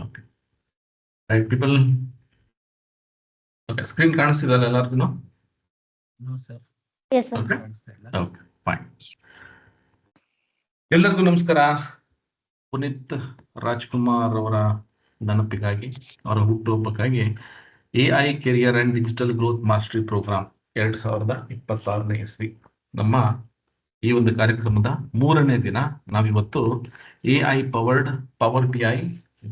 Okay right people. Okay screen ಕಾಣಿಸ್ತಿದಲ್ಲ ಎಲ್ಲರಿಗೂ? No, sir. Yes, sir. Okay ಕಾಣಿಸ್ತಾ ಇಲ್ಲ. Okay fine. ಎಲ್ಲರಿಗೂ ನಮಸ್ಕಾರ. ಪುನೀತ್ ರಾಜ್ಕುಮಾರ್ ಅವರ ನೆನಪಿಗಾಗಿ, ಅವರ ಹುಟ್ಟುಹಬ್ಬಕ್ಕಾಗಿ AI career and digital growth mastery programme 2026ನೇ ಇಸ್ವಿ ನಮ್ಮ ಈ ಒಂದು ಕಾರ್ಯಕ್ರಮದ 3ನೇ ದಿನ. ನಾವಿವತ್ತು AI powered power BI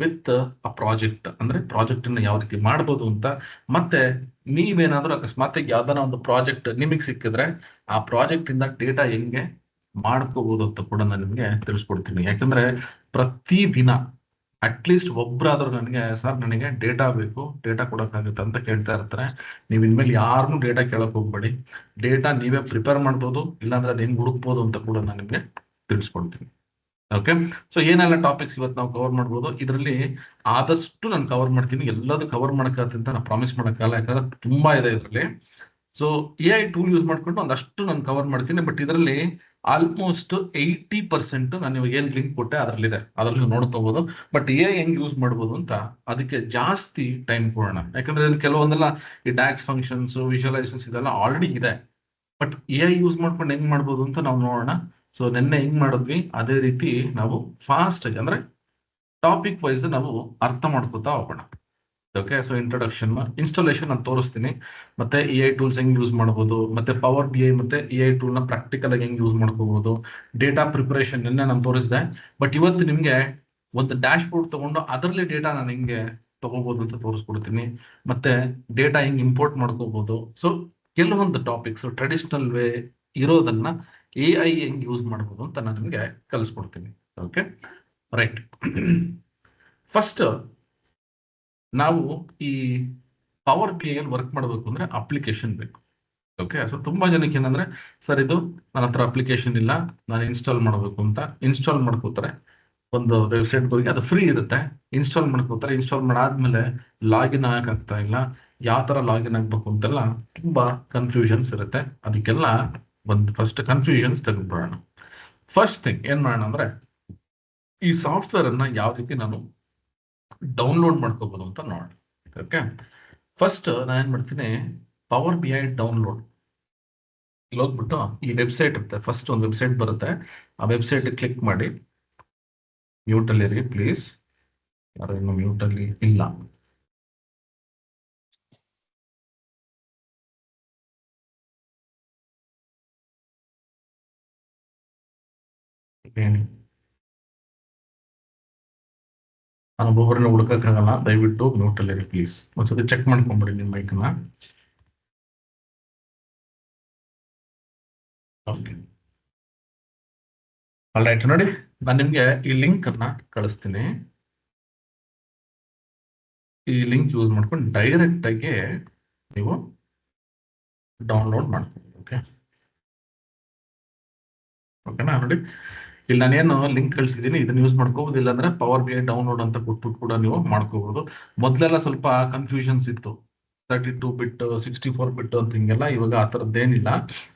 with a project, ಅಂದ್ರೆ ಪ್ರಾಜೆಕ್ಟ್ ಅನ್ನ ಯಾವ ರೀತಿ ಮಾಡ್ಬೋದು ಅಂತ, ಮತ್ತೆ ನೀವೇನಾದ್ರೂ ಅಕಸ್ಮಾತ್ ಯಾವ್ದಾನ ಒಂದು ಪ್ರಾಜೆಕ್ಟ್ ನಿಮಗೆ ಸಿಕ್ಕಿದ್ರೆ ಆ ಪ್ರಾಜೆಕ್ಟ್ ಇಂದ ಡೇಟಾ ಹೆಂಗೆ ಮಾಡ್ಕೋಬಹುದು ಅಂತ ಕೂಡ ನಾನು ನಿಮ್ಗೆ ತಿಳಿಸ್ಕೊಡ್ತೀನಿ. ಯಾಕಂದ್ರೆ ಪ್ರತಿ ದಿನ ಅಟ್ಲೀಸ್ಟ್ ಒಬ್ರಾದ್ರೂ ನನಗೆ ಡೇಟಾ ಬೇಕು, ಡೇಟಾ ಕೊಡೋಕ್ಕಾಗುತ್ತೆ ಅಂತ ಕೇಳ್ತಾ ಇರ್ತಾರೆ. ನೀವು ಇನ್ಮೇಲೆ ಯಾರನ್ನೂ ಡೇಟಾ ಕೇಳಕ್ ಹೋಗ್ಬೇಡಿ. ಡೇಟಾ ನೀವೇ ಪ್ರಿಪೇರ್ ಮಾಡ್ಬೋದು, ಇಲ್ಲಾಂದ್ರೆ ಅದು ಹೆಂಗ್ ಹುಡುಕ್ಬೋದು ಅಂತ ಕೂಡ ನಾನು ನಿಮ್ಗೆ ತಿಳಿಸ್ಕೊಡ್ತೀನಿ. ಓಕೆ, ಸೊ ಏನೆಲ್ಲ ಟಾಪಿಕ್ಸ್ ಇವತ್ತು ನಾವು ಕವರ್ ಮಾಡ್ಬೋದು, ಇದರಲ್ಲಿ ಆದಷ್ಟು ನಾನು ಕವರ್ ಮಾಡ್ತೀನಿ. ಎಲ್ಲದೂ ಕವರ್ ಮಾಡಕ್ಕಾಗತ್ತೆ ಅಂತ ನಾನು ಪ್ರಾಮಿಸ್ ಮಾಡಕ್ಕಾಗಲ್ಲ, ಯಾಕಂದ್ರೆ ತುಂಬಾ ಇದೆ ಇದರಲ್ಲಿ. ಸೊ AI ಟೂಲ್ ಯೂಸ್ ಮಾಡ್ಕೊಂಡು ಒಂದಷ್ಟು ನಾನು ಕವರ್ ಮಾಡ್ತೀನಿ. ಬಟ್ ಇದರಲ್ಲಿ ಆಲ್ಮೋಸ್ಟ್ 80% ನಾನು ಇವಾಗ ಏನ್ ಲಿಂಕ್ ಕೊಟ್ಟೆ ಅದರಲ್ಲಿದೆ, ಅದರಲ್ಲಿ ನೋಡ್ಕೋಬಹುದು. ಬಟ್ AI ಹೆಂಗ್ ಯೂಸ್ ಮಾಡ್ಬೋದು ಅಂತ ಅದಕ್ಕೆ ಜಾಸ್ತಿ ಟೈಮ್ ಕೊಡೋಣ. ಯಾಕಂದ್ರೆ ಕೆಲವೊಂದೆಲ್ಲ ಈ ಡಾಕ್ಸ್ ಫಂಕ್ಷನ್ಸ್, ವಿಜುವಲೈಸೇಷನ್ಸ್ ಇದೆಲ್ಲ ಆಲ್ರೆಡಿ ಇದೆ. ಬಟ್ AI ಯೂಸ್ ಮಾಡ್ಕೊಂಡು ಹೆಂಗ್ ಮಾಡ್ಬೋದು ಅಂತ ನಾವು ನೋಡೋಣ. ಸೊ ನಿನ್ನೆ ಹೆಂಗ್ ಮಾಡಿದ್ವಿ ಅದೇ ರೀತಿ ನಾವು ಫಾಸ್ಟ್ ಆಗಿ, ಅಂದ್ರೆ ಟಾಪಿಕ್ ವೈಸ್ ನಾವು ಅರ್ಥ ಮಾಡ್ಕೋತಾ ಹೋಗೋಣ. ಓಕೆ, ಸೊ ಇಂಟ್ರೊಡಕ್ಷನ್, ಇನ್ಸ್ಟಾಲೇಷನ್ ನಾನು ತೋರಿಸ್ತೀನಿ, ಮತ್ತೆ AI ಟೂಲ್ಸ್ ಹೆಂಗ್ ಯೂಸ್ ಮಾಡಬಹುದು, ಮತ್ತೆ ಪವರ್ BI ಮತ್ತೆ AI ಟೂಲ್ ನ ಪ್ರಾಕ್ಟಿಕಲ್ ಆಗಿ ಹೆಂಗ್ ಯೂಸ್ ಮಾಡ್ಕೋಬಹುದು, ಡೇಟಾ ಪ್ರಿಪರೇಷನ್ ನಿನ್ನೆ ನಾನು ತೋರಿಸಿದೆ. ಬಟ್ ಇವತ್ತು ನಿಮ್ಗೆ ಒಂದು ಡ್ಯಾಶ್ ಬೋರ್ಡ್ ತಗೊಂಡು ಅದರಲ್ಲಿ ಡೇಟಾ ನಾನು ಹೆಂಗೆ ತಗೋಬಹುದು ಅಂತ ತೋರಿಸ್ಕೊಡ್ತೀನಿ. ಮತ್ತೆ ಡೇಟಾ ಹೆಂಗ್ ಇಂಪೋರ್ಟ್ ಮಾಡ್ಕೋಬಹುದು. ಸೊ ಕೆಲವೊಂದು ಟಾಪಿಕ್ಸ್ ಟ್ರೆಡಿಷನಲ್ ವೇ ಇರೋದನ್ನ AI ಹೆಂಗ್ ಯೂಸ್ ಮಾಡ್ಬೋದು ಅಂತ ನಾನು ನಿಮ್ಗೆ ಕಲಿಸ್ಕೊಡ್ತೀನಿ. Okay right. ಫಸ್ಟ್ ನಾವು ಈ ಪವರ್ BI ಅಲ್ಲಿ ವರ್ಕ್ ಮಾಡಬೇಕು ಅಂದ್ರೆ ಅಪ್ಲಿಕೇಶನ್ ಬೇಕು. ಓಕೆ, ಸೊ ತುಂಬಾ ಜನಕ್ಕೆ ಏನಂದ್ರೆ, ಸರ್ ಇದು ನನ್ನ ಹತ್ರ ಅಪ್ಲಿಕೇಶನ್ ಇಲ್ಲ, ನಾನು ಇನ್ಸ್ಟಾಲ್ ಮಾಡಬೇಕು ಅಂತ ಇನ್ಸ್ಟಾಲ್ ಮಾಡ್ಕೋತಾರೆ. ಒಂದು ವೆಬ್ಸೈಟ್ ಹೋಗಿ, ಅದು ಫ್ರೀ ಇರುತ್ತೆ, ಇನ್ಸ್ಟಾಲ್ ಮಾಡ್ಕೋತಾರೆ. ಇನ್ಸ್ಟಾಲ್ ಮಾಡಾದ್ಮೇಲೆ ಲಾಗಿನ್ ಆಗಕ್ಕಾಗ್ತಾ ಇಲ್ಲ, ಯಾವ ತರ ಲಾಗಿನ್ ಆಗ್ಬೇಕು ಅಂತೆಲ್ಲ ತುಂಬಾ ಕನ್ಫ್ಯೂಷನ್ಸ್ ಇರುತ್ತೆ. ಅದಕ್ಕೆಲ್ಲ ಒಂದು ಫಸ್ಟ್ ಕನ್ಫ್ಯೂಷನ್ಸ್ ತೆಗೆದುಬಿಡೋಣ. ಫಸ್ಟ್ ಥಿಂಗ್ ಏನ್ ಮಾಡೋಣ ಅಂದ್ರೆ, ಈ ಸಾಫ್ಟ್ವೇರ್ ಅನ್ನ ಯಾವ ರೀತಿ ನಾನು ಡೌನ್ಲೋಡ್ ಮಾಡ್ಕೋಬಹುದು ಅಂತ ನೋಡೋಣ. ಓಕೆ, ಫಸ್ಟ್ ನಾನು ಏನ್ ಮಾಡ್ತೀನಿ, ಪವರ್ BI ಡೌನ್ಲೋಡ್ ಇಲ್ಲಿ ಹೋಗ್ಬಿಟ್ಟು ಈ ವೆಬ್ಸೈಟ್ ಇರುತ್ತೆ. ಫಸ್ಟ್ ಒಂದು ವೆಬ್ಸೈಟ್ ಬರುತ್ತೆ, ಆ ವೆಬ್ಸೈಟ್ ಕ್ಲಿಕ್ ಮಾಡಿ. ಮ್ಯೂಟ್ ಅಲ್ಲಿ ಇರಿ ಪ್ಲೀಸ್, ಯಾರು ಇನ್ನು ಮ್ಯೂಟ್ ಅಲ್ಲಿ ಇಲ್ಲ. ನಾನು ಒಬ್ಬೊಬ್ಬರನ್ನ ಹುಡುಕಕ್ಕಾಗಲ್ಲ, ದಯವಿಟ್ಟು ಮ್ಯೂಟ್ ಅಲ್ಲಿ ಇರಿ ಪ್ಲೀಸ್. ಒಂದ್ಸತಿ ಚೆಕ್ ಮಾಡ್ಕೊಂಬಿಡಿ ನಿಮ್ಮ ಮೈಕ್ನ. ಓಕೆ ಆಲ್ರೈಟ್, ನೋಡಿ ನಾನು ನಿಮ್ಗೆ ಈ ಲಿಂಕ್ ಅನ್ನ ಕಳಿಸ್ತೀನಿ. ಈ ಲಿಂಕ್ ಯೂಸ್ ಮಾಡ್ಕೊಂಡು ಡೈರೆಕ್ಟ್ ಆಗಿ ನೀವು ಡೌನ್ಲೋಡ್ ಮಾಡ್ತೀವಿ. ಓಕೆ ಓಕೆನಾ, ನೋಡಿ ಇಲ್ಲಿ ನಾನೇನು ಲಿಂಕ್ ಕಳಿಸಿದ್ದೀನಿ, ಇದನ್ನ ಯೂಸ್ ಮಾಡ್ಕೋಬಹುದು. ಇಲ್ಲಾಂದ್ರೆ ಪವರ್ BI ಡೌನ್ಲೋಡ್ ಅಂತ ಕೊಟ್ಬಿಟ್ಟು ಕೂಡ ನೀವು ಮಾಡ್ಕೋಬಹುದು. ಮೊದಲೆಲ್ಲ ಸ್ವಲ್ಪ ಕನ್ಫ್ಯೂಷನ್ಸ್ ಇತ್ತು, 32 ಬಿಟ್ 64 ಬಿಟ್ ಅಂತ ಹಿಂಗೆಲ್ಲ. ಇವಾಗ ಆ ಥರದ್ದೇನಿಲ್ಲ.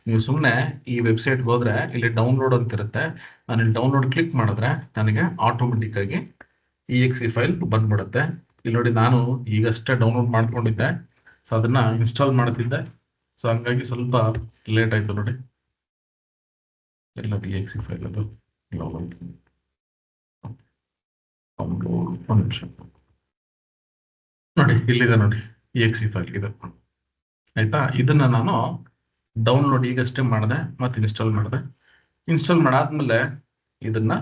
ನೀವು ಸುಮ್ಮನೆ ಈ ವೆಬ್ಸೈಟ್ಗೆ ಹೋದ್ರೆ ಇಲ್ಲಿ ಡೌನ್ಲೋಡ್ ಅಂತ ಇರುತ್ತೆ. ನಾನು ಇಲ್ಲಿ ಡೌನ್ಲೋಡ್ ಕ್ಲಿಕ್ ಮಾಡಿದ್ರೆ ನನಗೆ ಆಟೋಮೆಟಿಕ್ ಆಗಿ exe ಫೈಲ್ ಬಂದ್ಬಿಡುತ್ತೆ. ಇಲ್ಲಿ ನೋಡಿ, ನಾನು ಈಗಷ್ಟೇ ಡೌನ್ಲೋಡ್ ಮಾಡ್ಕೊಂಡಿದ್ದೆ, ಸೊ ಅದನ್ನ ಇನ್ಸ್ಟಾಲ್ ಮಾಡ್ತಿದ್ದೆ. ಸೊ ಹಂಗಾಗಿ ಸ್ವಲ್ಪ ಲೇಟ್ ಆಯ್ತು ನೋಡಿ. ಎಲ್ಲ exe ಫೈಲ್ ಅದು ಒಂದು ನಿಮಿಷ ನೋಡಿ, ಇಲ್ಲಿದೆ ನೋಡಿ exe ಫೈಲ್ ಇದು. ಆಯ್ತಾ, ಇದನ್ನ ನಾನು ಡೌನ್ಲೋಡ್ ಈಗಷ್ಟೇ ಮಾಡಿದೆ, ಮತ್ತೆ ಇನ್ಸ್ಟಾಲ್ ಮಾಡಿದೆ. ಇನ್ಸ್ಟಾಲ್ ಮಾಡಾದ್ಮೇಲೆ ಇದನ್ನ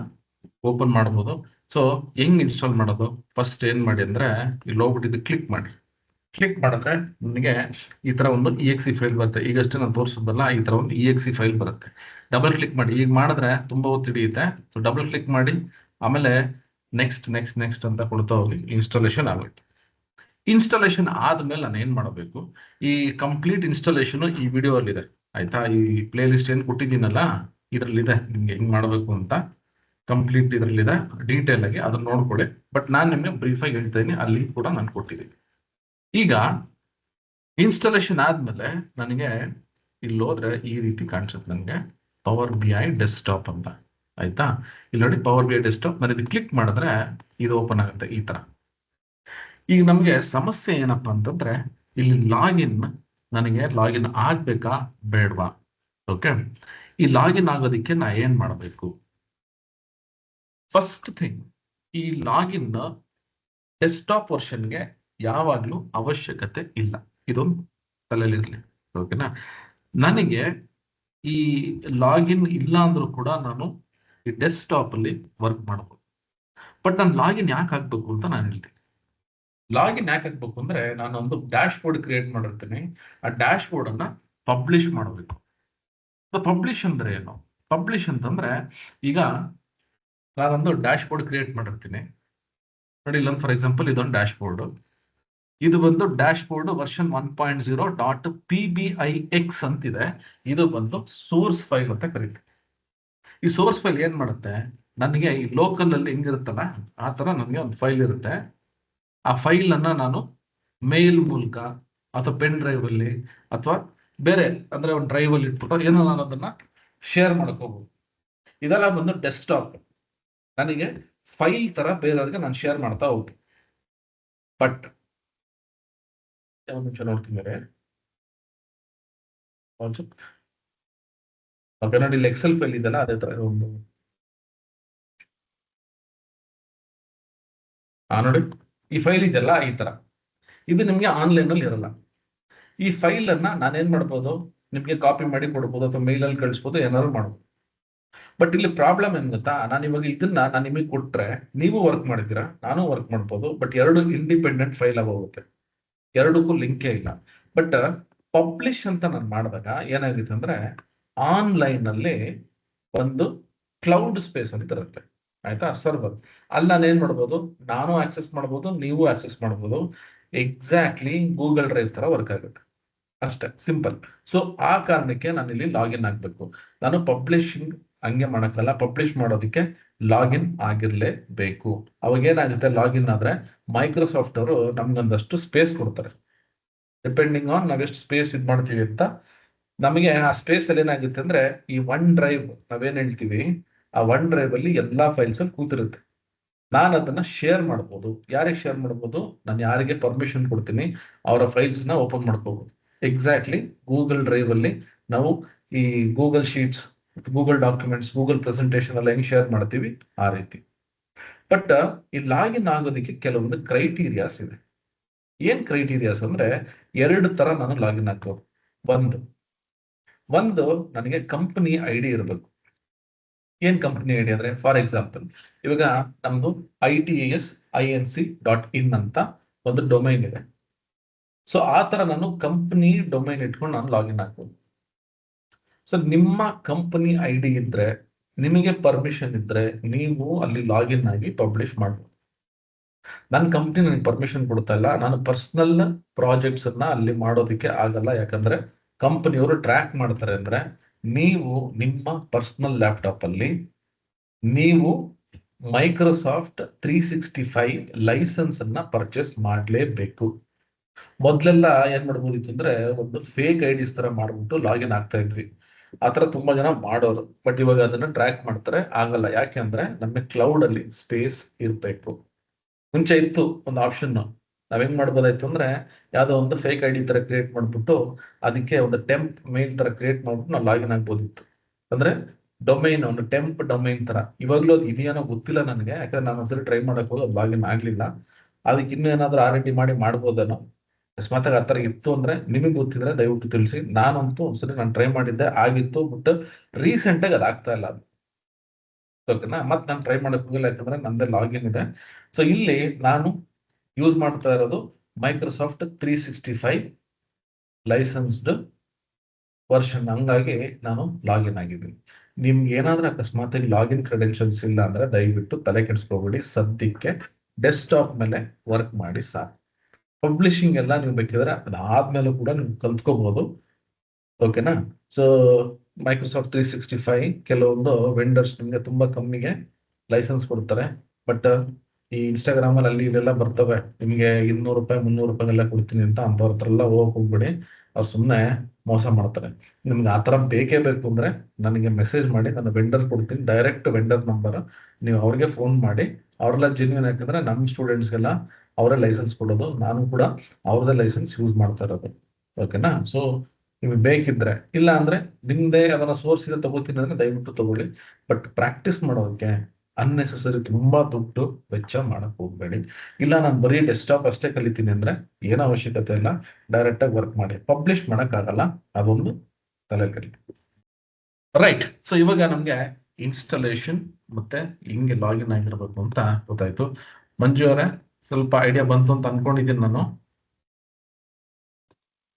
ಓಪನ್ ಮಾಡ್ಬೋದು. ಸೊ ಹೆಂಗ್ ಇನ್ಸ್ಟಾಲ್ ಮಾಡೋದು, ಫಸ್ಟ್ ಏನ್ ಮಾಡಿ ಅಂದ್ರೆ, ಇಲ್ಲಿ ಹೋಗ್ಬಿಟ್ಟು ಇದು ಕ್ಲಿಕ್ ಮಾಡಿ. ಕ್ಲಿಕ್ ಮಾಡಿದ್ರೆ ನಿಮಗೆ ಈ ತರ ಒಂದು exe ಫೈಲ್ ಬರುತ್ತೆ. ಈಗಷ್ಟೇ ನಾನು ತೋರಿಸೋದಲ್ಲ, ಈ ತರ ಒಂದು exe ಫೈಲ್ ಬರುತ್ತೆ. ಡಬಲ್ ಕ್ಲಿಕ್ ಮಾಡಿ. ಈಗ ಮಾಡಿದ್ರೆ ತುಂಬಾ ಹೊತ್ತು ಹಿಡಿಯುತ್ತೆ. ಸೊ ಡಬಲ್ ಕ್ಲಿಕ್ ಮಾಡಿ, ಆಮೇಲೆ ನೆಕ್ಸ್ಟ್ ನೆಕ್ಸ್ಟ್ ನೆಕ್ಸ್ಟ್ ಅಂತ ಕೊಡ್ತಾ ಹೋಗಿ ಇನ್ಸ್ಟಾಲೇಷನ್ ಆಗುತ್ತೆ. ಇನ್ಸ್ಟಾಲೇಷನ್ ಆದ್ಮೇಲೆ ನಾನು ಏನ್ ಮಾಡಬೇಕು, ಈ ಕಂಪ್ಲೀಟ್ ಇನ್ಸ್ಟಾಲೇಷನ್ ಈ ವಿಡಿಯೋ ಅಲ್ಲಿ ಇದೆ. ಆಯ್ತಾ, ಈ ಪ್ಲೇ ಲಿಸ್ಟ್ ಏನ್ ಕೊಟ್ಟಿದ್ದೀನಲ್ಲ ಇದ್ರಲ್ಲಿದೆ, ನಿಮ್ಗೆ ಹೆಂಗ್ ಮಾಡಬೇಕು ಅಂತ ಕಂಪ್ಲೀಟ್ ಇದ್ರಲ್ಲಿದೆ. ಡೀಟೇಲ್ ಆಗಿ ಅದನ್ನ ನೋಡ್ಕೊಳ್ಳಿ. ಬಟ್ ನಾನು ನಿಮ್ಗೆ ಬ್ರೀಫ್ ಆಗಿ ಹೇಳ್ತಾ ಇದೀನಿ, ಅಲ್ಲಿ ಕೂಡ ನಾನು ಕೊಟ್ಟಿದ್ದೀನಿ. ಈಗ ಇನ್ಸ್ಟಾಲೇಷನ್ ಆದ್ಮೇಲೆ ನನಗೆ ಇಲ್ಲಿ ಹೋದ್ರೆ ಈ ರೀತಿ ಕಾಣಿಸುತ್ತೆ, ನನಗೆ ಪವರ್ BI ಡೆಸ್ಕ್ಟಾಪ್ ಅಂತ. ಆಯ್ತಾ? ಇಲ್ಲಿ ನೋಡಿ ಪವರ್ ಬಿ ಐ ಡೆಸ್ಕ್ಟಾಪ್. ನಾನು ಇದು ಕ್ಲಿಕ್ ಮಾಡಿದ್ರೆ ಇದು ಓಪನ್ ಆಗುತ್ತೆ ಈ ತರ. ಈಗ ನಮಗೆ ಸಮಸ್ಯೆ ಏನಪ್ಪಾ ಅಂತಂದ್ರೆ ಇಲ್ಲಿ ಲಾಗಿನ್, ನನಗೆ ಲಾಗಿನ್ ಆಗ್ಬೇಕಾ ಬೇಡವಾ? ಓಕೆ, ಈ ಲಾಗಿನ್ ಆಗೋದಕ್ಕೆ ನಾ ಏನ್ ಮಾಡಬೇಕು? ಫಸ್ಟ್ ಥಿಂಗ್, ಈ ಲಾಗಿನ್ ಡೆಸ್ಕ್ಟಾಪ್ ವರ್ಷನ್ಗೆ ಯಾವಾಗ್ಲೂ ಅವಶ್ಯಕತೆ ಇಲ್ಲ, ಇದೊಂದು ತಲೆಯಲ್ಲಿರ್ಲಿ. ಓಕೆನಾ? ನನಗೆ ಈ ಲಾಗಿನ್ ಇಲ್ಲ ಅಂದ್ರೂ ಕೂಡ ನಾನು ಈ ಡೆಸ್ಕ್ಟಾಪ್ ಅಲ್ಲಿ ವರ್ಕ್ ಮಾಡಬಹುದು. ಬಟ್ ನಾನು ಲಾಗಿನ್ ಯಾಕೆ ಹಾಕ್ಬೇಕು ಅಂತ ನಾನು ಹೇಳ್ತೀನಿ. ಲಾಗಿನ್ ಯಾಕೆ ಹಾಕ್ಬೇಕು ಅಂದ್ರೆ ನಾನೊಂದು ಡ್ಯಾಶ್ ಬೋರ್ಡ್ ಕ್ರಿಯೇಟ್ ಮಾಡಿರ್ತೀನಿ. ಆ ಡ್ಯಾಶ್ ಬೋರ್ಡ್ ಅನ್ನ ಪಬ್ಲಿಷ್ ಮಾಡಬೇಕು. ಪಬ್ಲಿಷ್ ಅಂದ್ರೆ ಏನು? ಪಬ್ಲಿಷ್ ಅಂತಂದ್ರೆ ಈಗ ನಾನೊಂದು ಡ್ಯಾಶ್ ಬೋರ್ಡ್ ಕ್ರಿಯೇಟ್ ಮಾಡಿರ್ತೀನಿ ನೋಡಿ. ಇಲ್ಲೊಂದು ಫಾರ್ ಎಕ್ಸಾಂಪಲ್ ಇದೊಂದು ಡ್ಯಾಶ್ ಬೋರ್ಡ್. ಇದು ಬಂದು ಡ್ಯಾಶ್ ಬೋರ್ಡ್ ವರ್ಷನ್ 1.0.pbix ಅಂತಿದೆ. ಇದು ಬಂದು ಸೋರ್ಸ್ ಫೈಲ್ ಅಂತ ಕರೀತೀವಿ. ಈ ಸೋರ್ಸ್ ಫೈಲ್ ಏನ್ ಮಾಡುತ್ತೆ, ನನಗೆ ಈ ಲೋಕಲ್ ಅಲ್ಲಿ ಹೆಂಗಿರುತ್ತಲ್ಲ ಆ ತರ ನನಗೆ ಒಂದು ಫೈಲ್ ಇರುತ್ತೆ. ಆ ಫೈಲ್ ಅನ್ನ ನಾನು ಮೇಲ್ ಮೂಲಕ ಅಥವಾ ಪೆನ್ ಡ್ರೈವ್ ಅಲ್ಲಿ ಅಥವಾ ಬೇರೆ ಅಂದ್ರೆ ಒಂದು ಡ್ರೈವ್ ಅಲ್ಲಿ ಇಟ್ಬಿಟ್ಟು ಏನೋ ನಾನು ಅದನ್ನ ಶೇರ್ ಮಾಡ್ಕೋಬಹುದು. ಇದೆಲ್ಲ ಬಂದು ಡೆಸ್ಕ್ಟಾಪ್, ನನಗೆ ಫೈಲ್ ತರ ಬೇರೆಯವ್ರಿಗೆ ನಾನು ಶೇರ್ ಮಾಡ್ತಾ ಹೋಗ್ತೀನಿ. ಬಟ್ ಒಂದು ನಿಮಿಷ ನೋಡ್ತೀನಿ. ಓಕೆ ನೋಡಿ, ಇಲ್ಲಿ ಎಕ್ಸೆಲ್ ಫೈಲ್ ಇದೆಲ್ಲ ಅದೇ ತರ ಒಂದು ನೋಡಿ ಈ ಫೈಲ್ ಇದೆಲ್ಲ ಈ ತರ. ಇದು ನಿಮ್ಗೆ ಆನ್ಲೈನ್ ಅಲ್ಲಿ ಇರಲ್ಲ. ಈ ಫೈಲ್ ಅನ್ನ ನಾನೇನ್ ಮಾಡ್ಬೋದು, ನಿಮ್ಗೆ ಕಾಪಿ ಮಾಡಿ ಕೊಡ್ಬೋದು ಅಥವಾ ಮೇಲ್ ಅಲ್ಲಿ ಕಳಿಸ್ಬೋದು, ಏನಾದ್ರು ಮಾಡ್ಬೋದು. ಬಟ್ ಇಲ್ಲಿ ಪ್ರಾಬ್ಲಮ್ ಏನ್ ಗೊತ್ತಾ, ನಾನು ಇವಾಗ ಇದನ್ನ ನಾನು ನಿಮಗೆ ಕೊಟ್ರೆ ನೀವು ವರ್ಕ್ ಮಾಡಿದ್ದೀರಾ, ನಾನು ವರ್ಕ್ ಮಾಡ್ಬೋದು. ಬಟ್ ಎರಡು ಇಂಡಿಪೆಂಡೆಂಟ್ ಫೈಲ್ ಆಗೋಗುತ್ತೆ, ಎರಡಕ್ಕೂ ಲಿಂಕೇ ಇಲ್ಲ. ಬಟ್ ಪಬ್ಲಿಷ್ ಅಂತ ನಾನು ಮಾಡಿದಾಗ ಏನಾಗುತ್ತೆ ಅಂದ್ರೆ ಆನ್ಲೈನ್ ಅಲ್ಲಿ ಒಂದು ಕ್ಲೌಡ್ ಸ್ಪೇಸ್ ಅಂತ ಇರುತ್ತೆ, ಆಯ್ತಾ? ಸರ್ವರ್ ಅಲ್ಲಿ ನಾನು ಏನ್ ಮಾಡ್ಬೋದು, ನಾನು ಆಕ್ಸೆಸ್ ಮಾಡ್ಬೋದು, ನೀವು ಆಕ್ಸೆಸ್ ಮಾಡ್ಬೋದು. ಎಕ್ಸಾಕ್ಟ್ಲಿ ಗೂಗಲ್ ಡ್ರೈವ್ ತರ ವರ್ಕ್ ಆಗುತ್ತೆ, ಅಷ್ಟೇ ಸಿಂಪಲ್. ಸೊ ಆ ಕಾರಣಕ್ಕೆ ನಾನು ಇಲ್ಲಿ ಲಾಗಿನ್ ಆಗ್ಬೇಕು. ನಾನು ಪಬ್ಲಿಷಿಂಗ್ ಹಂಗೆ ಮಾಡಕ್ಕಲ್ಲ, ಪಬ್ಲಿಷ್ ಮಾಡೋದಕ್ಕೆ ಲಾಗಿನ್ ಆಗಿರ್ಲೇಬೇಕು. ಅವಾಗ ಏನಾಗುತ್ತೆ, ಲಾಗಿನ್ ಆದ್ರೆ ಮೈಕ್ರೋಸಾಫ್ಟ್ ಅವರು ನಮ್ಗೊಂದಷ್ಟು ಸ್ಪೇಸ್ ಕೊಡ್ತಾರೆ. ಡಿಪೆಂಡಿಂಗ್ ಆನ್ ನಾವೆಷ್ಟು ಸ್ಪೇಸ್ ಇದು ಮಾಡ್ತೀವಿ ಅಂತ, ನಮಗೆ ಆ ಸ್ಪೇಸ್ ಅಲ್ಲಿ ಏನಾಗುತ್ತೆ ಅಂದ್ರೆ ಈ ಒನ್ ಡ್ರೈವ್ ನಾವೇನ್ ಹೇಳ್ತೀವಿ, ಆ ಒನ್ ಡ್ರೈವ್ ಅಲ್ಲಿ ಎಲ್ಲಾ ಫೈಲ್ಸ್ ಅಲ್ಲಿ ಕೂತಿರುತ್ತೆ. ನಾನು ಅದನ್ನ ಶೇರ್ ಮಾಡ್ಬೋದು. ಯಾರಿಗೆ ಶೇರ್ ಮಾಡ್ಬೋದು? ನಾನು ಯಾರಿಗೆ ಪರ್ಮಿಷನ್ ಕೊಡ್ತೀನಿ ಅವರ ಫೈಲ್ಸ್ ನ ಓಪನ್ ಮಾಡ್ಕೋಬಹುದು. ಎಕ್ಸಾಕ್ಟ್ಲಿ ಗೂಗಲ್ ಡ್ರೈವ್ ಅಲ್ಲಿ ನಾವು ಈ Google sheets, Google documents, Google presentation ಎಲ್ಲ ಹೆಂಗ್ ಶೇರ್ ಮಾಡ್ತೀವಿ ಆ ರೀತಿ. ಬಟ್ ಈ ಲಾಗಿನ್ ಆಗೋದಕ್ಕೆ ಕೆಲವೊಂದು ಕ್ರೈಟೀರಿಯಾಸ್ ಇದೆ. ಏನ್ ಕ್ರೈಟೀರಿಯಾಸ್ ಅಂದ್ರೆ ಎರಡು ತರ ನಾನು ಲಾಗಿನ್ ಆಗ್ಬೋದು. ಒಂದು ನನಗೆ ಕಂಪನಿ ಐಡಿ ಇರಬೇಕು. ಏನ್ ಕಂಪನಿ ಐಡಿ ಅಂದ್ರೆ, ಫಾರ್ ಎಕ್ಸಾಂಪಲ್ ಇವಾಗ ನಮ್ದು ITASINC.in ಅಂತ ಒಂದು ಡೊಮೈನ್ ಇದೆ. ಸೊ ಆ ತರ ನಾನು ಕಂಪನಿ ಡೊಮೈನ್ ಇಟ್ಕೊಂಡು ನಾನು ಲಾಗಿನ್ ಆಗ್ಬೋದು. ಸೊ ನಿಮ್ಮ ಕಂಪನಿ ಐಡಿ ಇದ್ರೆ, ನಿಮಗೆ ಪರ್ಮಿಷನ್ ಇದ್ರೆ ನೀವು ಅಲ್ಲಿ ಲಾಗಿನ್ ಆಗಿ ಪಬ್ಲಿಷ್ ಮಾಡ್ಬೋದು. ನನ್ನ ಕಂಪ್ನಿ ನನಗೆ ಪರ್ಮಿಷನ್ ಕೊಡ್ತಾ ಇಲ್ಲ, ನಾನು ಪರ್ಸನಲ್ ಪ್ರಾಜೆಕ್ಟ್ಸ್ ಅನ್ನ ಅಲ್ಲಿ ಮಾಡೋದಕ್ಕೆ ಆಗಲ್ಲ. ಯಾಕಂದ್ರೆ ಕಂಪನಿಯವರು ಟ್ರ್ಯಾಕ್ ಮಾಡ್ತಾರೆ. ಅಂದ್ರೆ ನೀವು ನಿಮ್ಮ ಪರ್ಸನಲ್ ಲ್ಯಾಪ್ಟಾಪ್ ಅಲ್ಲಿ ನೀವು ಮೈಕ್ರೋಸಾಫ್ಟ್ 365 ಲೈಸೆನ್ಸ್ ಅನ್ನ ಪರ್ಚೇಸ್ ಮಾಡಲೇಬೇಕು. ಮೊದ್ಲೆಲ್ಲ ಏನ್ ಮಾಡ್ಬೋದಿತ್ತು ಅಂದ್ರೆ ಒಂದು ಫೇಕ್ ಐಡಿಸ್ ತರ ಮಾಡ್ಬಿಟ್ಟು ಲಾಗಿನ್ ಆಗ್ತಾ ಇದ್ವಿ. ಆತರ ತುಂಬಾ ಜನ ಮಾಡೋರು. ಬಟ್ ಇವಾಗ ಅದನ್ನ ಟ್ರ್ಯಾಕ್ ಮಾಡ್ತಾರೆ, ಆಗಲ್ಲ. ಯಾಕೆ ಅಂದ್ರೆ ನಮ್ಮ ಕ್ಲೌಡ್ ಅಲ್ಲಿ ಸ್ಪೇಸ್ ಇರ್ಬೇಕು. ಮುಂಚೆ ಇತ್ತು ಒಂದು ಆಪ್ಷನ್, ನಾವ್ ಹೆಂಗ್ ಮಾಡ್ಬೋದಾಯ್ತು ಅಂದ್ರೆ ಯಾವ್ದೋ ಒಂದು ಫೇಕ್ ಐಡಿ ತರ ಕ್ರಿಯೇಟ್ ಮಾಡ್ಬಿಟ್ಟು ಅದಕ್ಕೆ ಒಂದು ಟೆಂಪ್ ಮೇಲ್ ತರ ಕ್ರಿಯೇಟ್ ಮಾಡ್ಬಿಟ್ಟು ನಾವು ಲಾಗಿನ್ ಆಗ್ಬೋದಿತ್ತು. ಅಂದ್ರೆ ಡೊಮೈನ್, ಒಂದು ಟೆಂಪ್ ಡೊಮೈನ್ ತರ. ಇವಾಗ್ಲೂ ಅದು ಇದೆಯೇನೋ ಗೊತ್ತಿಲ್ಲ ನನಗೆ, ಯಾಕಂದ್ರೆ ನಾನು ಒಂದ್ಸರಿ ಟ್ರೈ ಮಾಡಕ್ ಹೋಗಿ ಅದು ಲಾಗಿನ್ ಆಗ್ಲಿಲ್ಲ. ಅದಕ್ಕೆ ಇನ್ನೂ ಏನಾದ್ರು R&D ಮಾಡಿ ಮಾಡ್ಬೋದೇನೋ. ಅಕಸ್ಮಾತ್ ಆ ತರ ಇತ್ತು ಅಂದ್ರೆ ನಿಮಗೆ ಗೊತ್ತಿದ್ರೆ ದಯವಿಟ್ಟು ತಿಳಿಸಿ. ನಾನಂತೂ ಒಂದ್ಸರಿ ನಾನು ಟ್ರೈ ಮಾಡಿದ್ದೆ, ಆಗಿತ್ತು. ಬಟ್ ರೀಸೆಂಟ್ ಆಗಿ ಅದು ಆಗ್ತಾ ಇಲ್ಲ. ಓಕೆನಾ? ಮತ್ತೆ ನಾನು ಟ್ರೈ ಮಾಡಕ್ ಹೋಗಿಲ್ಲ, ಯಾಕಂದ್ರೆ ನಂದೇ ಲಾಗಿನ್ ಇದೆ. ಸೊ ಇಲ್ಲಿ ನಾನು ಯೂಸ್ ಮಾಡ್ತಾ ಇರೋದು ಮೈಕ್ರೋಸಾಫ್ಟ್ 365 ಲೈಸೆನ್ಸ್ಡ್ ವರ್ಷನ್. ಹಂಗಾಗಿ ನಾನು ಲಾಗಿನ್ ಆಗಿದ್ದೀನಿ. ನಿಮ್ಗೆ ಏನಾದ್ರೂ ಅಕಸ್ಮಾತ್ ಲಾಗಿನ್ ಕ್ರೆಡೆನ್ಷಿಯಲ್ಸ್ ಇಲ್ಲ ಅಂದ್ರೆ ದಯವಿಟ್ಟು ತಲೆ ಕೆಡಿಸ್ಕೋಬೇಡಿ. ಸದ್ಯಕ್ಕೆ ಡೆಸ್ಕ್ಟಾಪ್ ಮೇಲೆ ವರ್ಕ್ ಮಾಡಿ ಸಾಕು. ಪಬ್ಲಿಷಿಂಗ್ ಎಲ್ಲ ನೀವು ಬೇಕಿದ್ರೆ ಅದಾದ್ಮೇಲೂ ಕೂಡ ನೀವು ಕಲ್ತ್ಕೋಬಹುದು. ಓಕೆನಾ? ಸೊ ಮೈಕ್ರೋಸಾಫ್ಟ್ 365 ಕೆಲವೊಂದು ವೆಂಡರ್ಸ್ ನಿಮ್ಗೆ ತುಂಬಾ ಕಮ್ಮಿಗೆ ಲೈಸೆನ್ಸ್ ಕೊಡ್ತಾರೆ. ಬಟ್ ಈ ಇನ್ಸ್ಟಾಗ್ರಾಮ್ ಅಲ್ಲಿ ಅಲ್ಲಿ ಇಲ್ಲೆಲ್ಲ ಬರ್ತವೆ, ನಿಮಗೆ 200 ರೂಪಾಯಿ 300 ರೂಪಾಯಿ ಎಲ್ಲ ಕೊಡ್ತೀನಿ ಅಂತ. ಅಂತವ್ರ ಹತ್ರ ಎಲ್ಲ ಹೋಗ್ಬಿಡಿ. ಅವ್ರು ಸುಮ್ಮನೆ ಮೋಸ ಮಾಡ್ತಾರೆ. ನಿಮ್ಗೆ ಆ ಥರ ಬೇಕೇ ಬೇಕು ಅಂದ್ರೆ ನನಗೆ ಮೆಸೇಜ್ ಮಾಡಿ, ನಾನು ವೆಂಡರ್ ಕೊಡ್ತೀನಿ, ಡೈರೆಕ್ಟ್ ವೆಂಡರ್ ನಂಬರ್, ನೀವು ಅವ್ರಿಗೆ ಫೋನ್ ಮಾಡಿ. ಅವ್ರೆಲ್ಲ ಜೆನ್ಯೂನ್, ಯಾಕಂದ್ರೆ ನಮ್ಮ ಸ್ಟೂಡೆಂಟ್ಸ್ಗೆಲ್ಲ ಅವರೇ ಲೈಸೆನ್ಸ್ ಕೊಡೋದು, ನಾನು ಕೂಡ ಅವ್ರದ್ದೇ ಲೈಸೆನ್ಸ್ ಯೂಸ್ ಮಾಡ್ತಾ ಇರೋದು. ಓಕೆನಾ? ಸೊ ನಿಮಗೆ ಬೇಕಿದ್ರೆ, ಇಲ್ಲ ಅಂದ್ರೆ ನಿಮ್ದೇ ಅದನ್ನ ಸೋರ್ಸ್ ಇದೆ ತಗೋತೀನಿ ಅಂದ್ರೆ ದಯವಿಟ್ಟು ತಗೊಳ್ಳಿ. ಬಟ್ ಪ್ರಾಕ್ಟೀಸ್ ಮಾಡೋದಕ್ಕೆ ಅನ್ನೆಸೆಸರಿ ತುಂಬಾ ದುಡ್ಡು ವೆಚ್ಚ ಮಾಡಕ್ ಹೋಗ್ಬೇಡಿ. ಇಲ್ಲ ನಾನು ಬರೀ ಡೆಸ್ಕ್ಟಾಪ್ ಅಷ್ಟೇ ಕಲಿತೀನಿ ಅಂದ್ರೆ ಏನೋ ಅವಶ್ಯಕತೆ ಇಲ್ಲ, ಡೈರೆಕ್ಟ್ ಆಗಿ ವರ್ಕ್ ಮಾಡಿ. ಪಬ್ಲಿಷ್ ಮಾಡಕ್ಕಾಗಲ್ಲ, ಅದೊಂದು ತಲೆ ಕಲಿ. ರೈಟ್. ಸೊ ಇವಾಗ ನಮ್ಗೆ ಇನ್ಸ್ಟಾಲೇಷನ್ ಮತ್ತೆ ಹಿಂಗೆ ಲಾಗಿನ್ ಆಗಿರ್ಬೇಕು ಅಂತ ಗೊತ್ತಾಯ್ತು. ಮಂಜು ಅವರೇ, ಸ್ವಲ್ಪ ಐಡಿಯಾ ಬಂತು ಅಂತ ಅನ್ಕೊಂಡಿದ್ದೀನಿ ನಾನು.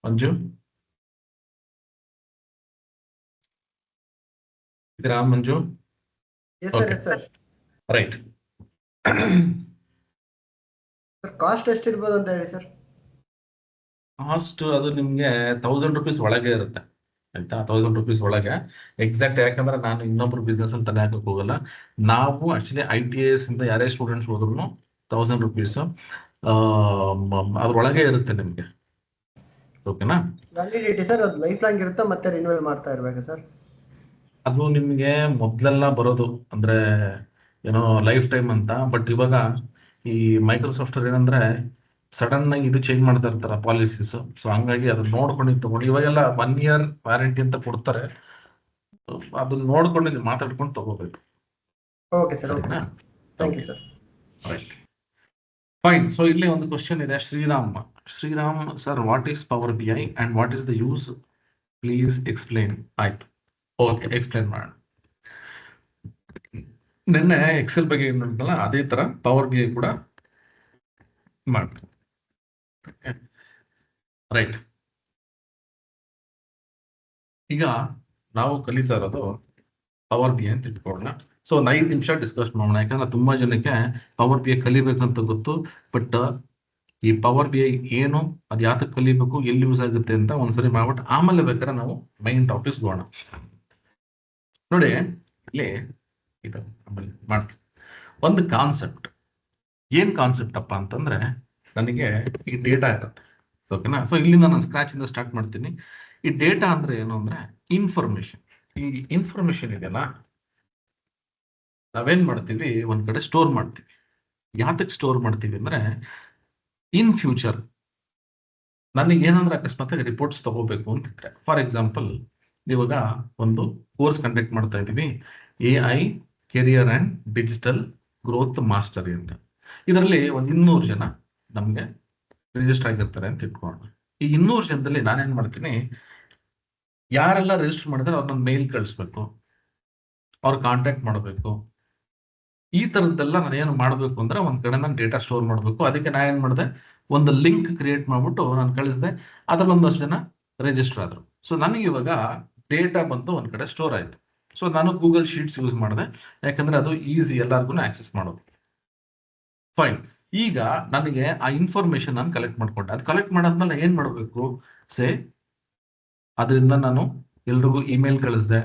ಮಂಜು ಇದೀರಾ ಮಂಜು? ರೈಟ್. ಕಾಸ್ಟ್ ಎಷ್ಟಿರ್ಬೋದು ಅಂತ ಹೇಳಿ ಸರ್. ಕಾಸ್ಟ್ ಅದು ನಿಮ್ಗೆ 1000 ರೂಪೀಸ್ ಒಳಗೆ ಇರುತ್ತೆ, ಆಯ್ತಾ? 1000 ರೂಪೀಸ್ ಒಳಗೆ ಎಕ್ಸಾಕ್ಟ್. ಯಾಕಂದ್ರೆ ನಾನು ಇನ್ನೊಬ್ರು ಬಿಸ್ನೆಸ್ ಅಂತ ಹಾಕಕ್ ಹೋಗಲ್ಲ. ನಾವು ಆಕ್ಚುಲಿ ITAS ಇಂದ ಯಾರೇ ಸ್ಟೂಡೆಂಟ್ಸ್ ಹೋದ್ರು 1000 ರೂಪೀಸ್ ಅದ್ರೊಳಗೆ ಇರುತ್ತೆ ನಿಮ್ಗೆ. ಓಕೆನಾ? ವ್ಯಾಲಿಡಿಟಿ ಸರ್ ಅದು ಲೈಫ್ ಲಾಂಗ್ ಇರುತ್ತೆ, ಮತ್ತೆ ರಿನ್ಯೂವಲ್ ಮಾಡ್ತಾ ಇರ್ಬೇಕಾ ಸರ್? ಅದು ನಿಮ್ಗೆ ಮೊದ್ಲೆಲ್ಲ ಬರೋದು ಅಂದ್ರೆ ಏನೋ ಲೈಫ್ ಟೈಮ್ ಅಂತ. ಬಟ್ ಇವಾಗ ಈ ಮೈಕ್ರೋಸಾಫ್ಟ್ ಏನಂದ್ರೆ ಸಡನ್ ಆಗಿ ಇದು ಚೇಂಜ್ ಮಾಡ್ತಾ ಇರ್ತಾರ ಪಾಲಿಸೀಸ್. ಸೊ ಹಂಗಾಗಿ ಅದನ್ನ ನೋಡ್ಕೊಂಡು ತಗೊಂಡು, ಇವಾಗೆಲ್ಲ 1 year ವ್ಯಾರಂಟಿ ಅಂತ ಕೊಡ್ತಾರೆ. ಅದನ್ನ ನೋಡ್ಕೊಂಡು ನೀವು ಮಾತಾಡ್ಕೊಂಡು ತಗೋಬೇಕು. Okay sir, okay sir, thank you sir. Right, fine. So ಇಲ್ಲಿ ಒಂದು ಕ್ವಶನ್ ಇದೆ. Shriram sir, what is power BI and what is the use, please explain. ಆಯ್ತು, ಓಕೆ, ಎಕ್ಸ್ಪ್ಲೇನ್ ಮಾಡೋಣ. ನಿನ್ನೆ ಎಕ್ಸೆಲ್ ಬಗ್ಗೆ ಏನ್ ಮಾಡಿದ್ನಲ್ಲ ಅದೇ ತರ ಪವರ್ BI ಕೂಡ ಮಾಡ್ತೀನಿ. ರೈಟ್. ಈಗ ನಾವು ಕಲಿತಾ ಇರೋದು ಪವರ್ BI ಅಂತ ಇಟ್ಕೊಳ್ಳೋಣ. ಸೊ ಒಂದು 5 ನಿಮಿಷ ಡಿಸ್ಕಸ್ ಮಾಡೋಣ. ಯಾಕಂದ್ರೆ ತುಂಬಾ ಜನಕ್ಕೆ ಪವರ್ BI ಕಲಿಬೇಕಂತ ಗೊತ್ತು, ಬಟ್ ಈ ಪವರ್ BI ಏನು, ಅದು ಯಾತಕ್ಕೆ ಕಲಿಬೇಕು, ಎಲ್ಲಿ ಯೂಸ್ ಆಗುತ್ತೆ ಅಂತ ಒಂದ್ಸರಿ ಮಾಡ್ಬಿಟ್ಟು ಆಮೇಲೆ ಬೇಕಾದ್ರೆ ನಾವು ಮೈನ್ ಟಾಪಿಕ್ಸ್ ಹೋಗೋಣ. ನೋಡಿ ಇಲ್ಲಿ ಇದು ಮಾಡ್ತೀವಿ ಒಂದು ಕಾನ್ಸೆಪ್ಟ್. ಏನ್ ಕಾನ್ಸೆಪ್ಟ್ ಅಪ್ಪ ಅಂತಂದ್ರೆ, ನನಗೆ ಈ ಡೇಟಾ ಇರುತ್ತೆ. ಓಕೆನಾ? ಸೊ ಇಲ್ಲಿಂದ ನಾನು ಸ್ಕ್ರಾಚ್ ಇಂದ ಸ್ಟಾರ್ಟ್ ಮಾಡ್ತೀನಿ. ಈ ಡೇಟಾ ಅಂದ್ರೆ ಏನು ಅಂದ್ರೆ ಇನ್ಫಾರ್ಮೇಶನ್. ಈ ಇನ್ಫಾರ್ಮೇಶನ್ ಇದೆಯಲ್ಲ, ನಾವೇನ್ ಮಾಡ್ತೀವಿ, ಒಂದ್ ಕಡೆ ಸ್ಟೋರ್ ಮಾಡ್ತೀವಿ. ಯಾತಕ್ಕೆ ಸ್ಟೋರ್ ಮಾಡ್ತೀವಿ ಅಂದ್ರೆ, ಇನ್ ಫ್ಯೂಚರ್ ನನಗೆ ಏನಂದ್ರೆ ಅಕಸ್ಮಾತ್ ರಿಪೋರ್ಟ್ಸ್ ತಗೋಬೇಕು ಅಂತಿದ್ರೆ, ಫಾರ್ ಎಕ್ಸಾಂಪಲ್ ಇವಾಗ ಒಂದು ಕೋರ್ಸ್ ಕಂಡಕ್ಟ್ ಮಾಡ್ತಾ ಇದೀವಿ, AI career and digital growth mastery ಅಂತ. ಇದರಲ್ಲಿ ಒಂದು 200 ಜನ ನಮ್ಗೆ ರಿಜಿಸ್ಟರ್ ಆಗಿರ್ತಾರೆ ಅಂತ ಇಟ್ಕೊಳ್ಳೋಣ. ಈ 200 ಜನದಲ್ಲಿ ನಾನೇನ್ ಮಾಡ್ತೀನಿ, ಯಾರೆಲ್ಲ ರಿಜಿಸ್ಟರ್ ಮಾಡಿದ್ರೆ ಅವ್ರನ್ನ ಮೇಲ್ ಕಳಿಸ್ಬೇಕು, ಅವ್ರ ಕಾಂಟ್ಯಾಕ್ಟ್ ಮಾಡಬೇಕು. ಈ ತರದ್ದೆಲ್ಲ ನಾನು ಏನು ಮಾಡಬೇಕು ಅಂದ್ರೆ, ಒಂದ್ ಕಡೆ ನಾನು ಡೇಟಾ ಸ್ಟೋರ್ ಮಾಡಬೇಕು. ಅದಕ್ಕೆ ನಾನು ಏನ್ ಮಾಡಿದೆ, ಒಂದು ಲಿಂಕ್ ಕ್ರಿಯೇಟ್ ಮಾಡ್ಬಿಟ್ಟು ನಾನು ಕಳಿಸಿದೆ. ಅದ್ರಲ್ಲಿ ಒಂದಷ್ಟು ಜನ ರಿಜಿಸ್ಟರ್ ಆದ್ರು. ಸೊ ನನಗೆ ಇವಾಗ ಡೇಟಾ ಬಂದು ಒಂದ್ ಕಡೆ ಸ್ಟೋರ್ ಆಯ್ತು. ಸೊ ನಾನು ಗೂಗಲ್ ಶೀಟ್ಸ್ ಯೂಸ್ ಮಾಡಿದೆ, ಯಾಕಂದ್ರೆ ಅದು ಈಸಿ, ಎಲ್ಲರಿಗೂ ಆಕ್ಸೆಸ್ ಮಾಡೋದು. ಫೈನ್. ಈಗ ನನಗೆ ಆ ಇನ್ಫಾರ್ಮೇಶನ್ ನಾನು ಕಲೆಕ್ಟ್ ಮಾಡ್ಕೊಂಡೆ. ಅದು ಕಲೆಕ್ಟ್ ಮಾಡಾದ್ಮೇಲೆ ಏನ್ ಮಾಡಬೇಕು, ಅದರಿಂದ ನಾನು ಎಲ್ರಿಗೂ ಇಮೇಲ್ ಕಳಿಸ್ದೆ,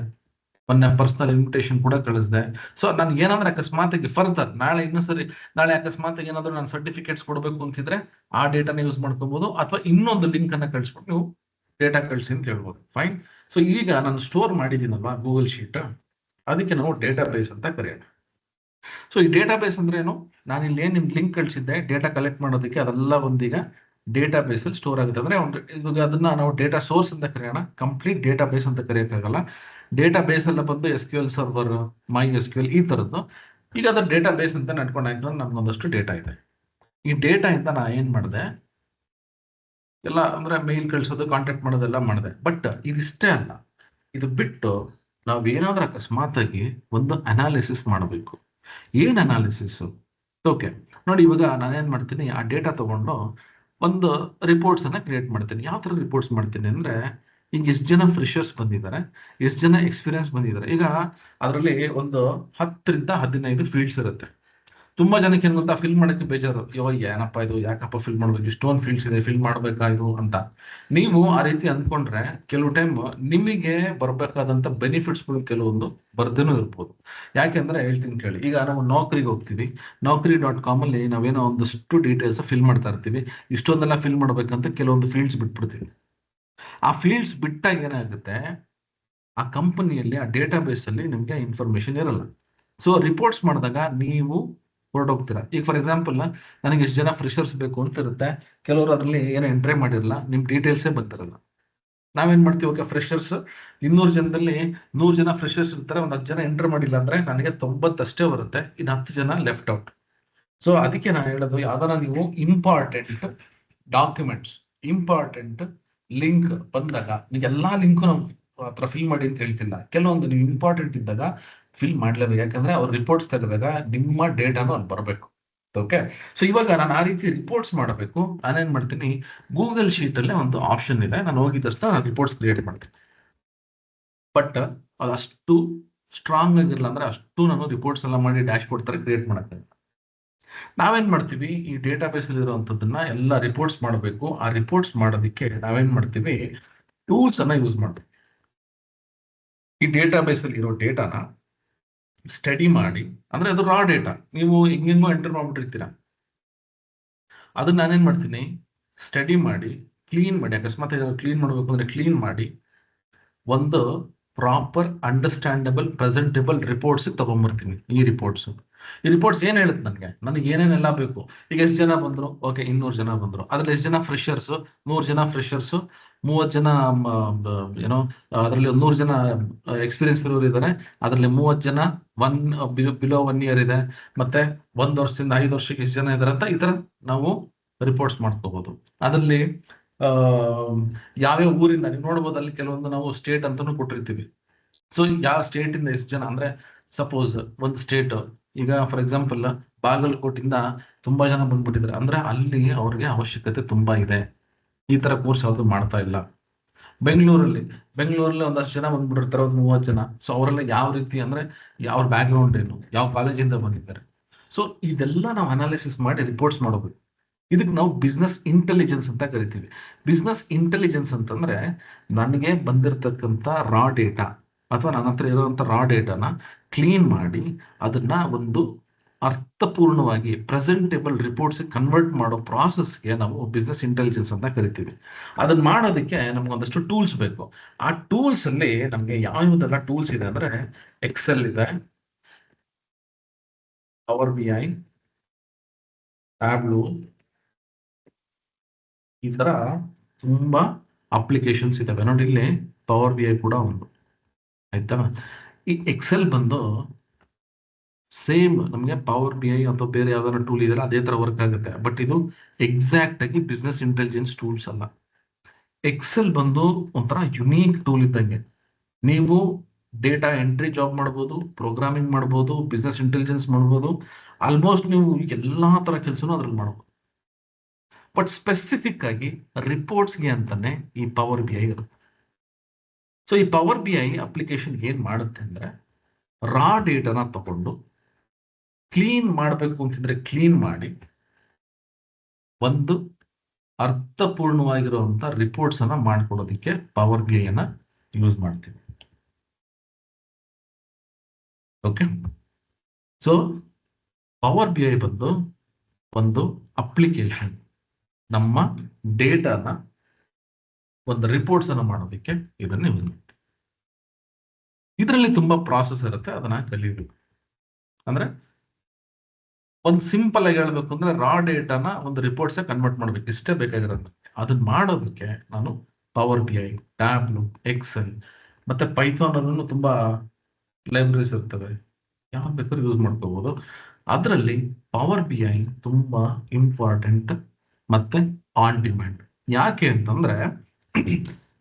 ಮೊನ್ನೆ ಪರ್ಸನಲ್ ಇನ್ವಿಟೇಷನ್ ಕೂಡ ಕಳಿಸ್ದೆ. ಸೊ ನನ್ಗೆ ಏನಾದ್ರೆ ಅಕಸ್ಮಾತ್ ಫರ್ದರ್ ನಾಳೆ ಅಕಸ್ಮಾತ್ ಏನಾದ್ರು ನಾನು ಸರ್ಟಿಫಿಕೇಟ್ಸ್ ಕೊಡಬೇಕು ಅಂತಿದ್ರೆ ಆ ಡೇಟಾನ ಯೂಸ್ ಮಾಡ್ಕೋಬಹುದು, ಅಥವಾ ಇನ್ನೊಂದು ಲಿಂಕ್ ಅನ್ನ ಕಳಿಸ್ಬಿಟ್ಟು ನೀವು ಡೇಟಾ ಕಳಿಸಿ ಅಂತ ಹೇಳ್ಬೋದು. ಫೈನ್. ಸೊ ಈಗ ನಾನು ಸ್ಟೋರ್ ಮಾಡಿದ್ದೀನಲ್ವಾ ಗೂಗಲ್ ಶೀಟ್, ಅದಕ್ಕೆ ನಾವು ಡೇಟಾ ಬೇಸ್ ಅಂತ ಕರೆಯೋಣ. ಸೊ ಈ ಡೇಟಾ ಬೇಸ್ ಅಂದ್ರೆ ಏನು, ನಾನು ಇಲ್ಲಿ ಏನ್ ನಿಮ್ಗೆ ಲಿಂಕ್ ಕಳಿಸಿದ್ದೆ ಡೇಟಾ ಕಲೆಕ್ಟ್ ಮಾಡೋದಕ್ಕೆ, ಅದೆಲ್ಲ ಒಂದೀಗ ಡೇಟಾ ಬೇಸ್ ಅಲ್ಲಿ ಸ್ಟೋರ್ ಆಗುತ್ತೆ. ಅಂದ್ರೆ ಇವಾಗ ಅದನ್ನ ನಾವು ಡೇಟಾ ಸೋರ್ಸ್ ಅಂತ ಕರೆಯೋಣ, ಕಂಪ್ಲೀಟ್ ಡೇಟಾ ಬೇಸ್ ಅಂತ ಕರೆಯೋಕ್ಕಾಗಲ್ಲ. ಡೇಟಾ ಬೇಸ್ ಎಲ್ಲ ಬಂದು SQL ಸರ್ವರ್, MySQL ಈ ತರದ್ದು. ಈಗ ಅದ್ರ ಡೇಟಾ ಬೇಸ್ ಅಂತ ನಡ್ಕೊಂಡು ಹಾಕಿದ್ರೆ ನಮ್ಗೊಂದಷ್ಟು ಡೇಟಾ ಇದೆ. ಈ ಡೇಟಾ ಇಂದ ನಾ ಏನ್ ಮಾಡಿದೆ, ಎಲ್ಲ ಅಂದ್ರೆ ಮೇಲ್ ಕಳಿಸೋದು, ಕಾಂಟ್ಯಾಕ್ಟ್ ಮಾಡೋದೆಲ್ಲ ಮಾಡಿದೆ. ಬಟ್ ಇದಿಷ್ಟೇ ಅಲ್ಲ, ಇದು ಬಿಟ್ಟು ನಾವ್ ಏನಾದ್ರೂ ಅಕಸ್ಮಾತ್ ಆಗಿ ಒಂದು ಅನಾಲಿಸಿಸ್ ಮಾಡಬೇಕು. ಏನ್ ಅನಾಲಿಸಿಸ್? ಓಕೆ ನೋಡಿ, ಇವಾಗ ನಾನೇನ್ ಮಾಡ್ತೀನಿ, ಆ ಡೇಟಾ ತಗೊಂಡು ಒಂದು ರಿಪೋರ್ಟ್ಸ್ ಅನ್ನ ಕ್ರಿಯೇಟ್ ಮಾಡ್ತೀನಿ. ಯಾವ ತರ ರಿಪೋರ್ಟ್ಸ್ ಮಾಡ್ತೀನಿ ಅಂದ್ರೆ, ಈಗ ಎಷ್ಟು ಜನ ಫ್ರೆಶರ್ಸ್ ಬಂದಿದ್ದಾರೆ, ಎಷ್ಟು ಜನ ಎಕ್ಸ್ಪೀರಿಯನ್ಸ್ ಬಂದಿದ್ದಾರೆ. ಈಗ ಅದರಲ್ಲಿ ಒಂದು 10 ರಿಂದ 15 ಫೀಲ್ಡ್ಸ್ ಇರುತ್ತೆ. ತುಂಬಾ ಜನಕ್ಕೆ ಏನ್ ಗೊತ್ತಾ, ಫಿಲ್ ಮಾಡಕ್ಕೆ ಬೇಜಾರು. ಏನಪ್ಪ ಇದು, ಯಾಕಪ್ಪ ಫಿಲ್ ಮಾಡ್ಬೇಕು, ಇಷ್ಟೊಂದು ಫೀಲ್ಡ್ಸ್ ಇದೆ, ಫಿಲ್ ಮಾಡ್ಬೇಕಾ ಇದು ಅಂತ. ನೀವು ಆ ರೀತಿ ಅಂದ್ಕೊಂಡ್ರೆ ಕೆಲವು ಟೈಮ್ ನಿಮಗೆ ಬರ್ಬೇಕಾದಂತ ಬೆನಿಫಿಟ್ಸ್ಗಳು ಕೆಲವೊಂದು ಬರ್ದೇನೂ ಇರ್ಬೋದು. ಯಾಕೆಂದ್ರೆ ಹೇಳ್ತೀನಿ ಕೇಳಿ, ಈಗ ನಾವು ನೌಕರಿಗೆ ಹೋಗ್ತೀವಿ, Naukri.com ಅಲ್ಲಿ ನಾವೇನೋ ಒಂದಷ್ಟು ಡೀಟೇಲ್ಸ್ ಫಿಲ್ ಮಾಡ್ತಾ ಇರ್ತೀವಿ. ಇಷ್ಟೊಂದೆಲ್ಲ ಫಿಲ್ ಮಾಡ್ಬೇಕಂತ ಕೆಲವೊಂದು ಫೀಲ್ಡ್ಸ್ ಬಿಟ್ಬಿಡ್ತೀವಿ. ಆ ಫೀಲ್ಡ್ಸ್ ಬಿಟ್ಟಾಗ ಏನಾಗುತ್ತೆ, ಆ ಕಂಪನಿಯಲ್ಲಿ ಆ ಡೇಟಾಬೇಸ್ ಅಲ್ಲಿ ನಿಮಗೆ ಇನ್ಫಾರ್ಮೇಶನ್ ಇರಲ್ಲ. ಸೊ ರಿಪೋರ್ಟ್ಸ್ ಮಾಡಿದಾಗ ನೀವು ಹೊರಟೋಗ್ತೀರಾ. ಈಗ ಫಾರ್ ಎಕ್ಸಾಂಪಲ್ ನನಗೆ ಎಷ್ಟು ಜನ ಫ್ರೆಶರ್ಸ್ ಬೇಕು ಅಂತ ಇರುತ್ತೆ, ಕೆಲವರು ಅದರಲ್ಲಿ ಏನೋ ಎಂಟ್ರಿ ಮಾಡಿರಲ್ಲ, ನಿಮ್ ಡೀಟೇಲ್ಸೇ ಬಂದಿರಲ್ಲ. ನಾವೇನ್ ಮಾಡ್ತೀವಿ, ಓಕೆ ಫ್ರೆಶರ್ಸ್ 200 ಜನದಲ್ಲಿ 100 ಜನ ಫ್ರೆಶರ್ಸ್ ಇರ್ತಾರೆ, ಒಂದು 10 ಜನ ಎಂಟರ್ ಮಾಡಿಲ್ಲ ಅಂದ್ರೆ ನನಗೆ 90 ಅಷ್ಟೇ ಬರುತ್ತೆ, ಇನ್ನು 10 ಜನ ಲೆಫ್ಟ್ ಔಟ್. ಸೊ ಅದಕ್ಕೆ ನಾನು ಹೇಳೋದು, ಯಾವ್ದಾರ ನೀವು ಇಂಪಾರ್ಟೆಂಟ್ ಡಾಕ್ಯುಮೆಂಟ್ಸ್, ಇಂಪಾರ್ಟೆಂಟ್ ಲಿಂಕ್ ಬಂದಾಗ, ನೀವು ಎಲ್ಲಾ ಲಿಂಕು ನಾವು ಹತ್ರ ಫಿಲ್ ಮಾಡಿ ಅಂತ ಹೇಳ್ತಿಲ್ಲ, ಕೆಲವೊಂದು ನೀವು ಇಂಪಾರ್ಟೆಂಟ್ ಇದ್ದಾಗ ಫಿಲ್ ಮಾಡ್ಲೇಬೇಕು. ಯಾಕಂದ್ರೆ ಅವ್ರ ರಿಪೋರ್ಟ್ಸ್ ತೆಗೆದಾಗ ನಿಮ್ಮ ಡೇಟಾನು ಅಲ್ಲಿ ಬರಬೇಕು. ಓಕೆ, ಸೊ ಇವಾಗ ನಾನು ಆ ರೀತಿ ರಿಪೋರ್ಟ್ಸ್ ಮಾಡಬೇಕು, ನಾನೇನ್ ಮಾಡ್ತೀನಿ, ಗೂಗಲ್ ಶೀಟ್ ಅಲ್ಲೇ ಒಂದು ಆಪ್ಷನ್ ಇದೆ, ನಾನು ಹೋಗಿದ ತಕ್ಷಣ ನಾನು ರಿಪೋರ್ಟ್ಸ್ ಕ್ರಿಯೇಟ್ ಮಾಡ್ತೀನಿ. ಬಟ್ ಅದಷ್ಟು ಸ್ಟ್ರಾಂಗ್ ಆಗಿರಲ್ಲ, ಅಂದ್ರೆ ಅಷ್ಟು ನಾನು ರಿಪೋರ್ಟ್ಸ್ ಎಲ್ಲ ಮಾಡಿ ಡ್ಯಾಶ್ ಬೋರ್ಡ್ ತರ ಕ್ರಿಯೇಟ್ ಮಾಡಕ್ಕೆ. ನಾವೇನ್ ಮಾಡ್ತೀವಿ, ಈ ಡೇಟಾ ಬೇಸ್ ಅಲ್ಲಿ ಇರುವಂತದನ್ನ ಎಲ್ಲ ರಿಪೋರ್ಟ್ಸ್ ಮಾಡಬೇಕು. ಆ ರಿಪೋರ್ಟ್ಸ್ ಮಾಡೋದಕ್ಕೆ ನಾವೇನ್ ಮಾಡ್ತೀವಿ, ಟೂಲ್ಸ್ ಅನ್ನ ಯೂಸ್ ಮಾಡ್ತೀವಿ. ಈ ಡೇಟಾ ಬೇಸ್ ಅಲ್ಲಿ ಇರೋ ಡೇಟಾನ ಸ್ಟಡಿ ಮಾಡಿ, ಅಂದ್ರೆ ಅದು ರಾ ಡೇಟಾ, ನೀವು ಹಿಂಗೆಂಗೋ ಎಂಟರ್ ಮಾಡ್ಬಿಟ್ಟಿರ್ತೀರಾ, ಅದನ್ನ ನಾನೇನ್ ಮಾಡ್ತೀನಿ, ಸ್ಟಡಿ ಮಾಡಿ ಕ್ಲೀನ್ ಮಾಡಿ, ಅಕಸ್ಮಾತ್ ಕ್ಲೀನ್ ಮಾಡ್ಬೇಕು ಅಂದ್ರೆ ಕ್ಲೀನ್ ಮಾಡಿ ಒಂದು ಪ್ರಾಪರ್ ಅಂಡರ್ಸ್ಟ್ಯಾಂಡಬಲ್ ಪ್ರೆಸೆಂಟೇಬಲ್ ರಿಪೋರ್ಟ್ಸ್ ತಗೊಂಡ್ಬರ್ತೀನಿ. ಈ ರಿಪೋರ್ಟ್ಸ್ ಏನ್ ಹೇಳುತ್ತೆ, ನನಗೆ ಏನೇನೆಲ್ಲ ಬೇಕು. ಈಗ ಎಷ್ಟು ಜನ ಬಂದ್ರು, ಓಕೆ 200 ಜನ ಬಂದ್ರು, ಅದ್ರಲ್ಲಿ ಎಷ್ಟು ಜನ ಫ್ರೆಶರ್ಸ್, 100 ಜನ ಫ್ರೆಶರ್ಸ್, 30 ಜನ ಏನೋ ಅದರಲ್ಲಿ 100 ಜನ ಎಕ್ಸ್ಪೀರಿಯನ್ಸ್ ಇರೋರು ಇದ್ದಾರೆ, ಅದರಲ್ಲಿ 30 ಜನ ಬಿಲೋ 1 ಇಯರ್ ಇದೆ, ಮತ್ತೆ 1 ವರ್ಷದಿಂದ 5 ವರ್ಷಕ್ಕೆ ಎಷ್ಟು ಜನ ಇದಾರೆ ಅಂತ ಈ ತರ ನಾವು ರಿಪೋರ್ಟ್ಸ್ ಮಾಡ್ಕೋಬಹುದು. ಅದರಲ್ಲಿ ಯಾವ್ಯಾವ ಊರಿಂದ ನೀವು ನೋಡ್ಬೋದು, ಅಲ್ಲಿ ಕೆಲವೊಂದು ನಾವು ಸ್ಟೇಟ್ ಅಂತಾನು ಕೊಟ್ಟಿರ್ತೀವಿ. ಸೊ ಯಾವ ಸ್ಟೇಟ್ ಇಂದ ಎಷ್ಟು ಜನ, ಅಂದ್ರೆ ಸಪೋಸ್ ಒಂದು ಸ್ಟೇಟ್, ಈಗ ಫಾರ್ ಎಕ್ಸಾಂಪಲ್ ಬಾಗಲಕೋಟಿಂದ ತುಂಬಾ ಜನ ಬಂದ್ಬಿಟ್ಟಿದ್ದಾರೆ, ಅಂದ್ರೆ ಅಲ್ಲಿ ಅವ್ರಿಗೆ ಅವಶ್ಯಕತೆ ತುಂಬಾ ಇದೆ, ಈ ತರ ಕೋರ್ಸ್ ಯಾವ್ದು ಮಾಡ್ತಾ ಇಲ್ಲ. ಬೆಂಗಳೂರಲ್ಲಿ ಒಂದಷ್ಟು ಜನ ಬಂದ್ಬಿಟ್ಟಿರ್ತಾರೆ, ಒಂದು 30 ಜನ. ಸೊ ಅವರೆಲ್ಲ ಯಾವ ರೀತಿ, ಅಂದ್ರೆ ಯಾವ ಬ್ಯಾಕ್ ಗ್ರೌಂಡ್ ಏನು, ಯಾವ ಕಾಲೇಜಿಂದ ಬಂದಿದ್ದಾರೆ. ಸೊ ಇದೆಲ್ಲ ನಾವು ಅನಾಲಿಸಿಸ್ ಮಾಡಿ ರಿಪೋರ್ಟ್ಸ್ ಮಾಡಬೇಕು. ಇದಕ್ಕೆ ನಾವು ಬಿಸ್ನೆಸ್ ಇಂಟೆಲಿಜೆನ್ಸ್ ಅಂತ ಕರಿತೀವಿ. ಬಿಸ್ನೆಸ್ ಇಂಟೆಲಿಜೆನ್ಸ್ ಅಂತಂದ್ರೆ, ನನಗೆ ಬಂದಿರತಕ್ಕಂತ ರಾ ಡೇಟಾ ಅಥವಾ ನನ್ನ ಹತ್ರ ಇರುವಂತ ರಾ ಡೇಟಾನ ಕ್ಲೀನ್ ಮಾಡಿ ಅದನ್ನ ಒಂದು ಅರ್ಥಪೂರ್ಣವಾಗಿ ಪ್ರೆಸೆಂಟೇಬಲ್ ರಿಪೋರ್ಟ್ಸ್ ಕನ್ವರ್ಟ್ ಮಾಡೋ ಪ್ರಾಸೆಸ್ಗೆ ನಾವು ಬಿಸ್ನೆಸ್ ಇಂಟೆಲಿಜೆನ್ಸ್ ಅಂತ ಕರಿತೀವಿ. ಅದನ್ನ ಮಾಡೋದಕ್ಕೆ ನಮ್ಗೆ ಒಂದಷ್ಟು ಟೂಲ್ಸ್ ಬೇಕು. ಆ ಟೂಲ್ಸ್ ಅಲ್ಲಿ ನಮ್ಗೆ ಯಾವ್ಯಾವ್ದೆಲ್ಲ ಟೂಲ್ಸ್ ಇದೆ ಅಂದ್ರೆ, ಎಕ್ಸೆಲ್ ಇದೆ, ಪವರ್ BI, ಟ್ಯಾಬ್ಲೂ, ಈ ತರ ತುಂಬಾ ಅಪ್ಲಿಕೇಶನ್ಸ್ ಇದಾವೆ ನೋಡಿ. ಇಲ್ಲಿ ಪವರ್ BI ಕೂಡ ಒಂದು, ಆಯ್ತಾ. ಈ ಎಕ್ಸೆಲ್ ಬಂದು ಸೇಮ್ ನಮಗೆ ಪವರ್ BI ಅಥವಾ ಬೇರೆ ಯಾವ್ದಾರ ಟೂಲ್ ಇದೆಯಲ್ಲ ಅದೇ ತರ ವರ್ಕ್ ಆಗುತ್ತೆ. ಬಟ್ ಇದು ಎಕ್ಸಾಕ್ಟ್ ಆಗಿ ಬಿಸ್ನೆಸ್ ಇಂಟೆಲಿಜೆನ್ಸ್ ಟೂಲ್ಸ್ ಅಲ್ಲ. ಎಕ್ಸೆಲ್ ಬಂದು ಒಂಥರ ಯುನೀಕ್ ಟೂಲ್ ಇದ್ದಂಗೆ. ನೀವು ಡೇಟಾ ಎಂಟ್ರಿ ಜಾಬ್ ಮಾಡ್ಬೋದು, ಪ್ರೋಗ್ರಾಮಿಂಗ್ ಮಾಡ್ಬೋದು, ಬಿಸ್ನೆಸ್ ಇಂಟೆಲಿಜೆನ್ಸ್ ಮಾಡ್ಬೋದು, ಆಲ್ಮೋಸ್ಟ್ ನೀವು ಎಲ್ಲಾ ತರ ಕೆಲಸನೂ ಅದ್ರಲ್ಲಿ ಮಾಡ್ಬೋದು. ಬಟ್ ಸ್ಪೆಸಿಫಿಕ್ ಆಗಿ ರಿಪೋರ್ಟ್ಸ್ಗೆ ಅಂತಾನೆ ಈ ಪವರ್ BI ಇರುತ್ತೆ. ಸೊ ಈ ಪವರ್ BI ಅಪ್ಲಿಕೇಶನ್ ಏನ್ ಮಾಡುತ್ತೆ ಅಂದ್ರೆ, ರಾ ಡೇಟಾನ ತಗೊಂಡು ಕ್ಲೀನ್ ಮಾಡಬೇಕು ಅಂತಿದ್ರೆ ಕ್ಲೀನ್ ಮಾಡಿ ಒಂದು ಅರ್ಥಪೂರ್ಣವಾಗಿರುವಂತ ರಿಪೋರ್ಟ್ಸ್ ಅನ್ನ ಮಾಡ್ಕೊಡೋದಕ್ಕೆ ಪವರ್ BI ಅನ್ನ ಯೂಸ್ ಮಾಡ್ತೀವಿ. ಓಕೆ, ಸೊ ಪವರ್ BI ಬಂದು ಒಂದು ಅಪ್ಲಿಕೇಶನ್, ನಮ್ಮ ಡೇಟಾನ ಒಂದು ರಿಪೋರ್ಟ್ಸ್ ಅನ್ನ ಮಾಡೋದಕ್ಕೆ ಇದನ್ನ ಯೂಸ್ ಮಾಡ್ತೀವಿ. ಇದರಲ್ಲಿ ತುಂಬಾ ಪ್ರಾಸೆಸ್ ಇರುತ್ತೆ, ಅದನ್ನ ಕಲಿಬೇಕು. ಅಂದ್ರೆ ಒಂದು ಸಿಂಪಲ್ ಆಗಿ ಹೇಳ್ಬೇಕು ಅಂದ್ರೆ, ರಾ ಡೇಟಾನ ಒಂದು ರಿಪೋರ್ಟ್ಸ್ ಕನ್ವರ್ಟ್ ಮಾಡ್ಬೇಕು, ಇಷ್ಟೇ ಬೇಕಾಗಿರೋದು. ಅದನ್ನ ಮಾಡೋದಕ್ಕೆ ನಾನು ಪವರ್ BI, ಟ್ಯಾಬ್ಲೂ, ಎಕ್ಸೆಲ್ ಮತ್ತೆ ಪೈಥಾನ್ ಅನ್ನು ತುಂಬಾ ಲೈಬ್ರರೀಸ್ ಇರ್ತವೆ, ಯಾವ ಬೇಕಾದ್ರೂ ಯೂಸ್ ಮಾಡ್ಕೋಬಹುದು. ಅದರಲ್ಲಿ ಪವರ್ BI ತುಂಬಾ ಇಂಪಾರ್ಟೆಂಟ್ ಮತ್ತೆ ಆನ್ ಡಿಮ್ಯಾಂಡ್. ಯಾಕೆ ಅಂತಂದ್ರೆ,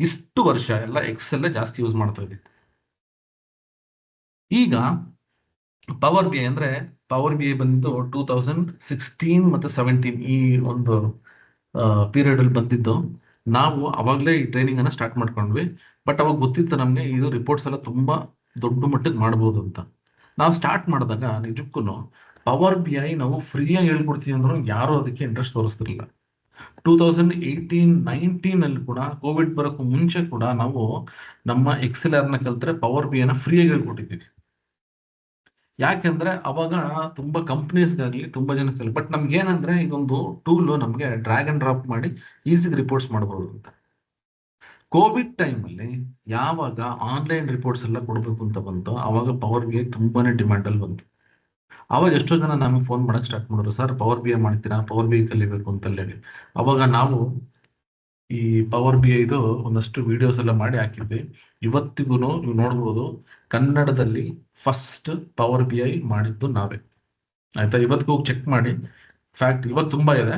ಇಷ್ಟು ವರ್ಷ ಎಲ್ಲ ಎಕ್ಸೆಲ್ ಜಾಸ್ತಿ ಯೂಸ್ ಮಾಡ್ತಾ ಇದ್ದಿತ್ತು. ಈಗ ಪವರ್ BI ಅಂದ್ರೆ, ಪವರ್ BI ಬಂದಿದ್ದು 2016 ಮತ್ತೆ 17 ಈ ಒಂದು ಪೀರಿಯಡ್ ಅಲ್ಲಿ ಬಂದಿದ್ದು. ನಾವು ಅವಾಗಲೇ ಈ ಟ್ರೈನಿಂಗ್ ಅನ್ನ ಸ್ಟಾರ್ಟ್ ಮಾಡ್ಕೊಂಡ್ವಿ. ಬಟ್ ಅವಾಗ ಗೊತ್ತಿತ್ತು ನಮ್ಗೆ ಇದು ರಿಪೋರ್ಟ್ಸ್ ಎಲ್ಲ ತುಂಬಾ ದೊಡ್ಡ ಮಟ್ಟಕ್ಕೆ ಮಾಡ್ಬೋದು ಅಂತ. ನಾವು ಸ್ಟಾರ್ಟ್ ಮಾಡಿದಾಗ ನಿಜಕ್ಕೂ ಪವರ್ BI ನಾವು ಫ್ರೀಯಾಗಿ ಹೇಳ್ಕೊಡ್ತೀವಿ ಅಂದ್ರೂ ಯಾರು ಅದಕ್ಕೆ ಇಂಟ್ರೆಸ್ಟ್ ತೋರಿಸ್ತಿರ್ಲಿಲ್ಲ. 2018-19 ಅಲ್ಲಿ ಕೂಡ, ಕೋವಿಡ್ ಬರೋಕ್ಕೂ ಮುಂಚೆ ಕೂಡ ನಾವು ನಮ್ಮ ಎಕ್ಸೆಲ್ ನ ಕಲ್ತ್ರೆ ಪವರ್ BI ನ ಫ್ರೀಯಾಗಿ ಹೇಳ್ಕೊಟ್ಟಿದ್ದೀವಿ. ಯಾಕೆಂದ್ರೆ ಅವಾಗ ತುಂಬಾ ಕಂಪ್ನೀಸ್ಗಾಗ್ಲಿ ತುಂಬಾ ಜನ ಕಲಿ. ಬಟ್ ನಮ್ಗೆ ಏನಂದ್ರೆ, ಇದೊಂದು ಟೂಲ್ ನಮ್ಗೆ ಡ್ರ್ಯಾಗ್ ಅಂಡ್ ಡ್ರಾಪ್ ಮಾಡಿ ಈಸಿಗೆ ರಿಪೋರ್ಟ್ಸ್ ಮಾಡಬಹುದು ಅಂತ. ಕೋವಿಡ್ ಟೈಮಲ್ಲಿ ಯಾವಾಗ ಆನ್ಲೈನ್ ರಿಪೋರ್ಟ್ಸ್ ಎಲ್ಲ ಕೊಡಬೇಕು ಅಂತ ಬಂತು, ಅವಾಗ ಪವರ್ ಬಿ ಐ ತುಂಬಾನೇ ಡಿಮ್ಯಾಂಡ್ ಅಲ್ಲಿ ಬಂತು. ಅವಾಗ ಎಷ್ಟೋ ಜನ ನಮಗೆ ಫೋನ್ ಮಾಡಕ್ ಸ್ಟಾರ್ಟ್ ಮಾಡಿದ್ರು, ಸರ್ ಪವರ್ ಬಿ ಐ ಮಾಡ್ತೀರಾ, ಪವರ್ ಬಿ ಐ ಕಲಿಬೇಕು ಅಂತ ಹೇಳಿ. ಅವಾಗ ನಾವು ಈ ಪವರ್ ಬಿ ಐದು ಒಂದಷ್ಟು ವಿಡಿಯೋಸ್ ಎಲ್ಲ ಮಾಡಿ ಹಾಕಿದ್ವಿ. ಇವತ್ತಿಗೂ ನೀವು ನೋಡ್ಬೋದು, ಕನ್ನಡದಲ್ಲಿ ಫಸ್ಟ್ ಪವರ್ ಬಿ ಐ ಮಾಡಿದ್ದು ನಾವೇ. ಆಯ್ತಾ, ಇವತ್ತಿಗೂ ಹೋಗಿ ಚೆಕ್ ಮಾಡಿ. ಫ್ಯಾಕ್ಟ್ ಇವತ್ತು ತುಂಬಾ ಇದೆ.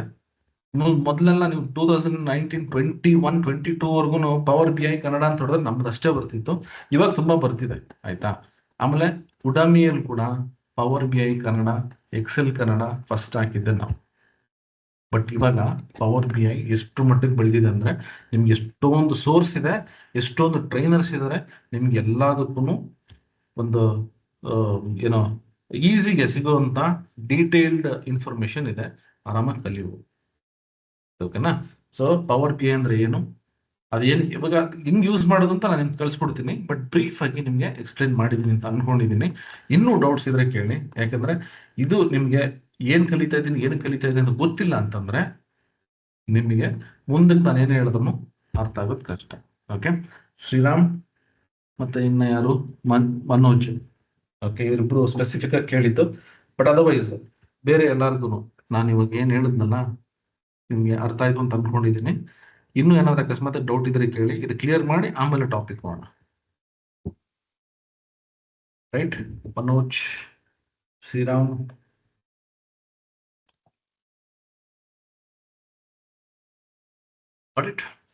ಮೊದಲೆಲ್ಲ ನೀವು 2019, 21, 22 ಪವರ್ ಬಿ ಐ ಕನ್ನಡ ಅಂತ ಹೊಡೆದ್ರೆ ನಮ್ದು ಅಷ್ಟೇ ಬರ್ತಿತ್ತು. ಇವಾಗ ತುಂಬಾ ಬರ್ತಿದೆ. ಆಯ್ತಾ, ಆಮೇಲೆ ಉಡಾಮಿಯಲ್ಲಿ ಕೂಡ power B I Kannada, Excel Kannada first ಹಾಕಿದ್ದೆ ನಾವು. ಬಟ್ ಇವಾಗ ಪವರ್ ಬಿ ಐ ಎಷ್ಟು ಮಟ್ಟಿಗೆ ಬೆಳೆದಿದೆ ಅಂದ್ರೆ, ನಿಮ್ಗೆ ಎಷ್ಟೊಂದು ಸೋರ್ಸ್ ಇದೆ, ಎಷ್ಟೊಂದು ಟ್ರೈನರ್ಸ್ ಇದ್ದಾರೆ. ನಿಮ್ಗೆ ಎಲ್ಲದಕ್ಕೂ ಒಂದು ಏನೋ ಈಸಿಗೆ ಸಿಗುವಂತ ಡೀಟೇಲ್ಡ್ ಇನ್ಫಾರ್ಮೇಶನ್ ಇದೆ. ಆರಾಮಾಗಿ ಕಲಿಯಬಹುದು. ಓಕೆನಾ? ಸೊ ಪವರ್ ಬಿ ಐ ಅಂದ್ರೆ ಏನು, ಅದೇನು, ಇವಾಗ ಹಿಂಗ್ ಯೂಸ್ ಮಾಡೋದು ಅಂತ ನಾನು ನಿಮ್ಗೆ ಕಳ್ಸ್ಕೊಡ್ತೀನಿ. ಬಟ್ ಬ್ರೀಫ್ ಆಗಿ ನಿಮ್ಗೆ ಎಕ್ಸ್ಪ್ಲೈನ್ ಮಾಡಿದೀನಿ ಅಂತ ಅನ್ಕೊಂಡಿದೀನಿ. ಇನ್ನೂ ಡೌಟ್ಸ್ ಇದ್ರೆ ಕೇಳಿ. ಯಾಕಂದ್ರೆ ಇದು ನಿಮ್ಗೆ ಏನ್ ಕಲಿತಾ ಇದ್ದೀನಿ, ಏನು ಕಲಿತಾ ಇದ್ದೀನಿ ಅಂತ ಗೊತ್ತಿಲ್ಲ ಅಂತಂದ್ರೆ ನಿಮಗೆ ಮುಂದಕ್ಕೆ ನಾನು ಏನ್ ಹೇಳಿದ್ರು ಅರ್ಥ ಆಗೋದು ಕಷ್ಟ. ಓಕೆ, ಶ್ರೀರಾಮ್ ಮತ್ತೆ ಇನ್ನ ಯಾರು, ಮನೋಜ್. ಓಕೆ, ಇವರಿಬ್ರು ಸ್ಪೆಸಿಫಿಕ್ ಆಗಿ ಕೇಳಿದ್ದು. ಬಟ್ ಅದರ್ವೈಸ್ ಬೇರೆ ಎಲ್ಲಾರ್ಗು ನಾನು ಇವಾಗ ಏನ್ ಹೇಳಿದ್ನಲ್ಲ ನಿಮ್ಗೆ ಅರ್ಥ ಆಯ್ತು ಅಂತ ಅನ್ಕೊಂಡಿದ್ದೀನಿ. ಇನ್ನು ಏನಾದ್ರು ಅಕಸ್ಮಾತ್ ಡೌಟ್ ಇದ್ರೆ ಕೇಳಿ, ಇದು ಕ್ಲಿಯರ್ ಮಾಡಿ ಆಮೇಲೆ ಟಾಪಿಕ್ ಮಾಡೋಣ. Right, Manoj, Shriram.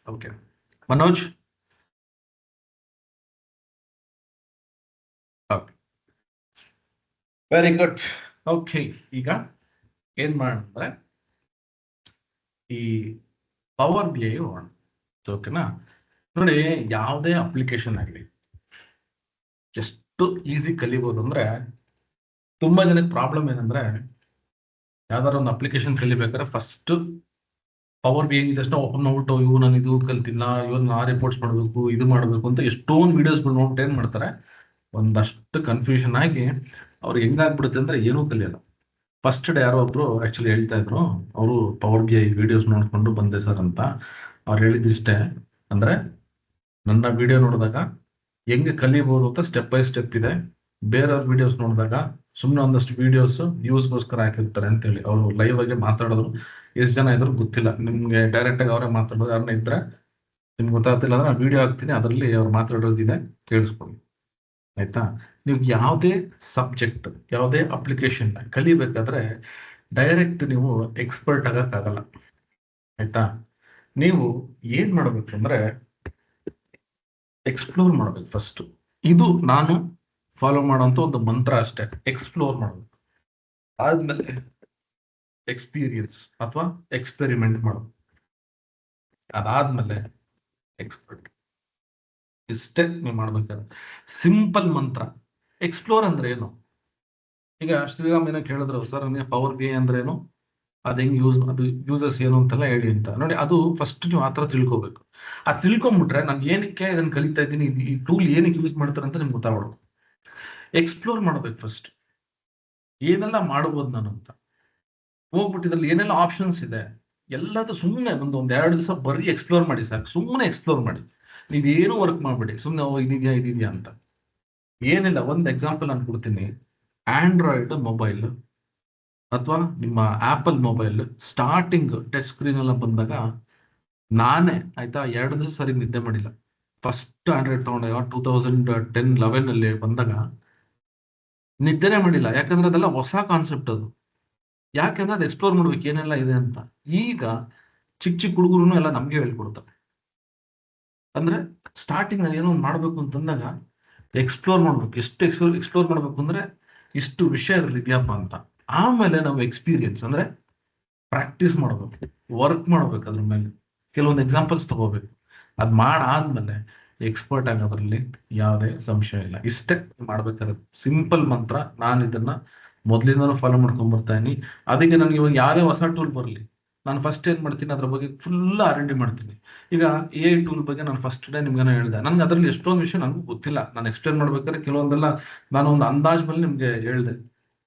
Okay, Manoj. Very good. Okay, ಈಗ ಏನ್ ಮಾಡೋಣ, ಈ ಪವರ್ ಬಿ ಐ ಹೋಗೋಣ. ಓಕೆನಾ? ನೋಡಿ, ಯಾವುದೇ ಅಪ್ಲಿಕೇಶನ್ ಆಗಲಿ ಎಷ್ಟು ಈಸಿ ಕಲಿಬಹುದು ಅಂದ್ರೆ, ತುಂಬಾ ಜನಕ್ಕೆ ಪ್ರಾಬ್ಲಮ್ ಏನಂದ್ರೆ, ಯಾವ್ದಾರ ಒಂದು ಅಪ್ಲಿಕೇಶನ್ ಕಲಿಬೇಕಾದ್ರೆ ಫಸ್ಟ್ ಪವರ್ ಬಿ ಐ ತಕ್ಷಣ ಓಪನ್ ಮಾಡ್ಬಿಟ್ಟು ಇವು ನಾನು ಇದು ಕಲ್ತಿಲ್ಲ, ಇವನ್ನ ಆ ರಿಪೋರ್ಟ್ಸ್ ಮಾಡಬೇಕು, ಇದು ಮಾಡಬೇಕು ಅಂತ ಎಷ್ಟೊಂದು ವಿಡಿಯೋಸ್ಗಳು ನೋಡ್ಬಿಟ್ಟು ಏನ್ ಮಾಡ್ತಾರೆ, ಒಂದಷ್ಟು ಕನ್ಫ್ಯೂಷನ್ ಆಗಿ ಅವ್ರಿಗೆ ಹೆಂಗಾಗ್ಬಿಡುತ್ತೆ ಅಂದ್ರೆ ಏನೂ ಕಲಿಯಲ್ಲ. ಫಸ್ಟ್ ಡೇ ಯಾರೋ ಒಬ್ರು ಆಕ್ಚುಲಿ ಹೇಳ್ತಾ ಇದ್ರು, ಅವರು ಪವರ್ ಬಿ ಐ ವಿಡಿಯೋಸ್ ನೋಡ್ಕೊಂಡು ಬಂದೆ ಸರ್ ಅಂತ. ಅವ್ರು ಹೇಳಿದಿಷ್ಟೇ, ಅಂದ್ರೆ ನನ್ನ ವಿಡಿಯೋ ನೋಡಿದಾಗ ಹೆಂಗೆ ಕಲಿಬಹುದು ಅಂತ ಸ್ಟೆಪ್ ಬೈ ಸ್ಟೆಪ್ ಇದೆ. ಬೇರೆಯವ್ರ ವಿಡಿಯೋಸ್ ನೋಡಿದಾಗ ಸುಮ್ಮನೆ ಒಂದಷ್ಟು ವಿಡಿಯೋಸ್ ಯೂಸ್ಗೋಸ್ಕರ ಹಾಕಿರ್ತಾರೆ ಅಂತೇಳಿ. ಅವರು ಲೈವ್ ಆಗಿ ಮಾತಾಡೋದು ಎಷ್ಟು ಜನ ಇದ್ರು ಗೊತ್ತಿಲ್ಲ. ನಿಮ್ಗೆ ಡೈರೆಕ್ಟ್ ಆಗಿ ಅವರೇ ಮಾತಾಡೋದು ಯಾರನ್ನ ಇದ್ರೆ ನಿಮ್ಗೆ ಗೊತ್ತಾಗ್ತಿಲ್ಲ ಅಂದ್ರೆ ನಾನು ವಿಡಿಯೋ ಹಾಕ್ತೀನಿ, ಅದರಲ್ಲಿ ಅವ್ರು ಮಾತಾಡೋದಿದೆ, ಕೇಳಿಸ್ಕೊಳ್ಳಿ. ಆಯ್ತಾ? ನೀವು ಯಾವುದೇ ಸಬ್ಜೆಕ್ಟ್, ಯಾವುದೇ ಅಪ್ಲಿಕೇಶನ್ ಕಲಿಬೇಕಾದ್ರೆ ಡೈರೆಕ್ಟ್ ನೀವು ಎಕ್ಸ್ಪರ್ಟ್ ಆಗಕ್ಕಾಗಲ್ಲ. ಆಯ್ತಾ? ನೀವು ಏನ್ ಮಾಡ್ಬೇಕು ಅಂದ್ರೆ ಎಕ್ಸ್ಪ್ಲೋರ್ ಮಾಡ್ಬೇಕು ಫಸ್ಟ್. ಇದು ನಾನು ಫಾಲೋ ಮಾಡೋಂಥ ಒಂದು ಮಂತ್ರ ಅಷ್ಟೇ. ಎಕ್ಸ್ಪ್ಲೋರ್ ಮಾಡ್ಬೇಕು, ಆದ್ಮೇಲೆ ಎಕ್ಸ್ಪೀರಿಯನ್ಸ್ ಅಥವಾ ಎಕ್ಸ್ಪೆರಿಮೆಂಟ್ ಮಾಡೋದು, ಅದಾದ್ಮೇಲೆ ಎಕ್ಸ್ಪರ್ಟ್. ಇಷ್ಟೇ ನೀವು ಮಾಡ್ಬೇಕಾದ್ರೆ. ಸಿಂಪಲ್ ಮಂತ್ರ. ಎಕ್ಸ್ಪ್ಲೋರ್ ಅಂದ್ರೆ ಏನು? ಈಗ ಶ್ರೀರಾಮ್ ಏನೋ ಕೇಳಿದ್ರು, ಸರ್ ನನಗೆ ಪವರ್ ಬಿ ಐ ಅಂದ್ರೆ ಏನು, ಅದು ಹೆಂಗ್ ಅದು ಯೂಸಸ್ ಏನು ಅಂತೆಲ್ಲ ಹೇಳಿ ಅಂತ. ನೋಡಿ, ಅದು ಫಸ್ಟ್ ನೀವು ಆತರ ತಿಳ್ಕೊಬೇಕು. ಅದು ತಿಳ್ಕೊಂಡ್ಬಿಟ್ರೆ ನಾನು ಏನಕ್ಕೆ ಇದನ್ನ ಕಲಿತಾ ಇದ್ದೀನಿ, ಈ ಟೂಲ್ ಏನಕ್ಕೆ ಯೂಸ್ ಮಾಡ್ತಾರೆ ಅಂತ ನಿಮ್ಗೆ ಗೊತ್ತಾಗ್ಬಿಡುತ್ತೆ. ಎಕ್ಸ್ಪ್ಲೋರ್ ಮಾಡ್ಬೇಕು ಫಸ್ಟ್, ಏನೆಲ್ಲ ಮಾಡಬಹುದು ನಾನು ಅಂತ. ಹೋಗ್ಬಿಟ್ಟು ಇದ್ರಲ್ಲಿ ಏನೆಲ್ಲ ಆಪ್ಷನ್ಸ್ ಇದೆ ಎಲ್ಲದು ಸುಮ್ಮನೆ ಒಂದ್ 2 ದಿವಸ ಬರೀ ಎಕ್ಸ್ಪ್ಲೋರ್ ಮಾಡಿ ಸಾಕು. ಸುಮ್ಮನೆ ಎಕ್ಸ್ಪ್ಲೋರ್ ಮಾಡಿ, ನೀವೇನು ವರ್ಕ್ ಮಾಡ್ಬೇಡಿ. ಸುಮ್ಮನೆ ಇದಿದ್ಯಾ ಅಂತ ಏನಿಲ್ಲ. ಒಂದು ಎಕ್ಸಾಂಪಲ್ ನಾನು ಕೊಡ್ತೀನಿ. ಆಂಡ್ರಾಯ್ಡ್ ಮೊಬೈಲ್ ಅಥವಾ ನಿಮ್ಮ apple mobile starting touch screen ಎಲ್ಲ ಬಂದಾಗ ನಾನೇ, ಆಯ್ತಾ, 2 ದಿವಸ ಸರಿ ನಿದ್ದೆ ಮಾಡಿಲ್ಲ. ಫಸ್ಟ್ ಆಂಡ್ರಾಯ್ಡ್ ತಗೊಂಡಾಗ 2010-11 ಅಲ್ಲಿ ಬಂದಾಗ ನಿದ್ದೆನೆ ಮಾಡಿಲ್ಲ. ಯಾಕಂದ್ರೆ ಅದೆಲ್ಲ ಹೊಸ ಕಾನ್ಸೆಪ್ಟ್. ಅದು ಯಾಕಂದ್ರೆ ಅದು ಎಕ್ಸ್ಪ್ಲೋರ್ ಮಾಡ್ಬೇಕು ಏನೆಲ್ಲ ಇದೆ ಅಂತ. ಈಗ ಚಿಕ್ಕ ಚಿಕ್ಕ ಹುಡುಗರು ಎಲ್ಲ ನಮ್ಗೆ ಹೇಳ್ಕೊಡ್ತಾರೆ. ಅಂದ್ರೆ ಸ್ಟಾರ್ಟಿಂಗ್ ನಾನು ಏನೋ ಒಂದು ಮಾಡ್ಬೇಕು ಅಂತಂದಾಗ ಎಕ್ಸ್ಪ್ಲೋರ್ ಮಾಡ್ಬೇಕು. ಎಷ್ಟು ಎಕ್ಸ್ಪ್ಲೋರ್ ಮಾಡ್ಬೇಕು ಅಂದ್ರೆ ಇಷ್ಟು ವಿಷಯ ಅದ್ರಲ್ಲಿ ಇದೆಯಪ್ಪ ಅಂತ. ಆಮೇಲೆ ನಾವು ಎಕ್ಸ್ಪೀರಿಯನ್ಸ್ ಅಂದ್ರೆ ಪ್ರಾಕ್ಟೀಸ್ ಮಾಡ್ಬೇಕು, ವರ್ಕ್ ಮಾಡ್ಬೇಕು, ಅದ್ರ ಮೇಲೆ ಕೆಲವೊಂದು ಎಕ್ಸಾಂಪಲ್ಸ್ ತಗೋಬೇಕು. ಅದ್ ಮಾಡಾದ್ಮೇಲೆ ಎಕ್ಸ್ಪರ್ಟ್ ಆಗೋದ್ರಲ್ಲಿ ಯಾವುದೇ ಸಂಶಯ ಇಲ್ಲ. ಇಷ್ಟೇ ಮಾಡ್ಬೇಕಾದ್ರೆ ಸಿಂಪಲ್ ಮಂತ್ರ. ನಾನು ಇದನ್ನ ಮೊದ್ಲಿಂದನೂ ಫಾಲೋ ಮಾಡ್ಕೊಂಡ್ ಬರ್ತಾ ಇದೀನಿ. ಅದಕ್ಕೆ ನನಗೆ ಇವಾಗ ಯಾರೇ ಹೊಸ ಟೂಲ್ ಬರಲಿ, ನಾನು ಫಸ್ಟ್ ಏನ್ ಮಾಡ್ತೀನಿ, ಅದ್ರ ಬಗ್ಗೆ ಫುಲ್ R&D ಮಾಡ್ತೀನಿ. ಈಗ AI ಟೂಲ್ ಬಗ್ಗೆ ನಾನು ಫಸ್ಟ್ ಡೇ ನಿಮ್ಗೆ ಹೇಳಿದೆ. ನನ್ಗೆ ಅದರಲ್ಲಿ ಎಷ್ಟೊಂದು ವಿಷಯ ನನಗೂ ಗೊತ್ತಿಲ್ಲ. ನಾನು ಎಕ್ಸ್ಪ್ಲೇನ್ ಮಾಡ್ಬೇಕಾದ್ರೆ ಕೆಲವೊಂದೆಲ್ಲ ನಾನು ಒಂದು ಅಂದಾಜ್ ಮೇಲೆ ನಿಮ್ಗೆ ಹೇಳಿದೆ.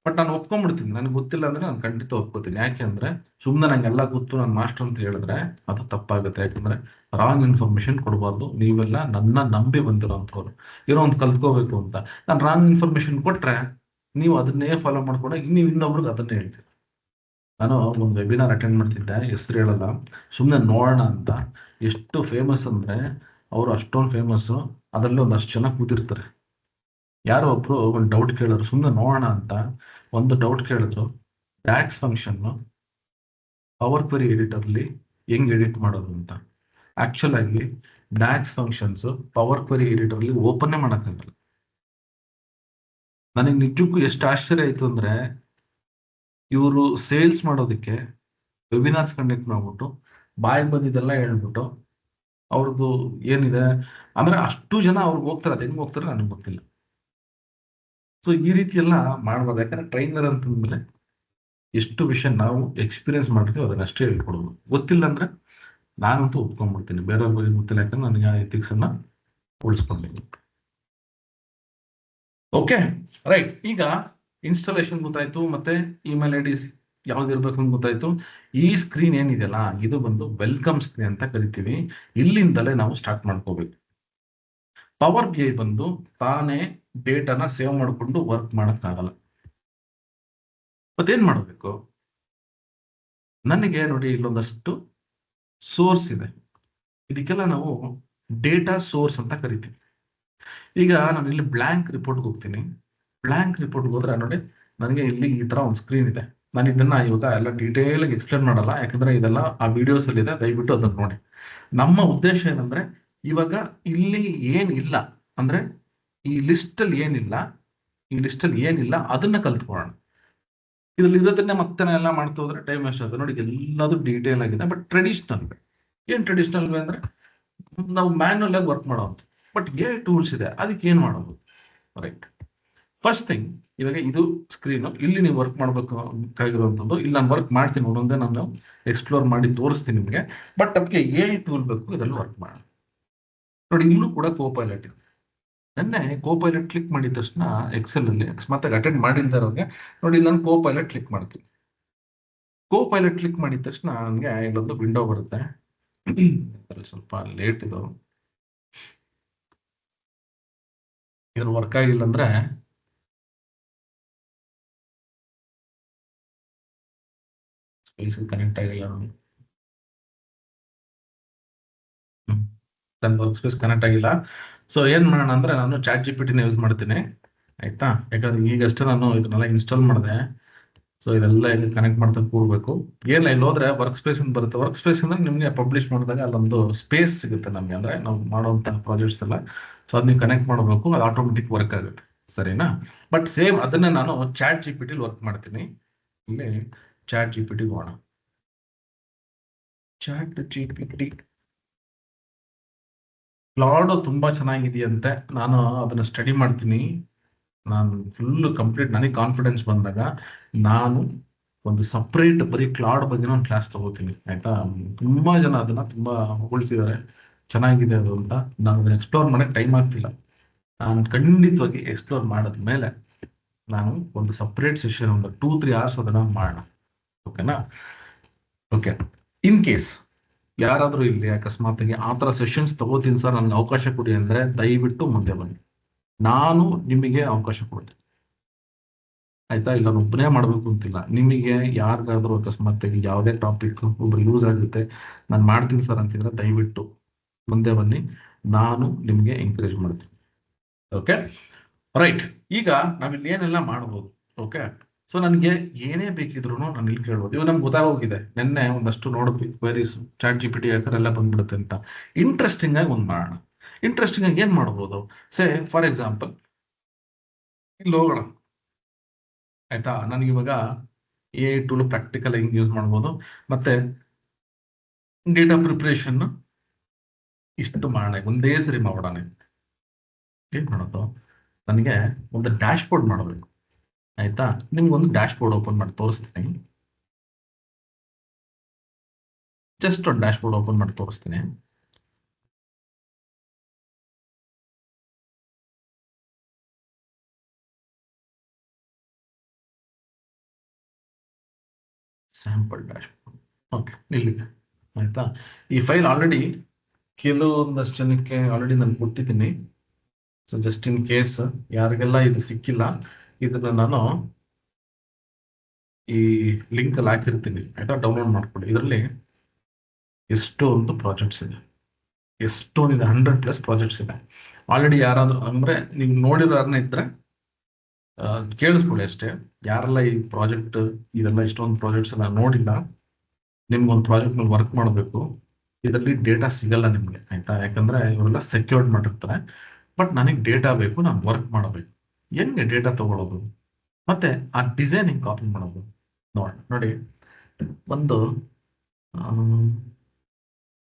ಬಟ್ ನಾನು ಒಪ್ಕೊಂಡ್ಬಿಡ್ತೀನಿ, ನನಗೆ ಗೊತ್ತಿಲ್ಲ ಅಂದ್ರೆ ನಾನು ಖಂಡಿತ ಒಪ್ಕೋತೀನಿ. ಯಾಕೆಂದ್ರೆ ಸುಮ್ಮನೆ ನಂಗೆಲ್ಲ ಗೊತ್ತು ನಾನು ಮಾಸ್ಟರ್ ಅಂತ ಹೇಳಿದ್ರೆ ಅದು ತಪ್ಪಾಗುತ್ತೆ. ಯಾಕಂದ್ರೆ ರಾಂಗ್ ಇನ್ಫಾರ್ಮೇಶನ್ ಕೊಡಬಾರ್ದು. ನೀವೆಲ್ಲ ನನ್ನ ನಂಬಿ ಬಂದಿರೋಂಥವ್ರು, ಏನೋ ಒಂದು ಕಲ್ತ್ಕೋಬೇಕು ಅಂತ. ನಾನು ರಾಂಗ್ ಇನ್ಫಾರ್ಮೇಶನ್ ಕೊಟ್ರೆ ನೀವು ಅದನ್ನೇ ಫಾಲೋ ಮಾಡ್ಕೊಂಡಾಗ ನೀವು ಇನ್ನೊಬ್ರಿಗೆ ಅದನ್ನೇ ಹೇಳ್ತೀರಿ. ನಾನು ಒಂದು ವೆಬಿನಾರ್ ಅಟೆಂಡ್ ಮಾಡ್ತಿದ್ದೆ, ಹೆಸರು ಹೇಳಲ್ಲ, ಸುಮ್ಮನೆ ನೋಡೋಣ ಅಂತ. ಎಷ್ಟು ಫೇಮಸ್ ಅಂದ್ರೆ ಅವರು ಅಷ್ಟೊಂದು ಫೇಮಸ್ಸು, ಅದರಲ್ಲಿ ಒಂದಷ್ಟು ಜನ ಕೂತಿರ್ತಾರೆ. ಯಾರೋ ಒಬ್ರು ಒಂದು ಡೌಟ್ ಕೇಳಿದ್ರು, ಸುಮ್ಮನೆ ನೋಡೋಣ ಅಂತ ಒಂದು ಡೌಟ್ ಕೇಳಿದ್ರು. ಟ್ಯಾಕ್ಸ್ ಫಂಕ್ಷನ್ ಪವರ್ ಕ್ವೆರಿ ಎಡಿಟರ್ಲಿ ಹೆಂಗ್ ಎಡಿಟ್ ಮಾಡೋದು ಅಂತ. ಆಕ್ಚುಲ್ ಆಗಿ ಡ್ಯಾಕ್ಸ್ ಫಂಕ್ಷನ್ಸ್ ಪವರ್ ಕ್ವೆರಿ ಎಡಿಟರ್ಲಿ ಓಪನ್ನೇ ಮಾಡೋಕ್ಕಾಗಲ್ಲ. ನನಗೆ ನಿಜಕ್ಕೂ ಎಷ್ಟು ಆಶ್ಚರ್ಯ ಆಯ್ತು ಅಂದ್ರೆ, ಇವರು ಸೇಲ್ಸ್ ಮಾಡೋದಕ್ಕೆ ವೆಬಿನಾರ್ಸ್ ಕಂಡಕ್ಟ್ ಮಾಡ್ಬಿಟ್ಟು ಬಾಯಿಗೆ ಬಂದಿದ್ದೆಲ್ಲ ಹೇಳ್ಬಿಟ್ಟು ಅವ್ರದ್ದು ಏನಿದೆ ಅಂದ್ರೆ ಅಷ್ಟು ಜನ ಅವ್ರಿಗೆ ಹೋಗ್ತಾರೆ. ಅದು ಹೆಂಗ್ ಹೋಗ್ತಾರೆ ನನಗೆ ಗೊತ್ತಿಲ್ಲ. ಸೊ ಈ ರೀತಿ ಎಲ್ಲ ಮಾಡ್ಬೋದು. ಯಾಕಂದ್ರೆ ಟ್ರೈನರ್ ಅಂತಂದ್ಮೇಲೆ ಎಷ್ಟು ವಿಷಯ ನಾವು ಎಕ್ಸ್ಪೀರಿಯನ್ಸ್ ಮಾಡ್ತೀವಿ ಅದನ್ನಷ್ಟೇ ಹೇಳ್ಕೊಡೋದು. ಗೊತ್ತಿಲ್ಲ ಅಂದ್ರೆ ನಾನಂತೂ ಒಪ್ಕೊಂಡ್ಬಿಡ್ತೀನಿ, ಬೇರೆಯವ್ರ ಬಗ್ಗೆ ಗೊತ್ತಿಲ್ಲ, ಯಾಕಂದ್ರೆ ನನಗೆ ಆ ಎಥಿಕ್ಸ್ ಅನ್ನ ಉಳಿಸ್ಕೊಳ್ಬೇಕು. Okay, right. ಈಗ ಇನ್ಸ್ಟಾಲೇಷನ್ ಗೊತ್ತಾಯ್ತು, ಮತ್ತೆ ಇಮೇಲ್ ಐ ಡಿಸ್ ಯಾವ್ದಿರ್ಬೇಕು ಅಂತ ಗೊತ್ತಾಯ್ತು. ಈ ಸ್ಕ್ರೀನ್ ಏನಿದೆಯಲ್ಲ ಇದು ಬಂದು ವೆಲ್ಕಮ್ ಸ್ಕ್ರೀನ್ ಅಂತ ಕರಿತೀವಿ. ಇಲ್ಲಿಂದಲೇ ನಾವು ಸ್ಟಾರ್ಟ್ ಮಾಡ್ಕೋಬೇಕು. ಪವರ್ ಬಿ ಐ ಬಂದು ತಾನೇ ಡೇಟಾನ ಸೇವ್ ಮಾಡಿಕೊಂಡು ವರ್ಕ್ ಮಾಡಕ್ಕಾಗಲ್ಲ. ಮತ್ತೇನ್ ಮಾಡಬೇಕು? ನನಗೆ ನೋಡಿ ಇಲ್ಲೊಂದಷ್ಟು ಸೋರ್ಸ್ ಇದೆ, ಇದಕ್ಕೆಲ್ಲ ನಾವು ಡೇಟಾ ಸೋರ್ಸ್ ಅಂತ ಕರಿತೀವಿ. ಈಗ ನಾನು ಇಲ್ಲಿ ಬ್ಲಾಂಕ್ ರಿಪೋರ್ಟ್ಗೆ ಹೋಗ್ತೀನಿ. ಬ್ಲಾಂಕ್ ರಿಪೋರ್ಟ್ಗೆ ಹೋದ್ರೆ ನೋಡಿ ನನಗೆ ಇಲ್ಲಿ ಈ ತರ ಒಂದು ಸ್ಕ್ರೀನ್ ಇದೆ. ನಾನು ಇದನ್ನ ಇವಾಗ ಎಲ್ಲ ಡೀಟೇಲ್ ಆಗಿ ಎಕ್ಸ್ಪ್ಲೇನ್ ಮಾಡಲ್ಲ, ಯಾಕಂದ್ರೆ ಇದೆಲ್ಲ ಆ ವಿಡಿಯೋಸ್ ಅಲ್ಲಿ ಇದೆ, ದಯವಿಟ್ಟು ಅದನ್ನ ನೋಡಿ. ನಮ್ಮ ಉದ್ದೇಶ ಏನಂದ್ರೆ ಇವಾಗ ಇಲ್ಲಿ ಏನಿಲ್ಲ ಅಂದ್ರೆ ಈ ಲಿಸ್ಟ್ ಅಲ್ಲಿ ಏನಿಲ್ಲ, ಈ ಲಿಸ್ಟ್ ಅಲ್ಲಿ ಏನಿಲ್ಲ ಅದನ್ನ ಕಲ್ತ್ಕೊಳ್ಳೋಣ. ಇದ್ರಲ್ಲಿ ಇರೋದನ್ನೇ ಮತ್ತೆ ಎಲ್ಲ ಮಾಡ್ತಾ ಹೋದ್ರೆ ಟೈಮ್ ವೇಸ್ಟ್ ಆಗುತ್ತೆ. ನೋಡಿ ಎಲ್ಲದು ಡೀಟೇಲ್ ಆಗಿದೆ, ಬಟ್ ಟ್ರೆಡಿಷನಲ್ ವೇ. ಏನ್ ಟ್ರೆಡಿಷನಲ್ ವೇ ಅಂದ್ರೆ ನಾವು ಮ್ಯಾನ್ಯಲ್ ಆಗಿ ವರ್ಕ್ ಮಾಡೋದು. ಬಟ್ ಎ ಟೂಲ್ಸ್ ಇದೆ, ಅದಕ್ಕೆ ಏನ್ ಮಾಡೋದು? ರೈಟ್. ಫಸ್ಟ್ ಥಿಂಗ್, ಇವಾಗ ಇದು ಸ್ಕ್ರೀನ್, ಇಲ್ಲಿ ನೀವು ವರ್ಕ್ ಮಾಡ್ಬೇಕಾಗಿರುವಂಥದ್ದು. ಇಲ್ಲಿ ನಾನು ವರ್ಕ್ ಮಾಡ್ತೀನಿ, ಒಂದೊಂದೇ ನಾನು ಎಕ್ಸ್ಪ್ಲೋರ್ ಮಾಡಿ ತೋರಿಸ್ತೀನಿ ನಿಮಗೆ. ಬಟ್ ಅದಕ್ಕೆ ಎ ಟೂಲ್ ಬೇಕು, ಇದರಲ್ಲಿ ವರ್ಕ್ ಮಾಡೋಣ. ನೋಡಿ ಇಲ್ಲೂ ಕೂಡ ಕೋಪೈಲಟ್ ಇದೆ. ನೆನ್ನೆ ಕೋಪೈಲಟ್ ಕ್ಲಿಕ್ ಮಾಡಿದ ತಕ್ಷಣ ಎಕ್ಸೆಲ್ ಅಲ್ಲಿ ಅಕಸ್ಮಾತ್ ಅಟೆಂಡ್ ಮಾಡಿಲ್ದಾರವ್ರಿಗೆ ನೋಡಿ, ನಾನು ಕೋಪೈಲಟ್ ಕ್ಲಿಕ್ ಮಾಡ್ತೀನಿ. ಕೋಪೈಲಟ್ ಕ್ಲಿಕ್ ಮಾಡಿದ ತಕ್ಷಣ ನನಗೆ ಇಲ್ಲೊಂದು ವಿಂಡೋ ಬರುತ್ತೆ. ಸ್ವಲ್ಪ ಲೇಟ್ ಇದು, ಏನು ವರ್ಕ್ ಆಗಿಲ್ಲ ಅಂದ್ರೆ ಸ್ಪೇಸ್ ಕನೆಕ್ಟ್ ಆಗಿಲ್ಲ ನೋಡಿ. ನನ್ನ ವರ್ಕ್ ಸ್ಪೇಸ್ ಕನೆಕ್ಟ್ ಆಗಿಲ್ಲ. ಸೊ ಏನ್ ಮಾಡೋಣ ಅಂದ್ರೆ ನಾನು ಚಾಟ್ ಜಿ ಪಿ ಟಿನ ಯೂಸ್ ಮಾಡ್ತೀನಿ, ಆಯ್ತಾ? ಯಾಕಂದ್ರೆ ಈಗಷ್ಟೇ ನಾನು ಇದನ್ನೆಲ್ಲ ಇನ್ಸ್ಟಾಲ್ ಮಾಡಿದೆ. ಸೊ ಇದೆಲ್ಲ ಇಲ್ಲಿ ಕನೆಕ್ಟ್ ಮಾಡ್ತಾ ಕೂರ್ಬೇಕು. ಏನಿಲ್ಲ, ಇಲ್ಲಿ ಹೋದ್ರೆ ವರ್ಕ್ ಸ್ಪೇಸ್ ಅಂತ ಬರುತ್ತೆ. ವರ್ಕ್ ಸ್ಪೇಸ್ ಅಂದ್ರೆ ನಿಮ್ಗೆ ಪಬ್ಲಿಷ್ ಮಾಡಿದಾಗ ಅಲ್ಲೊಂದು ಸ್ಪೇಸ್ ಸಿಗುತ್ತೆ ನಮ್ಗೆ, ಅಂದ್ರೆ ನಾವು ಮಾಡುವಂತ ಪ್ರಾಜೆಕ್ಟ್ಸ್ ಎಲ್ಲ. ಸೊ ಅದ್ ನೀವು ಕನೆಕ್ಟ್ ಮಾಡಬೇಕು, ಅದು ಆಟೋಮೆಟಿಕ್ ವರ್ಕ್ ಆಗುತ್ತೆ, ಸರಿನಾ? ಬಟ್ ಸೇಮ್ ಅದನ್ನೇ ನಾನು ಚಾಟ್ ಜಿ ಪಿ ಟಿಲಿ ವರ್ಕ್ ಮಾಡ್ತೀನಿ. ಇಲ್ಲಿ ಚಾಟ್ ಜಿ ಪಿ ಟಿ ಹೋಗೋಣ. Chat G P T Claude ತುಂಬಾ ಚೆನ್ನಾಗಿದೆಯಂತೆ. ನಾನು ಅದನ್ನ ಸ್ಟಡಿ ಮಾಡ್ತೀನಿ. ನಾನು ಫುಲ್ ಕಂಪ್ಲೀಟ್, ನನಗೆ ಕಾನ್ಫಿಡೆನ್ಸ್ ಬಂದಾಗ ನಾನು ಒಂದು ಸಪ್ರೇಟ್ ಬರೀ ಕ್ಲೌಡ್ ಬಗ್ಗೆ ಒಂದು ಕ್ಲಾಸ್ ತಗೋತೀನಿ, ಆಯ್ತಾ? ತುಂಬಾ ಜನ ಅದನ್ನ ತುಂಬಾ ಹೊಗಳ್ತಿದ್ದಾರೆ, ಚೆನ್ನಾಗಿದೆ ಅದು ಅಂತ. ನಾನು ಅದನ್ನ ಎಕ್ಸ್ಪ್ಲೋರ್ ಮಾಡಕ್ ಟೈಮ್ ಆಗ್ತಿಲ್ಲ. ನಾನು ಖಂಡಿತವಾಗಿ ಎಕ್ಸ್ಪ್ಲೋರ್ ಮಾಡಿದ್ಮೇಲೆ ನಾನು ಒಂದು ಸಪ್ರೇಟ್ ಸೆಷನ್, ಒಂದು 2-3 hours ಅದನ್ನ ಮಾಡೋಣ, ಓಕೆನಾ? ಓಕೆ. ಇನ್ ಕೇಸ್ ಯಾರಾದ್ರೂ ಇಲ್ಲಿ ಅಕಸ್ಮಾತ್ಗೆ ಆ ಥರ ಸೆಷನ್ಸ್ ತಗೋತೀನಿ ಸರ್, ನನ್ಗೆ ಅವಕಾಶ ಕೊಡಿ ಅಂದ್ರೆ ದಯವಿಟ್ಟು ಮುಂದೆ ಬನ್ನಿ, ನಾನು ನಿಮಗೆ ಅವಕಾಶ ಕೊಡ್ತೀನಿ, ಆಯ್ತಾ? ಇಲ್ಲ ನಾನು ಒಬ್ಬನೇ ಮಾಡ್ಬೇಕು ಅಂತಿಲ್ಲ. ನಿಮಗೆ ಯಾರಿಗಾದ್ರೂ ಅಕಸ್ಮಾತ್ ಯಾವುದೇ ಟಾಪಿಕ್ ಒಬ್ರು ಯೂಸ್ ಆಗುತ್ತೆ, ನಾನು ಮಾಡ್ತೀನಿ ಸರ್ ಅಂತಿದ್ರೆ ದಯವಿಟ್ಟು ಮುಂದೆ ಬನ್ನಿ, ನಾನು ನಿಮ್ಗೆ ಎಂಕರೇಜ್ ಮಾಡ್ತೀನಿ. Okay, right. ಈಗ ನಾವಿಲ್ಲಿ ಏನೆಲ್ಲ ಮಾಡ್ಬೋದು? ಓಕೆ, ಸೊ ನನಗೆ ಏನೇ ಬೇಕಿದ್ರು ನಾನು ಇಲ್ಲಿ ಕೇಳ್ಬೋದು. ಇವಾಗ ನಮ್ಗೆ ಗೊತ್ತಾಗೋಗಿದೆ, ನಿನ್ನೆ ಒಂದಷ್ಟು ನೋಡಿದ್ವಿ queries, chat G P T ಎಲ್ಲ ಬಂದ್ಬಿಡುತ್ತೆ ಅಂತ. ಇಂಟ್ರೆಸ್ಟಿಂಗ್ ಆಗಿ ಒಂದು ಮಾಡೋಣ. ಇಂಟ್ರೆಸ್ಟಿಂಗ್ ಆಗಿ ಏನ್ ಮಾಡ್ಬೋದು? ಸೇ ಫಾರ್ ಎಕ್ಸಾಂಪಲ್ ಇಲ್ಲಿ ಹೋಗೋಣ, ಆಯ್ತಾ? ನನಗೆ ಇವಾಗ ಎ ಟೂಲ್ ಪ್ರಾಕ್ಟಿಕಲ್ ಹೆಂಗ್ ಯೂಸ್ ಮಾಡ್ಬೋದು, ಮತ್ತೆ ಡೇಟಾ ಪ್ರಿಪರೇಷನ್ ಇಷ್ಟು ಮಾಡೋಣ, ಒಂದೇ ಸರಿ ಮಾಡೋಣ. ಏನ್ ಮಾಡೋದು? ನನಗೆ ಒಂದು ಡ್ಯಾಶ್ ಬೋರ್ಡ್ ಮಾಡಬೇಕು, ಆಯ್ತಾ? ನಿಮ್ಗೆ ಒಂದು ಡ್ಯಾಶ್ ಬೋರ್ಡ್ ಓಪನ್ ಮಾಡಿ ತೋರಿಸ್ತೀನಿ. ಜಸ್ಟ್ ಒಂದು ಡ್ಯಾಶ್ ಬೋರ್ಡ್ ಓಪನ್ ಮಾಡಿ ತೋರಿಸ್ತೀನಿ. Sample dashboard. ಓಕೆ, ಇಲ್ಲಿದೆ ಆಯ್ತಾ. ಈ ಫೈಲ್ ಆಲ್ರೆಡಿ ಕೆಲವೊಂದಷ್ಟು ಜನಕ್ಕೆ ಆಲ್ರೆಡಿ ನಾನು ಕೊಟ್ಟಿದ್ದೀನಿ. ಸೊ ಜಸ್ಟ್ ಇನ್ ಕೇಸ್ ಯಾರಿಗೆಲ್ಲ ಇದು ಸಿಕ್ಕಿಲ್ಲ, ಇದನ್ನ ನಾನು ಈ ಲಿಂಕ್ ಅಲ್ಲಿ ಹಾಕಿರ್ತೀನಿ ಆಯ್ತಾ, ಡೌನ್ಲೋಡ್ ಮಾಡ್ಕೊಳ್ಳಿ. ಇದರಲ್ಲಿ ಎಷ್ಟೊಂದು ಪ್ರಾಜೆಕ್ಟ್ಸ್ ಇದೆ, ಎಷ್ಟೊಂದಿದೆ, 100+ ಪ್ರಾಜೆಕ್ಟ್ಸ್ ಇದೆ. ಆಲ್ರೆಡಿ ಯಾರಾದ್ರೂ ಅಂದ್ರೆ ನೀವು ನೋಡಿರೋರ್ನ ಇದ್ರೆ ಕೇಳಿಸ್ಕೊಳ್ಳಿ ಅಷ್ಟೇ. ಯಾರೆಲ್ಲ ಈ ಪ್ರಾಜೆಕ್ಟ್ ಇದೆಲ್ಲ ಇಷ್ಟೊಂದು ಪ್ರಾಜೆಕ್ಟ್ಸ್ ಎಲ್ಲ ನೋಡಿಲ್ಲ, ನಿಮ್ಗೊಂದು ಪ್ರಾಜೆಕ್ಟ್ ಮೇಲೆ ವರ್ಕ್ ಮಾಡಬೇಕು, ಇದರಲ್ಲಿ ಡೇಟಾ ಸಿಗಲ್ಲ ನಿಮ್ಗೆ ಆಯ್ತಾ. ಯಾಕಂದ್ರೆ ಇವರೆಲ್ಲ ಸೆಕ್ಯೂರ್ಡ್ ಮಾಡಿರ್ತಾರೆ. ಬಟ್ ನನಗೆ ಡೇಟಾ ಬೇಕು, ನಾನು ವರ್ಕ್ ಮಾಡಬೇಕು. ಹೆಂಗೆ ಡೇಟಾ ತಗೊಳ್ಳೋದು ಮತ್ತೆ ಆ ಡಿಸೈನ್ ಹೆಂಗೆ ಕಾಪಿ ಮಾಡೋದು ನೋಡಿ. ಒಂದು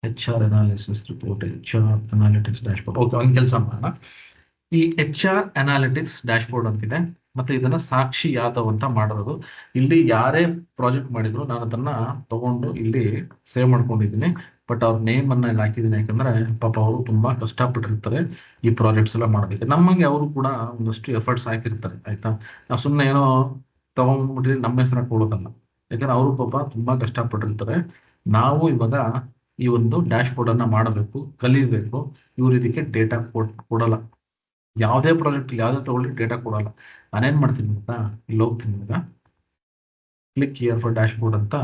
HR analysis report, HR analytics dashboard. Okay, ಒಂದು ಕೆಲಸ ಮಾಡೋಣ. ಈ HR ಅನಾಲಿಟಿಕ್ಸ್ ಡ್ಯಾಶ್ಬೋರ್ಡ್ ಅಂತಿದೆ, ಮತ್ತೆ ಇದನ್ನ ಸಾಕ್ಷಿ ಯಾದವ್ ಅಂತ ಮಾಡಿರೋದು. ಇಲ್ಲಿ ಯಾರೇ ಪ್ರಾಜೆಕ್ಟ್ ಮಾಡಿದ್ರು ನಾನು ಅದನ್ನ ತಗೊಂಡು ಇಲ್ಲಿ ಸೇವ್ ಮಾಡ್ಕೊಂಡಿದ್ದೀನಿ. ಬಟ್ ಅವ್ರ ನೇಮ್ ಅನ್ನ ಇಲ್ಲಿ ಹಾಕಿದ್ದೀನಿ, ಯಾಕಂದ್ರೆ ಪಾಪ ಅವರು ತುಂಬಾ ಕಷ್ಟಪಟ್ಟಿರ್ತಾರೆ ಈ ಪ್ರಾಜೆಕ್ಟ್ಸ್ ಎಲ್ಲ ಮಾಡೋದಕ್ಕೆ. ನಮಗೆ ಅವರು ಕೂಡ ಒಂದಷ್ಟು ಎಫರ್ಟ್ಸ್ ಹಾಕಿರ್ತಾರೆ ಆಯ್ತಾ. ನಾವು ಸುಮ್ಮನೆ ಏನೋ ತಗೊಂಡ್ಬಿಟ್ರೆ ನಮ್ಮ ಹೆಸರು ಕೊಡೋದಲ್ಲ, ಯಾಕಂದ್ರೆ ಅವರು ಪಾಪ ತುಂಬಾ ಕಷ್ಟಪಟ್ಟಿರ್ತಾರೆ. ನಾವು ಇವಾಗ ಈ ಒಂದು ಡ್ಯಾಶ್ಬೋರ್ಡ್ ಅನ್ನ ಮಾಡಬೇಕು, ಕಲಿಬೇಕು. ಇವ್ರು ಇದಕ್ಕೆ ಡೇಟಾ ಕೊಡಲ್ಲ. ಯಾವುದೇ ಪ್ರಾಜೆಕ್ಟ್ ಯಾವುದೇ ತಗೊಳ್ಳಿ ಡೇಟಾ ಕೊಡಲ್ಲ. ನಾನೇನ್ ಮಾಡ್ತೀನಿ ಗೊತ್ತಾ, ಇಲ್ಲಿ ಹೋಗ್ತೀನಿ ಇವಾಗ, ಕ್ಲಿಕ್ ಹಿಯರ್ ಫಾರ್ ಡ್ಯಾಶ್ಬೋರ್ಡ್ ಅಂತ.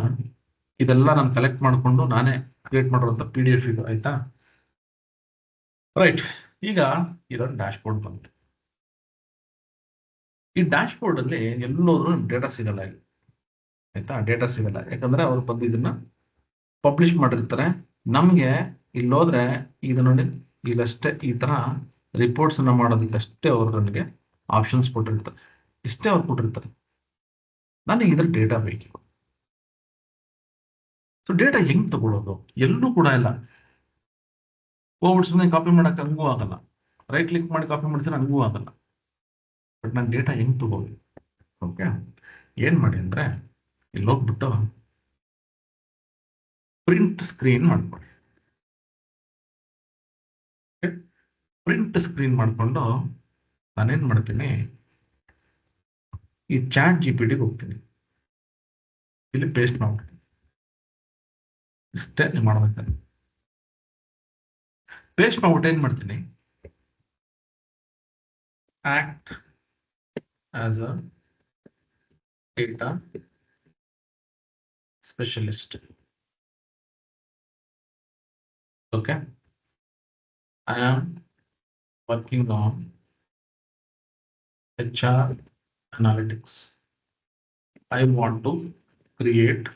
ಇದೆಲ್ಲ ನಾನು ಕಲೆಕ್ಟ್ ಮಾಡಿಕೊಂಡು ನಾನೇ ಕ್ರಿಯೇಟ್ ಮಾಡಿರುವಂತ PDF ಇದು ಆಯ್ತಾ. ರೈಟ್, ಈಗ ಇದೊಂದು ಡ್ಯಾಶ್ಬೋರ್ಡ್ ಬಂತು. ಈ ಡ್ಯಾಶ್ಬೋರ್ಡ್ ಅಲ್ಲಿ ಎಲ್ಲೋದ್ರೂ ಡೇಟಾ ಸಿಗಲ್ಲ ಇಲ್ಲಿ ಆಯ್ತಾ. ಡೇಟಾ ಸಿಗಲ್ಲ ಯಾಕಂದ್ರೆ ಅವ್ರು ಬಂದು ಇದನ್ನ ಪಬ್ಲಿಷ್ ಮಾಡಿರ್ತಾರೆ. ನಮ್ಗೆ ಇಲ್ಲಿ ಹೋದ್ರೆ ಇದು ನೋಡಿ, ಇಲ್ಲಷ್ಟೇ ಈ ತರ ರಿಪೋರ್ಟ್ಸ್ ಅನ್ನ ಮಾಡೋದಕ್ಕಷ್ಟೇ ಅವ್ರು ನನಗೆ ಆಪ್ಷನ್ಸ್ ಕೊಟ್ಟಿರ್ತಾರೆ, ಇಷ್ಟೇ ಅವ್ರು ಕೊಟ್ಟಿರ್ತಾರೆ. ನನಗೆ ಇದ್ರ ಡೇಟಾ ಬೇಕಿತ್ತು. ಸೊ ಡೇಟಾ ಹೆಂಗ್ ತಗೊಳ್ಳೋದು, ಎಲ್ಲೂ ಕೂಡ ಇಲ್ಲ. ಹೋಗ್ಬಿಟ್ಟು ಸುಮ್ಮನೆ ಕಾಪಿ ಮಾಡಕ್ಕೆ ಹಂಗೂ ಆಗಲ್ಲ, ರೈಟ್ ಕ್ಲಿಕ್ ಮಾಡಿ ಕಾಪಿ ಮಾಡ್ತೀನಿ ಹಂಗೂ ಆಗಲ್ಲ. ಬಟ್ ನಾನು ಡೇಟಾ ಹೆಂಗ್ ತಗೋದು? ಓಕೆ, ಏನ್ ಮಾಡಿ ಅಂದ್ರೆ ಇಲ್ಲಿ ಹೋಗ್ಬಿಟ್ಟು ಪ್ರಿಂಟ್ ಸ್ಕ್ರೀನ್ ಮಾಡ್ಕೊಳ್ಳಿ. ಪ್ರಿಂಟ್ ಸ್ಕ್ರೀನ್ ಮಾಡ್ಕೊಂಡು ನಾನೇನ್ ಮಾಡ್ತೀನಿ, ಈ ಚಾಟ್ GPT ಹೋಗ್ತೀನಿ, ಇಲ್ಲಿ ಪೇಸ್ಟ್ ಮಾಡ್ತೀನಿ. ಇಷ್ಟೇ ಮಾಡ್ಬೇಕು. ಪೇಸ್ಟ್ ಮಾಡ್ಬಿಟ್ಟು ಏನ್ ಮಾಡ್ತೀನಿ, act as a data specialist. Okay, I am working on HR analytics. I want to create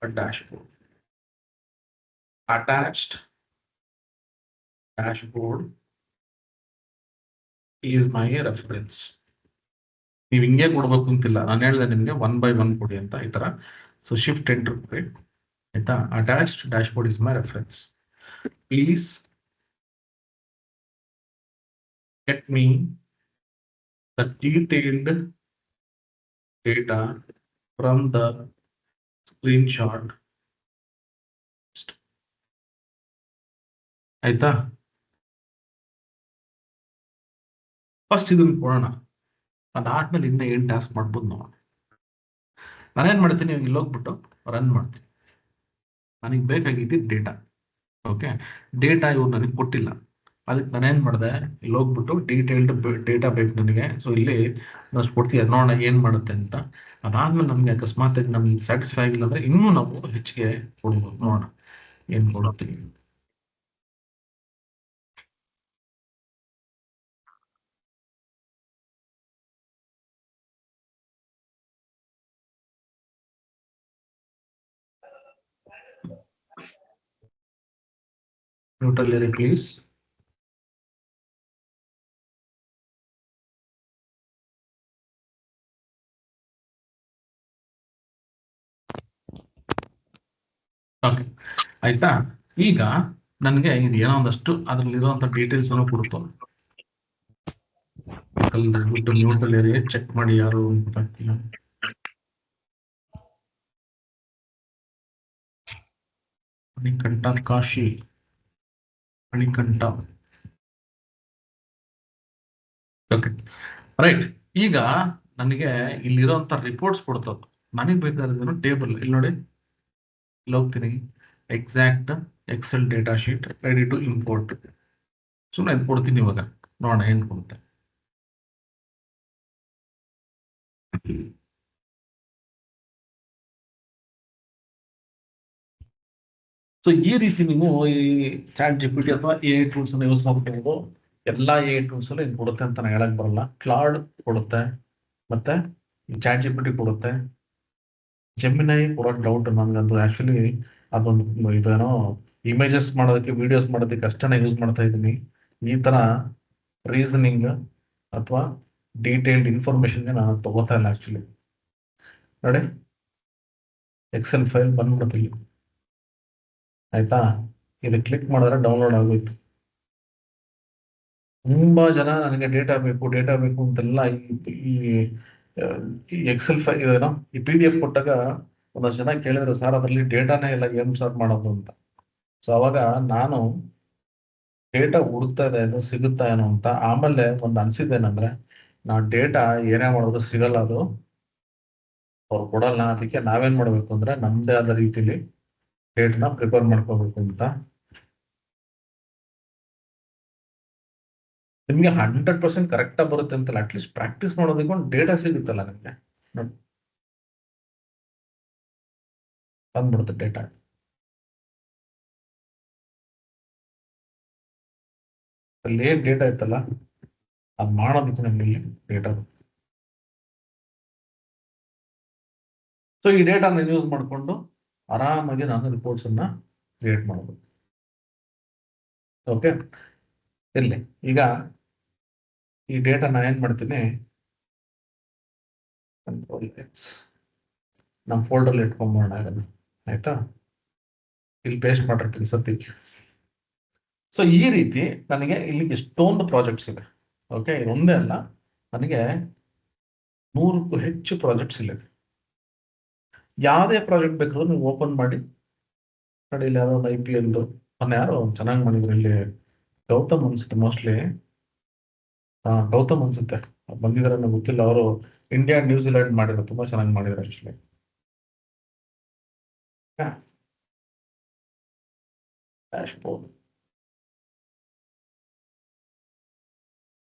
a dashboard. Attached dashboard is my reference. ನೀವು ಹಿಂಗೆ ಕೊಡ್ಬೇಕು ಅಂತಿಲ್ಲ, ನಾನು ಹೇಳಿದೆ ನಿಮ್ಗೆ 1 by 1 ಕೊಡಿ ಅಂತ ಈ ತರ. ಸೊ Shift Enter ಕೊಡಿ ಆಯ್ತಾ. Attached dashboard is my reference. Please get me the detailed data from the screenshot. ಆಯ್ತಾ. ಫಸ್ಟ್ ಇದನ್ನು ಕೊಡೋಣ, ಅದಾದ್ಮೇಲೆ ಇನ್ನ ಏನ್ ಟಾಸ್ಕ್ ಮಾಡ್ಬೋದು ನೋಡಿ. ನಾನೇನ್ ಮಾಡ್ತೀನಿ, ಇಲ್ಲಿ ಹೋಗ್ಬಿಟ್ಟು ರನ್ ಮಾಡ್ತೀನಿ. ನನಗೆ ಬೇಕಾಗಿದ್ದು ಡೇಟಾ. ಓಕೆ, ಡೇಟಾ ಇವ್ರು ನನಗೆ ಕೊಟ್ಟಿಲ್ಲ, ಅದಕ್ಕೆ ನಾನೇನ್ ಮಾಡಿದೆ, ಇಲ್ಲಿ ಹೋಗ್ಬಿಟ್ಟು ಡೀಟೇಲ್ಡ್ ಡೇಟಾ ಬೇಕು ನನಗೆ. ಸೊ ಇಲ್ಲಿ ನಾವು ಕೊಡ್ತೀವಿ, ನೋಡೋಣ ಏನ್ ಮಾಡುತ್ತೆ ಅಂತ. ಅದಾದ್ಮೇಲೆ ನಮ್ಗೆ ಅಕಸ್ಮಾತ್ ನಮ್ಗೆ ಸ್ಯಾಟಿಸ್ಫೈ ಆಗಿಲ್ಲ ಅಂದ್ರೆ ಇನ್ನೂ ನಾವು ಹೆಚ್ಚಿಗೆ ಕೊಡ್ಬೋದು. ನೋಡೋಣ ಏನ್ ಕೊಡುತ್ತೀವಿ. Neutral area, please. ಓಕೆ ಆಯ್ತಾ. ಈಗ ನನಗೆ ಇದು ಏನೋ ಒಂದಷ್ಟು ಅದ್ರಲ್ಲಿರುವಂತ ಡೀಟೇಲ್ಸ್ ಅನ್ನು ಕೊಡ್ತು. ನ್ಯೂಟ್ರಲ್ ಏರಿಯಾ ಚೆಕ್ ಮಾಡಿ, ಯಾರು ಗೊತ್ತಾಗ್ತಿಲ್ಲ. ಮಣಿಕಂಠ ಕಾಶಿ, ಮಣಿಕಂಠ. Okay right. ಈಗ ನನಗೆ ಇಲ್ಲಿರೋಂಥ ರಿಪೋರ್ಟ್ಸ್ ಕೊಡ್ತದ್ದು. ನನಗೆ ಬೇಕಾದ್ರೆ ಟೇಬಲ್ ಇಲ್ಲಿ ನೋಡಿ, ಇಲ್ಲಿ ಹೋಗ್ತೀನಿ, exact Excel data sheet ready to import. ಸುಮ್ಮನೆ ಇದು ಕೊಡ್ತೀನಿ ಇವಾಗ, ನೋಡೋಣ ಏನು ಕೊಡುತ್ತೆ. ಸೊ ಈ ರೀತಿ ನೀವು ಈ ಚಾಟ್ GPT ಅಥವಾ ಎ ಟೂಲ್ಸ್ ಅನ್ನು ಯೂಸ್ ಮಾಡ್ಕೊಂಡು ಎಲ್ಲಾ ಎ ಟೂಲ್ಸ್ ಅಲ್ಲೂ ಇದು ಕೊಡುತ್ತೆ ಅಂತ ನಾನು ಹೇಳಕ್ ಬರಲ್ಲ. ಕ್ಲಾಡ್ ಕೊಡುತ್ತೆ, ಮತ್ತೆ ಚಾಟ್ GPT ಕೊಡುತ್ತೆ, ಜೆಮಿನೈ ಕೊಡೋಕೆ ಡೌಟ್ ನನಗಂತೂ. ಆಕ್ಚುಲಿ ಅದೊಂದು ಇದೇನೋ ಇಮೇಜಸ್ ಮಾಡೋದಕ್ಕೆ, ವಿಡಿಯೋಸ್ ಮಾಡೋದಕ್ಕೆ ಅಷ್ಟೇ ಯೂಸ್ ಮಾಡ್ತಾ ಇದ್ದೀನಿ. ಈ ತರ ರೀಸನಿಂಗ್ ಅಥವಾ ಡೀಟೇಲ್ಡ್ ಇನ್ಫಾರ್ಮೇಶನ್ಗೆ ನಾನು ತಗೋತಾ ಇಲ್ಲ ಆಕ್ಚುಲಿ. ನೋಡಿ, ಎಕ್ಸೆಲ್ ಫೈಲ್ ಬಂದ್ಬಿಡುತ್ತೆ ಇಲ್ಲಿ, ಆಯ್ತಾ. ಇದು ಕ್ಲಿಕ್ ಮಾಡಿದ್ರೆ ಡೌನ್ಲೋಡ್ ಆಗೋಯ್ತು. ತುಂಬಾ ಜನ ನನಗೆ ಡೇಟಾ ಬೇಕು ಅಂತೆಲ್ಲ ಈ ಎಕ್ಸೆಲ್ ಫೈಲ್ ಇದೇನೋ ಈ PDF ಕೊಟ್ಟಾಗ ಒಂದಷ್ಟು ಜನ ಕೇಳಿದ್ರು, ಸರ್ ಅದರಲ್ಲಿ ಡೇಟಾನೇ ಇಲ್ಲ, ಏನ್ ಸರ್ ಮಾಡೋದು ಅಂತ. ಸೊ ಅವಾಗ ನಾನು ಡೇಟಾ ಹುಡುಕ್ತಾ ಇದೆ, ಇದು ಸಿಗುತ್ತಾ ಏನೋ ಅಂತ. ಆಮೇಲೆ ಒಂದು ಅನ್ಸಿದ್ದೇನಂದ್ರೆ, ನಾವು ಡೇಟಾ ಏನೇ ಮಾಡಿದ್ರು ಸಿಗಲ್ಲ, ಅದು ಅವ್ರು ಕೊಡಲ್ಲ. ಅದಕ್ಕೆ ನಾವೇನ್ ಮಾಡ್ಬೇಕು ಅಂದ್ರೆ ನಮ್ದೇ ಆದ ರೀತಿಲಿ ಡೇಟಾನ ಪ್ರಿಪೇರ್ ಮಾಡ್ಕೋಬೇಕು ಅಂತ. ನಿಮ್ಗೆ 100% ಕರೆಕ್ಟ್ ಆಗಿ ಬರುತ್ತೆ ಅಂತಲ್ಲ, ಅಟ್ಲೀಸ್ಟ್ ಪ್ರಾಕ್ಟೀಸ್ ಮಾಡೋದಕ್ಕೆ ಒಂದು ಡೇಟಾ ಸಿಗುತ್ತಲ್ಲ ನಿಮ್ಗೆ. ನೋಡಿ, ಬಂದ್ಬಿಡುತ್ತೆ ಡೇಟಾ. ಅಲ್ಲಿ ಏನ್ ಡೇಟಾ ಇತ್ತಲ್ಲ ಅದು ಮಾಡೋದಕ್ಕೆ ನಮ್ಗೆ ಇಲ್ಲಿ ಡೇಟಾ. ಸೊ ಈ ಡೇಟಾನ ಯೂಸ್ ಮಾಡಿಕೊಂಡು ಆರಾಮಾಗಿ ನಾನು ರಿಪೋರ್ಟ್ಸ್ ಅನ್ನ ಕ್ರಿಯೇಟ್ ಮಾಡಬಹುದು. ಓಕೆ, ಇರ್ಲಿ. ಈಗ ಈ ಡೇಟಾನ ಏನ್ ಮಾಡ್ತೀನಿ, ನಮ್ಮ ಫೋಲ್ಡರ್ ಇಟ್ಕೊಂಬೋಣ ಇದನ್ನ, ಆಯ್ತಾ. ಇಲ್ಲಿ ಪೇಸ್ಟ್ ಮಾಡಿರ್ತೀನಿ ಸದ್ಯಕ್ಕೆ. ಸೊ ಈ ರೀತಿ ನನಗೆ ಇಲ್ಲಿ ಎಷ್ಟೊಂದು ಪ್ರಾಜೆಕ್ಟ್ಸ್ ಇದೆ. ಓಕೆ, ಇದೊಂದೇ ಅಲ್ಲ, ನನಗೆ 100ಕ್ಕೂ ಹೆಚ್ಚು ಪ್ರಾಜೆಕ್ಟ್ಸ್ ಇಲ್ಲಿದೆ. ಯಾವುದೇ ಪ್ರಾಜೆಕ್ಟ್ ಬೇಕಾದ್ರೂ ನೀವು ಓಪನ್ ಮಾಡಿ ನೋಡಿ. ಇಲ್ಲಿ ಯಾವುದೋ ಒಂದು IPL ಯಾರೋ ಚೆನ್ನಾಗಿ ಮಾಡಿದ್ರು, ಇಲ್ಲಿ ಗೌತಮ್ ಅನ್ಸುತ್ತೆ, ಮೋಸ್ಟ್ಲಿ ಗೌತಮ್ ಅನ್ಸುತ್ತೆ ಬಂದಿದ್ದಾರೆ, ನನಗೆ ಗೊತ್ತಿಲ್ಲ. ಅವರು ಇಂಡಿಯಾ ನ್ಯೂಜಿಲೆಂಡ್ ಮಾಡಿರೋ, ತುಂಬಾ ಚೆನ್ನಾಗಿ ಮಾಡಿದ್ರು ಆಕ್ಚುಲಿ. ಡ್ಯಾಶ್ಬೋರ್ಡ್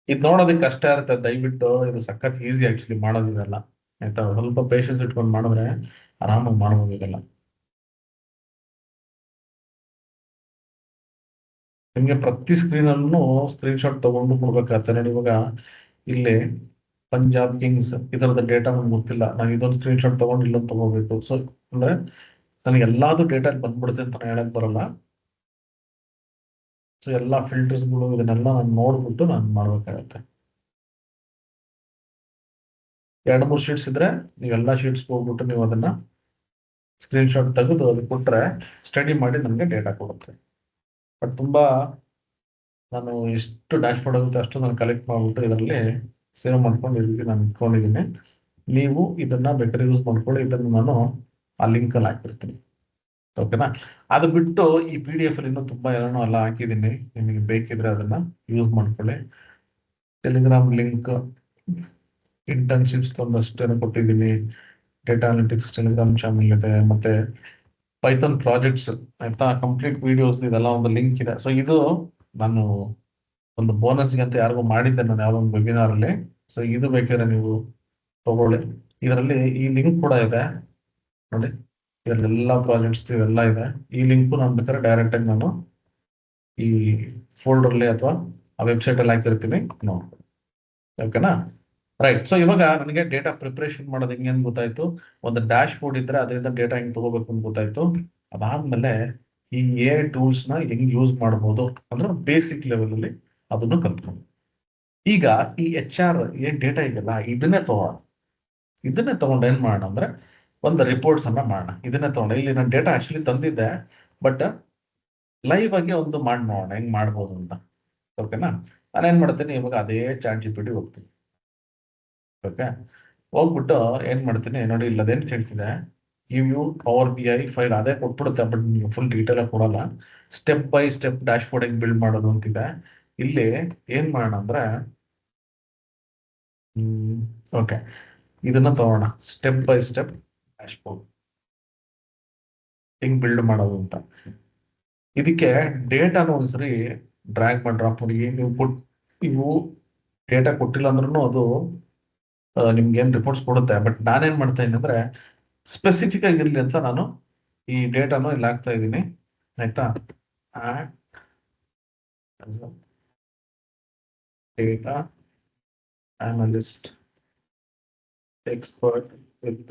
ಇದು ನೋಡೋದಕ್ಕೆ ಕಷ್ಟ ಇರುತ್ತೆ, ದಯವಿಟ್ಟು ಇದು ಸಖತ್ ಈಸಿ ಆಕ್ಚುಲಿ ಮಾಡೋದಿದೆಲ್ಲ, ಆಯ್ತಾ. ಸ್ವಲ್ಪ ಪೇಷನ್ಸ್ ಇಟ್ಕೊಂಡು ಮಾಡಿದ್ರೆ ಆರಾಮಾಗಿ ಮಾಡ್ಬೋದು ಇದೆಲ್ಲ. ನಿಮ್ಗೆ ಪ್ರತಿ ಸ್ಕ್ರೀನಲ್ಲೂ ಸ್ಕ್ರೀನ್ ಶಾಟ್ ತಗೊಂಡು ಕೊಡ್ಬೇಕಾಗತ್ತೆ. ನೋಡಿ, ಇವಾಗ ಇಲ್ಲಿ ಪಂಜಾಬ್ ಕಿಂಗ್ಸ್ ಇದರದ ಡೇಟಾ ನಮ್ಗೆ ಗೊತ್ತಿಲ್ಲ, ನಾನು ಇದೊಂದು ಸ್ಕ್ರೀನ್ ಶಾಟ್ ತಗೊಂಡು ಇಲ್ಲೊಂದು ತಗೋಬೇಕು. ಸೊ ಅಂದ್ರೆ ನನಗೆ ಎಲ್ಲಾದು ಡೇಟಾ ಬಂದ್ಬಿಡುತ್ತೆ ಅಂತ ಹೇಳಕ್ ಬರಲ್ಲ. ಸೊ ಎಲ್ಲಾ ಫಿಲ್ಟರ್ಸ್ಗಳು ಇದನ್ನೆಲ್ಲ ನಾನು ನೋಡ್ಬಿಟ್ಟು ನಾನು ಮಾಡ್ಬೇಕಾಗತ್ತೆ. 2-3 ಶೀಟ್ಸ್ ಇದ್ರೆ ನೀವೆಲ್ಲ ಶೀಟ್ಸ್ ಹೋಗ್ಬಿಟ್ಟು ನೀವು ಅದನ್ನ ಸ್ಕ್ರೀನ್ ಶಾಟ್ ತೆಗೆದು ಅದು ಕೊಟ್ರೆ ಸ್ಟಡಿ ಮಾಡಿ ನನಗೆ ಡೇಟಾ ಕೊಡುತ್ತೆ. ಬಟ್ ತುಂಬಾ ನಾನು ಎಷ್ಟು ಡ್ಯಾಶ್ಬೋರ್ಡ್ ಆಗುತ್ತೆ ಅಷ್ಟು ನಾನು ಕಲೆಕ್ಟ್ ಮಾಡ್ಬಿಟ್ಟು ಇದರಲ್ಲಿ ಸೇವ್ ಮಾಡ್ಕೊಂಡು ಈ ರೀತಿ ನಾನು ಇಟ್ಕೊಂಡಿದ್ದೀನಿ. ನೀವು ಇದನ್ನ ಬೇಕಾದ್ರೆ ಯೂಸ್ ಮಾಡ್ಕೊಳ್ಳಿ. ಇದನ್ನು ನಾನು ಆ ಲಿಂಕ್ ಅಲ್ಲಿ ಹಾಕಿರ್ತೀನಿ, ಓಕೆನಾ. ಅದು ಬಿಟ್ಟು ಈ PDF ಅಲ್ಲಿ ಇನ್ನೂ ತುಂಬಾ ಏನೋ ಎಲ್ಲ ಹಾಕಿದ್ದೀನಿ, ನಿಮಗೆ ಬೇಕಿದ್ರೆ ಅದನ್ನ ಯೂಸ್ ಮಾಡ್ಕೊಳ್ಳಿ. ಟೆಲಿಗ್ರಾಮ್ ಲಿಂಕ್, ಇಂಟರ್ನ್ಶಿಪ್ಸ್ ಒಂದಷ್ಟೇನೋ ಕೊಟ್ಟಿದ್ದೀನಿ, ಡೇಟಾ ಅನಾಲಿಟಿಕ್ಸ್ ಟೆಲಿಗ್ರಾಮ್ ಚಾನಲ್ ಇದೆ, ಮತ್ತೆ ಪೈಥಾನ್ ಪ್ರಾಜೆಕ್ಟ್ಸ್, ಆಯ್ತಾ, ಕಂಪ್ಲೀಟ್ ವಿಡಿಯೋಸ್, ಇದೆಲ್ಲ ಒಂದು ಲಿಂಕ್ ಇದೆ. ಸೊ ಇದು ನಾನು ಒಂದು ಬೋನಸ್ಗೆ ಅಂತ ಯಾರಿಗೂ ಮಾಡಿದ್ದೆ ನಾನು ಯಾವ್ದೋ ಒಂದು ವೆಬಿನಾರ್ ಅಲ್ಲಿ. ಸೊ ಇದು ಬೇಕಾದ್ರೆ ನೀವು ತಗೊಳ್ಳಿ. ಇದರಲ್ಲಿ ಈ ಲಿಂಕ್ ಕೂಡ ಇದೆ ನೋಡಿ, ಇದರಲ್ಲೆಲ್ಲ ಪ್ರಾಜೆಕ್ಟ್ಸ್ ಇವೆಲ್ಲ ಇದೆ. ಈ ಲಿಂಕು ನಾನು ಬೇಕಾದ್ರೆ ಡೈರೆಕ್ಟ್ ಆಗಿ ನಾನು ಈ ಫೋಲ್ಡರ್ಲಿ ಅಥವಾ ಆ ವೆಬ್ಸೈಟ್ ಅಲ್ಲಿ ಹಾಕಿರ್ತೀನಿ ನೋಡಿ, ಓಕೆನಾ. ರೈಟ್. ಸೊ ಇವಾಗ ನನಗೆ ಡೇಟಾ ಪ್ರಿಪರೇಷನ್ ಮಾಡೋದು ಹೆಂಗೆ ಅಂತ ಗೊತ್ತಾಯ್ತು. ಒಂದು ಡ್ಯಾಶ್ ಬೋರ್ಡ್ ಇದ್ರೆ ಅದರಿಂದ ಡೇಟಾ ಹೆಂಗ್ ತಗೋಬೇಕು ಅಂತ ಗೊತ್ತಾಯ್ತು. ಅದಾದ್ಮೇಲೆ ಈ AI ಟೂಲ್ಸ್ ನ ಹೆಂಗ್ ಯೂಸ್ ಮಾಡಬಹುದು ಅಂದ್ರೆ ಬೇಸಿಕ್ ಲೆವೆಲ್ ಅಲ್ಲಿ ಅದನ್ನು ಕಲ್ತ್ಕೊಂಡು, ಈಗ ಈ HR ಏನ್ ಡೇಟಾ ಇದೆಯಲ್ಲ ಇದನ್ನೇ ತಗೊಂಡು ಏನ್ ಮಾಡೋಣ ಅಂದ್ರೆ ಒಂದು ರಿಪೋರ್ಟ್ಸ್ ಅನ್ನ ಮಾಡೋಣ. ಇದನ್ನೇ ತಗೊಂಡು ಇಲ್ಲಿ ನಾನು ಡೇಟಾ ಆಕ್ಚುಲಿ ತಂದಿದ್ದೆ, ಬಟ್ ಲೈವ್ ಆಗಿ ಒಂದು ಮಾಡಿ ನೋಡೋಣ ಹೆಂಗ್ ಮಾಡ್ಬೋದು ಅಂತ, ಓಕೆನಾ. ನಾನು ಏನ್ ಮಾಡ್ತೀನಿ, ಇವಾಗ ಅದೇ ಚಾಟ್ GPT ಹೋಗ್ತೀನಿ. ಓಕೆ, ಹೋಗ್ಬಿಟ್ಟು ಏನ್ ಮಾಡ್ತೀನಿ ನೋಡಿ, ಇಲ್ಲಿ ಅದೇನ್ ಕೇಳ್ತಿದೆ, give you power BI file, ಅದೇ ಕೊಟ್ಬಿಡುತ್ತೆ. ಬಟ್ ನೀವು ಫುಲ್ ಡೀಟೇಲ್ ಆಗಿ ಕೊಡಲ್ಲ. Step by step dashboard ಹೆಂಗ್ ಬಿಲ್ಡ್ ಮಾಡೋದು ಅಂತಿದೆ. ಇಲ್ಲಿ ಏನ್ ಮಾಡೋಣ ಅಂದ್ರೆ ಓಕೆ, ಇದನ್ನ ತಗೋಣ, step by step dashboard. ಹೆಂಗ್ ಬಿಲ್ಡ್ ಮಾಡೋದು ಅಂತ. ಇದಕ್ಕೆ ಡೇಟಾನ ಒಂದ್ಸರಿ ಡ್ರ್ಯಾಗ್ ಮಾಡಿ ಡ್ರಾಪ್ ಮಾಡಿ ನೀವು ಡೇಟಾ ಕೊಟ್ಟಿಲ್ಲ ಅಂದ್ರೂ ಅದು ನಿಮ್ಗೆ ಏನ್ ರಿಪೋರ್ಟ್ಸ್ ಕೊಡುತ್ತೆ. ಬಟ್ ನಾನೇನ್ ಮಾಡ್ತಾ ಇದ್ದೀನಿ ಅಂದ್ರೆ ಸ್ಪೆಸಿಫಿಕ್ ಆಗಿರ್ಲಿ ಅಂತ ನಾನು ಈ ಡೇಟಾನು ಇಲ್ಲಿ ಹಾಕ್ತಾ ಇದ್ದೀನಿ. ಆಯ್ತಾ, data analyst expert with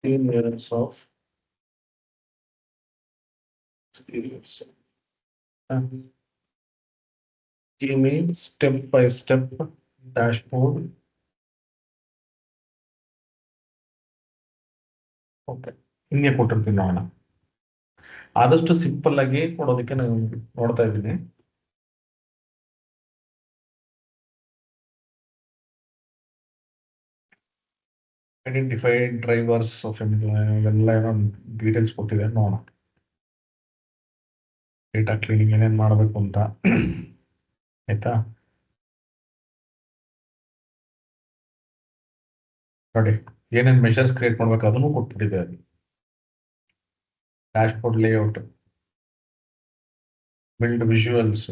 10 years of experience. Give me step-by-step dashboard. Okay, ಹಿಂಗೆ ಕೊಟ್ಟಿರ್ತೀನಿ ನೋಡೋಣ. ಆದಷ್ಟು ಸಿಂಪಲ್ ಆಗಿ ಕೊಡೋದಕ್ಕೆ ನಾನು ನೋಡ್ತಾ ಇದ್ದೀನಿ. ಐಡೆಂಟಿಫೈಡ್ ಡ್ರೈವರ್ಸ್ ಆಫ್ ಇವೆಲ್ಲ ಏನೋ ಡೀಟೇಲ್ಸ್ ಕೊಟ್ಟಿದೆ, ನೋಡೋಣ. ಡೇಟಾ ಕ್ಲೀನಿಂಗ್ ಏನೇನ್ ಮಾಡಬೇಕು ಅಂತ. ಆಯ್ತಾ, ನೋಡಿ ಏನೇನ್ ಮೆಷರ್ಸ್ ಕ್ರಿಯೇಟ್ ಮಾಡ್ಬೇಕು ಅದನ್ನು ಕೊಟ್ಬಿಟ್ಟಿದೆ. ಅದು dashboard layout, build visuals,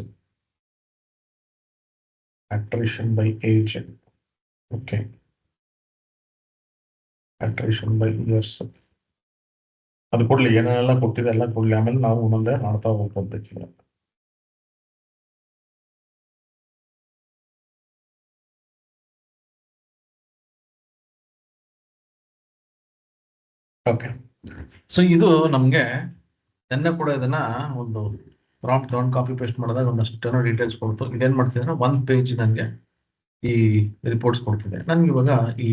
attrition by age, okay, attrition by years. ಅದು ಕೊಡ್ಲಿ, ಏನೆಲ್ಲ ಕೊಟ್ಟಿದೆ ಎಲ್ಲ ಕೊಡ್ಲಿ, ಆಮೇಲೆ ನಾವು ಒಂದೊಂದೇ ಮಾಡ್ತಾ ಹೋಗ್ಬೇಕಿಲ್ಲ. ಓಕೆ, ಸೊ ಇದು ನಮ್ಗೆ ನೆನ್ನೆ ಕೂಡ ಇದನ್ನ ಒಂದು ಪ್ರಾಂಪ್ಟ್ ತಗೊಂಡು ಕಾಪಿ ಪೇಸ್ಟ್ ಮಾಡಿದಾಗ ಒಂದಷ್ಟು ಡೀಟೇಲ್ಸ್ ಕೊಡ್ತು. ಇದೇನ್ ಮಾಡ್ತಿದೆ ಅಂದ್ರೆ 1 ಪೇಜ್ ನನಗೆ ಈ ರಿಪೋರ್ಟ್ಸ್ ಕೊಡ್ತಿದೆ. ನನ್ಗೆ ಇವಾಗ ಈ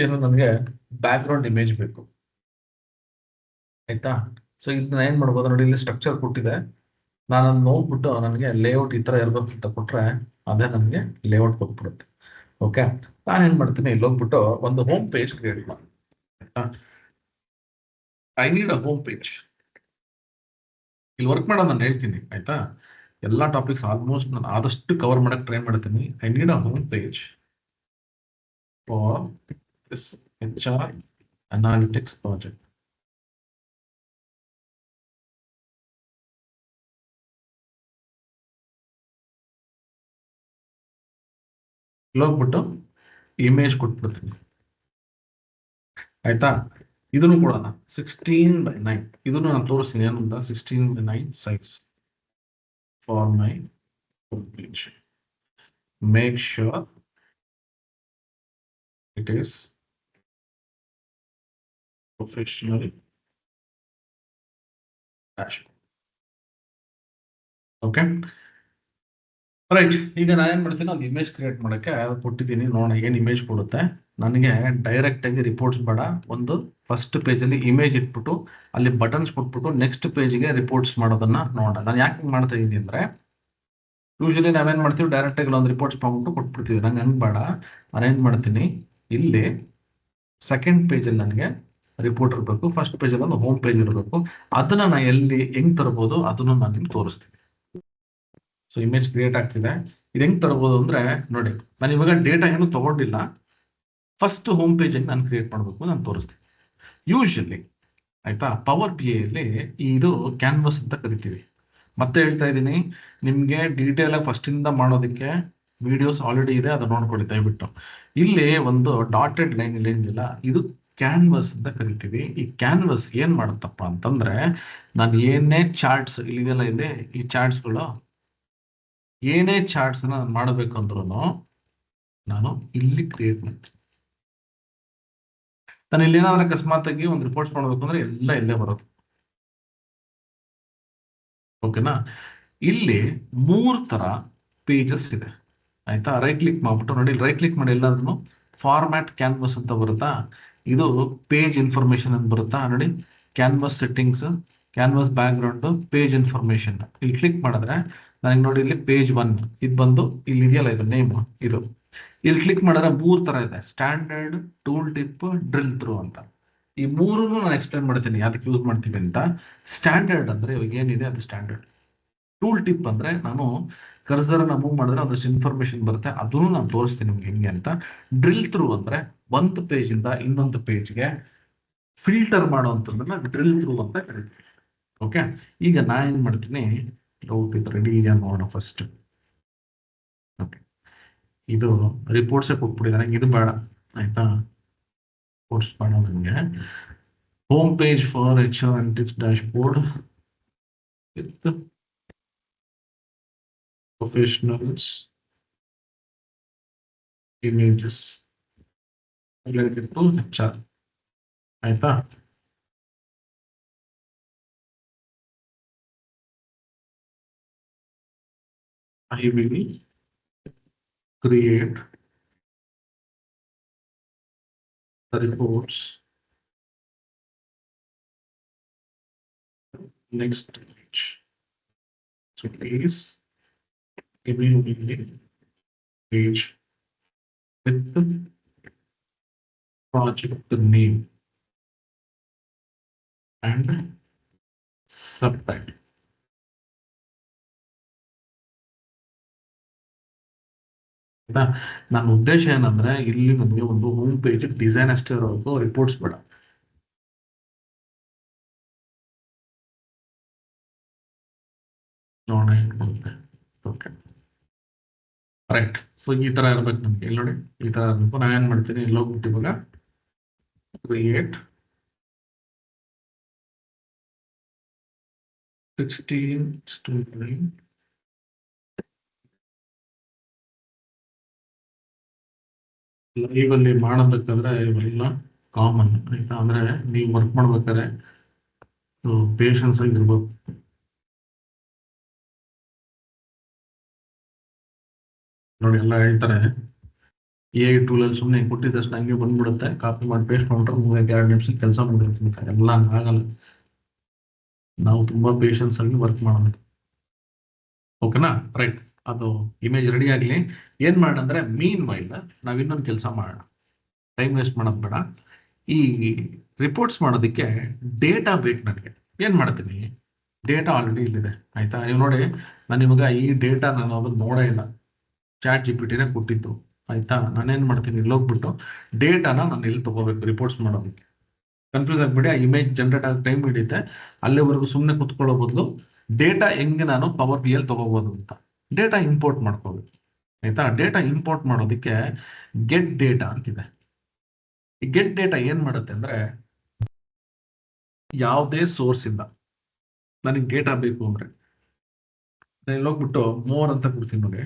ಏನು ನನಗೆ ಬ್ಯಾಕ್ ಗ್ರೌಂಡ್ ಇಮೇಜ್ ಬೇಕು. ಆಯ್ತಾ, ಸೊ ಇದನ್ನ ಏನ್ ಮಾಡ್ಬೋದು ನೋಡಿ, ಇಲ್ಲಿ ಸ್ಟ್ರಕ್ಚರ್ ಕೊಟ್ಟಿದೆ. ನಾನು ಅದನ್ನ ನೋಡ್ಬಿಟ್ಟು ನನಗೆ ಲೇಔಟ್ ಈ ತರ ಇರ್ಬೇಕು ಅಂತ ಕೊಟ್ರೆ ಅದೇ ನನಗೆ ಲೇಔಟ್ ಕೊಟ್ಬಿಡುತ್ತೆ. ಓಕೆ, ನಾನೇನ್ ಮಾಡ್ತೀನಿ, ಇಲ್ಲಿ ಹೋಗ್ಬಿಟ್ಟು ಒಂದು ಹೋಮ್ ಪೇಜ್ ಕ್ರಿಯೇಟ್ ಮಾಡಿ. I need a home page. ಇಲ್ಲಿ ವರ್ಕ್ ಮಾಡೋದು ನಾನು ಹೇಳ್ತೀನಿ. ಆಯ್ತಾ, ಎಲ್ಲಾ ಟಾಪಿಕ್ಸ್ ಆಲ್ಮೋಸ್ಟ್ ನಾನು ಆದಷ್ಟು ಕವರ್ ಮಾಡಕ್ ಟ್ರೈ ಮಾಡ್ತೀನಿ. I need a home page for this HR analytics project. ಹೋಗ್ಬಿಟ್ಟು ಇಮೇಜ್ ಕೊಟ್ಬಿಡ್ತೀನಿ. ಆಯ್ತಾ, ಇದನ್ನು ಕೊಡೋಣ 16:9. ಇದನ್ನು ನಾನು ತೋರಿಸ್ತೀನಿ ಏನಂತ, 16:9 size for my home page. Make sure it is professional dashboard. Okay, right. ಈಗ ನಾನು ಏನ್ ಮಾಡ್ತೀನಿ, ಒಂದು ಇಮೇಜ್ ಕ್ರಿಯೇಟ್ ಮಾಡಕ್ಕೆ ಕೊಟ್ಟಿದ್ದೀನಿ. ನೋಡೋಣ ಏನ್ ಇಮೇಜ್ ಕೊಡುತ್ತೆ ನನಗೆ. ಡೈರೆಕ್ಟ್ ಆಗಿ ರಿಪೋರ್ಟ್ಸ್ ಬೇಡ, ಒಂದು ಫಸ್ಟ್ ಪೇಜ್ ಅಲ್ಲಿ ಇಮೇಜ್ ಇಟ್ಬಿಟ್ಟು ಅಲ್ಲಿ ಬಟನ್ಸ್ ಕೊಟ್ಬಿಟ್ಟು ನೆಕ್ಸ್ಟ್ ಪೇಜ್ಗೆ ರಿಪೋರ್ಟ್ಸ್ ಮಾಡೋದನ್ನ ನೋಡೋಣ. ನಾನು ಯಾಕೆ ಮಾಡ್ತಾ ಇದ್ದೀನಿ ಅಂದ್ರೆ, ಯೂಶಲಿ ನಾವೇನ್ ಮಾಡ್ತೀವಿ, ಡೈರೆಕ್ಟ್ ಆಗಿ ಒಂದು ರಿಪೋರ್ಟ್ಸ್ ಮಾಡ್ಬಿಟ್ಟು ಕೊಟ್ಬಿಡ್ತೀವಿ. ನಂಗೆ ಹಂಗ್ ಬೇಡ. ನಾನೇನ್ ಮಾಡ್ತೀನಿ, ಇಲ್ಲಿ ಸೆಕೆಂಡ್ ಪೇಜ್ ಅಲ್ಲಿ ನನಗೆ ರಿಪೋರ್ಟ್ ಇರಬೇಕು, ಫಸ್ಟ್ ಪೇಜ್ ಅಲ್ಲಿ ಒಂದು ಹೋಮ್ ಪೇಜ್ ಇರಬೇಕು. ಅದನ್ನ ನಾನು ಎಲ್ಲಿ ಹೆಂಗ್ ತರಬಹುದು ಅದನ್ನು ನಾನು ನಿಮ್ಗೆ ತೋರಿಸ್ತೀನಿ. ಸೊ ಇಮೇಜ್ ಕ್ರಿಯೇಟ್ ಆಗ್ತಿದೆ. ಇದು ಹೆಂಗ್ ತರಬಹುದು ಅಂದ್ರೆ, ನೋಡಿ ನಾನು ಇವಾಗ ಡೇಟಾ ಏನು ತಗೊಂಡಿಲ್ಲ, ಫಸ್ಟ್ ಹೋಮ್ ಪೇಜ್ ಅನ್ನು ನಾನು ಕ್ರಿಯೇಟ್ ಮಾಡಬೇಕು, ನಾನು ತೋರಿಸ್ತೀನಿ. ಯೂಶಲಿ ಆಯ್ತಾ, ಪವರ್ BI ಅಲ್ಲಿ ಇದು ಕ್ಯಾನ್ವಸ್ ಅಂತ ಕರಿತೀವಿ. ಮತ್ತೆ ಹೇಳ್ತಾ ಇದ್ದೀನಿ, ನಿಮ್ಗೆ ಡೀಟೇಲ್ ಆಗಿ ಫಸ್ಟ್ ಇಂದ ಮಾಡೋದಕ್ಕೆ ವಿಡಿಯೋಸ್ ಆಲ್ರೆಡಿ ಇದೆ, ಅದು ನೋಡ್ಕೊಳ್ಳಿ ದಯವಿಟ್ಟು. ಇಲ್ಲಿ ಒಂದು ಡಾಟೆಡ್ ಲೈನ್ ಇಲ್ಲಿ ಏನಿಲ್ಲ, ಇದು ಕ್ಯಾನ್ವಸ್ ಅಂತ ಕರಿತೀವಿ. ಈ ಕ್ಯಾನ್ವಸ್ ಏನ್ ಮಾಡುತ್ತಪ್ಪ ಅಂತಂದ್ರೆ, ನಾನು ಏನೇ ಚಾರ್ಟ್ಸ್ ಇಲ್ಲಿದೆಲ್ಲ ಇದೆ, ಈ ಚಾರ್ಟ್ಸ್ಗಳು ಏನೇ ಚಾರ್ಟ್ಸ್ ನಾನು ಮಾಡಬೇಕು ಅಂದ್ರೂ ನಾನು ಇಲ್ಲಿ ಕ್ರಿಯೇಟ್ ಮಾಡ್ತೀನಿ. ನಾನು ಇಲ್ಲಿ ಏನಾದ್ರೆ ಅಕಸ್ಮಾತ್ ಆಗಿ ಒಂದು ರಿಪೋರ್ಟ್ಸ್ ಮಾಡಬೇಕು ಅಂದ್ರೆ ಎಲ್ಲ ಇಲ್ಲೇ ಬರೋದು. ಓಕೆನಾ, ಇಲ್ಲಿ 3 ತರ ಪೇಜಸ್ ಇದೆ. ಆಯ್ತಾ, ರೈಟ್ ಕ್ಲಿಕ್ ಮಾಡ್ಬಿಟ್ಟು ನೋಡಿ, ರೈಟ್ ಕ್ಲಿಕ್ ಮಾಡಿ ಎಲ್ಲಾದ್ರೂ ಫಾರ್ಮ್ಯಾಟ್ ಕ್ಯಾನ್ವಸ್ ಅಂತ ಬರುತ್ತಾ, ಇದು ಪೇಜ್ ಇನ್ಫಾರ್ಮೇಶನ್ ಅಂತ ಬರುತ್ತಾ ನೋಡಿ. Canvass settings, canvass back ground, page information. ಇಲ್ಲಿ ಕ್ಲಿಕ್ ಮಾಡಿದ್ರೆ ನನಗೆ ನೋಡಿ, ಇಲ್ಲಿ ಪೇಜ್ 1 ಇದು ಬಂದು ಇಲ್ಲಿ ಇದೆಯಲ್ಲ, ಇದು ನೇಮ್ ಇದು. ಇಲ್ಲಿ ಕ್ಲಿಕ್ ಮಾಡಿದ್ರೆ 3 ತರ ಇದೆ, standard, tool tip, drill through ಅಂತ. ಈ 3 ನಾನು ಎಕ್ಸ್ಪ್ಲೇನ್ ಮಾಡ್ತೀನಿ ಅದಕ್ಕೆ ಯೂಸ್ ಮಾಡ್ತೀವಿ ಅಂತ. ಸ್ಟ್ಯಾಂಡರ್ಡ್ ಅಂದ್ರೆ ಇವಾಗ ಏನಿದೆ ಅದು ಸ್ಟ್ಯಾಂಡರ್ಡ್. ಟೂಲ್ ಟಿಪ್ ಅಂದ್ರೆ ನಾನು ಕರ್ಸರ್ ಮೂವ್ ಮಾಡಿದ್ರೆ ಒಂದಷ್ಟು ಇನ್ಫಾರ್ಮೇಶನ್ ಬರುತ್ತೆ, ಅದನ್ನು ನಾನು ತೋರಿಸ್ತೀನಿ ನಿಮ್ಗೆ ಹೆಂಗೆ ಅಂತ. ಡ್ರಿಲ್ ಥ್ರೂ ಅಂದ್ರೆ ಒಂದು ಪೇಜ್ ಇಂದ ಇನ್ನೊಂದು ಪೇಜ್ಗೆ ಫಿಲ್ಟರ್ ಮಾಡುವಂಥದ್ದನ್ನ ಡ್ರಿಲ್ ಥ್ರೂ ಅಂತ ಕರಿತೀವಿ. ಓಕೆ, ಈಗ ನಾ ಏನ್ ಮಾಡ್ತೀನಿ, ಡೌಟ್ ಇದು ರೆಡಿ ಇದೆಯಾ ನೋಡೋಣ ಫಸ್ಟ್. ಓಕೆ, ಇದು ರಿಪೋರ್ಟ್ಸೇ ಕೊಟ್ಬಿಟ್ಟಿದ್ದಾರೆ, ಇದು ಬೇಡ ಆಯ್ತಾ. ರಿಪೋರ್ಟ್ಸ್ ಬೇಡ ನನಗೆ. Home page for HR Analytics dashboard with professionals images related to HR ಆಯ್ತಾ. I will create the reports next page. So please give me the page with the project name and subtitle. ಆಯ್ತಾ. ನನ್ನ ಉದ್ದೇಶ ಏನಂದ್ರೆ ಇಲ್ಲಿ ನಮಗೆ ಒಂದು home page design ಅಷ್ಟೇ ಇರೋದು, ರಿಪೋರ್ಟ್ಸ್ ಬೇಡ. ನೋಡೋಣ ಹೆಂಗ್ ಬರುತ್ತೆ. Okay right. ಸೊ ಈ ತರ ಇರ್ಬೇಕು ನಮ್ಗೆ. ಇಲ್ಲಿ ನೋಡಿ ಈ ತರ ಇರ್ಬೇಕು. ನಾನು ಏನ್ ಮಾಡ್ತೀನಿ, ಇಲ್ಲಿ ಹೋಗ್ಬಿಟ್ಟು ಇವಾಗ ಕ್ರಿಯೇಟ್ 16:9 ಲೈವ್ ಅಲ್ಲಿ ಮಾಡಬೇಕಾದ್ರೆ ಇವೆಲ್ಲ ಕಾಮನ್ ಆಯ್ತಾ. ಅಂದ್ರೆ ನೀವು ವರ್ಕ್ ಮಾಡ್ಬೇಕಾದ್ರೆ ಪೇಷನ್ಸ್ ಆಗಿರ್ಬೇಕು. ನೋಡಿ ಎಲ್ಲ ಹೇಳ್ತಾರೆ AI ಟೂಲ್ ಅಲ್ಲಿ ಸುಮ್ಮನೆ ಕೊಟ್ಟಿದ್ದಷ್ಟು ಹಂಗೆ ಬಂದ್ಬಿಡುತ್ತೆ, ಕಾಪಿ ಮಾಡಿ ಪೇಸ್ಟ್ ಮಾಡ್ರೆ 2 ನಿಮಿಷಕ್ಕೆ ಕೆಲಸ ಮಾಡಿರ್ತೀನಿ. ಎಲ್ಲ ಹಂಗಾಗಲ್ಲ, ನಾವು ತುಂಬಾ ಪೇಷನ್ಸ್ ಆಗಿ ವರ್ಕ್ ಮಾಡಬೇಕು. ಓಕೆನಾ, ರೈಟ್. ಅದು ಇಮೇಜ್ ರೆಡಿ ಆಗ್ಲಿ. ಏನ್ ಮಾಡಂದ್ರೆ ಮೀನ್ ವೈಲ್ ನಾವ್ ಇನ್ನೊಂದು ಕೆಲಸ ಮಾಡೋಣ, ಟೈಮ್ ವೇಸ್ಟ್ ಮಾಡೋದು ಬೇಡ. ಈ ರಿಪೋರ್ಟ್ಸ್ ಮಾಡೋದಕ್ಕೆ ಡೇಟಾ ಬೇಕು ನನಗೆ. ಏನ್ ಮಾಡ್ತೀನಿ, ಡೇಟಾ ಆಲ್ರೆಡಿ ಇಲ್ಲಿದೆ ಆಯ್ತಾ. ಇವ್ ನೋಡಿ, ನಾನು ಇವಾಗ ಈ ಡೇಟಾ ನಾನು ಅದನ್ನ ನೋಡೇ ಇಲ್ಲ, ಚಾಟ್ GPT ಕೊಟ್ಟಿದ್ದು ಆಯ್ತಾ. ನಾನೇನ್ ಮಾಡ್ತೀನಿ, ಇಲ್ಲಿ ಹೋಗ್ಬಿಟ್ಟು ಡೇಟಾನ ನಾನು ಇಲ್ಲಿ ತಗೋಬೇಕು ರಿಪೋರ್ಟ್ಸ್ ಮಾಡೋದಕ್ಕೆ. ಕನ್ಫ್ಯೂಸ್ ಆಗ್ಬಿಡಿ, ಆ ಇಮೇಜ್ ಜನರೇಟ್ ಆಗಿ ಟೈಮ್ ಹಿಡಿಯುತ್ತೆ. ಅಲ್ಲಿವರೆಗೂ ಸುಮ್ಮನೆ ಕುತ್ಕೊಳ್ಳೋ ಬದಲು ಡೇಟಾ ಹೆಂಗೆ ನಾನು ಪವರ್ BI ತಗೋಬಹುದು ಅಂತ ಡೇಟಾ ಇಂಪೋರ್ಟ್ ಮಾಡ್ಕೋಬೇಕು ಆಯ್ತಾ. ಡೇಟಾ ಇಂಪೋರ್ಟ್ ಮಾಡೋದಕ್ಕೆ ಗೆಟ್ ಡೇಟಾ ಅಂತಿದೆ. ಈ ಗೆಟ್ ಡೇಟಾ ಏನ್ ಮಾಡುತ್ತೆ ಅಂದ್ರೆ, ಯಾವುದೇ ಸೋರ್ಸ್ ಇಂದ ನನಗೆ ಡೇಟಾ ಬೇಕು ಅಂದ್ರೆ ನಾನು ಹೋಗ್ಬಿಟ್ಟು ಮೋರ್ ಅಂತ ಕೊಡ್ತೀನಿ ನೋಡಿ.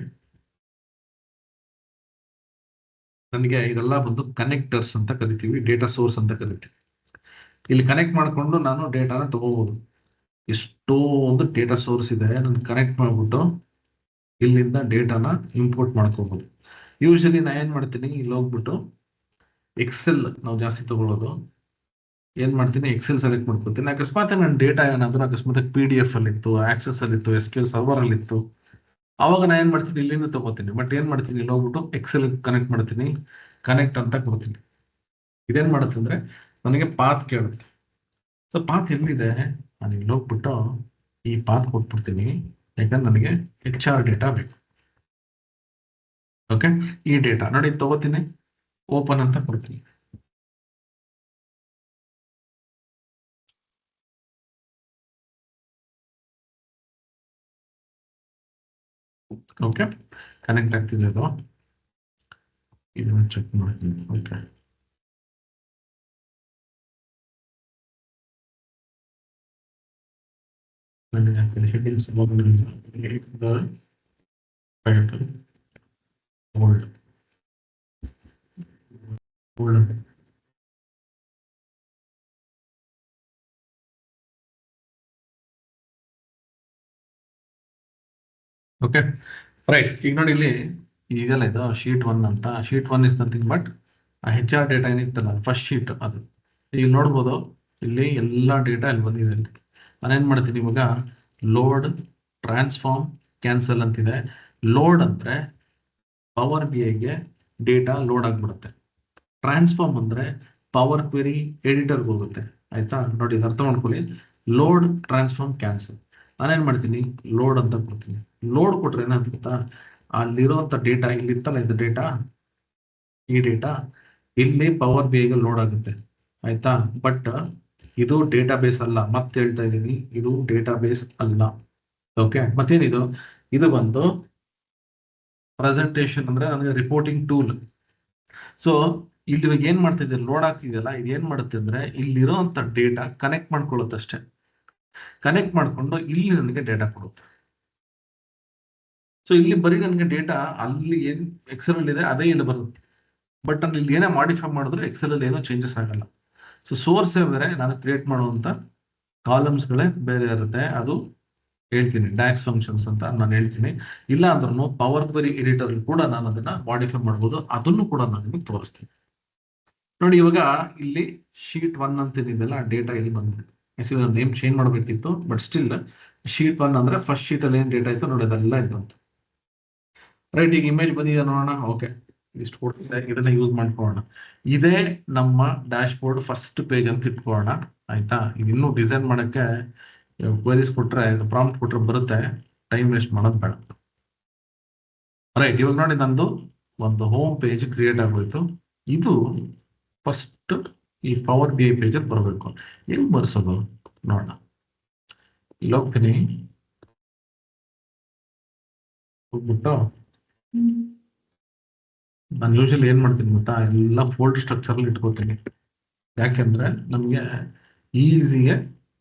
ನನಗೆ ಇದೆಲ್ಲ ಬಂದು ಕನೆಕ್ಟರ್ಸ್ ಅಂತ ಕರಿತೀವಿ, ಡೇಟಾ ಸೋರ್ಸ್ ಅಂತ ಕರಿತೀವಿ. ಇಲ್ಲಿ ಕನೆಕ್ಟ್ ಮಾಡಿಕೊಂಡು ನಾನು ಡೇಟಾನ ತಗೋಬಹುದು. ಎಷ್ಟೋ ಒಂದು ಡೇಟಾ ಸೋರ್ಸ್ ಇದೆ, ನಾನು ಕನೆಕ್ಟ್ ಮಾಡ್ಬಿಟ್ಟು ಇಲ್ಲಿಂದ ಡೇಟಾನ ಇಂಪೋರ್ಟ್ ಮಾಡ್ಕೋಬಹುದು. ಯೂಶಲಿ ನಾ ಏನ್ ಮಾಡ್ತೀನಿ, ಇಲ್ಲಿ ಹೋಗ್ಬಿಟ್ಟು ಎಕ್ಸೆಲ್ ನಾವು ಜಾಸ್ತಿ ತಗೊಳ್ಳೋದು. ಏನ್ ಮಾಡ್ತೀನಿ, ಎಕ್ಸೆಲ್ ಸೆಲೆಕ್ಟ್ ಮಾಡ್ಕೊತೀನಿ. ಅಕಸ್ಮಾತ್ ನನ್ನ ಡೇಟಾ ಏನಾದ್ರು ಅಕಸ್ಮಾತ್ PDF ಅಲ್ಲಿ ಇತ್ತು, ಆಕ್ಸೆಸ್ ಅಲ್ಲಿ ಇತ್ತು, SQL ಸರ್ವರ್ ಅಲ್ಲಿ ಇತ್ತು, ಅವಾಗ ನಾ ಏನ್ ಮಾಡ್ತೀನಿ, ಇಲ್ಲಿಂದ ತಗೋತೀನಿ. ಬಟ್ ಏನ್ ಮಾಡ್ತೀನಿ, ಇಲ್ಲಿ ಹೋಗ್ಬಿಟ್ಟು ಎಕ್ಸೆಲ್ ಕನೆಕ್ಟ್ ಮಾಡ್ತೀನಿ, ಕನೆಕ್ಟ್ ಅಂತ ಕೊಡ್ತೀನಿ. ಇದೇನ್ ಮಾಡುತ್ತೆ ಅಂದ್ರೆ ನನಗೆ ಪಾತ್ ಕೇಳುತ್ತೆ. ಸೊ ಪಾತ್ ಎಲ್ಲಿದೆ, ನಾನು ಇಲ್ಲಿ ಹೋಗ್ಬಿಟ್ಟು ಈ ಪಾತ್ ಕೊಟ್ಬಿಡ್ತೀನಿ, ಯಾಕಂದ್ರೆ ನನಗೆ HR ಡೇಟಾ ಬೇಕು. ಓಕೆ, ಈ ಡೇಟಾ ನೋಡಿ ತಗೋತೀನಿ, ಓಪನ್ ಅಂತ ಕೊಡ್ತೀನಿ. ಓಕೆ, ಕನೆಕ್ಟ್ ಆಗ್ತಿದೆ ಅದು, ಇದನ್ನ ಚೆಕ್ ಮಾಡ್ತೀನಿ. ಓಕೆ, ನನಗೆ headings title old old okay right. ಈಗ ನೋಡಿ ಇಲ್ಲಿ ಇದೆಲ್ಲ ಇದು ಶೀಟ್ 1 ಅಂತ. ಶೀಟ್ 1 ಇಸ್ ನಥಿಂಗ್ ಬಟ್ ಆ HR ಡೇಟಾ ಏನಿತ್ತಲ್ಲ ಫಸ್ಟ್ ಶೀಟ್ ಅದು. ಈಗ ನೋಡ್ಬೋದು ಇಲ್ಲಿ ಎಲ್ಲ ಡೇಟಾ ಇಲ್ಲಿ ಬಂದಿದೆ. ಇಲ್ಲಿ ನಾನೇನ್ ಮಾಡ್ತೀನಿ ಇವಾಗ, ಲೋಡ್, ಟ್ರಾನ್ಸ್ಫಾರ್ಮ್, ಕ್ಯಾನ್ಸಲ್ ಅಂತಿದೆ. ಲೋಡ್ ಅಂದ್ರೆ ಪವರ್ BIಗೆ ಡೇಟಾ ಲೋಡ್ ಆಗ್ಬಿಡುತ್ತೆ. ಟ್ರಾನ್ಸ್ಫಾರ್ಮ್ ಅಂದ್ರೆ ಪವರ್ ಕ್ವೆರಿ ಎಡಿಟರ್ಗೆ ಹೋಗುತ್ತೆ ಆಯ್ತಾ. ನೋಡಿ ಇದು ಅರ್ಥ ಮಾಡ್ಕೊಳ್ಳಿ, ಲೋಡ್, ಟ್ರಾನ್ಸ್ಫಾರ್ಮ್, ಕ್ಯಾನ್ಸಲ್. ನಾನೇನ್ ಮಾಡ್ತೀನಿ, ಲೋಡ್ ಅಂತ ಕೊಡ್ತೀನಿ. ಲೋಡ್ ಕೊಟ್ರೆ ಏನಾಗ್ಬಿಡುತ್ತಾ, ಅಲ್ಲಿರುವಂತ ಡೇಟಾ ಇಲ್ಲಿತ್ತಲ್ಲ, ಇದು ಡೇಟಾ, ಈ ಡೇಟಾ ಇಲ್ಲಿ ಪವರ್ BIಗೆ ಲೋಡ್ ಆಗುತ್ತೆ ಆಯ್ತಾ. ಬಟ್ ಇದು ಡೇಟಾಬೇಸ್ ಅಲ್ಲ, ಮತ್ತೆ ಹೇಳ್ತಾ ಇದ್ದೀನಿ, ಇದು ಡೇಟಾಬೇಸ್ ಅಲ್ಲ. ಓಕೆ, ಮತ್ತೇನಿದು, ಇದು ಬಂದು ಪ್ರೆಸೆಂಟೇಶನ್ ಅಂದ್ರೆ ನನಗೆ ರಿಪೋರ್ಟಿಂಗ್ ಟೂಲ್. ಸೊ ಇಲ್ಲಿ ಇವಾಗ ಏನ್ ಮಾಡ್ತಿದ್ದೆ, ಲೋಡ್ ಆಗ್ತಿದೆಯಲ್ಲ, ಇದು ಏನ್ ಮಾಡುತ್ತೆ ಅಂದ್ರೆ ಇಲ್ಲಿರೋಂಥ ಡೇಟಾ ಕನೆಕ್ಟ್ ಮಾಡ್ಕೊಳ್ಳುತ್ತೆ ಅಷ್ಟೇ. ಕನೆಕ್ಟ್ ಮಾಡ್ಕೊಂಡು ಇಲ್ಲಿ ನನಗೆ ಡೇಟಾ ಕೊಡುತ್ತೆ. ಸೊ ಇಲ್ಲಿ ಬರೀ ನನಗೆ ಡೇಟಾ ಅಲ್ಲಿ ಏನ್ ಎಕ್ಸೆಲ್ ಅಲ್ಲಿ ಇದೆ ಅದೇ ಇಲ್ಲಿ ಬರುತ್ತೆ. ಬಟ್ ನಾನು ಇಲ್ಲಿ ಏನೇ ಮಾಡಿಫೈ ಮಾಡಿದ್ರು ಎಕ್ಸೆಲ್ ಅಲ್ಲಿ ಏನೋ ಚೇಂಜಸ್ ಆಗಲ್ಲ. ಸೊ ಸೋರ್ಸ್ ಬೇರೆ, ನಾನು ಕ್ರಿಯೇಟ್ ಮಾಡುವಂತ ಕಾಲಮ್ಸ್ಗಳೇ ಬೇರೆ ಇರುತ್ತೆ. ಅದು ಹೇಳ್ತೀನಿ, ಡ್ಯಾಕ್ಸ್ ಫಂಕ್ಷನ್ಸ್ ಅಂತ ನಾನು ಹೇಳ್ತೀನಿ. ಇಲ್ಲ ಅಂದ್ರೂ ಪವರ್ ಕ್ವೆರಿ ಎಡಿಟರ್ ಕೂಡ ನಾನು ಅದನ್ನ ಮಾಡಿಫೈ ಮಾಡ್ಬೋದು, ಅದನ್ನು ಕೂಡ ನಾನು ನಿಮಗೆ ತೋರಿಸ್ತೀನಿ. ನೋಡಿ, ಇವಾಗ ಇಲ್ಲಿ ಶೀಟ್ 1 ಅಂತ ಏನಿದೆಲ್ಲ ಡೇಟಾ ಇಲ್ಲಿ ಬಂದಿದೆ. ಆಕ್ಚುಲಿ ನಾನು ನೇಮ್ ಚೇಂಜ್ ಮಾಡಬೇಕಿತ್ತು, ಬಟ್ ಸ್ಟಿಲ್ ಶೀಟ್ 1 ಅಂದ್ರೆ ಫಸ್ಟ್ ಶೀಟ್ ಅಲ್ಲಿ ಏನ್ ಡೇಟಾ ಇತ್ತು ನೋಡಿ, ಅದೆಲ್ಲ ಇದ್ದಂತ. ರೈಟ್, ಈಗ ಇಮೇಜ್ ಬಂದಿದೆ ನೋಡೋಣ. ಓಕೆ, ಇಷ್ಟು ಕೊಡ್ತಿದೆ, ಇದನ್ನ ಯೂಸ್ ಮಾಡ್ಕೊಳ್ಳೋಣ. ಇದೇ ನಮ್ಮ ಡ್ಯಾಶ್ ಬೋರ್ಡ್ ಫಸ್ಟ್ ಪೇಜ್ ಅಂತ ಇಟ್ಕೊಳ್ಳೋಣ. ಆಯ್ತಾ, ಇದು ಇನ್ನೂ ಡಿಸೈನ್ ಮಾಡಕ್ಕೆ ಕ್ವೆರೀಸ್ ಕೊಟ್ರೆ, ಪ್ರಾಂಪ್ಟ್ ಕೊಟ್ರೆ ಬರುತ್ತೆ, ಟೈಮ್ ವೇಸ್ಟ್ ಮಾಡೋದು ಬೇಡ. ರೈಟ್, ಇವಾಗ ನೋಡಿ ನಂದು ಒಂದು ಹೋಮ್ ಪೇಜ್ ಕ್ರಿಯೇಟ್ ಆಗೋಯ್ತು. ಇದು ಫಸ್ಟ್ ಈ ಪವರ್ BI ಪೇಜ್ ಅಲ್ಲಿ ಬರಬೇಕು. ಹೆಂಗ್ ಬರ್ಸೋದು ನೋಡೋಣ. ಇಲ್ಲಿ ಹೋಗ್ತೀನಿ, ಹೋಗ್ಬಿಟ್ಟು ನಾನು ಯೂಶಲಿ ಏನ್ ಮಾಡ್ತೀನಿ ಗೊತ್ತಾ, ಎಲ್ಲ ಫೋಲ್ಡರ್ ಸ್ಟ್ರಕ್ಚರ್ ಅಲ್ಲಿ ಇಟ್ಕೋತೀನಿ. ಯಾಕೆಂದ್ರೆ ನಮ್ಗೆ ಈಸಿಗೆ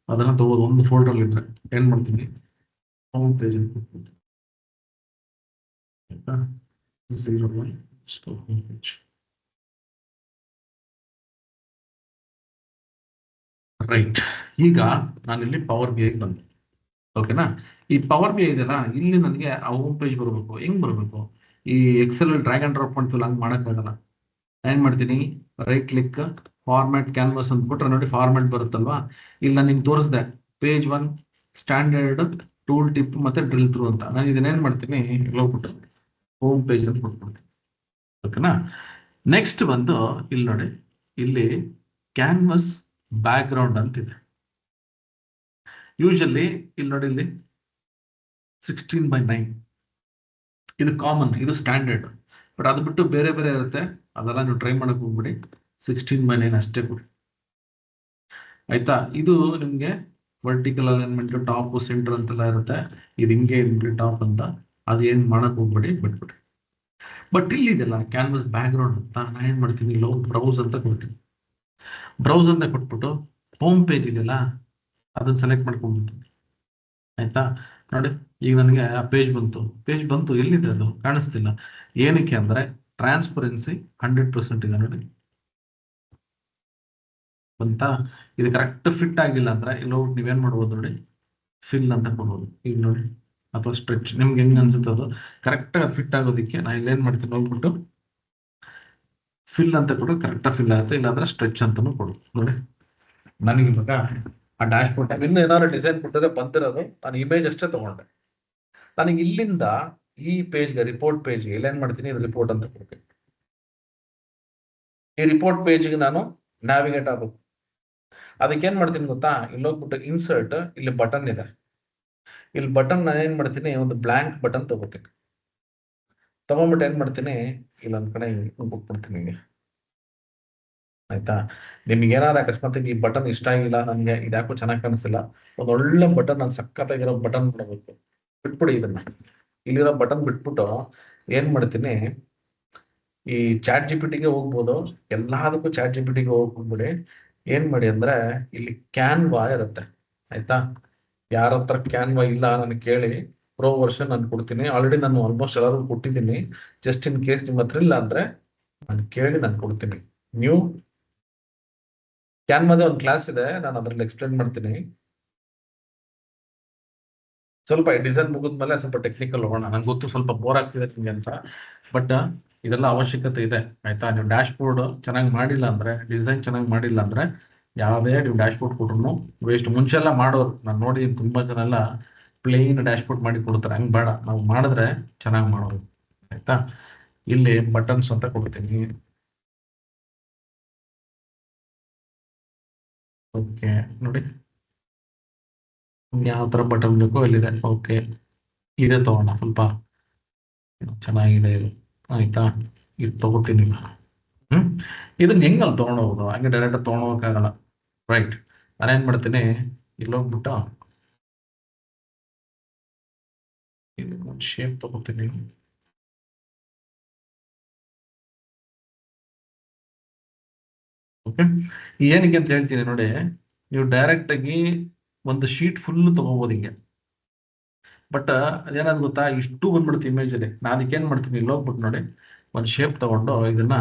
ಅದನ್ನ ತಗೋದು. ಒಂದು ಫೋಲ್ಡರ್ ಇದ್ರೆ ಏನ್ ಮಾಡ್ತೀನಿ, ಹೋಮ್ ಪೇಜ್ ಅಂತ 01 ಹೋಮ್ ಪೇಜ್. ರೈಟ್, ಈಗ ನಾನಿಲ್ಲಿ ಪವರ್ BI ಬಂದೆ. ಓಕೆನಾ, ಈ ಪವರ್ BI ಇದೆಯಲ್ಲ, ಇಲ್ಲಿ ನನಗೆ ಆ ಹೋಮ್ ಪೇಜ್ ಬರಬೇಕು. ಹೆಂಗ್ ಬರಬೇಕು, ಈ ಎಕ್ಸೆಲ್ ಡ್ರ್ಯಾಗ್ ಅಂಡ್ ಡ್ರಾಪ್ ಮಾಡ್ತಿಲ್ಲ, ಹಂಗೆ ಮಾಡೋಕ್ಕಾಗಲ್ಲ. ಏನ್ ಮಾಡ್ತೀನಿ, ರೈಟ್ ಕ್ಲಿಕ್, ಫಾರ್ಮ್ಯಾಟ್ ಕ್ಯಾನ್ವಾಸ್ ಅಂತ ಕೊಟ್ರೆ ನೋಡಿ ಫಾರ್ಮ್ಯಾಟ್ ಬರುತ್ತಲ್ವಾ. ಇಲ್ಲ ನಿಮ್ಗೆ ತೋರಿಸ್ದೆ ಪೇಜ್ 1 ಸ್ಟ್ಯಾಂಡರ್ಡ್ ಟೂಲ್ ಟಿಪ್ ಮತ್ತೆ ಡ್ರಿಲ್ ಥ್ರೂ ಅಂತ. ನಾನು ಇದನ್ನೇನ್ ಮಾಡ್ತೀನಿ, ಹೋಗ್ಬಿಟ್ಟು ಹೋಮ್ ಪೇಜ್ ಅಂತ ಕೊಟ್ಬಿಡ್ತೀನಿ. ಓಕೆನಾ, ನೆಕ್ಸ್ಟ್ ಬಂದು ಇಲ್ಲಿ ನೋಡಿ, ಇಲ್ಲಿ ಕ್ಯಾನ್ವಾಸ್ ಬ್ಯಾಕ್ ಗ್ರೌಂಡ್ ಅಂತಿದೆ. ಯೂಶಲಿ ಇಲ್ಲಿ ನೋಡಿ, ಇಲ್ಲಿ 16:9 ಇದು ಕಾಮನ್, ಇದು ಸ್ಟ್ಯಾಂಡರ್ಡ್. ಬಟ್ ಅದು ಬಿಟ್ಟು ಬೇರೆ ಬೇರೆ ಇರುತ್ತೆ, ಅದೆಲ್ಲ ನೀವು ಟ್ರೈ ಮಾಡಕ್ ಹೋಗ್ಬಿಡಿ. 16:9 ಅಷ್ಟೇ ಕೊಡಿ. ಆಯ್ತಾ, ಇದು ನಿಮ್ಗೆ ವರ್ಟಿಕಲ್ ಅಲೈನ್ಮೆಂಟ್, ಟಾಪ್ ಸೆಂಟರ್ ಅಂತೆಲ್ಲ ಇರುತ್ತೆ. ಇದು ಹಿಂಗೆ ಟಾಪ್ ಅಂತ, ಅದು ಏನ್ ಮಾಡಕ್ ಹೋಗ್ಬೇಡಿ, ಬಿಟ್ಬಿಡಿ. ಬಟ್ ಇಲ್ಲಿದೆಲ್ಲ ಕ್ಯಾನ್ವಾಸ್ ಬ್ಯಾಕ್ ಗ್ರೌಂಡ್ ಅಂತ, ನಾನು ಏನ್ ಮಾಡ್ತೀನಿ, ಲೋ ಬ್ರೌಸ್ ಅಂತ ಕೊಡ್ತೀನಿ. ಬ್ರೌಸ್ ಅಂತ ಕೊಟ್ಬಿಟ್ಟು ಹೋಮ್ ಪೇಜ್ ಇದೆಯಲ್ಲ ಅದನ್ನ ಸೆಲೆಕ್ಟ್ ಮಾಡ್ಕೊಂಡ್ಬಿಡ್ತೀನಿ. ಆಯ್ತಾ, ನೋಡಿ ಈಗ ನನಗೆ ಆ ಪೇಜ್ ಬಂತು. ಎಲ್ಲಿದೆ ಅದು ಕಾಣಿಸ್ತಿಲ್ಲ. ಏನಕ್ಕೆ ಅಂದ್ರೆ ಟ್ರಾನ್ಸ್ಪರೆನ್ಸಿ 100% ಇದೆ. ನೋಡಿ ಬಂತಾ, ಇದು ಕರೆಕ್ಟ್ ಫಿಟ್ ಆಗಿಲ್ಲ ಅಂದ್ರೆ ಇಲ್ಲಿ ಹೋಗ್ಬಿಟ್ಟು ನೀವೇನ್ ಮಾಡ್ಬೋದು ನೋಡಿ, ಫಿಲ್ ಅಂತ ಕೊಡ್ಬೋದು. ಈಗ ನೋಡಿ, ಅಥವಾ ಸ್ಟ್ರೆಚ್, ನಿಮ್ಗೆ ಹೆಂಗ್ ಅನ್ಸುತ್ತೆ ಅದು ಕರೆಕ್ಟ್ ಆಗಿ ಫಿಟ್ ಆಗೋದಿಕ್ಕೆ ನಾನು ಇಲ್ಲೇನ್ ಮಾಡ್ತೀನಿ, ಹೋಗ್ಬಿಟ್ಟು ಫಿಲ್ ಅಂತ ಕೊಡು, ಕರೆಕ್ಟಾಗಿ ಫಿಲ್ ಆಗುತ್ತೆ. ಇಲ್ಲಾಂದ್ರೆ ಸ್ಟ್ರೆಚ್ ಅಂತಾನು ಕೊಡು. ನೋಡಿ ನನಗೆ ಇವಾಗ ಆ ಡ್ಯಾಶ್ ಬೋರ್ಡ್ ಇನ್ನು ಏನಾದ್ರು ಡಿಸೈನ್ ಕೊಟ್ಟಿದ್ರೆ ಬಂದಿರೋದು, ನಾನು ಇಮೇಜ್ ಅಷ್ಟೇ ತಗೊಂಡೆ. ನನಗೆ ಇಲ್ಲಿಂದ ಈ ಪೇಜ್ಗೆ, ರಿಪೋರ್ಟ್ ಪೇಜ್ಗೆ ಇಲ್ಲೇನ್ ಮಾಡ್ತೀನಿ, ಇದು ರಿಪೋರ್ಟ್ ಅಂತ ಕೊಡ್ತೀನಿ. ಈ ರಿಪೋರ್ಟ್ ಪೇಜ್ಗೆ ನಾನು ನ್ಯಾವಿಗೇಟ್ ಆಗಬೇಕು. ಅದಕ್ಕೆ ಏನ್ ಮಾಡ್ತೀನಿ ಗೊತ್ತಾ, ಇಲ್ಲಿ ಹೋಗ್ಬಿಟ್ಟು ಇನ್ಸರ್ಟ್, ಇಲ್ಲಿ ಬಟನ್ ಇದೆ. ಇಲ್ಲಿ ಬಟನ್ ನಾನು ಏನ್ ಮಾಡ್ತೀನಿ, ಒಂದು ಬ್ಲಾಂಕ್ ಬಟನ್ ತಗೋತೀನಿ. ತಗೊಂಡ್ಬಿಟ್ಟು ಏನ್ ಮಾಡ್ತೀನಿ, ಇಲ್ಲೊಂದ್ ಕಡೆ ಕೊಟ್ಬಿಡ್ತೀನಿ ಹಿಂಗೆ. ಆಯ್ತಾ, ನಿಮ್ಗೆ ಏನಾದ್ರು ಅಕಸ್ಮಾತ್ ಈ ಬಟನ್ ಇಷ್ಟ ಆಗಿಲ್ಲ, ನನ್ಗೆ ಇದ್ಯಾಕೋ ಚೆನ್ನಾಗಿ ಕಾಣಿಸ್ತಿಲ್ಲ, ಒಂದ್ ಒಳ್ಳೆ ಬಟನ್, ನಾನು ಸಕ್ಕತ್ತಾಗಿರೋ ಬಟನ್ ಕೊಡಬೇಕು, ಬಿಟ್ಬಿಡಿ ಇದನ್ನ. ಇಲ್ಲಿರೋ ಬಟನ್ ಬಿಟ್ಬಿಟ್ಟು ಏನ್ ಮಾಡ್ತೀನಿ, ಈ ಚಾಟ್ ಜಿಪಿಟಿಗೆ ಹೋಗ್ಬೋದು, ಎಲ್ಲದಕ್ಕೂ ಚಾಟ್ ಜಿಪಿಟಿಗೆ ಹೋಗ್ಬಿಡಿ. ಏನ್ ಮಾಡಿ ಅಂದ್ರೆ ಇಲ್ಲಿ ಕ್ಯಾನ್ವಾ ಇರುತ್ತೆ. ಆಯ್ತಾ, ಯಾರ ಹತ್ರ ಕ್ಯಾನ್ವಾ ಇಲ್ಲ ನನಗೆ ಕೇಳಿ, ಪ್ರೋ ವರ್ಷನ್ ನಾನು ಕೊಡ್ತೀನಿ. ಆಲ್ರೆಡಿ ನಾನು ಆಲ್ಮೋಸ್ಟ್ ಎಲ್ಲರೂ ಕೊಟ್ಟಿದ್ದೀನಿ. ಜಸ್ಟ್ ಇನ್ ಕೇಸ್ ನಿಮ್ಮ ಹತ್ರ ಇಲ್ಲ ಅಂದ್ರೆ ನಾನು ಕೇಳಿ ನಾನು ಕೊಡ್ತೀನಿ. ನ್ಯೂ ಕ್ಯಾನ್ವಾದ ಒಂದು ಕ್ಲಾಸ್ ಇದೆ, ನಾನು ಅದ್ರಲ್ಲಿ ಎಕ್ಸ್ಪ್ಲೇನ್ ಮಾಡ್ತೀನಿ. ಸ್ವಲ್ಪ ಡಿಸೈನ್ ಮುಗಿದ್ಮೇಲೆ ಸ್ವಲ್ಪ ಟೆಕ್ನಿಕಲ್ ಹೋಗೋಣ. ನಂಗೆ ಗೊತ್ತು ಸ್ವಲ್ಪ ಬೋರ್ ಆಗ್ತಿದೆ ನಿಮಗೆ ಅಂತ, ಬಟ್ ಇದೆಲ್ಲ ಅವಶ್ಯಕತೆ ಇದೆ. ಆಯ್ತಾ, ನೀವು ಡ್ಯಾಶ್ ಬೋರ್ಡ್ ಚೆನ್ನಾಗಿ ಮಾಡಿಲ್ಲ ಅಂದ್ರೆ, ಡಿಸೈನ್ ಚೆನ್ನಾಗಿ ಮಾಡಿಲ್ಲ ಅಂದ್ರೆ, ಯಾವುದೇ ನೀವು ಡ್ಯಾಶ್ ಬೋರ್ಡ್ ಕೊಟ್ರು ವೇಸ್ಟ್. ಮುಂಚೆ ಎಲ್ಲ ಮಾಡೋರು ನಾನು ನೋಡಿ, ತುಂಬಾ ಜನ ಎಲ್ಲ ಪ್ಲೇನ್ ಡ್ಯಾಶ್ ಬೋರ್ಡ್ ಮಾಡಿ ಕೊಡ್ತಾರೆ. ಹಂಗ್ ಬೇಡ, ನಾವು ಮಾಡಿದ್ರೆ ಚೆನ್ನಾಗಿ ಮಾಡೋರು. ಆಯ್ತಾ, ಇಲ್ಲಿ ಬಟನ್ಸ್ ಅಂತ ಕೊಡ್ತೀನಿ. ಓಕೆ, ನೋಡಿ ಯಾವ ತರ ಬಟನ್ ಬೇಕೋ ಇಲ್ಲಿದೆ. ಓಕೆ, ಇದೆ ತಗೋಣ, ಸ್ವಲ್ಪ ಚೆನ್ನಾಗಿದೆ ಇದು. ಆಯ್ತಾ, ಇದು ತಗೋತೀನಿ. ಇದನ್ನ ಹೆಂಗಲ್ಲಿ ತೊಗೊಂಡೋಗೋದು? ಹಂಗೆ ಡೈರೆಕ್ಟ್ ತೊಗೊಂಡೋಗಕ್ಕಾಗಲ್ಲ. ರೈಟ್, ನಾನೇನ್ ಮಾಡ್ತೀನಿ, ಇಲ್ಲೋಗ್ಬಿಟ್ಟು ಇಲ್ಲಿ ಒಂದು ಶೇಪ್ ತಗೋತೀನಿ. ಓಕೆ, ಏನಕ್ಕೆ ಅಂತ ಹೇಳ್ತೀನಿ ನೋಡಿ. ನೀವು ಡೈರೆಕ್ಟ್ ಆಗಿ ಒಂದು ಶೀಟ್ ಫುಲ್ ತಗೋಬಹುದು ಹಿಂಗೆ. ಬಟ್ ಅದೇನಾದ್ ಗೊತ್ತಾ, ಇಷ್ಟು ಬಂದ್ಬಿಡುತ್ತೆ ಇಮೇಜ್ ಅಲ್ಲಿ. ನಾನು ಇದಕ್ಕೇನ್ ಮಾಡ್ತೀನಿ, ಇಲ್ಲಿ ಹೋಗ್ಬಿಟ್ಟು ನೋಡಿ ಒಂದು ಶೇಪ್ ತಗೊಂಡು ಇದನ್ನ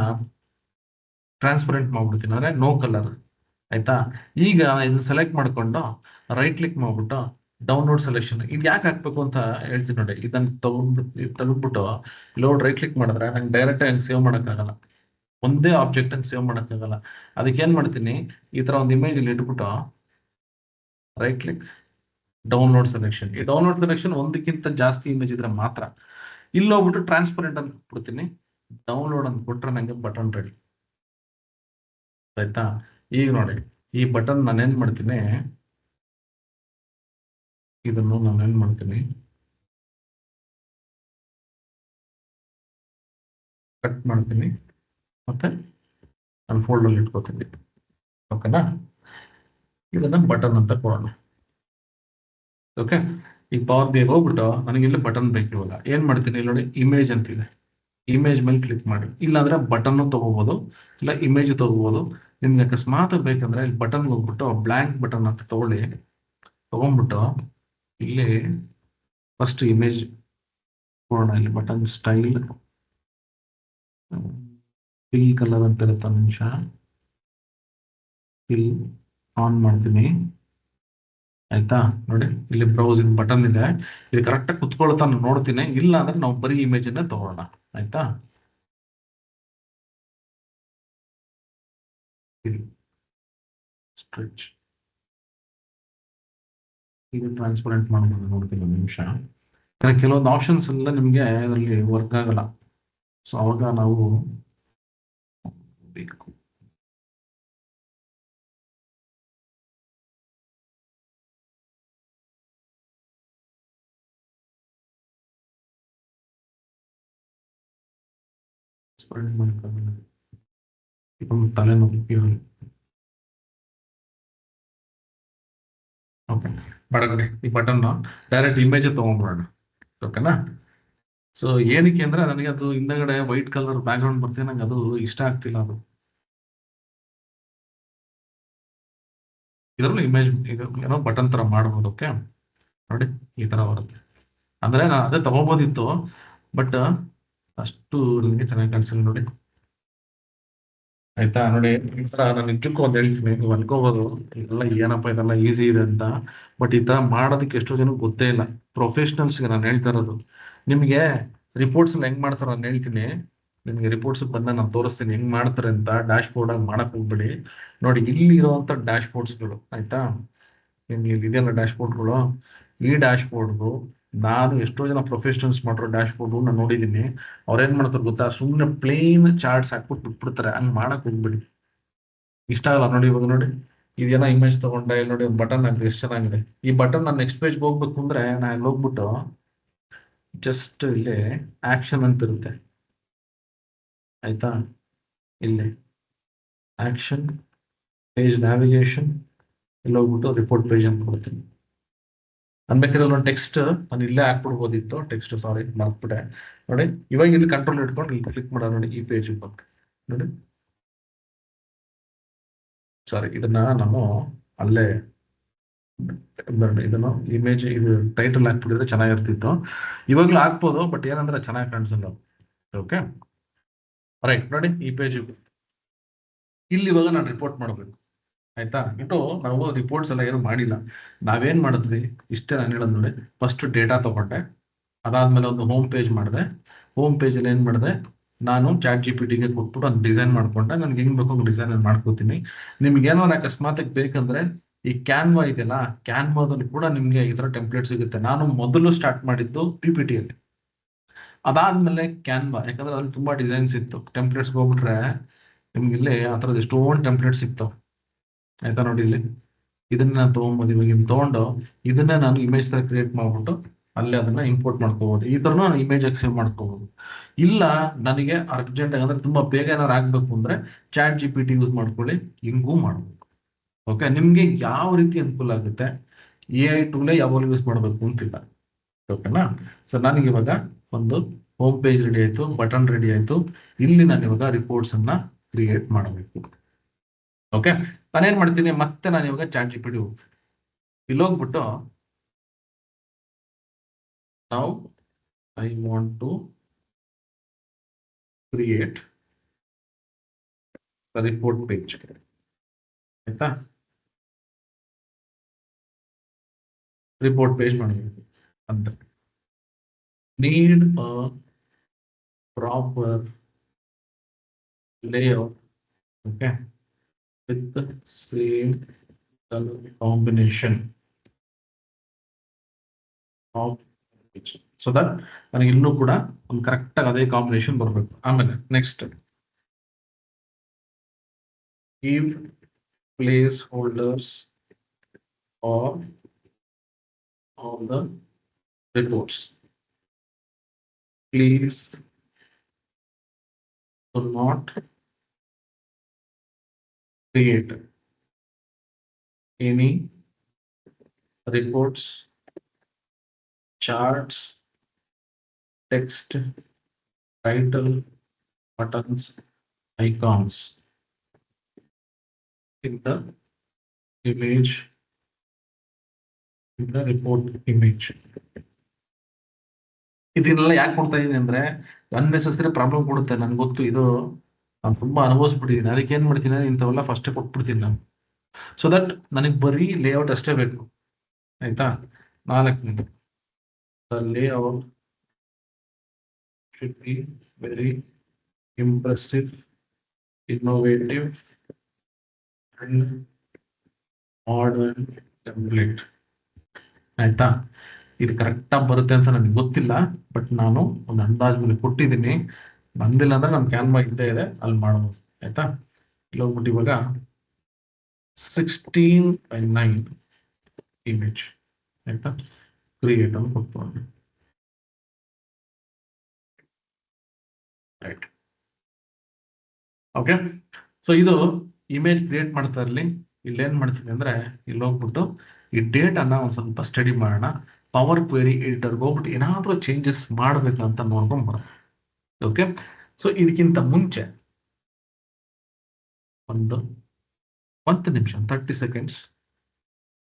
ಟ್ರಾನ್ಸ್ಪರೆಂಟ್ ಮಾಡ್ಬಿಡ್ತೀನಿ, ಅಂದ್ರೆ ನೋ ಕಲರ್. ಆಯ್ತಾ? ಈಗ ಇದನ್ನ ಸೆಲೆಕ್ಟ್ ಮಾಡ್ಕೊಂಡು ರೈಟ್ ಕ್ಲಿಕ್ ಮಾಡ್ಬಿಟ್ಟು ಡೌನ್ಲೋಡ್ ಸೆಲೆಕ್ಷನ್. ಇದು ಯಾಕೆ ಹಾಕ್ಬೇಕು ಅಂತ ಹೇಳ್ತೀನಿ ನೋಡಿ. ಇದನ್ನ ತೆಗೆದ್ಬಿಟ್ಟು ಲೋಡ್ ರೈಟ್ ಕ್ಲಿಕ್ ಮಾಡಿದ್ರೆ ನಂಗೆ ಡೈರೆಕ್ಟ್ ಹಂಗೆ ಸೇವ್ ಮಾಡೋಕ್ಕಾಗಲ್ಲ, ಒಂದೇ ಆಬ್ಜೆಕ್ಟ್ ಹಂಗೆ ಸೇವ್ ಮಾಡೋಕ್ಕಾಗಲ್ಲ. ಅದಕ್ಕೆ ಏನ್ ಮಾಡ್ತೀನಿ, ಈ ತರ ಒಂದು ಇಮೇಜ್ ಇಲ್ಲಿ ಇಟ್ಬಿಟ್ಟು ರೈಟ್ ಕ್ಲಿಕ್ ಡೌನ್ಲೋಡ್ ಸೆಲೆಕ್ಷನ್. ಈ ಡೌನ್ಲೋಡ್ ಸೆಲೆಕ್ಷನ್ ಒಂದಕ್ಕಿಂತ ಜಾಸ್ತಿ ಇಮೇಜ್ ಇದ್ರೆ ಮಾತ್ರ. ಇಲ್ಲಿ ಹೋಗ್ಬಿಟ್ಟು ಟ್ರಾನ್ಸ್ಪರೆಂಟ್ ಅಂತ ಕೊಡ್ತೀನಿ, ಡೌನ್ಲೋಡ್ ಅಂತ ಕೊಟ್ರೆ ನಂಗೆ ಬಟನ್ ರೆಡಿ. ಆಯ್ತಾ? ಈಗ ನೋಡಿ, ಈ ಬಟನ್ ನಾನೇನ್ ಮಾಡ್ತೀನಿ, ಇದನ್ನು ನಾನೇನ್ ಮಾಡ್ತೀನಿ, ಕಟ್ ಮಾಡ್ತೀನಿ, ಮತ್ತೆ ನಾನು ಫೋಲ್ಡರ್ ಇಟ್ಕೋತೀನಿ. ಓಕೆನಾ? ಇದನ್ನ ಬಟನ್ ಅಂತ ಕೊಡೋಣ. ಓಕೆ, ಈ ಪವರ್ ಬಿ ಹೋಗ್ಬಿಟ್ಟು ನನಗೆ ಇಲ್ಲಿ ಬಟನ್ ಬೇಕು. ಇವಾಗ ಏನ್ ಮಾಡ್ತೀನಿ, ಇಲ್ಲಿ ನೋಡಿ ಇಮೇಜ್ ಅಂತಿದೆ, ಇಮೇಜ್ ಮೇಲೆ ಕ್ಲಿಕ್ ಮಾಡಿ. ಇಲ್ಲಾಂದ್ರೆ ಬಟನ್ ತಗೋಬಹುದು, ಇಲ್ಲ ಇಮೇಜ್ ತಗೋಬಹುದು. ನಿಮ್ಗೆ ಅಕಸ್ಮಾತ್ ಬೇಕಂದ್ರೆ ಇಲ್ಲಿ ಬಟನ್ ಹೋಗ್ಬಿಟ್ಟು ಬ್ಲಾಂಕ್ ಬಟನ್ ಅಂತ ತಗೊಂಡ್ಬಿಟ್ಟು ಇಲ್ಲಿ ಫಸ್ಟ್ ಇಮೇಜ್ ಕೊಡೋಣ. ಇಲ್ಲಿ ಬಟನ್ ಸ್ಟೈಲ್ ಫಿಲ್ ಕಲರ್ ಅಂತ ಇರುತ್ತೆ, ನಿಮಿಷ ಫಿಲ್ ಆನ್ ಮಾಡ್ತೀನಿ. ಆಯ್ತಾ? ನೋಡಿ ಇಲ್ಲಿ ಬ್ರೌಸಿಂಗ್ ಬಟನ್ ಇದೆ, ಇಲ್ಲಿ ಕರೆಕ್ಟಾಗಿ ಕುತ್ಕೊಳ್ತಾ ನಾನು ನೋಡ್ತೀನಿ. ಇಲ್ಲ ಅಂದ್ರೆ ನಾವು ಬರೀ ಇಮೇಜ್ ಅನ್ನ ತಗೊಳ್ಳೋಣ. ಆಯ್ತಾ? ಸ್ಟ್ರೆಚ್ ಇದು ಟ್ರಾನ್ಸ್ಪರೆಂಟ್ ಮಾಡ್ಬೋದು, ನೋಡ್ತೀನಿ ಒಂದು ನಿಮಿಷ. ಕೆಲವೊಂದು ಆಪ್ಷನ್ಸ್ ಎಲ್ಲ ನಿಮ್ಗೆ ಅದರಲ್ಲಿ ವರ್ಕ್ ಆಗಲ್ಲ. ಸೊ ಅವಾಗ ನಾವು ಬೇಕು ತಲೆನೋವು. ಓಕೆ, ಬಡಗಡೆ ಈ ಬಟನ್ ಡೈರೆಕ್ಟ್ ಇಮೇಜ್ ತಗೊಂಡ್ಬಿಡೋಣ. ಓಕೆನಾ? ಸೊ ಏನಕ್ಕೆ ಅಂದ್ರೆ ನನಗೆ ಅದು ಹಿಂದಗಡೆ ವೈಟ್ ಕಲರ್ ಬ್ಯಾಕ್ ಗ್ರೌಂಡ್ ಬರ್ತೀನಿ, ನಂಗೆ ಅದು ಇಷ್ಟ ಆಗ್ತಿಲ್ಲ. ಅದು ಇದರಲ್ಲೂ ಇಮೇಜ್ ಇದು ಏನೋ ಬಟನ್ ತರ ಮಾಡ್ಬೋದು. ಓಕೆ ನೋಡಿ, ಈ ತರ ಬರುತ್ತೆ. ಅಂದ್ರೆ ನಾನು ಅದೇ ತಗೋಬೋದಿತ್ತು, ಬಟ್ ಅಷ್ಟು ನನಗೆ ಚೆನ್ನಾಗಿ ಕಾಣಿಸಿಲ್ಲ ನೋಡಿ. ಆಯ್ತಾ? ನೋಡಿ, ಈ ತರ ನಾನು ನಿಜಕ್ಕೂ ಒಂದು ಹೇಳ್ತೀನಿ, ನೀವು ಅನ್ಕೋಬಹುದು ಇದೆಲ್ಲ ಏನಪ್ಪ ಇದೆಲ್ಲ ಈಸಿ ಇದೆ ಅಂತ. ಬಟ್ ಈ ತರ ಮಾಡೋದಕ್ಕೆ ಎಷ್ಟೋ ಜನ ಗೊತ್ತೇ ಇಲ್ಲ. ಪ್ರೊಫೆಷನಲ್ಸ್ಗೆ ನಾನು ಹೇಳ್ತಾ ಇರೋದು. ನಿಮ್ಗೆ ರಿಪೋರ್ಟ್ಸ್ ಹೆಂಗ್ ಮಾಡ್ತಾರೆ ನಾನು ಹೇಳ್ತೀನಿ. ನಿಮ್ಗೆ ರಿಪೋರ್ಟ್ಸ್ ಬಂದ ನಾನು ತೋರಿಸ್ತೀನಿ ಹೆಂಗ್ ಮಾಡ್ತಾರೆ ಅಂತ. ಡ್ಯಾಶ್ ಬೋರ್ಡ್ ಆಗಿ ಮಾಡಕ್ ಹೋಗ್ಬೇಡಿ. ನೋಡಿ, ಇಲ್ಲಿ ಇರುವಂತ ಡ್ಯಾಶ್ ಬೋರ್ಡ್ಸ್ಗಳು, ಆಯ್ತಾ? ನಿಮ್ಗೆ ಇಲ್ಲಿ ಇದೆಯಲ್ಲ ಡ್ಯಾಶ್ ಬೋರ್ಡ್ಗಳು, ಈ ಡ್ಯಾಶ್ ಬೋರ್ಡ್ಗಳು ನಾನು ಎಷ್ಟೋ ಜನ ಪ್ರೊಫೆಷನಲ್ಸ್ ಮಾಡಿರೋ ಡ್ಯಾಶ್ ಬೋರ್ಡ್ ನಾನು ನೋಡಿದ್ದೀನಿ. ಅವ್ರೇನ್ ಮಾಡ್ತಾರೆ ಗೊತ್ತಾ, ಸುಮ್ಮನೆ ಪ್ಲೇನ್ ಚಾರ್ಟ್ಸ್ ಹಾಕ್ಬಿಟ್ಟು ಬಿಟ್ಬಿಡ್ತಾರೆ. ಹಂಗ್ ಮಾಡಕ್ ಹೋಗ್ಬೇಡಿ, ಇಷ್ಟ ಆಗಲ್ಲ. ನೋಡಿ ಇವಾಗ ನೋಡಿ, ಇದೇನೋ ಇಮೇಜ್ ತಗೊಂಡೆ, ಇಲ್ಲಿ ನೋಡಿ ಬಟನ್ ಆಗಿದೆ, ಎಷ್ಟು ಚೆನ್ನಾಗಿದೆ. ಈ ಬಟನ್ ನಾನು ನೆಕ್ಸ್ಟ್ ಪೇಜ್ಗೆ ಹೋಗ್ಬೇಕು ಅಂದ್ರೆ ನಾನು ಇಲ್ಲಿ ಹೋಗ್ಬಿಟ್ಟು ಜಸ್ಟ್ ಇಲ್ಲಿ ಆಕ್ಷನ್ ಅಂತ ಇರುತ್ತೆ. ಆಯ್ತಾ? ಇಲ್ಲಿ ಆಕ್ಷನ್ ಪೇಜ್ ನ್ಯಾವಿಗೇಷನ್, ಇಲ್ಲಿ ಹೋಗ್ಬಿಟ್ಟು ರಿಪೋರ್ಟ್ ಪೇಜ್ ಅಂತ ಕೊಡ್ತೀನಿ. ಅನ್ಬೇಕಾದ್ರೆ ಒಂದು ಟೆಕ್ಸ್ಟ್ ನಾನು ಇಲ್ಲೇ ಹಾಕ್ಬಿಡ್ಬೋದಿತ್ತು. ಟೆಕ್ಸ್ಟ್ ಸಾರಿ ಮರ್ತ್ಬಿಟ್ಟೆ. ನೋಡಿ, ಇವಾಗ ಇಲ್ಲಿ ಕಂಟ್ರೋಲ್ ಇಟ್ಕೊಂಡು ಇಲ್ಲಿ ಕ್ಲಿಕ್ ಮಾಡೋಣ. ನೋಡಿ, ಈ ಪೇಜ್ ಬಂತು ನೋಡಿ. ಸಾರಿ, ಇದನ್ನ ನಾನು ಅಲ್ಲೇ ಇದನ್ನು ಇಮೇಜ್ ಇದು ಟೈಟಲ್ ಹಾಕ್ಬಿಟ್ಟಿದ್ರೆ ಚೆನ್ನಾಗಿರ್ತಿತ್ತು. ಇವಾಗ್ಲೂ ಹಾಕ್ಬೋದು, ಬಟ್ ಏನಂದ್ರೆ ಚೆನ್ನಾಗಿ ಕಾಣಿಸಲ್ಲ. ಓಕೆ ರೈಟ್, ನೋಡಿ ಈ ಪೇಜ್ ಇಲ್ಲಿ ಇವಾಗ ನಾನು ರಿಪೋರ್ಟ್ ಮಾಡಬೇಕು. ಆಯ್ತಾ? ಇಟ್ಟು ನಾವು ರಿಪೋರ್ಟ್ಸ್ ಎಲ್ಲ ಏನು ಮಾಡಿಲ್ಲ. ನಾವೇನ್ ಮಾಡಿದ್ವಿ ಇಷ್ಟೇ ನಾನು ಹೇಳೋದು ನೋಡಿ. ಫಸ್ಟ್ ಡೇಟಾ ತಗೊಂಡೆ, ಅದಾದ್ಮೇಲೆ ಒಂದು ಹೋಮ್ ಪೇಜ್ ಮಾಡಿದೆ. ಹೋಮ್ ಪೇಜಲ್ಲಿ ಏನ್ ಮಾಡಿದೆ, ನಾನು ಚಾಟ್ GPT ಗೆ ಕೊಟ್ಬಿಟ್ಟು ಒಂದು ಡಿಸೈನ್ ಮಾಡ್ಕೊಂಡೆ. ನನ್ಗೆ ಹೆಂಗ್ ಬೇಕು ಡಿಸೈನ್ ಮಾಡ್ಕೋತೀನಿ. ನಿಮ್ಗೆ ಏನೋ ಅಕಸ್ಮಾತ್ ಬೇಕಂದ್ರೆ ಈ ಕ್ಯಾನ್ವಾ ಇದೆಯಲ್ಲ, ಕ್ಯಾನ್ವಾದಲ್ಲಿ ಕೂಡ ನಿಮ್ಗೆ ಈ ತರ ಟೆಂಪ್ಲೇಟ್ ಸಿಗುತ್ತೆ. ನಾನು ಮೊದಲು ಸ್ಟಾರ್ಟ್ ಮಾಡಿದ್ದು PPT ಅಲ್ಲಿ, ಅದಾದ್ಮೇಲೆ ಕ್ಯಾನ್ವಾ, ಯಾಕಂದ್ರೆ ಅದ್ರಲ್ಲಿ ತುಂಬಾ ಡಿಸೈನ್ಸ್ ಇತ್ತು. ಟೆಂಪ್ಲೇಟ್ಸ್ ಹೋಗ್ಬಿಟ್ರೆ ನಿಮ್ಗೆ ಇಲ್ಲಿ ಆ ಥರದ್ದು ಎಷ್ಟೊಂದು ಟೆಂಪ್ಲೇಟ್ಸ್ ಸಿಗ್ತಾವೆ. ಆಯ್ತಾ? ನೋಡಿ ಇಲ್ಲಿ ಇದನ್ನ ನಾನು ತಗೊಂಬೋದು. ಇವಾಗ ತಗೊಂಡು ಇದನ್ನ ನಾನು ಇಮೇಜ್ ತರ ಕ್ರಿಯೇಟ್ ಮಾಡ್ಬಿಟ್ಟು ಅಲ್ಲಿ ಅದನ್ನ ಇಂಪೋರ್ಟ್ ಮಾಡ್ಕೋಬಹುದು. ಈ ತರ ನಾನು ಇಮೇಜ್ ಆಗಿ ಸೇವ್ ಮಾಡ್ಕೋಬಹುದು. ಇಲ್ಲ ನನಗೆ ಅರ್ಜೆಂಟ್ ಅಂದ್ರೆ ತುಂಬಾ ಬೇಗ ಏನಾರು ಆಗ್ಬೇಕು ಅಂದ್ರೆ chat G P T use ಮಾಡ್ಕೊಳ್ಳಿ, ಹಿಂಗೂ ಮಾಡ್ಬೋದು. ಓಕೆ, ನಿಮ್ಗೆ ಯಾವ ರೀತಿ ಅನುಕೂಲ ಆಗುತ್ತೆ, ಎ ಐ ಟೂಲೇ ಯಾವಾಗ ಯೂಸ್ ಮಾಡಬೇಕು ಅಂತಿಲ್ಲ. ಓಕೆನಾ? ಸೊ ನನಗೆ ಇವಾಗ ಒಂದು ಹೋಮ್ ಪೇಜ್ ರೆಡಿ ಆಯ್ತು, ಬಟನ್ ರೆಡಿ ಆಯ್ತು. ಇಲ್ಲಿ ನಾನು ಇವಾಗ ರಿಪೋರ್ಟ್ಸ್ ಅನ್ನ ಕ್ರಿಯೇಟ್ ಮಾಡಬೇಕು. ಓಕೆ, ನಾನೇನ್ ಮಾಡ್ತೀನಿ, ಮತ್ತೆ ನಾನು ಇವಾಗ ಚಾಟ್ ಜಿ ಪಿ ಟಿ ಹೋಗ್ತೀನಿ. ಇಲ್ಲಿ ಹೋಗ್ಬಿಟ್ಟು ನಾವು I want to create report page. ಆಯ್ತಾ? ರಿಪೋರ್ಟ್ ಪೇಜ್ ಮಾಡಬೇಕು ಅಂತ. Need a proper layout, okay, with the same color combination of page. So that ನನಗೆ ಇಲ್ಲೂ ಕೂಡ ಒಂದು ಕರೆಕ್ಟ್ ಆಗಿ ಅದೇ ಕಾಂಬಿನೇಷನ್ ಬರಬೇಕು. ಆಮೇಲೆ next give placeholders or all the reports. Please do not create any reports, charts, text, title, buttons, icons in the image, in the report image. ಇದನ್ನೆಲ್ಲ ಯಾಕೆ ಕೊಡ್ತಾ ಇದೀನಿ ಅಂದ್ರೆ ಅನ್ನೆಸೆಸರಿ ಪ್ರಾಬ್ಲಮ್ ಕೊಡುತ್ತೆ, ನನ್ಗೆ ಗೊತ್ತು. ಇದು ನಾನು ತುಂಬಾ ಅನುಭವಿಸ್ಬಿಟ್ಟಿದ್ದೀನಿ. ಅದಕ್ಕೆ ಏನ್ ಮಾಡ್ತೀನಿ, ಇಂಥವೆಲ್ಲ ಫಸ್ಟ್ ಕೊಟ್ಬಿಡ್ತೀನಿ ನಾನು. ಸೊ ದಟ್ ನನಗೆ ಬರೀ ಲೇಔಟ್ ಅಷ್ಟೇ ಬೇಕು. ಆಯ್ತಾ? 4ನೇದು layout should be very impressive, innovative and modern template. ಆಯ್ತಾ? ಇದು ಕರೆಕ್ಟ್ ಆಗಿ ಬರುತ್ತೆ ಅಂತ ನನಗೆ ಗೊತ್ತಿಲ್ಲ, ಬಟ್ ನಾನು ಒಂದು ಅಂದಾಜ್ ಮೇಲೆ ಕೊಟ್ಟಿದ್ದೀನಿ. ಬಂದಿಲ್ಲ ಅಂದ್ರೆ ನನ್ನ ಕ್ಯಾನ್ವಾ ಇದ್ದೇ ಇದೆ, ಅಲ್ಲಿ ಮಾಡಬಹುದು. ಆಯ್ತಾ? ಇಲ್ಲಿ ಹೋಗ್ಬಿಟ್ಟು ಇವಾಗ 16:9 ಇಮೇಜ್, ಆಯ್ತಾ, ಕ್ರಿಯೇಟ್ ಅಂತ ಕೊಟ್ಕೊಂಡು ರೈಟ್. ಓಕೆ, ಸೊ ಇದು ಇಮೇಜ್ ಕ್ರಿಯೇಟ್ ಮಾಡ್ತಾ ಇರಲಿ. ಇಲ್ಲೇನ್ ಮಾಡ್ತೀನಿ ಅಂದ್ರೆ ಇಲ್ಲಿ ಹೋಗ್ಬಿಟ್ಟು ಈ ಡೇಟ್ ಅನ್ನ ಒಂದ್ ಸ್ವಲ್ಪ ಸ್ಟಡಿ ಮಾಡೋಣ. ಪವರ್ ಕ್ವೆರಿ ಎಡಿಟರ್ಗೆ ಹೋಗ್ಬಿಟ್ಟು ಏನಾದ್ರೂ ಚೇಂಜಸ್ ಮಾಡ್ಬೇಕಂತ ನೋಡ್ಕೊಂಡ್ ಬರೋಣ. ಓಕೆ, ಸೊ ಇದಕ್ಕಿಂತ ಮುಂಚೆ ಒಂದು 10 ನಿಮಿಷ 30 ಸೆಕೆಂಡ್ಸ್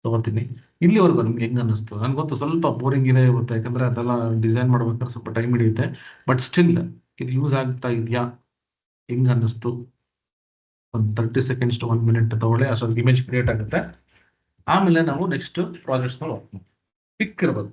ತಗೋತೀನಿ. ಇಲ್ಲಿವರೆಗೂ ನಿಮ್ಗೆ ಹೆಂಗ್ ಅನ್ನಿಸ್ತು? ನನ್ಗೆ ಗೊತ್ತು ಸ್ವಲ್ಪ ಬೋರಿಂಗ್ ಇದೆ ಇವತ್ತು, ಯಾಕಂದ್ರೆ ಅದೆಲ್ಲ ಡಿಸೈನ್ ಮಾಡ್ಬೇಕಾದ್ರೆ ಸ್ವಲ್ಪ ಟೈಮ್ ಹಿಡಿಯುತ್ತೆ. ಬಟ್ ಸ್ಟಿಲ್ ಇದು ಯೂಸ್ ಆಗ್ತಾ ಇದೆಯಾ, ಹೆಂಗ್ ಅನ್ನಿಸ್ತು? ಒಂದು 30 ಸೆಕೆಂಡ್ಸ್ ಟು 1 ಮಿನಿಟ್ ತಗೊಳ್ಳಿ, ಅಷ್ಟೊಂದು ಇಮೇಜ್ ಕ್ರಿಯೇಟ್ ಆಗುತ್ತೆ. ಆಮೇಲೆ ನಾವು ನೆಕ್ಸ್ಟ್ ಪ್ರಾಜೆಕ್ಟ್ಸ್ ನಲ್ಲಿ ವರ್ಕ್ ಮಾಡ್ತೀವಿ. ಪಿಕ್ ಇರ್ಬೋದು.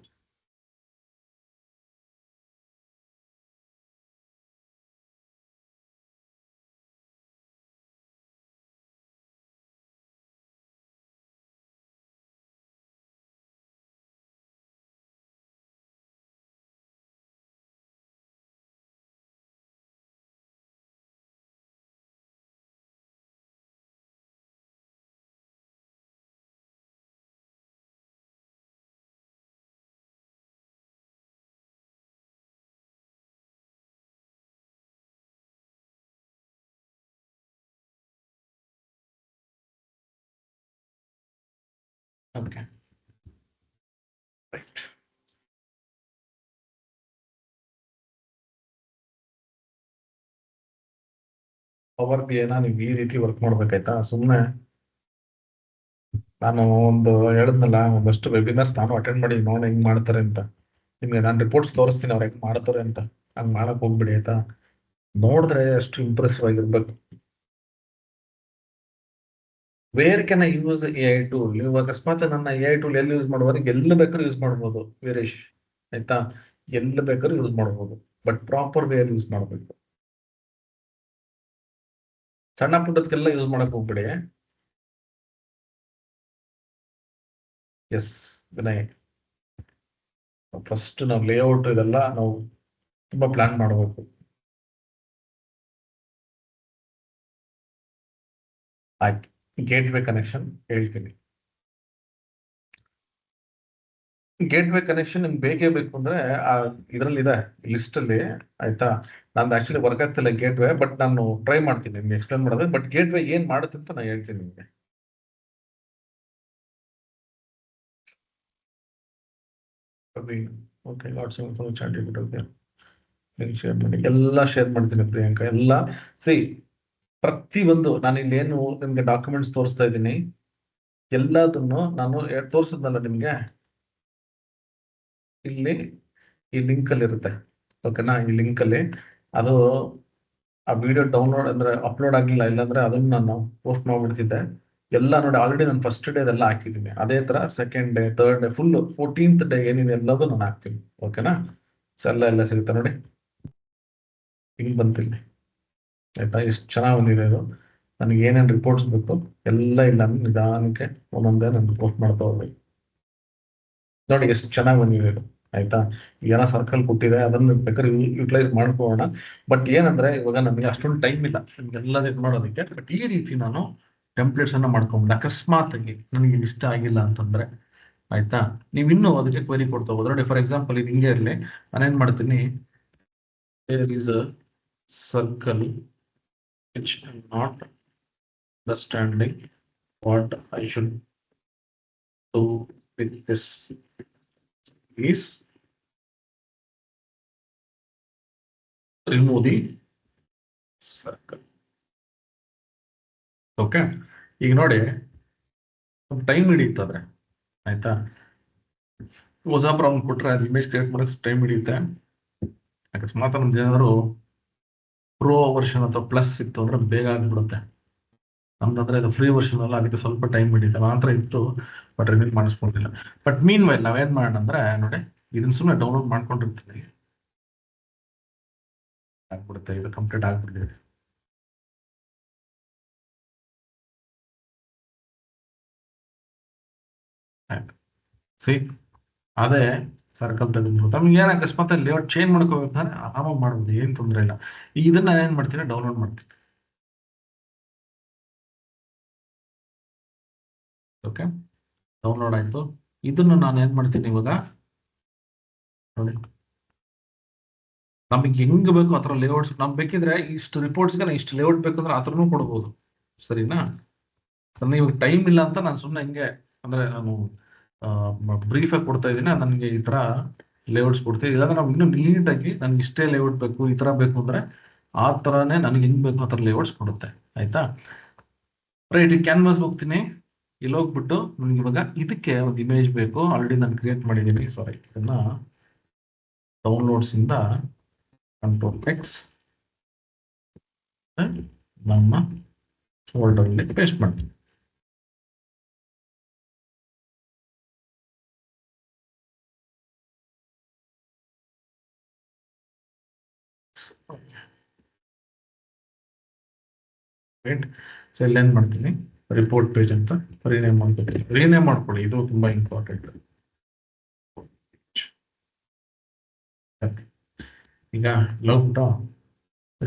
Okay, right. ಪವರ್ ಬಿ ಐನ ನೀವು ಈ ರೀತಿ ವರ್ಕ್ ಮಾಡ್ಬೇಕಾಯ್ತಾ? ಸುಮ್ಮನೆ ನಾನು ಒಂದು ಹೇಳಿದ್ನಲ್ಲ, ಒಂದಷ್ಟು ವೆಬಿನಾರ್ಸ್ ನಾನು ಅಟೆಂಡ್ ಮಾಡಿ ನೋಡಿ ಹೆಂಗ್ ಮಾಡ್ತಾರೆ ಅಂತ. ನಿಮ್ಗೆ ನಾನು ರಿಪೋರ್ಟ್ಸ್ ತೋರಿಸ್ತೀನಿ ಅವ್ರು ಹೆಂಗ್ ಮಾಡ್ತಾರೆ ಅಂತ. ಹಂಗ್ ಮಾಡಕ್ ಹೋಗ್ಬಿಡಿ ಆಯ್ತಾ? ನೋಡಿದ್ರೆ ಅಷ್ಟು ಇಂಪ್ರೆಸಿವ್ ಆಗಿರ್ಬೇಕು. Where can I use A I tool? ನೀವು ಅಕಸ್ಮಾತ್ ನನ್ನ ಎ ಐ ಟೂಲ್ ಎಲ್ಲಿ ಯೂಸ್ ಮಾಡುವಾಗ ಎಲ್ಲಿ ಬೇಕಾದ್ರೂ ಯೂಸ್ ಮಾಡ್ಬೋದು ವೀರೇಶ್, ಆಯ್ತಾ? ಎಲ್ಲಿ ಬೇಕಾದ್ರೂ ಯೂಸ್ ಮಾಡ್ಬೋದು, ಬಟ್ ಪ್ರಾಪರ್ ವೇ ಅಲ್ಲಿ ಯೂಸ್ ಮಾಡ್ಬೇಕು. ಸಣ್ಣ ಪುಟ್ಟದಕ್ಕೆಲ್ಲ ಯೂಸ್ ಮಾಡಕ್ ಹೋಗ್ಬಿಡಿ. ಎಸ್ ವಿನಯ್, ಫಸ್ಟ್ ನಾವು ಲೇಔಟ್ ಇದೆಲ್ಲ ನಾವು ತುಂಬಾ ಪ್ಲಾನ್ ಮಾಡಬೇಕು. ಆಯ್ತು, ಗೇಟ್ ವೇ ಕನೆಕ್ಷನ್ ಹೇಳ್ತೀನಿ. ಗೇಟ್ವೇ ಕನೆಕ್ಷನ್ ನಿಮ್ಗೆ ಬೇಕೇ ಬೇಕು ಅಂದ್ರೆ ಇದರಲ್ಲಿ ಇದೆ ಲಿಸ್ಟ್ ಅಲ್ಲಿ, ಆಯ್ತಾ. ನಂದು ಆಕ್ಚುಲಿ ವರ್ಕ್ ಆಗ್ತಿಲ್ಲ ಗೇಟ್ವೇ, ಬಟ್ ನಾನು ಟ್ರೈ ಮಾಡ್ತೀನಿ ನಿಮ್ಗೆ ಎಕ್ಸ್ಪ್ಲೇನ್ ಮಾಡೋದು. ಬಟ್ ಗೇಟ್ವೇ ಏನ್ ಮಾಡುತ್ತೆ ಅಂತ ನಾನು ಹೇಳ್ತೀನಿ ನಿಮ್ಗೆ. ಓಕೆ, ಶೇರ್ ಮಾಡಿ, ಎಲ್ಲ ಶೇರ್ ಮಾಡ್ತೀನಿ ಪ್ರಿಯಾಂಕಾ, ಎಲ್ಲ ಪ್ರತಿ ಒಂದು ನಾನು ಇಲ್ಲಿ ಏನು ನಿಮ್ಗೆ ಡಾಕ್ಯುಮೆಂಟ್ಸ್ ತೋರಿಸ್ತಾ ಇದ್ದೀನಿ ಎಲ್ಲದನ್ನು ನಾನು ತೋರಿಸಿದ್ನಲ್ಲ ನಿಮ್ಗೆ, ಇಲ್ಲಿ ಈ ಲಿಂಕ್ ಅಲ್ಲಿ ಇರುತ್ತೆ. ಓಕೆನಾ, ಈ ಲಿಂಕ್ ಅಲ್ಲಿ ಅದು ಆ ವಿಡಿಯೋ ಡೌನ್ಲೋಡ್ ಅಂದ್ರೆ ಅಪ್ಲೋಡ್ ಆಗಿಲ್ಲ, ಇಲ್ಲಾಂದ್ರೆ ಅದನ್ನ ನಾನು ಪೋಸ್ಟ್ ಮಾಡ್ಬಿಡ್ತಿದ್ದೆ. ಎಲ್ಲ ನೋಡಿ ಆಲ್ರೆಡಿ ನಾನು ಫಸ್ಟ್ ಡೇ ಅದೆಲ್ಲ ಹಾಕಿದ್ದೀನಿ. ಅದೇ ತರ second day, third day, full 14th day ಏನಿದೆ ಎಲ್ಲದೂ ನಾನು ಹಾಕ್ತೀನಿ. ಓಕೆನಾ, ಸೊ ಎಲ್ಲ ಸಿಗುತ್ತೆ ನೋಡಿ, ಹಿಂಗ್ ಬಂತಿಲ್ಲ, ಆಯ್ತಾ. ಎಷ್ಟು ಚೆನ್ನಾಗಿ ಬಂದಿದೆ ಇದು. ನನಗೆ ಏನೇನು ರಿಪೋರ್ಟ್ಸ್ ಬೇಕು ಎಲ್ಲ ಇಲ್ಲ ನಿಧಾನಕ್ಕೆ ಒಂದೊಂದೇ ನಾನು ಪೋಸ್ಟ್ ಮಾಡ್ತಾ ಹೋಗ್ಬೇಕು. ನೋಡಿ ಎಷ್ಟು ಚೆನ್ನಾಗಿ ಬಂದಿದೆ ಇದು, ಆಯ್ತಾ. ಏನೋ ಸರ್ಕಲ್ ಕೊಟ್ಟಿದೆ, ಅದನ್ನ ಬೇಕಾದ್ರೆ ಯುಟಿಲೈಸ್ ಮಾಡ್ಕೊಳ್ಳೋಣ. ಬಟ್ ಏನಂದ್ರೆ ಇವಾಗ ನನಗೆ ಅಷ್ಟೊಂದು ಟೈಮ್ ಇಲ್ಲ ನಿಮ್ಗೆಲ್ಲ ಇದು ಮಾಡೋದಕ್ಕೆ. ಬಟ್ ಈ ರೀತಿ ನಾನು ಟೆಂಪ್ಲೇಟ್ಸ್ ಅನ್ನ ಮಾಡ್ಕೊಂಡ್ಬಿಟ್ಟು ಅಕಸ್ಮಾತ್ ಆಗಿ ನನಗೆ ಇಷ್ಟ ಆಗಿಲ್ಲ ಅಂತಂದ್ರೆ, ಆಯ್ತಾ, ನೀವು ಇನ್ನೂ ಅದಕ್ಕೆ ಕ್ವೆರಿ ಕೊಡ್ತಾ ಹೋದ್ರೆ ನೋಡಿ. ಫಾರ್ ಎಕ್ಸಾಂಪಲ್ ಇದು ಹಿಂಗೆ ಇರಲಿ, ನಾನೇನ್ ಮಾಡ್ತೀನಿ, there is a circle which I'm not understanding what I should do with this is remove the circle. Okay, ಈಗ ನೋಡಿ ಟೈಮ್ ಹಿಡಿಯುತ್ತೆ, ಆಯ್ತಾ. ಹೊಸ ಪ್ರಾಬ್ಲಮ್ ಕೊಟ್ರೆ ಅದು ಇಮೇಜ್ ಕ್ರಿಯೇಟ್ ಮಾಡಕ್ಕೆ ಟೈಮ್ ಹಿಡಿಯುತ್ತೆ. ಅಕಸ್ಮಾತ್ ನಮ್ದು ಏನಾದ್ರು ಪ್ರೋ ವರ್ಷನ್ ಅಥವಾ ಪ್ಲಸ್ ಇತ್ತು ಅಂದ್ರೆ ಬೇಗ ಆಗ್ಬಿಡುತ್ತೆ. ನಮ್ದಂದ್ರೆ ಇದು ಫ್ರೀ ವರ್ಷನ್ ಅಲ್ಲ, ಅದಕ್ಕೆ ಸ್ವಲ್ಪ ಟೈಮ್ ಹಿಡಿಯುತ್ತೆ. ಮಾತ್ರ ಇತ್ತು, ಬಟ್ ರಿವೀಲ್ ಮಾಡಿಸ್ಕೊಂಡಿಲ್ಲ. ಬಟ್ ಮೀನ್ ವೈಲ್ ನಾವೇನ್ ಮಾಡೋಣ ಅಂದ್ರೆ ನೋಡಿ, ಇದನ್ನ ಸುಮ್ಮನೆ ಡೌನ್ಲೋಡ್ ಮಾಡ್ಕೊಂಡಿರ್ತೀನಿ, ಆಗ್ಬಿಡುತ್ತೆ, ಇದು ಕಂಪ್ಲೀಟ್ ಆಗ್ಬಿಟ್ಟಿದೆ. ಆಯ್ತು, ಅದೇ ಸರ್ಕಲ್ ತೆಗೆದು ನಮ್ಗೆ ಏನ್ ಅಕಸ್ಮಾತ್ ಲೇಔಟ್ ಚೇಂಜ್ ಮಾಡ್ಕೋಬೇಕಂದ್ರೆ ಆರಾಮಾಗಿ ಮಾಡ್ಬೋದು, ಏನ್ ತೊಂದರೆ ಇಲ್ಲ. ಈಗ ಇದನ್ನ ಏನ್ ಮಾಡ್ತೀನಿ, ಡೌನ್ಲೋಡ್ ಮಾಡ್ತೀನಿ. ಓಕೆ, ಡೌನ್ಲೋಡ್ ಆಯ್ತು. ಇದನ್ನು ನಾನು ಏನ್ ಮಾಡ್ತೀನಿ ಇವಾಗ ನೋಡಿ, ನಮಗೆ ಹೆಂಗ್ ಬೇಕು ಆ ಥರ ಲೇಔಟ್ಸ್ ನಮ್ಗೆ ಬೇಕಿದ್ರೆ ಇಷ್ಟು ರಿಪೋರ್ಟ್ಸ್ಗೆ ಇಷ್ಟು ಲೇಔಟ್ ಬೇಕಂದ್ರೆ ಆ ಥರನೂ ಕೊಡ್ಬೋದು, ಸರಿನಾ. ಇವಾಗ ಟೈಮ್ ಇಲ್ಲ ಅಂತ ನಾನು ಸುಮ್ಮನೆ ಹಿಂಗೆ ಅಂದ್ರೆ ನಾನು ಬ್ರೀಫ್ ಆಗಿ ಕೊಡ್ತಾ ಇದ್ದೀನಿ. ನನಗೆ ಈ ತರ ಲೇಔಟ್ಸ್ ಕೊಡ್ತೀವಿ, ಇಲ್ಲಾಂದ್ರೆ ನಾವು ಇನ್ನೂ ನೀಟಾಗಿ ನನ್ಗೆ ಇಷ್ಟೇ ಲೇಔಟ್ ಬೇಕು, ಈ ತರ ಬೇಕು ಅಂದ್ರೆ ಆ ಥರನೇ ನನಗೆ ಹೆಂಗ್ ಬೇಕು ಆ ಥರ ಲೇಔಟ್ಸ್ ಕೊಡುತ್ತೆ, ಆಯ್ತಾ. ರೈಟ್, ಈ ಕ್ಯಾನ್ವಾಸ್ ಹೋಗ್ತೀನಿ, ಇಲ್ಲಿ ಹೋಗ್ಬಿಟ್ಟು ನನಗೆ ಇವಾಗ ಇದಕ್ಕೆ ಒಂದು ಇಮೇಜ್ ಬೇಕು, ಆಲ್ರೆಡಿ ನಾನು ಕ್ರಿಯೇಟ್ ಮಾಡಿದ್ದೀನಿ. ಸಾರಿ, ಇದನ್ನ ಡೌನ್ಲೋಡ್ಸ್ ಇಂದ Ctrl+X ನಮ್ಮ ಫೋಲ್ಡರ್ ಅಲ್ಲಿ ಪೇಸ್ಟ್ ಮಾಡ್ತೀನಿ. ಸೊ ಇಲ್ಲಿ ಏನ್ ಮಾಡ್ತೀನಿ, ರಿಪೋರ್ಟ್ ಪೇಜ್ ಅಂತ ರೀನೇಮ್ ಮಾಡ್ಕೊತೀನಿ. ರೀನೇಮ್ ಮಾಡ್ಕೊಳ್ಳಿ, ಇದು ತುಂಬಾ ಇಂಪಾರ್ಟೆಂಟ್. ಈಗ ಹೋಗ್ಬಿಟ್ಟು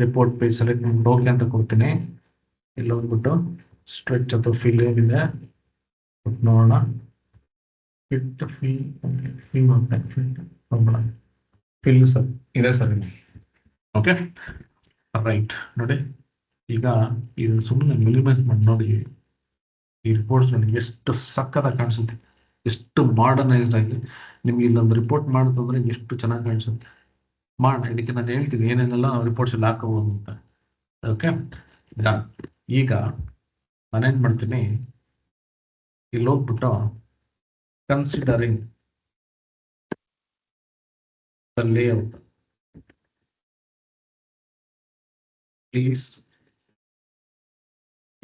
ರಿಪೋರ್ಟ್ ಪೇಜ್ ಸೆಲೆಕ್ಟ್ ಮಾಡ್ಬಿಟ್ಟು ಓಕೆ ಅಂತ ಕೊಡ್ತೀನಿ. ಇಲ್ಲಿ ಹೋಗ್ಬಿಟ್ಟು ಸ್ಟ್ರೆಚ್ ಅಥವಾ ಫಿಲ್ ಏನಿದೆ ನೋಡೋಣ. ಫಿಟ್ ಫಿಲ್ ಸರ್ ಇದೆ ಸರ್. ಓಕೆ, ರೈಟ್, ನೋಡಿ ಈಗ ಇದನ್ನ ಸುಮ್ಮನೆ ಮಿನಿಮೈಸ್ ಮಾಡಿ ನೋಡಿ, ಈ ರಿಪೋರ್ಟ್ಸ್ ನನಗೆ ಎಷ್ಟು ಸಕ್ಕತ್ತಾಗಿ ಕಾಣಿಸುತ್ತೆ, ಎಷ್ಟು ಮಾಡರ್ನೈಸ್ಡ್ ಆಗಿ. ನಿಮ್ಗೆ ಇಲ್ಲೊಂದು ರಿಪೋರ್ಟ್ ಮಾಡ್ತಂದ್ರೆ ಎಷ್ಟು ಚೆನ್ನಾಗಿ ಕಾಣಿಸುತ್ತೆ. ಮಾಡೋಣ, ಇದಕ್ಕೆ ನಾನು ಹೇಳ್ತೀನಿ ಏನೇನೆಲ್ಲ ನಾವು ರಿಪೋರ್ಟ್ಸ್ ಅಲ್ಲಿ ಹಾಕೋಬಹುದು ಅಂತ. ಓಕೆ, ಈಗ ನಾನೇನ್ ಮಾಡ್ತೀನಿ, ಇಲ್ಲಿ ಹೋಗ್ಬಿಟ್ಟು considering the layout, please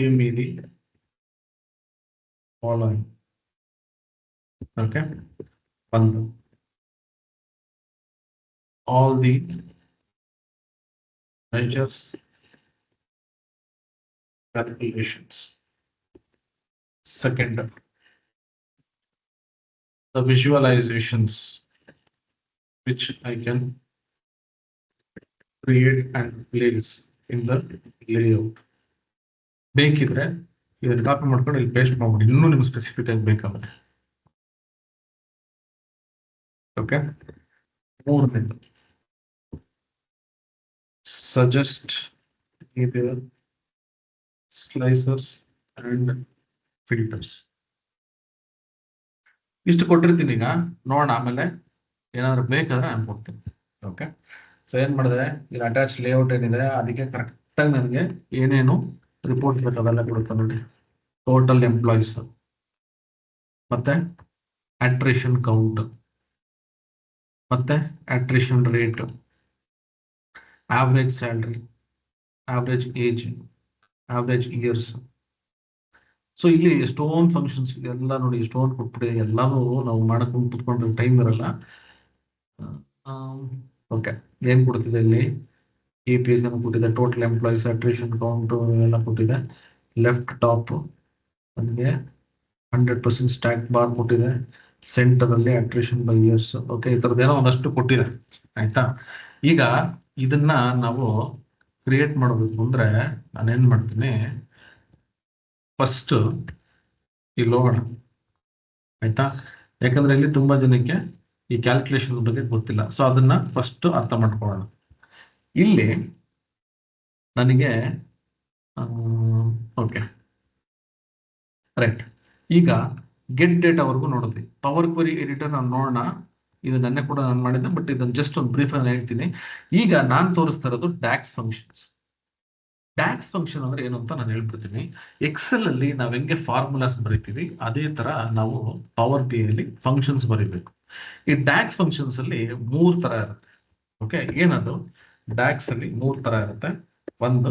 give me the following. Okay, all the measures, calculations. Second, the visualizations which I can create and place in the layout. ಬೇಕಿದ್ರೆ ಇದನ್ನ ಕಾಪಿ ಮಾಡ್ಕೊಂಡು ಇಲ್ಲಿ ಪೇಸ್ಟ್ ಮಾಡ್ಬಿಡಿ, ಇನ್ನೂ ನಿಮ್ಗೆ ಸ್ಪೆಸಿಫಿಕ್ ಆಗಿ ಬೇಕಾದ್ರೆ. ಓಕೆ, ಮೂರನೇದು ಸಜೆಸ್ಟ್ ಸ್ಲೈಸರ್ಸ್ ಅಂಡ್ ಫಿಲ್ಟರ್ಸ್. ಇಷ್ಟು ಕೊಟ್ಟಿರ್ತೀನಿ. ಈಗ ನೋಡೋಣ, ಆಮೇಲೆ ಏನಾದ್ರು ಬೇಕಾದ್ರೆ ನಾನು ಕೊಡ್ತೀನಿ. ಓಕೆ, ಸೊ ಏನ್ ಮಾಡಿದೆ, ಇಲ್ಲಿ ಅಟ್ಯಾಚ್ ಲೇಔಟ್ ಏನಿದೆ ಅದಕ್ಕೆ ಕರೆಕ್ಟಾಗಿ ನನಗೆ ಏನೇನು ರಿಪೋರ್ಟ್ ಬೇಕು ಅದೆಲ್ಲ ಕೊಡುತ್ತೆ ನೋಡಿ. ಟೋಟಲ್ ಎಂಪ್ಲಾಯೀಸ್, ಮತ್ತೆ ಅಟ್ರಿಷನ್ ಕೌಂಟ್, ಮತ್ತೆ attrition rate, average salary, average age, average years. So ಇಲ್ಲಿ ಎಷ್ಟೊಂದು ಫಂಕ್ಷನ್ಸ್ ಎಲ್ಲ ನೋಡಿ, ಎಷ್ಟೊಂದು ಕೊಟ್ಬಿಡಿ. ಎಲ್ಲಾನು ನಾವು ಮಾಡಕೊಂಡು ಕುತ್ಕೊಂಡ್ರೆ ಟೈಮ್ ಇರಲ್ಲ. ಓಕೆ, ಏನ್ ಕೊಡ್ತಿದೆ ಇಲ್ಲಿ, ಇ ಪಿ ಎಸ್ ಅನ್ನು ಕೊಟ್ಟಿದೆ, ಟೋಟಲ್ ಎಂಪ್ಲಾಯೀಸ್, ಅಟ್ರಿಷನ್ ಕೌಂಟ್ ಎಲ್ಲ ಕೊಟ್ಟಿದೆ. ಲೆಫ್ಟ್ ಟಾಪ್ ನನಗೆ 100% ಸ್ಟ್ಯಾಕ್ ಬಾರ್ ಕೊಟ್ಟಿದೆ. ಸೆಂಟರ್ ಅಲ್ಲಿ ಅಟ್ರಿಷನ್ ಬೈ ಇಯರ್ಸ್. ಓಕೆ, ಈ ತರದ್ದೇನೋ ಒಂದಷ್ಟು ಕೊಟ್ಟಿದೆ. ಆಯ್ತಾ, ಈಗ ಇದನ್ನ ನಾವು ಕ್ರಿಯೇಟ್ ಮಾಡಬೇಕು ಅಂದ್ರೆ ನಾನೇನ್ ಮಾಡ್ತೀನಿ, ಫಸ್ಟ್ ಇಲ್ಲಿ ಹೋಗೋಣ. ಆಯ್ತಾ, ಯಾಕಂದ್ರೆ ಇಲ್ಲಿ ತುಂಬಾ ಜನಕ್ಕೆ ಈ ಕ್ಯಾಲ್ಕುಲೇಷನ್ಸ್ ಬಗ್ಗೆ ಗೊತ್ತಿಲ್ಲ. ಸೊ ಅದನ್ನ ಫಸ್ಟ್ ಅರ್ಥ ಮಾಡ್ಕೊಳ್ಳೋಣ. ಇಲ್ಲಿ ನನಗೆ ಓಕೆ ರೈಟ್, ಈಗ ಗೆಟ್ ಡೇಟಾವರೆಗೂ ನೋಡಿದ್ವಿ. ಪವರ್ ಕ್ವೆರಿ ಎಡಿಟರ್ ನಾನು ನೋಡೋಣ, ಇದು ನನ್ನೇ ಕೂಡ ನಾನು ಮಾಡಿದ್ದೆ, ಬಟ್ ಇದನ್ನ ಜಸ್ಟ್ ಒಂದು ಬ್ರೀಫ್ ಆಗಿ ಹೇಳ್ತೀನಿ. ಈಗ ನಾನು ತೋರಿಸ್ತಾ ಇರೋದು ಡ್ಯಾಕ್ಸ್ ಫಂಕ್ಷನ್ಸ್. ಡ್ಯಾಕ್ಸ್ ಫಂಕ್ಷನ್ ಅಂದ್ರೆ ಏನು ಅಂತ ನಾನು ಹೇಳ್ಬಿಡ್ತೀನಿ. ಎಕ್ಸೆಲ್ ಅಲ್ಲಿ ನಾವ್ ಹೆಂಗೆ ಫಾರ್ಮುಲಾಸ್ ಬರೀತೀವಿ ಅದೇ ತರ ನಾವು ಪವರ್ ಬಿ ಅಲ್ಲಿ ಫಂಕ್ಷನ್ಸ್ ಬರೀಬೇಕು. ಈ ಡ್ಯಾಕ್ಸ್ ಫಂಕ್ಷನ್ಸ್ ಅಲ್ಲಿ 3 ತರ ಇರುತ್ತೆ. ಓಕೆ, ಏನದು, ಡ್ಯಾಕ್ಸ್ ಅಲ್ಲಿ 3 ತರ ಇರುತ್ತೆ. ಒಂದು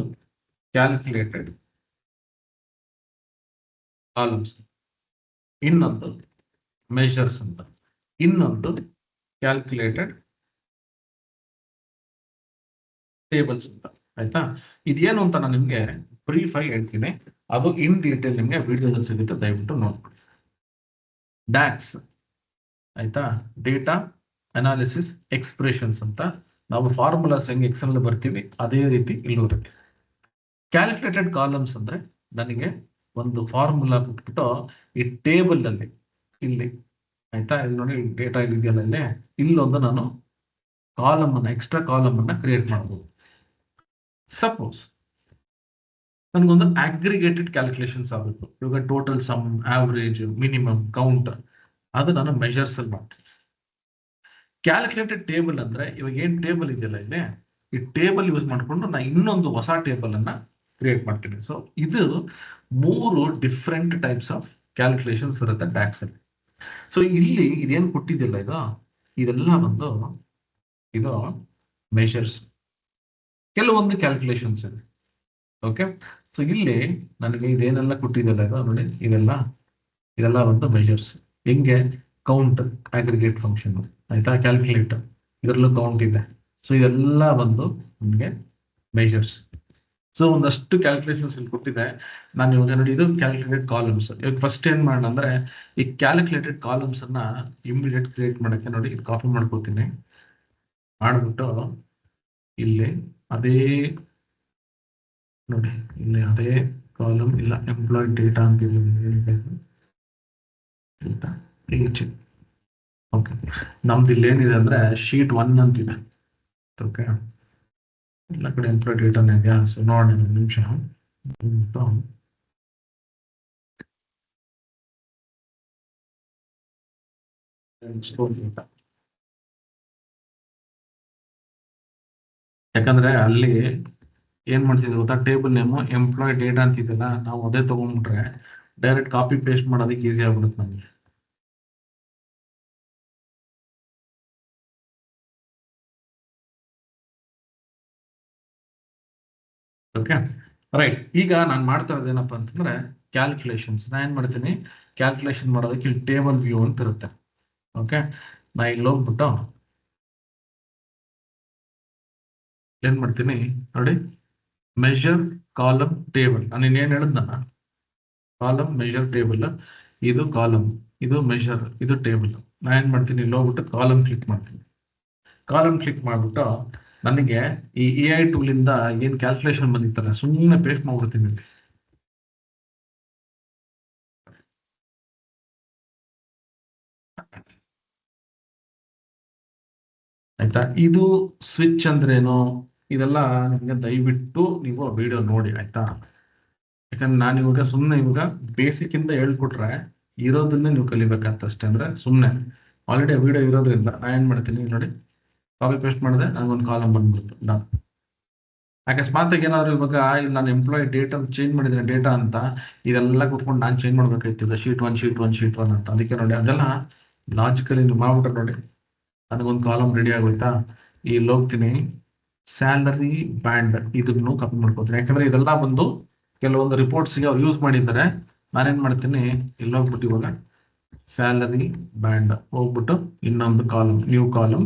ಕ್ಯಾಲ್ಕುಲೇಟೆಡ್ ಕಾಲಮ್ಸ್, ಇನ್ನೊಂದು ಮೆಷರ್ಸ್ ಅಂತ, ಇನ್ನೊಂದು ಕ್ಯಾಲ್ಕುಲೇಟೆಡ್ ಟೇಬಲ್ಸ್ ಅಂತ. ಆಯ್ತಾ, ಇದೇನು ಅಂತ ನಾನು ನಿಮ್ಗೆ ಬ್ರೀಫ್ ಆಗಿ ಹೇಳ್ತೀನಿ. ಅದು ಇನ್ ಡೀಟೇಲ್ ನಿಮ್ಗೆ ವಿಡಿಯೋದಲ್ಲಿ ಸಿಗುತ್ತೆ, ದಯವಿಟ್ಟು ನೋಡ್ಕೊಳ್ಳಿ. ಡ್ಯಾಕ್ಸ್ ಆಯ್ತಾ, ಡೇಟಾ ಅನಾಲಿಸಿಸ್ ಎಕ್ಸ್ಪ್ರೆಷನ್ಸ್ ಅಂತ. ನಾವು ಫಾರ್ಮುಲಾಸ್ ಹೆಂಗೆ ಎಕ್ಸೆಲ್ ಅಲ್ಲಿ ಬರ್ತೀವಿ ಅದೇ ರೀತಿ ಇಲ್ಲೂ ಇರುತ್ತೆ. ಕ್ಯಾಲ್ಕುಲೇಟೆಡ್ ಕಾಲಮ್ಸ್ ಅಂದ್ರೆ ನನಗೆ ಒಂದು ಫಾರ್ಮುಲಾ ಕೊಟ್ಬಿಟ್ಟು ಈ ಟೇಬಲ್ ಅಲ್ಲಿ ಇಲ್ಲಿ, ಆಯ್ತಾ, ಇಲ್ಲಿ ನೋಡಿ ಡೇಟಾ ಇಲ್ಲಿ ಇದೆಯಲ್ಲ, ಇಲ್ಲೊಂದು ನಾನು ಕಾಲಮ್ ಅನ್ನ, ಎಕ್ಸ್ಟ್ರಾ ಕಾಲಮ್ ಅನ್ನ ಕ್ರಿಯೇಟ್ ಮಾಡಬಹುದು. ಸಪೋಸ್ ನನಗೊಂದು ಅಗ್ರಿಗೇಟೆಡ್ ಕ್ಯಾಲ್ಕುಲೇಷನ್ಸ್ ಆಗಬೇಕು. ಇವಾಗ total some, average, minimum, count, ಅದು ನಾನು ಮೆಷರ್ಸ್ ಅಲ್ಲಿ ಮಾಡ್ತೀನಿ. ಕ್ಯಾಲ್ಕುಲೇಟೆಡ್ ಟೇಬಲ್ ಅಂದ್ರೆ ಇವಾಗ ಏನ್ ಟೇಬಲ್ ಇದೆಯಲ್ಲ ಇಲ್ಲಿ, ಈ ಟೇಬಲ್ ಯೂಸ್ ಮಾಡಿಕೊಂಡು ನಾನು ಇನ್ನೊಂದು ಹೊಸ ಟೇಬಲ್ ಅನ್ನ ಕ್ರಿಯೇಟ್ ಮಾಡ್ತೀನಿ. ಸೊ ಇದು 3 ಡಿಫ್ರೆಂಟ್ ಟೈಪ್ಸ್ ಆಫ್ ಕ್ಯಾಲ್ಕುಲೇಷನ್ಸ್ ಇರುತ್ತೆ ಡ್ಯಾಕ್ಸ್ ಅಲ್ಲಿ. ಸೊ ಇಲ್ಲಿ ಇದೇನು ಕೊಟ್ಟಿದ್ದಿಲ್ಲ, ಇದೆಲ್ಲ ಬಂದು ಇದು ಮೆಷರ್ಸ್, ಕೆಲವೊಂದು ಕ್ಯಾಲ್ಕುಲೇಷನ್ಸ್ ಇದೆ. ಓಕೆ, ಸೊ ಇಲ್ಲಿ ನನಗೆ ಇದೇನೆಲ್ಲ ಕೊಟ್ಟಿದ್ದಲ್ಲ ನೋಡಿ, ಇದೆಲ್ಲ ಒಂದು ಮೆಷರ್ಸ್. ಹೆಂಗೆ, ಕೌಂಟ್ ಅಗ್ರಿಗೇಟ್ ಫಂಕ್ಷನ್, ಆಯ್ತಾ, ಕ್ಯಾಲ್ಕುಲೇಟರ್ ಇದರಲ್ಲೂ ಕೌಂಟ್ ಇದೆ. ಸೊ ಇದೆಲ್ಲ ಬಂದು ನಿಮಗೆ ಮೆಷರ್ಸ್. ಸೊ ಒಂದಷ್ಟು ಕ್ಯಾಲ್ಕುಲೇಷನ್ಸ್ ಇಲ್ಲಿ ಕೊಟ್ಟಿದೆ. ನಾನು ಇವಾಗ ನೋಡಿ, ಇದು ಕ್ಯಾಲ್ಕುಲೇಟೆಡ್ ಕಾಲಮ್ಸ್. ಇವಾಗ ಫಸ್ಟ್ ಏನ್ ಮಾಡೋಣ ಅಂದ್ರೆ, ಈ ಕ್ಯಾಲ್ಕುಲೇಟೆಡ್ ಕಾಲಮ್ಸ್ ಅನ್ನ ಇಮಿಡಿಯೇಟ್ ಕ್ರಿಯೇಟ್ ಮಾಡಕ್ಕೆ ನೋಡಿ, ಇದು ಕಾಪಿ ಮಾಡ್ಕೋತೀನಿ. ಮಾಡ್ಬಿಟ್ಟು ಇಲ್ಲಿ ಅದೇ ನೋಡಿ, ಇಲ್ಲಿ ಅದೇ ಕಾಲಮ್ ಇಲ್ಲ, ಎಂಪ್ಲಾಯ್ ಡೇಟಾ ಅಂತ ಡೇಟಾ ಏಜ್. ಓಕೆ, ನಮ್ದು ಇಲ್ಲಿ ಏನಿದೆ ಅಂದ್ರೆ ಶೀಟ್ 1 ಅಂತಿದೆ. ಓಕೆ, ಎಲ್ಲ ಕಡೆ ಎಂಪ್ಲಾಯ್ ಡೇಟಾನೇ ಇದೆಯಾ? ಸೊ ನೋಡಿ, ಒಂದು ನಿಮಿಷ. ಯಾಕಂದ್ರೆ ಅಲ್ಲಿ ಏನ್ ಮಾಡ್ತಿದ್ವಿ ಗೊತ್ತಾ, ಟೇಬಲ್ ನೇಮು ಎಂಪ್ಲಾಯ್ ಡೇಟಾ ಅಂತಿದ್ದಲ್ಲ, ನಾವು ಅದೇ ತಗೊಂಡ್ಬಿಟ್ರೆ ಡೈರೆಕ್ಟ್ ಕಾಪಿ ಪೇಸ್ಟ್ ಮಾಡೋದಕ್ಕೆ ಈಸಿ ಆಗ್ಬಿಡುತ್ತೆ ನಮಗೆ. ಓಕೆ ರೈಟ್, ಈಗ ನಾನು ಮಾಡ್ತಾ ಇರೋದು ಏನಪ್ಪಾ ಅಂತಂದ್ರೆ ಕ್ಯಾಲ್ಕುಲೇಷನ್ಸ್. ನಾ ಏನ್ ಮಾಡ್ತೀನಿ, ಕ್ಯಾಲ್ಕುಲೇಷನ್ ಮಾಡೋದಕ್ಕೆ ಇಲ್ಲಿ ಟೇಬಲ್ ವ್ಯೂ ಅಂತ ಇರುತ್ತೆ. ಓಕೆ, ನಾ ಇಲ್ಲಿ ಹೋಗ್ಬಿಟ್ಟು ಏನ್ ಮಾಡ್ತೀನಿ ನೋಡಿ, ಮೆಷರ್ ಕಾಲಮ್ ಟೇಬಲ್. ನಾನು ಇನ್ನೇನು ಹೇಳಿದ್ನ, ಕಾಲಮ್ ಮೆಷರ್ ಟೇಬಲ್, ಇದು ಕಾಲಮ್, ಇದು ಮೆಷರ್, ಇದು ಟೇಬಲ್. ನಾ ಏನ್ ಮಾಡ್ತೀನಿ, ಇಲ್ಲಿ ಹೋಗ್ಬಿಟ್ಟು ಕಾಲಮ್ ಕ್ಲಿಕ್ ಮಾಡ್ತೀನಿ. ಕಾಲಮ್ ಕ್ಲಿಕ್ ಮಾಡ್ಬಿಟ್ಟು ನನಗೆ ಈ AI ಟೂಲ್ ಇಂದ ಏನ್ ಕ್ಯಾಲ್ಕುಲೇಷನ್ ಬಂದಿತ್ತಲ್ಲ, ಸುಮ್ಮನೆ ಪೇಸ್ಟ್ ಮಾಡ್ಬಿಡ್ತೀನಿ ಇಲ್ಲಿ. ಆಯ್ತಾ. ಇದು ಸ್ವಿಚ್ ಅಂದ್ರೇನು ಇದೆಲ್ಲ ನಿಮಗೆ ದಯವಿಟ್ಟು ನೀವು ವಿಡಿಯೋ ನೋಡಿ ಆಯ್ತಾ. ಯಾಕಂದ್ರೆ ನಾನು ಇವಾಗ ಸುಮ್ಮನೆ ಇವಾಗ ಬೇಸಿಕ್ ಇಂದ ಹೇಳ್ಕೊಟ್ರೆ ಇರೋದನ್ನೇ ನೀವು ಕಲಿಬೇಕಂತ ಅಷ್ಟೇ. ಅಂದ್ರೆ ಸುಮ್ಮನೆ ಆಲ್ರೆಡಿ ವಿಡಿಯೋ ಇರೋದ್ರಿಂದ ನಾನು ಏನ್ ಮಾಡ್ತೀನಿ ನೋಡಿ, ಕಾಪಿ ಪೇಸ್ಟ್ ಮಾಡಿದೆ, ನನಗೊಂದು ಕಾಲಮ್ ಬಂದ್ಬಿಡ್ತು ನಾನು. ಅಕಸ್ಮಾತ್ ಏನಾದ್ರು ಇವಾಗ ಇಲ್ಲಿ ನಾನು ಎಂಪ್ಲಾಯ್ ಡೇಟಾ ಚೇಂಜ್ ಮಾಡಿದ್ರೆ ಡೇಟಾ ಅಂತ ಇದೆಲ್ಲ ಕೂತ್ಕೊಂಡು ನಾನು ಚೇಂಜ್ ಮಾಡ್ಬೇಕಾಯ್ತು ಶೀಟ್ ಒನ್ ಅಂತ. ಅದಕ್ಕೆ ನೋಡಿ ಅದೆಲ್ಲ ಲಾಜಿಕಲಿ ನೀವು ಮಾಡ್ಬಿಟ್ರೆ ನೋಡಿ ನನಗೊಂದು ಕಾಲಮ್ ರೆಡಿ ಆಗೋಯ್ತಾ. ಇಲ್ಲಿ ಹೋಗ್ತೀನಿ, ಸ್ಯಾಲರಿ ಬ್ಯಾಂಡ್ ಇದನ್ನು ಕಾಪಿ ಮಾಡ್ಕೋತೀನಿ. ಯಾಕಂದ್ರೆ ಇದೆಲ್ಲ ಬಂದು ಕೆಲವೊಂದು ರಿಪೋರ್ಟ್ಸ್ಗೆ ಅವ್ರು ಯೂಸ್ ಮಾಡಿದ್ದಾರೆ. ನಾನೇನ್ ಮಾಡ್ತೀನಿ, ಇಲ್ಲಿ ಹೋಗ್ಬಿಟ್ಟು ಇವಾಗ ಸ್ಯಾಲರಿ ಬ್ಯಾಂಡ್ ಹೋಗ್ಬಿಟ್ಟು ಇನ್ನೊಂದು ಕಾಲಮ್, ನ್ಯೂ ಕಾಲಮ್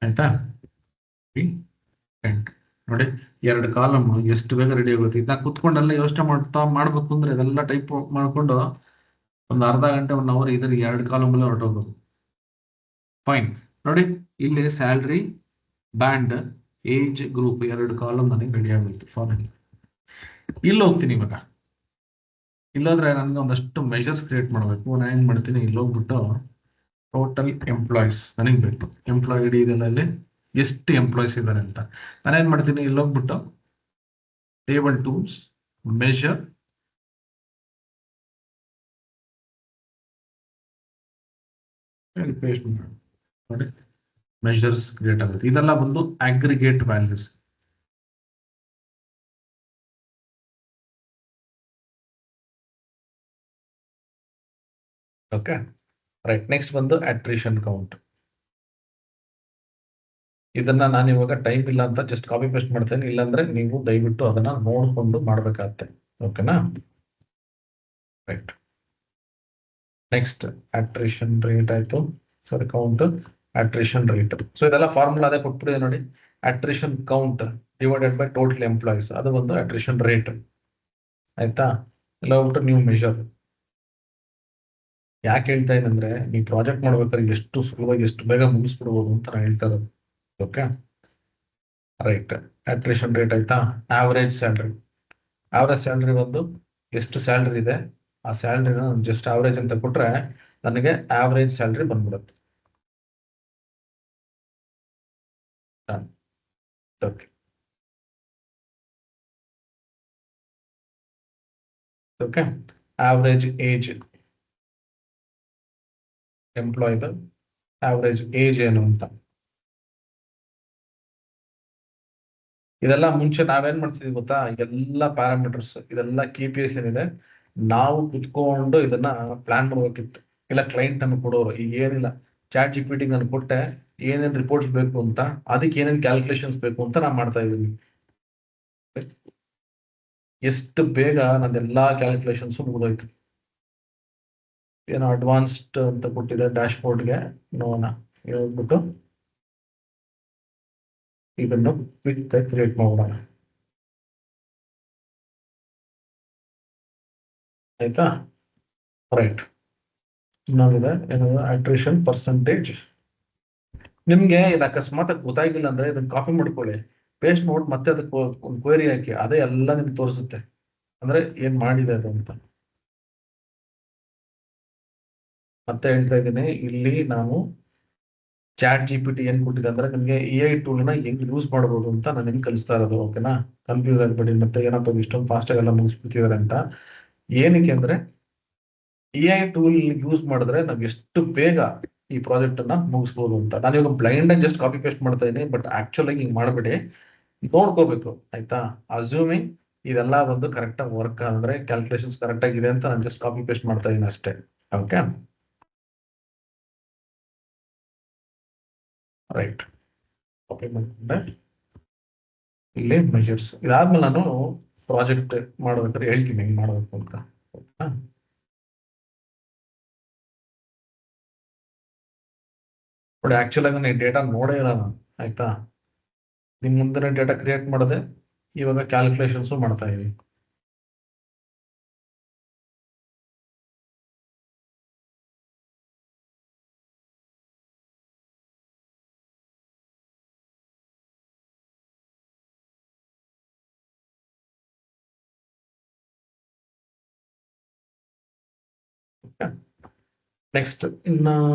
ಆಯ್ತಾ. ನೋಡಿ 2 ಕಾಲಮ್ ಎಷ್ಟು ಬೇಗ ರೆಡಿ ಆಗುತ್ತೆ. ಇದನ್ನ ಕುತ್ಕೊಂಡೆಲ್ಲ ಯೋಚನೆ ಮಾಡ್ಬೇಕು ಅಂದ್ರೆ ಇದೆಲ್ಲ ಟೈಪ್ ಮಾಡ್ಕೊಂಡು ಒಂದು ಅರ್ಧ ಗಂಟೆ 1 ಅವರ್ ಇದ್ರ 2 ಕಾಲಮ್ ಎಲ್ಲ ಹೊರಟೋಗೋದು. ಫೈನ್. ನೋಡಿ ಇಲ್ಲಿ salary band age group 2 column ನನಗೆ ರೆಡಿ ಆಗೋಯ್ತು ಫಾರ್ಮಲ್. ಇಲ್ಲಿ ಹೋಗ್ತೀನಿ ಇವಾಗ, ಇಲ್ಲೋದ್ರೆ ನನಗೆ ಒಂದಷ್ಟು ಮೆಷರ್ಸ್ ಕ್ರಿಯೇಟ್ ಮಾಡಬೇಕು. ನಾನು ಏನ್ ಮಾಡ್ತೀನಿ, ಇಲ್ಲಿ ಹೋಗ್ಬಿಟ್ಟು ಟೋಟಲ್ ಎಂಪ್ಲಾಯೀಸ್ ನನಗೆ ಬೇಕು. ಎಂಪ್ಲಾಯ್ ಐಡಿ ಇದೆಲ್ಲ ಎಷ್ಟು ಎಂಪ್ಲಾಯೀಸ್ ಇದ್ದಾರೆ ಅಂತ ನಾನೇನ್ ಮಾಡ್ತೀನಿ, ಇಲ್ಲಿ ಹೋಗ್ಬಿಟ್ಟು ಟೇಬಲ್ ಟೂಲ್ಸ್ ಮೆಷರ್ ಪೇಸ್ಟ್ ನೋಡಿ, ಮೆಷರ್ಸ್ ಕ್ರಿಯೇಟ್ ಆಗುತ್ತೆ. ಇದೆಲ್ಲ ಬಂದು aggregate values. Okay right. Next ಬಂದು ಅಟ್ರಿಷನ್ ಕೌಂಟ್. ಇದನ್ನ ನಾನು ಇವಾಗ ಟೈಮ್ ಇಲ್ಲ ಅಂತ ಜಸ್ಟ್ ಕಾಪಿ ಪೇಸ್ಟ್ ಮಾಡ್ತೇನೆ, ಇಲ್ಲಾಂದ್ರೆ ನೀವು ದಯವಿಟ್ಟು ಅದನ್ನ ನೋಡ್ಕೊಂಡು ಮಾಡ್ಬೇಕಾಗತ್ತೆ. ಓಕೆನಾ. ರೈಟ್. ನೆಕ್ಸ್ಟ್ ಅಟ್ರಿಷನ್ ರೇಟ್ ಆಯ್ತು, ಸಾರಿ ಕೌಂಟ್, ಅಟ್ರಿಷನ್ ರೇಟ್. ಸೊ ಇದೆಲ್ಲ ಫಾರ್ಮುಲಾ ಅದೇ ಕೊಟ್ಬಿಡಿದೆ ನೋಡಿ. Attrition count divided by total employees, ಅದು ಒಂದು ಅಟ್ರಿಷನ್ ರೇಟ್ ಆಯ್ತಾ. ಎಲ್ಲ ಹೋಗ್ಬಿಟ್ಟು ನೀವು ಮೆಷರ್. ಯಾಕೆ ಹೇಳ್ತಾ ಇದಂದ್ರೆ ನೀವು ಪ್ರಾಜೆಕ್ಟ್ ಮಾಡ್ಬೇಕಾದ್ರೆ ಎಷ್ಟು ಸುಲಭವಾಗಿ ಎಷ್ಟು ಬೇಗ ಮುಗಿಸ್ಬಿಡ್ಬೋದು ಅಂತ ನಾನು ಹೇಳ್ತಾ ಇರೋದು. Okay right. ಅಟ್ರಿಷನ್ ರೇಟ್ ಆಯ್ತಾ. Average salary. ಆವರೇಜ್ ಸ್ಯಾಲ್ರಿ ಬಂದು ಎಷ್ಟು ಸ್ಯಾಲ್ರಿ ಇದೆ ಆ ಸ್ಯಾಲ್ರಿನ ಜಸ್ಟ್ ಆವರೇಜ್ ಅಂತ ಕೊಟ್ರೆ ನನಗೆ ಆವರೇಜ್ ಸ್ಯಾಲ್ರಿ ಬಂದ್ಬಿಡುತ್ತೆ. Okay okay. ಆವರೇಜ್ ಏಜ್ ಎಂಪ್ಲಾಯ್ದು ಆವರೇಜ್ ಏಜ್ ಏನು ಅಂತ. ಇದೆಲ್ಲ ಮುಂಚೆ ನಾವೇನ್ ಮಾಡ್ತಿದ್ವಿ ಗೊತ್ತಾ, ಎಲ್ಲ ಪ್ಯಾರಾಮೀಟರ್ಸ್ ಇದೆಲ್ಲ KPIs ಏನಿದೆ ನಾವು ಕುತ್ಕೊಂಡು ಇದನ್ನ ಪ್ಲಾನ್ ಮಾಡ್ಬೇಕಿತ್ತು. ಇಲ್ಲ ಕ್ಲೈಂಟ್ ನಮಗೆ ಕೊಡೋರು. ಈಗ ಏನಿಲ್ಲ, ಚಾಟ್ GPT ನಾನು ಕೊಟ್ಟೆ ಏನೇನ್ ರಿಪೋರ್ಟ್ಸ್ ಬೇಕು ಅಂತ, ಅದಕ್ಕೆ ಏನೇನ್ ಕ್ಯಾಲ್ಕುಲೇಷನ್ಸ್ ಬೇಕು ಅಂತ ನಾನು ಮಾಡ್ತಾ ಇದ್ದೀನಿ. ಎಷ್ಟು ಬೇಗ ನಂದೆಲ್ಲಾ ಕ್ಯಾಲ್ಕುಲೇಷನ್ಸ್ ಮುಗಿದೋಯ್ತು. ಏನೋ ಅಡ್ವಾನ್ಸ್ಡ್ ಅಂತ ಕೊಟ್ಟಿದೆ ಡ್ಯಾಶ್ ಬೋರ್ಡ್ಗೆ, ನೋಡೋಣ ಹೇಳ್ಬಿಟ್ಟು ಇದನ್ನು ಕ್ವಿಕ್ ಕ್ರಿಯೇಟ್ ಮಾಡೋಣ ಆಯ್ತಾ. ರೈಟ್. ಇನ್ನೊಂದಿದೆ ಏನಂದ್ರೆ ಅಟ್ರಿಷನ್ ಪರ್ಸೆಂಟೇಜ್. ನಿಮ್ಗೆ ಇದು ಅಕಸ್ಮಾತ್ ಗೊತ್ತಾಗಿಲ್ಲ ಅಂದ್ರೆ ಇದನ್ನ ಕಾಪಿ ಮಾಡ್ಕೊಳ್ಳಿ, ಪೇಸ್ಟ್ ನೋಡಿ ಮತ್ತೆ ಅದಕ್ಕೆ ಒಂದು ಕ್ವೇರಿ ಹಾಕಿ, ಅದೇ ಎಲ್ಲ ನಿಮ್ಗೆ ತೋರಿಸುತ್ತೆ ಅಂದ್ರೆ ಏನ್ ಮಾಡಿದೆ ಅದು ಅಂತ. ಮತ್ತೆ ಹೇಳ್ತಾ ಇದ್ದೀನಿ, ಇಲ್ಲಿ ನಾನು ಚಾಟ್ GPT ಏನ್ ಕೊಟ್ಟಿದೆ ಅಂದ್ರೆ ನಿಮ್ಗೆ AI ಟೂಲ್ ನ ಹೆಂಗ್ ಯೂಸ್ ಮಾಡಬಹುದು ಅಂತ ನಾನು ನಿಮ್ಗೆ ಕಲಿಸ್ತಾ ಇರೋದು. ಓಕೆನಾ. ಕನ್ಫ್ಯೂಸ್ ಆಗ್ಬೇಡಿ ಮತ್ತೆ ಏನಪ್ಪ ಇಷ್ಟೊಂದು ಫಾಸ್ಟ್ ಆಗಿ ಎಲ್ಲ ಮುಗಿಸ್ಬಿಡ್ತಿದ್ದಾರೆ ಅಂತ. ಏನಕ್ಕೆ ಅಂದ್ರೆ AI ಟೂಲ್ ಯೂಸ್ ಮಾಡಿದ್ರೆ ನಾವು ಎಷ್ಟು ಬೇಗ ಈ ಪ್ರಾಜೆಕ್ಟ್ ಅನ್ನ ಮುಗಿಸ್ಬೋದು ಅಂತ. ನಾನು ಇವಾಗ ಬ್ಲೈಂಡ್ ಆಗಿ ಜಸ್ಟ್ ಕಾಪಿ ಪೇಸ್ಟ್ ಮಾಡ್ತಾ ಇದ್ದೀನಿ, ಬಟ್ ಆಕ್ಚುಲ್ ಆಗಿ ಹಿಂಗ್ ಮಾಡಬೇಡಿ, ನೋಡ್ಕೋಬೇಕು ಆಯ್ತಾ. ಅಸ್ಯೂಮಿಂಗ್ ಇದೆಲ್ಲ ಒಂದು ಕರೆಕ್ಟ್ ಆಗಿ ವರ್ಕ್ ಅಂದ್ರೆ ಕ್ಯಾಲ್ಕುಲೇಷನ್ಸ್ ಕರೆಕ್ಟ್ ಆಗಿದೆ ಅಂತ ನಾನು ಜಸ್ಟ್ ಕಾಪಿ ಪೇಸ್ಟ್ ಮಾಡ್ತಾ ಇದ್ದೀನಿ ಅಷ್ಟೇ. Okay right. ಕಾಪಿ ಮಾಡ್ಕೊಂಡೆ, ಇಲ್ಲಿ ಮೆಷರ್ಸ್. ಇದಾದ್ಮೇಲೆ ನಾನು ಪ್ರಾಜೆಕ್ಟ್ ಮಾಡ್ಬೇಕಾದ್ರೆ ಹೇಳ್ತೀನಿ ಹೆಂಗ್ ಮಾಡ್ಬೇಕು ಅಂತ. ನೋಡಿ ಆಕ್ಚುಲ್ ಆಗಿ ನಾನು ಡೇಟಾ ನೋಡೇ ಇಲ್ಲ ನಾನು ಆಯ್ತಾ. ನಿಮ್ ಮುಂದೆ ಡೇಟಾ ಕ್ರಿಯೇಟ್ ಮಾಡಿದೆ, ಇವಾಗ ಕ್ಯಾಲ್ಕುಲೇಷನ್ಸ್ ಮಾಡ್ತಾ ಇದೀನಿ. ನೆಕ್ಸ್ಟ್ ಇನ್ನ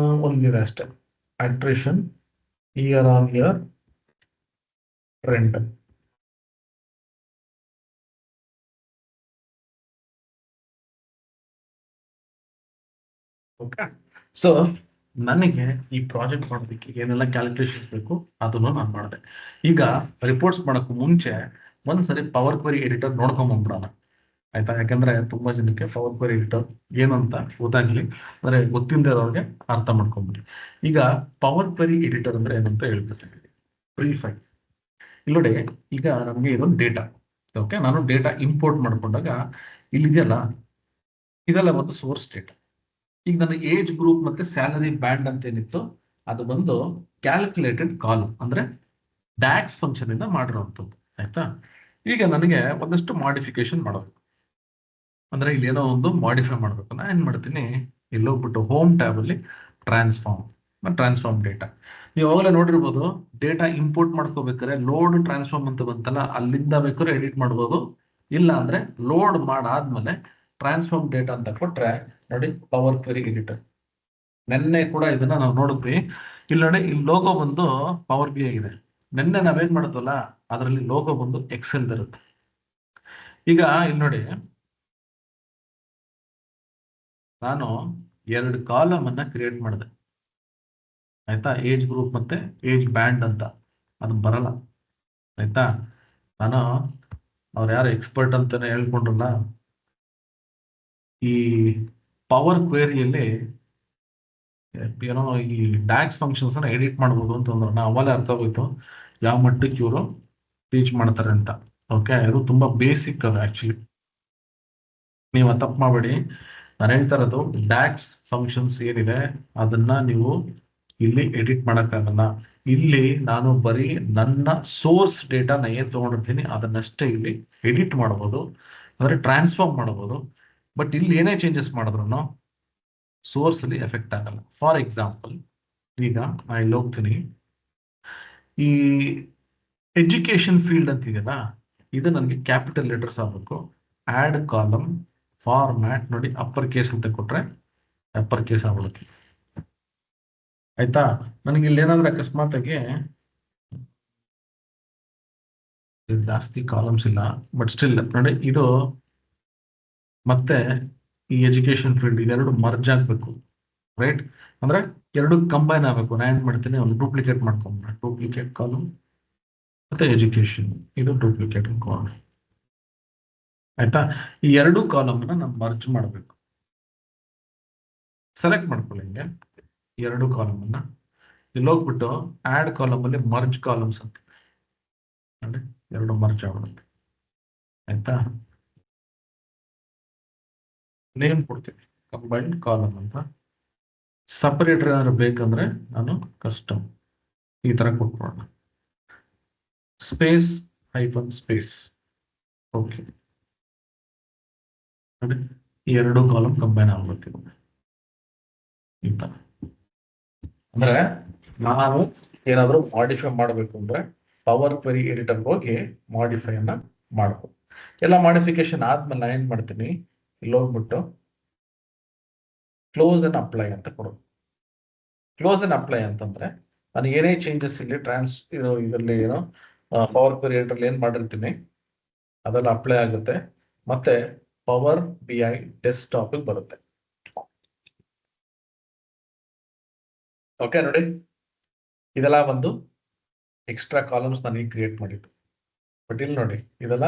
ಒಂದಿದೆ ಅಷ್ಟೇ, attrition year on year trend. Okay, so ನನಗೆ ಈ ಪ್ರಾಜೆಕ್ಟ್ ಮಾಡೋದಕ್ಕೆ ಏನೆಲ್ಲ ಕ್ಯಾಲ್ಕುಲೇಷನ್ಸ್ ಬೇಕು ಅದನ್ನು ನಾನು ಮಾಡಿದೆ. ಈಗ ರಿಪೋರ್ಟ್ಸ್ ಮಾಡೋಕ್ಕೂ ಮುಂಚೆ ಒಂದ್ಸರಿ ಪವರ್ ಕ್ವೆರಿ ಎಡಿಟರ್ ನೋಡ್ಕೊಂಬಂದ್ಬಿಡೋಣ, ಆಯ್ತಾ? ಯಾಕಂದ್ರೆ ತುಂಬಾ ಜನಕ್ಕೆ ಪವರ್ ಕ್ವೆರಿ ಎಡಿಟರ್ ಏನು ಅಂತ ಗೊತ್ತಾಗ್ಲಿ, ಅಂದ್ರೆ ಗೊತ್ತಿಲ್ಲದೆ ಇರೋರಿಗೆ ಅರ್ಥ ಮಾಡ್ಕೊಂಬಿಡಿ. ಈಗ ಪವರ್ ಕ್ವೆರಿ ಎಡಿಟರ್ ಅಂದ್ರೆ ಏನಂತ ಹೇಳ್ಬಿಡ್ತೀನಿ ಬ್ರೀಫ್ ಆಗಿ. ಇಲ್ಲಿ ನೋಡಿ, ಈಗ ನಮಗೆ ಇದೊಂದು ಡೇಟಾ. ಓಕೆ, ನಾನು ಡೇಟಾ ಇಂಪೋರ್ಟ್ ಮಾಡ್ಕೊಂಡಾಗ ಇಲ್ಲಿದೆಯಲ್ಲ, ಇದೆಲ್ಲ ಒಂದು ಸೋರ್ಸ್ ಡೇಟಾ. ಈಗ ನನ್ನ ಏಜ್ ಗ್ರೂಪ್ ಮತ್ತೆ ಸ್ಯಾಲರಿ ಬ್ಯಾಂಡ್ ಅಂತ ಏನಿತ್ತು ಅದು ಬಂದು ಕ್ಯಾಲ್ಕುಲೇಟೆಡ್ ಕಾಲಮ್, ಅಂದ್ರೆ ಡ್ಯಾಕ್ಸ್ ಫಂಕ್ಷನ್ ಇಂದ ಮಾಡಿರುವಂಥದ್ದು, ಆಯ್ತಾ? ಈಗ ನನಗೆ ಒಂದಷ್ಟು ಮಾಡಿಫಿಕೇಶನ್ ಮಾಡಬೇಕು, ಅಂದ್ರೆ ಇಲ್ಲಿ ಏನೋ ಒಂದು ಮಾಡಿಫೈ ಮಾಡ್ಬೇಕು. ನಾನು ಏನ್ ಮಾಡ್ತೀನಿ, ಇಲ್ಲಿ ಹೋಗ್ಬಿಟ್ಟು ಹೋಮ್ ಟ್ಯಾಬ್ ಅಲ್ಲಿ ಟ್ರಾನ್ಸ್ಫಾರ್ಮ್ ಡೇಟಾ. ನೀವು ಅವಾಗಲೇ ನೋಡಿರ್ಬೋದು, ಡೇಟಾ ಇಂಪೋರ್ಟ್ ಮಾಡ್ಕೋಬೇಕಾದ್ರೆ ಲೋಡ್ ಟ್ರಾನ್ಸ್ಫಾರ್ಮ್ ಅಂತ ಬಂತಲ್ಲ, ಅಲ್ಲಿಂದ ಬೇಕಾದ್ರೆ ಎಡಿಟ್ ಮಾಡ್ಬೋದು. ಇಲ್ಲ ಅಂದ್ರೆ ಲೋಡ್ ಮಾಡಾದ್ಮೇಲೆ ಟ್ರಾನ್ಸ್ಫಾರ್ಮ್ ಡೇಟಾ ಅಂತ ಕೊಟ್ರೆ ನೋಡಿ, ಪವರ್ ಕ್ವೆರಿ ಎಡಿಟರ್. ನೆನ್ನೆ ಕೂಡ ಇದನ್ನ ನಾವು ನೋಡಿದ್ವಿ. ಇಲ್ಲಿ ನೋಡಿ, ಇಲ್ಲಿ ಲೋಗೋ ಬಂದು ಪವರ್ ಬಿ ಆಗಿದೆ. ನೆನ್ನೆ ನಾವೇನ್ ಮಾಡಿದ್ವಲ್ಲ, ಅದರಲ್ಲಿ ಲೋಗೋ ಬಂದು ಎಕ್ಸೆಲ್ ಇರುತ್ತೆ. ಈಗ ಇಲ್ಲಿ ನೋಡಿ, ನಾನು 2 ಕಾಲಮ್ ಅನ್ನ ಕ್ರಿಯೇಟ್ ಮಾಡಿದೆ, ಆಯ್ತಾ? ಏಜ್ ಗ್ರೂಪ್ ಮತ್ತೆ ಏಜ್ ಬ್ಯಾಂಡ್ ಅಂತ ಅದು ಬರಲ್ಲ, ಆಯ್ತಾ? ನಾನು ಅವ್ರು ಯಾರು ಎಕ್ಸ್ಪರ್ಟ್ ಅಂತಾನೆ ಹೇಳ್ಕೊಂಡ್ರಲ್ಲ, ಈ ಪವರ್ ಕ್ವೇರಿಯಲ್ಲಿ ಏನೋ ಈ ಡ್ಯಾಕ್ಸ್ ಫಂಕ್ಷನ್ಸ್ ಅನ್ನ ಎಡಿಟ್ ಮಾಡ್ಬೋದು ಅಂತಂದ್ರೆ ನಾವು ಅವಲೇ ಅರ್ಥ ಹೋಯ್ತು ಯಾವ ಮಟ್ಟಕ್ಕೆ ಇವರು ಟೀಚ್ ಮಾಡ್ತಾರೆ ಅಂತ. ಓಕೆ, ಇದು ತುಂಬಾ ಬೇಸಿಕ್ ಅದು ಆಕ್ಚುಲಿ, ನೀವು ತಪ್ಪು ಮಾಡಬೇಡಿ. ನಾನು ಹೇಳ್ತಾ ಇರೋದು ಡ್ಯಾಕ್ಸ್ ಫಂಕ್ಷನ್ಸ್ ಏನಿದೆ ಅದನ್ನ ನೀವು ಇಲ್ಲಿ ಎಡಿಟ್ ಮಾಡೋಕ್ಕಾಗಲ್ಲ. ಇಲ್ಲಿ ನಾನು ಬರೀ ನನ್ನ ಸೋರ್ಸ್ ಡೇಟಾನ ಏನ್ ತಗೊಂಡಿರ್ತೀನಿ ಅದನ್ನಷ್ಟೇ ಇಲ್ಲಿ ಎಡಿಟ್ ಮಾಡ್ಬೋದು, ಅಂದ್ರೆ ಟ್ರಾನ್ಸ್ಫಾರ್ಮ್ ಮಾಡ್ಬೋದು. ಬಟ್ ಇಲ್ಲಿ ಏನೇ ಚೇಂಜಸ್ ಮಾಡಿದ್ರು ಸೋರ್ಸ್ ಅಲ್ಲಿ ಎಫೆಕ್ಟ್ ಆಗಲ್ಲ. ಫಾರ್ ಎಕ್ಸಾಂಪಲ್, ಈಗ ನಾ ಇಲ್ಲಿ ಹೋಗ್ತೀನಿ, ಈ ಎಜುಕೇಶನ್ ಫೀಲ್ಡ್ ಅಂತಿದೆಯಲ್ಲ, ಇದು ನನಗೆ ಕ್ಯಾಪಿಟಲ್ ಲೆಟರ್ಸ್ ಆಗಬೇಕು. ಆಡ್ ಕಾಲಮ್ ಫಾರ್ಮ್ಯಾಟ್ ನೋಡಿ, ಅಪ್ಪರ್ ಕೇಸ್ ಅಂತ ಕೊಟ್ರೆ ಅಪ್ಪರ್ ಕೇಸ್ ಆಗ್ಬಿಡುತ್ತೆ, ಆಯ್ತಾ? ನನಗೆ ಇಲ್ಲಿ ಏನಾದ್ರೆ ಅಕಸ್ಮಾತ್ ಆಗಿ ಜಾಸ್ತಿ ಕಾಲಮ್ಸ್ ಇಲ್ಲ, ಬಟ್ ಸ್ಟಿಲ್ ನೋಡಿ, ಇದು ಮತ್ತೆ ಈ ಎಜುಕೇಶನ್ ಫೀಲ್ಡ್ ಇದೆರಡು ಮರ್ಜ್ ಆಗ್ಬೇಕು, ರೈಟ್? ಅಂದ್ರೆ ಎರಡು ಕಂಬೈನ್ ಆಗ್ಬೇಕು. ನಾನು ಏನ್ ಮಾಡ್ತೀನಿ, ಒಂದು ಡೂಪ್ಲಿಕೇಟ್ ಮಾಡ್ಕೊಂಡ್ರೆ ಡೂಪ್ಲಿಕೇಟ್ ಕಾಲಮ್ ಮತ್ತೆ ಎಜುಕೇಶನ್, ಇದು ಡೂಪ್ಲಿಕೇಟ್ ಕಾಲಮ್, ಆಯ್ತಾ? ಈ ಎರಡು ಕಾಲಮ್ ನಾನು ಮರ್ಜ್ ಮಾಡಬೇಕು. ಸೆಲೆಕ್ಟ್ ಮಾಡ್ಕೊಳ್ಳಿ ಹಿಂಗೆ ಎರಡು ಕಾಲಮ್ ಅನ್ನ, ಇಲ್ಲಿ ಹೋಗ್ಬಿಟ್ಟು ಆಡ್ ಕಾಲಮ್ ಅಲ್ಲಿ ಮರ್ಜ್ ಕಾಲಮ್ಸ್ ಅಂತ ನೋಡಿ, ಎರಡು ಮರ್ಜ್ ಆಗ್ಬಿಡುತ್ತೆ, ಆಯ್ತಾ? ನೇಮ್ ಕೊಡ್ತೀನಿ ಕಂಬೈನ್ಡ್ ಕಾಲಮ್ ಅಂತ. ಸಪರೇಟರ್ ಏನಾದ್ರು ಬೇಕಂದ್ರೆ ನಾನು ಕಸ್ಟಮ್ ಈ ತರ ಕೊಟ್ಕೊಳ್ಳೋಣ, ಸ್ಪೇಸ್ ಹೈಫನ್ ಸ್ಪೇಸ್. ಓಕೆ ನೋಡಿ, ಈ ಎರಡು ಕಾಲಮ್ ಕಂಬೈನ್ ಆಗ್ಬಿಡ್ತೀವಿ ಈ ತರ. ಅಂದ್ರೆ ನಾವು ಏನಾದ್ರು ಮಾಡಿಫೈ ಮಾಡಬೇಕು ಅಂದ್ರೆ ಪವರ್ ಕ್ವೆರಿ ಎಡಿಟರ್ ಹೋಗಿ ಮಾಡಿಫೈ ಅನ್ನ ಮಾಡ್ಬೋದು. ಎಲ್ಲ ಮಾಡಿಫಿಕೇಶನ್ ಆದ್ಮೇಲೆ ನಾನು ಏನ್ ಮಾಡ್ತೀನಿ, ಇಲ್ಲಿ ಹೋಗ್ಬಿಟ್ಟು ಕ್ಲೋಸ್ ಅಂಡ್ ಅಪ್ಲೈ ಅಂತ ಕೊಡೋದು. ಕ್ಲೋಸ್ ಅಂಡ್ ಅಪ್ಲೈ ಅಂತಂದ್ರೆ ನಾನು ಏನೇ ಚೇಂಜಸ್ ಇಲ್ಲಿ ಇದರಲ್ಲಿ ಏನೋ ಪವರ್ ಕ್ವೆರಿ ಎಡಿಟರ್ ಏನ್ ಮಾಡಿರ್ತೀನಿ ಅದೆಲ್ಲ ಅಪ್ಲೈ ಆಗುತ್ತೆ, ಮತ್ತೆ ಪವರ್ ಬಿ ಐ ಡೆಸ್ಕ್ಟಾಪ್ ಬರುತ್ತೆ. ಓಕೆ ನೋಡಿ, ಇದೆಲ್ಲ ಒಂದು ಎಕ್ಸ್ಟ್ರಾ ಕಾಲಮ್ಸ್ ನಾನು ಈಗ ಕ್ರಿಯೇಟ್ ಮಾಡಿದ್ದು. ಬಟ್ ಇಲ್ಲಿ ನೋಡಿ, ಇದೆಲ್ಲ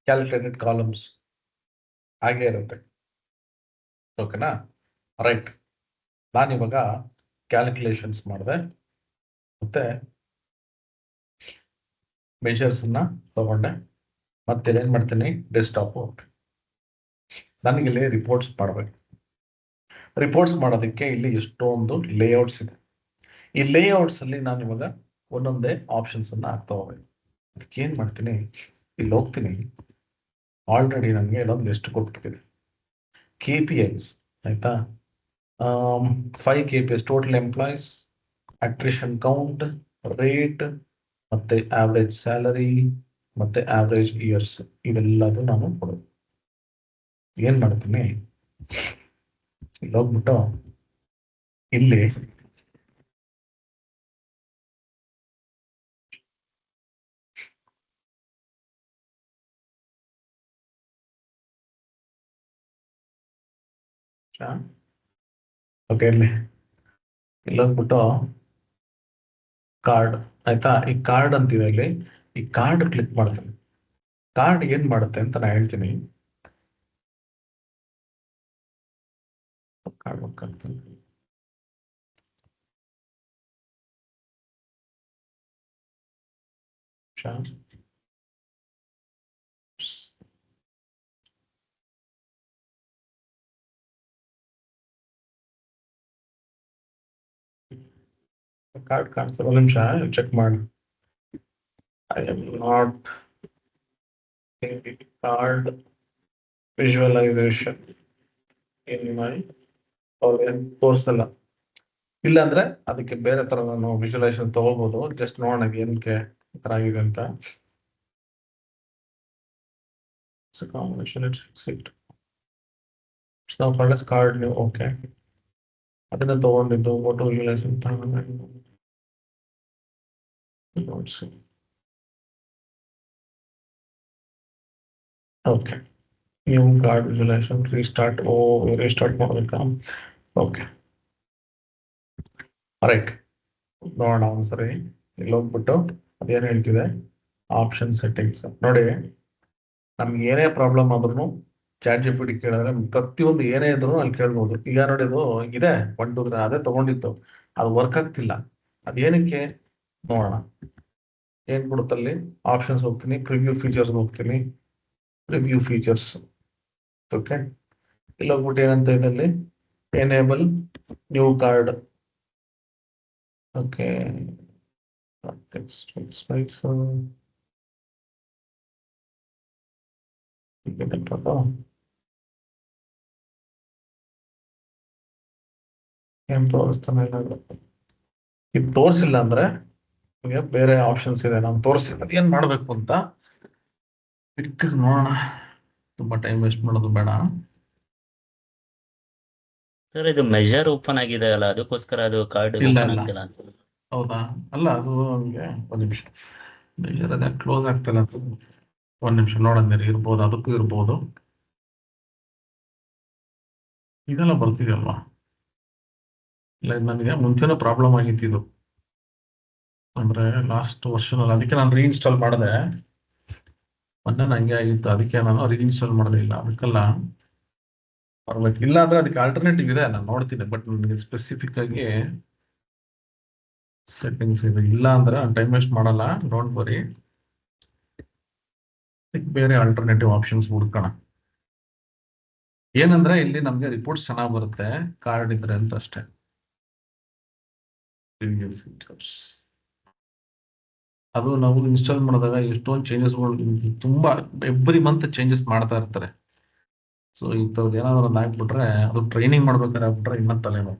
ಕ್ಯಾಲ್ಕುಲೇಟೆಡ್ ಕಾಲಮ್ಸ್ ಹಾಗೆ ಇರುತ್ತೆ. ಓಕೆನಾ? ರೈಟ್, ನಾನಿವಾಗ ಕ್ಯಾಲ್ಕುಲೇಷನ್ಸ್ ಮಾಡಿದೆ, ಮತ್ತೆ ಮೆಷರ್ಸ್ ಅನ್ನ ತಗೊಂಡೆ, ಮತ್ತೆ ಏನ್ ಮಾಡ್ತೀನಿ, ಡೆಸ್ಕ್ಟಾಪ್ ಹೋಗ್ತೀನಿ. ನನಗೆ ಇಲ್ಲಿ ರಿಪೋರ್ಟ್ಸ್ ಮಾಡಬೇಕು. ರಿಪೋರ್ಟ್ಸ್ ಮಾಡೋದಕ್ಕೆ ಇಲ್ಲಿ ಎಷ್ಟೊಂದು ಲೇಔಟ್ಸ್ ಇದೆ. ಈ ಲೇಔಟ್ಸ್ ಅಲ್ಲಿ ನಾನು ಇವಾಗ ಒಂದೊಂದೇ ಆಪ್ಷನ್ಸ್ ಅನ್ನ ಹಾಕ್ತಾ ಹೋಗ್ಬೇಕು. ಅದಕ್ಕೆ ಏನ್ ಮಾಡ್ತೀನಿ, ಇಲ್ಲಿ ಹೋಗ್ತೀನಿ, ಆಲ್ರೆಡಿ ನನಗೆ ಇಲ್ಲೊಂದು ಲಿಸ್ಟ್ ಕೊಟ್ಬಿಟ್ಟಿದೆ KPIs, ಆಯ್ತಾ? 5 KPIs, total employees, attrition count, rate, ಮತ್ತೆ ಆವರೇಜ್ ಸ್ಯಾಲರಿ, ಮತ್ತೆ ಆವರೇಜ್ ಇಯರ್ಸ್, ಇದೆಲ್ಲದು ನಾನು ಕೊಡೋದು. ಏನ್ ಮಾಡ್ತೀನಿ, ಇಲ್ಲಿ ಹೋಗ್ಬಿಟ್ಟು ಇಲ್ಲಿ ಓಕೆ ಇಲ್ಲಿ ಹೋಗ್ಬಿಟ್ಟು ಕಾರ್ಡ್ ಆಯ್ತಾ, ಈ ಕಾರ್ಡ್ ಅಂತಿದೆ ಇಲ್ಲಿ, ಈ ಕಾರ್ಡ್ ಕ್ಲಿಕ್ ಮಾಡ್ತೀನಿ. ಕಾರ್ಡ್ ಏನ್ ಮಾಡುತ್ತೆ ಅಂತ ನಾನು ಹೇಳ್ತೀನಿ. ಕಾರ್ಡ್ ಹೋಗ್ತೀನಿ. ಕಾರ್ಡ್ ಕಾಣಿಸ್ತದೆ, ಒಂದು ನಿಮಿಷ ಚೆಕ್ ಮಾಡಿ. I am not card visualisation in my ತೋರಿಸಲ್ಲ. ಇಲ್ಲ ಅಂದ್ರೆ ಅದಕ್ಕೆ ಬೇರೆ ತರ ನಾನು ವಿಜುವಲೈಸೇಷನ್ ತಗೋಬಹುದು. ಜಸ್ಟ್ ನೋಡೋಣ ಏನಕ್ಕೆ ಈ ತರ ಆಗಿದೆ ಅಂತ. ಕಾರ್ಡ್ ನೀವು ಓಕೆ, ಅದನ್ನ ತಗೊಂಡಿದ್ದು photo visualisation okay. New card visualisation restart ಮಾಡಬೇಕಾ? ಓಕೆ ರೈಟ್, ನೋಡೋಣ ಒಂದ್ಸರಿ. ಇಲ್ಲಿ ಹೋಗ್ಬಿಟ್ಟು ಅದೇನು ಹೇಳ್ತಿದೆ, ಆಪ್ಷನ್ ಸೆಟ್ಟಿಂಗ್ಸ್ ನೋಡಿ. ನಮ್ಗೆ ಏನೇ ಪ್ರಾಬ್ಲಮ್ ಆದ್ರೂ ChatGPT ಕೇಳಿದ್ರೆ ಪ್ರತಿಯೊಂದು ಏನೇ ಇದ್ರು ಅಲ್ಲಿ ಕೇಳ್ಬೋದು. ಈಗ ನೋಡಿ ಇದು ಇದೆ 1 2 3 ಅದೇ ತಗೊಂಡಿತ್ತು, ಅದು ವರ್ಕ್ ಆಗ್ತಿಲ್ಲ. ಅದೇನಕ್ಕೆ ನೋಡೋಣ. ಏನ್ ಕೊಡುತ್ತಲ್ಲಿ ಆಪ್ಷನ್ಸ್ ಹೋಗ್ತೀನಿ, ಪ್ರಿವ್ಯೂ ಫೀಚರ್ಸ್ ಹೋಗ್ತೀನಿ, ಪ್ರಿವ್ಯೂ ಫೀಚರ್ಸ್ ಓಕೆ. ಇಲ್ಲಿ ಹೋಗ್ಬಿಟ್ಟು ಏನಂತ ಇದೆ ಅಲ್ಲಿ, ಎನೇಬಲ್ ನ್ಯೂ ಕಾರ್ಡ್ ಓಕೆ. ಏನ್ ತೋರಿಸ್ತಾನೆ ಇದು ತೋರಿಸಿಲ್ಲ ಅಂದ್ರೆ ನಿಮಗೆ ಬೇರೆ ಆಪ್ಷನ್ಸ್ ಇದೆ, ನಾನು ತೋರಿಸಿಲ್ಲ. ಅದೇನ್ ಮಾಡ್ಬೇಕು ಅಂತ ನೋಡೋಣ. ತುಂಬಾ ಟೈಮ್ ವೇಸ್ಟ್ ಮಾಡೋದು ಬೇಡ. ಸರ್ ಇದು ಮೆಜರ್ ಓಪನ್ ಆಗಿದೆ ಅಲ್ಲ, ಅದಕ್ಕೋಸ್ಕರ ಅದು ಕಾರ್ಡ್ ಇಲ್ಲ, ಓಪನ್ ಇಲ್ಲ. ಆಗ್ತಿಲ್ಲ ಅಂತ. ಹೌದಾ? ಅಲ್ಲ ಅದು ಹಂಗೆ ಒಂದು ನಿಮಿಷ ಮೇಜರ್ ಅದ ಕ್ಲೋಸ್ ಆಗ್ತಿಲ್ಲ ಅಂತ. ಒಂದ್ ನಿಮಿಷ ನೋಡಂದ್ರೆ ಇರ್ಬೋದು, ಅದಕ್ಕೂ ಇರ್ಬೋದು. ಇದೆಲ್ಲ ಬರ್ತಿದೆಯಲ್ವಾ? ಇಲ್ಲ, ಇದು ನನಗೆ ಮುಂಚೆನೂ ಪ್ರಾಬ್ಲಮ್ ಆಗಿತ್ತು ಇದು. ಅಂದ್ರೆ ಲಾಸ್ಟ್ ವರ್ಷನ್ ಅಲ್ಲಿ, ಅದಕ್ಕೆ ನಾನು ರೀಇನ್ಸ್ಟಾಲ್ ಮಾಡಿದೆ. ಮೊನ್ನೆ ನಂಗೆ ಆಗಿತ್ತು, ಅದಕ್ಕೆ ನಾನು ರೀಇನ್ಸ್ಟಾಲ್ ಮಾಡೋದೇ ಇಲ್ಲ. ಅದಕ್ಕೆಲ್ಲ ಪರ್ಬೇಕು. ಇಲ್ಲ ಅಂದ್ರೆ ಅದಕ್ಕೆ ಆಲ್ಟರ್ನೇಟಿವ್ ಇದೆ, ನಾನು ನೋಡ್ತೀನಿ. ಬಟ್ ನನಗೆ ಸ್ಪೆಸಿಫಿಕ್ ಆಗಿ ಸೆಟ್ಟಿಂಗ್ಸ್ ಇದೆ. ಇಲ್ಲ ಅಂದ್ರೆ ಟೈಮ್ ವೇಸ್ಟ್ ಮಾಡಲ್ಲ, ಡೋಂಟ್ ವರಿ. ಬೇರೆ ಆಲ್ಟರ್ನೇಟಿವ್ ಆಪ್ಷನ್ಸ್ ಹುಡ್ಕೋಣ. ಏನಂದ್ರೆ ಇಲ್ಲಿ ನಮ್ಗೆ ರಿಪೋರ್ಟ್ಸ್ ಚೆನ್ನಾಗಿ ಬರುತ್ತೆ ಕಾರ್ಡ್ ಇದ್ರೆ ಅಂತ ಅಷ್ಟೇ. ಅದು ನಾವು ಇನ್ಸ್ಟಾಲ್ ಮಾಡಿದಾಗ ಎಷ್ಟೊಂದು ಚೇಂಜಸ್ಗಳು, ತುಂಬಾ ಎವ್ರಿ ಮಂತ್ ಚೇಂಜಸ್ ಮಾಡ್ತಾ ಇರ್ತಾರೆ. ಸೊ ಇಂಥವ್ರು ಏನಾದ್ರು ಒಂದು ಹಾಕ್ಬಿಟ್ರೆ, ಅದು ಟ್ರೈನಿಂಗ್ ಮಾಡ್ಬೇಕಾದ್ರೆ ಆಗ್ಬಿಟ್ರೆ ಇನ್ನೂ ತಲೆನೋವು.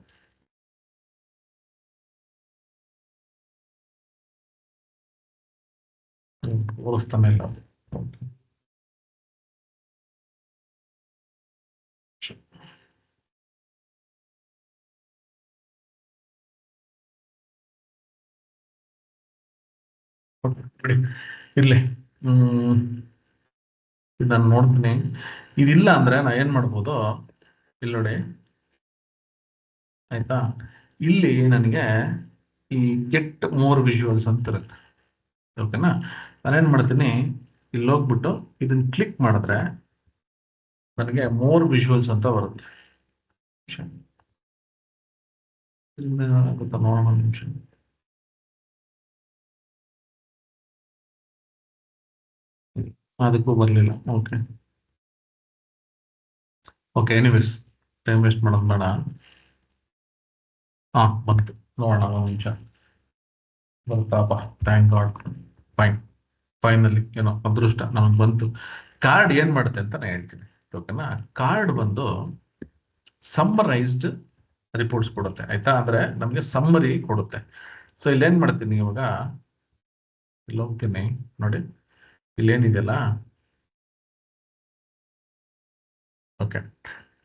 ತೋರಿಸ್ತಾನೆ ಇಲ್ಲ ಅದು. ಬಿಡಿ ಇರ್ಲಿ. ನಾನು ನೋಡ್ತೀನಿ. ಇದಿಲ್ಲ ಅಂದ್ರೆ ನಾ ಏನ್ ಮಾಡ್ಬೋದು, ಇಲ್ಲಿ ನೋಡಿ ಆಯ್ತಾ. ಇಲ್ಲಿ ನನಗೆ ಈ ಗೆಟ್ ಮೋರ್ ವಿಜುವಲ್ಸ್ ಅಂತ ಇರುತ್ತೆ. ಓಕೆನಾ? ನಾನೇನ್ ಮಾಡ್ತೀನಿ, ಇಲ್ಲಿ ಹೋಗ್ಬಿಟ್ಟು ಇದನ್ನ ಕ್ಲಿಕ್ ಮಾಡಿದ್ರೆ ನನಗೆ ಮೋರ್ ವಿಜುವಲ್ಸ್ ಅಂತ ಬರುತ್ತೆ. ಗೊತ್ತಾ ನೋಡೋಣ ಒಂದು ನಿಮಿಷ. ಅದಕ್ಕೂ ಬರಲಿಲ್ಲ. Okay okay, anyways time waste ಮಾಡೋದು ಬೇಡ. ಬಂತು, ನೋಡೋಣ ಒಂದು ನಿಮಿಷ. ಬರ್ತಾಪ, ಥ್ಯಾಂಕ್ ಗಾಡ್. ಫೈನಲಿ ಏನೋ ಅದೃಷ್ಟ ನಮಗೆ ಬಂತು. ಕಾರ್ಡ್ ಏನ್ ಮಾಡುತ್ತೆ ಅಂತ ನಾನು ಹೇಳ್ತೀನಿ. ಓಕೆನಾ? ಕಾರ್ಡ್ ಬಂದು ಸಮ್ಮರೈಸ್ಡ್ ರಿಪೋರ್ಟ್ಸ್ ಕೊಡುತ್ತೆ. ಆಯ್ತಾ? ಅಂದ್ರೆ ನಮಗೆ ಸಮ್ಮರಿ ಕೊಡುತ್ತೆ. ಸೊ ಇಲ್ಲಿ ಏನ್ ಮಾಡ್ತೀನಿ ಇವಾಗ, ಇಲ್ಲಿ ಹೋಗ್ತೀನಿ ನೋಡಿ, ಇಲ್ಲೇನಿದೆಯಲ್ಲ, okay,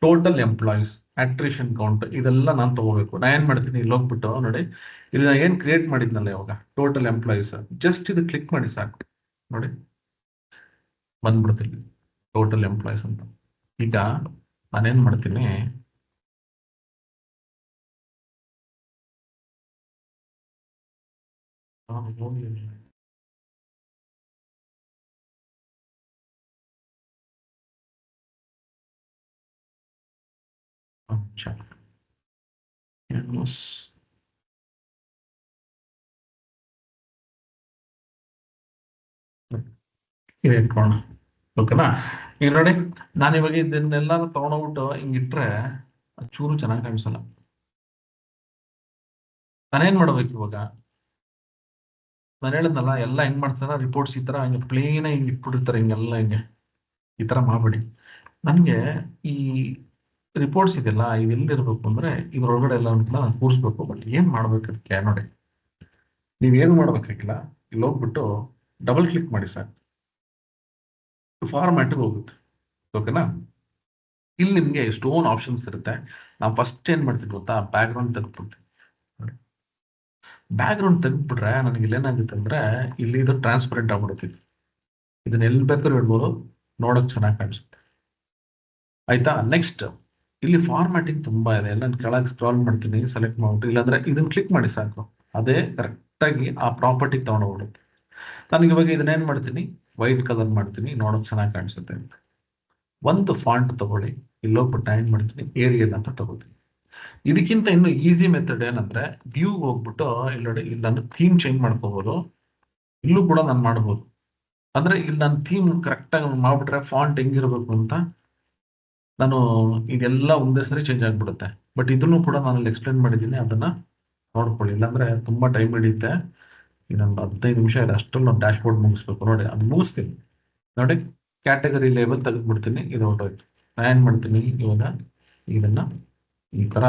total employees attrition count ಇದೆಲ್ಲ ನಾನು ತಗೋಬೇಕು. ನಾ ಏನ್ ಮಾಡ್ತೀನಿ, ಇಲ್ಲಿ ಹೋಗ್ಬಿಟ್ಟು ನೋಡಿ, ಇಲ್ಲಿ ನಾ ಏನ್ ಕ್ರಿಯೇಟ್ ಮಾಡಿದ್ನಲ್ಲ ಇವಾಗ ಟೋಟಲ್ ಎಂಪ್ಲಾಯೀಸ್, ಜಸ್ಟ್ ಇದು ಕ್ಲಿಕ್ ಮಾಡಿ ಸಾಕು ನೋಡಿ, ಬಂದ್ಬಿಡ್ತೀನಿ ಟೋಟಲ್ ಎಂಪ್ಲಾಯೀಸ್ ಅಂತ. ಈಗ ನಾನೇನ್ ಮಾಡ್ತೀನಿ, ಇದು ಇಟ್ಕೋಣ. ಓಕೆನಾ? ಈಗ ನೋಡಿ, ನಾನು ಇವಾಗ ಇದನ್ನೆಲ್ಲಾನು ತಗೊಂಡೋಗ್ಬಿಟ್ಟು ಹಿಂಗಿಟ್ರೆ ಚೂರು ಚೆನ್ನಾಗಿ ಕಾಣಿಸಲ್ಲ. ನಾನೇನ್ ಮಾಡ್ಬೇಕು ಇವಾಗ, ನಾನು ಹೇಳಿದ್ನಲ್ಲ ಎಲ್ಲ ಹೆಂಗ್ ಮಾಡ್ತಾರ ರಿಪೋರ್ಟ್ಸ್ ಈ ತರ ಹಿಂಗೆ ಪ್ಲೇನ್ ಹಿಂಗೆ ಇಟ್ಬಿಟ್ಟಿರ್ತಾರೆ, ಹಿಂಗೆಲ್ಲ ಹಿಂಗೆ ಈ ತರ ಮಾಡ್ಬೇಡಿ. ನನ್ಗೆ ಈ ರಿಪೋರ್ಟ್ಸ್ ಇದೆಲ್ಲ ಇದು ಎಲ್ಲಿರ್ಬೇಕು ಅಂದ್ರೆ ಇದ್ರೊಳಗಡೆ ಎಲ್ಲ ನಾನು ಕೂರಿಸ್ಬೇಕು. ಬಟ್ ಏನ್ ಮಾಡ್ಬೇಕು ಅದಕ್ಕೆ ನೋಡಿ, ನೀವೇನು ಮಾಡ್ಬೇಕಾಗಿಲ್ಲ, ಇಲ್ಲಿ ಹೋಗ್ಬಿಟ್ಟು ಡಬಲ್ ಕ್ಲಿಕ್ ಮಾಡಿ ಸರ್, ಫಾರ್ಮ್ಯಾಟ್ಗೆ ಹೋಗುತ್ತೆ. ಓಕೆನಾ? ಇಲ್ಲಿ ನಿಮ್ಗೆ ಎಷ್ಟೊಂದು ಆಪ್ಷನ್ಸ್ ಇರುತ್ತೆ. ನಾವು ಫಸ್ಟ್ ಏನ್ ಮಾಡ್ತೀವಿ ಗೊತ್ತಾ, ಬ್ಯಾಕ್ ಗ್ರೌಂಡ್ ತೆಗೆದ್ಬಿಡ್ತೀವಿ. ಬ್ಯಾಕ್ ಗ್ರೌಂಡ್ ತೆಗೆದ್ಬಿಟ್ರೆ ನನಗೆ ಇಲ್ಲಿ ಏನಾಗುತ್ತೆ ಅಂದ್ರೆ ಇಲ್ಲಿ ಇದು ಟ್ರಾನ್ಸ್ಪರೆಂಟ್ ಆಗ್ಬಿಡುತ್ತೆ. ಇದನ್ನ ಎಲ್ಲಿ ಬೇಕಾದ್ರೂ ಇಡ್ಬೋದು, ನೋಡಕ್ ಚೆನ್ನಾಗಿ ಕಾಣಿಸುತ್ತೆ. ಆಯ್ತಾ? ನೆಕ್ಸ್ಟ್ ಇಲ್ಲಿ ಫಾರ್ಮ್ಯಾಟಿಂಗ್ ತುಂಬಾ ಇದೆ. ನಾನು ಕೆಳಗೆ ಸ್ಕ್ರಾಲ್ ಮಾಡ್ತೀನಿ, ಸೆಲೆಕ್ಟ್ ಮಾಡ್ಬಿಟ್ಟು, ಇಲ್ಲಾಂದ್ರೆ ಇದನ್ನ ಕ್ಲಿಕ್ ಮಾಡಿ ಸಾಕು, ಅದೇ ಕರೆಕ್ಟ್ ಆಗಿ ಆ ಪ್ರಾಪರ್ಟಿಗೆ ತಗೊಂಡೋಗ್ಬಿಡುತ್ತೆ. ನನಗೆ ಇವಾಗ ಇದನ್ನೇನ್ ಮಾಡ್ತೀನಿ, ವೈಟ್ ಕಲರ್ ಮಾಡ್ತೀನಿ, ನೋಡಕ್ ಚೆನ್ನಾಗಿ ಕಾಣಿಸುತ್ತೆ ಅಂತ. ಒಂದು ಫಾಂಟ್ ತಗೊಳ್ಳಿ, ಇಲ್ಲಿ ಹೋಗ್ಬಿಟ್ಟು ಏನ್ ಮಾಡ್ತೀನಿ, ಏರಿಯಲ್ ಅಂತ ತಗೋತೀನಿ. ಇದಕ್ಕಿಂತ ಇನ್ನು ಈಸಿ ಮೆಥಡ್ ಏನಂದ್ರೆ, ವ್ಯೂ ಹೋಗ್ಬಿಟ್ಟು ಇಲ್ಲಿ ನೋಡಿ, ಇಲ್ಲಿ ನಾನು ಥೀಮ್ ಚೇಂಜ್ ಮಾಡ್ಕೋಬಹುದು. ಇಲ್ಲೂ ಕೂಡ ನಾನು ಮಾಡ್ಬೋದು. ಅಂದ್ರೆ ಇಲ್ಲಿ ನಾನು ಥೀಮ್ ಕರೆಕ್ಟ್ ಆಗಿ ಮಾಡ್ಬಿಟ್ರೆ ಫಾಂಟ್ ಹೆಂಗಿರ್ಬೇಕು ಅಂತ ನಾನು ಇದೆಲ್ಲ ಒಂದೇ ಸರಿ ಚೇಂಜ್ ಆಗ್ಬಿಡುತ್ತೆ. ಬಟ್ ಇದನ್ನು ಕೂಡ ನಾನು ಅಲ್ಲಿ ಎಕ್ಸ್ಪ್ಲೇನ್ ಮಾಡಿದ್ದೀನಿ, ಅದನ್ನ ನೋಡ್ಕೊಳ್ಳಿ. ಇಲ್ಲಾಂದ್ರೆ ತುಂಬಾ ಟೈಮ್ ಹಿಡಿಯುತ್ತೆ. ಇನ್ನೊಂದು 15 ನಿಮಿಷ ಇದೆ, ಅಷ್ಟರಲ್ಲಿ ನಾನು ಡ್ಯಾಶ್ ಬೋರ್ಡ್ ಮುಗಿಸ್ಬೇಕು. ನೋಡಿ, ಅದು ಮುಗಿಸ್ತೀನಿ ನೋಡಿ. ಕ್ಯಾಟಗರಿ ಲೇಬಲ್ ತೆಗೆದ್ಬಿಡ್ತೀನಿ, ಇದು ಹೊರಟೋಯ್ತು. ನಾನು ಏನ್ ಮಾಡ್ತೀನಿ ಇವಾಗ, ಇದನ್ನ ಈ ತರ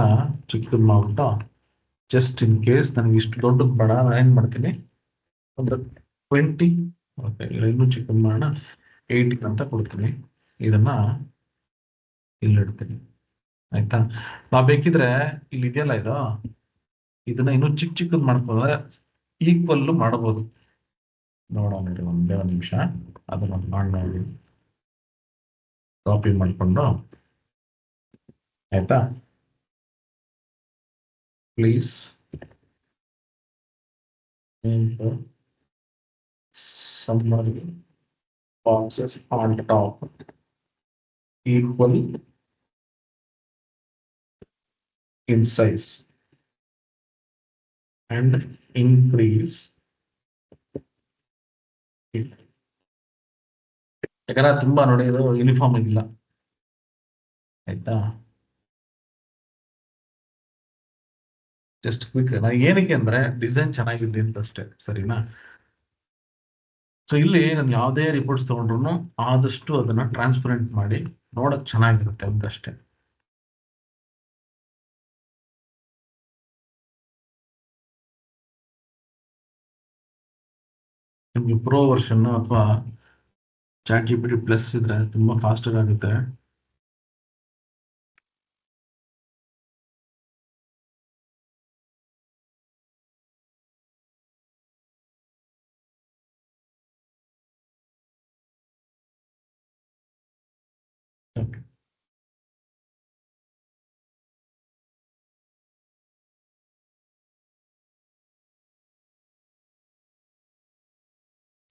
ಚಿಕ್ಕದ್ ಮಾಡ್ಬಿಟ್ಟು, ಜಸ್ಟ್ ಇನ್ ಕೇಸ್ ನನಗೆ ಇಷ್ಟು ದೊಡ್ಡದು ಬೇಡ, ನಾನು ಏನ್ ಮಾಡ್ತೀನಿ, ಒಂದು 20, ಓಕೆ ಇನ್ನೂ ಚಿಕ್ಕದ್ ಮಾಡೋಣ, 18 ಅಂತ ಕೊಡ್ತೀನಿ. ಇದನ್ನ ಇಲ್ಲಿ ಇಡ್ತೀನಿ. ಆಯ್ತಾ? ನಾವು ಬೇಕಿದ್ರೆ ಇಲ್ಲಿ ಇದೆಯಲ್ಲ ಇದು, ಇದನ್ನ ಇನ್ನೂ ಚಿಕ್ಕದ್ ಮಾಡ್ಕೊಂಡ್ರೆ ಈಕ್ವಲ್ ಮಾಡಬಹುದು. ನೋಡೋಣ ಒಂದೇ ಒಂದು ನಿಮಿಷ, ಅದನ್ನ ಮಾಡಿ ಕಾಪಿ ಮಾಡಿಕೊಂಡು, ಆಯ್ತಾ? Please summary boxes on top equal in size and increase it. ಯಾಕಂದ್ರೆ ತುಂಬಾ ನೋಡಿ, ಇದು ಯೂನಿಫಾರ್ಮ್ ಇಲ್ಲ. ಆಯ್ತಾ? ಜಸ್ಟ್ ಕ್ವಿಕ್, ಏನಕ್ಕೆ ಅಂದ್ರೆ ಡಿಸೈನ್ ಚೆನ್ನಾಗಿದೆ ಅಂತಷ್ಟೇ, ಸರಿನಾ? ಸೊ ಇಲ್ಲಿ ನಾನು ಯಾವುದೇ ರಿಪೋರ್ಟ್ಸ್ ತಗೊಂಡ್ರು ಆದಷ್ಟು ಅದನ್ನ ಟ್ರಾನ್ಸ್ಪರೆಂಟ್ ಮಾಡಿ ನೋಡಕ್ ಚೆನ್ನಾಗಿರುತ್ತೆ ಅಂತಷ್ಟೇ. ನಿಮ್ಗೆ ಪ್ರೋ ವರ್ಷನ್ ಅಥವಾ ChatGPT ಪ್ಲಸ್ ಇದ್ರೆ ತುಂಬಾ ಫಾಸ್ಟ್ ಆಗುತ್ತೆ.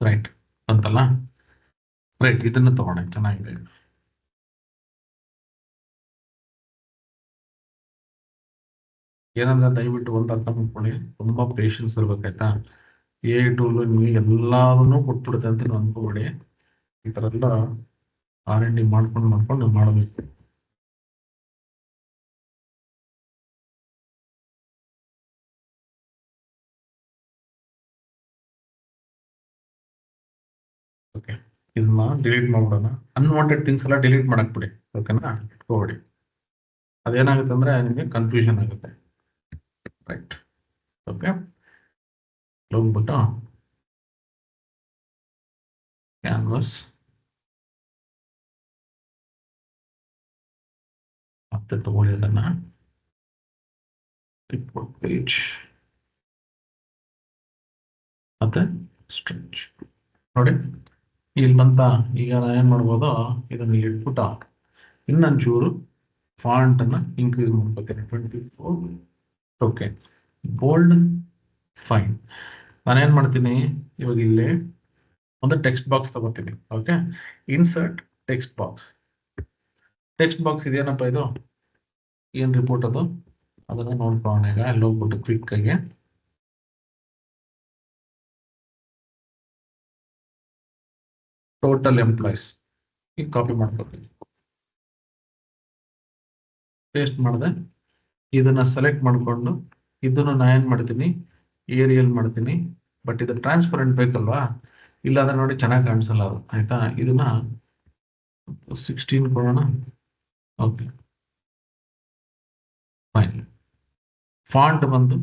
ರೈಟ್ ಅಂತಲ್ಲ, ರೈಟ್, ಇದನ್ನ ತಗೊಂಡೆ, ಚೆನ್ನಾಗಿದೆ. ಏನಂದ್ರೆ ದಯವಿಟ್ಟು ಒಂದು ಅರ್ಥ ಮಾಡ್ಕೊಳ್ಳಿ, ತುಂಬಾ ಪೇಷನ್ಸ್ ಇರ್ಬೇಕಾಯ್ತಾ. ಎ ಟೂಲ್ ನಿಮಗೆ ಎಲ್ಲಾನು ಕೊಟ್ಬಿಡುತ್ತೆ ಅಂತ ನೀವು ಅನ್ಕೋಬೇಡಿ. ಈ ತರ ಎಲ್ಲ R&D ಮಾಡ್ಕೊಂಡು ನೀವು ಮಾಡಬೇಕು. ಓಕೆ, ಇದನ್ನ ಡಿಲೀಟ್ ಮಾಡ್ಬಿಡೋಣ. ಅನ್ವಾಂಟೆಡ್ ಥಿಂಗ್ಸ್ ಎಲ್ಲ ಡಿಲೀಟ್ ಮಾಡಕ್ ಬಿಡಿ. ಓಕೆನಾ? ಇಟ್ಕೋಬೇಡಿ, ಅದೇನಾಗುತ್ತೆ ಅಂದ್ರೆ ನಿಮಗೆ ಕನ್ಫ್ಯೂಷನ್ ಆಗುತ್ತೆ. Right, okay. ಹೋಗ್ಬಿಟ್ಟು ಕ್ಯಾನ್ವಸ್ ಮತ್ತೆ ತಗೊಳ್ಳಿ ಅದನ್ನ ರಿಪೋರ್ಟ್ ಪೇಜ್ ಮತ್ತೆ ಸ್ಟ್ರೆಚ್ ನೋಡಿ ಇಲ್ಲಿ ಬಂತ. ಈಗ ನಾನು ಏನ್ ಮಾಡ್ಬೋದು, ಇದನ್ನ ಇಲ್ಲಿ ಇಟ್ಬಿಟ್ಟು ಇನ್ನೊಂಚೂರು ಫಾಂಟ್ ಅನ್ನ ಇನ್ಕ್ರೀಸ್ ಮಾಡ್ಕೋತೀನಿ 24. Okay, bold fine. ನಾನೇನ್ ಮಾಡ್ತೀನಿ ಇವಾಗ ಇಲ್ಲಿ ಒಂದು ಟೆಕ್ಸ್ಟ್ ಬಾಕ್ಸ್ ತಗೋತೀನಿ. Okay, insert text box. Text box ಇದೇನಪ್ಪ ಇದು, ಏನ್ ರಿಪೋರ್ಟ್ ಅದು, ಅದನ್ನ ನೋಡ್ಕೊಳ್ಳೋಣ. ಈಗ ಅಲ್ಲಿ ಹೋಗ್ಬಿಟ್ಟು ಕ್ವಿಕ್ ಆಗಿ ಟೋಟಲ್ ಎಂಪ್ಲಾಯ್ಸ್ ಈಗ ಕಾಪಿ ಮಾಡ್ಕೊತೀನಿ, ಪೇಸ್ಟ್ ಮಾಡಿದೆ. ಇದನ್ನ ಸೆಲೆಕ್ಟ್ ಮಾಡಿಕೊಂಡು ಇದನ್ನು ನಾನು ಏನ್ ಮಾಡ್ತೀನಿ, ಏರಿಯಲ್ ಮಾಡ್ತೀನಿ. ಬಟ್ ಇದು ಟ್ರಾನ್ಸ್ಪರೆಂಟ್ ಬೇಕಲ್ವಾ, ಇಲ್ಲಾಂದ್ರೆ ನೋಡಿ ಚೆನ್ನಾಗಿ ಕಾಣಿಸಲ್ಲ ಅದು. ಆಯ್ತಾ, ಇದನ್ನ 16 ಕೊಡೋಣ. Okay fine. ಫಾಂಟ್ ಬಂದು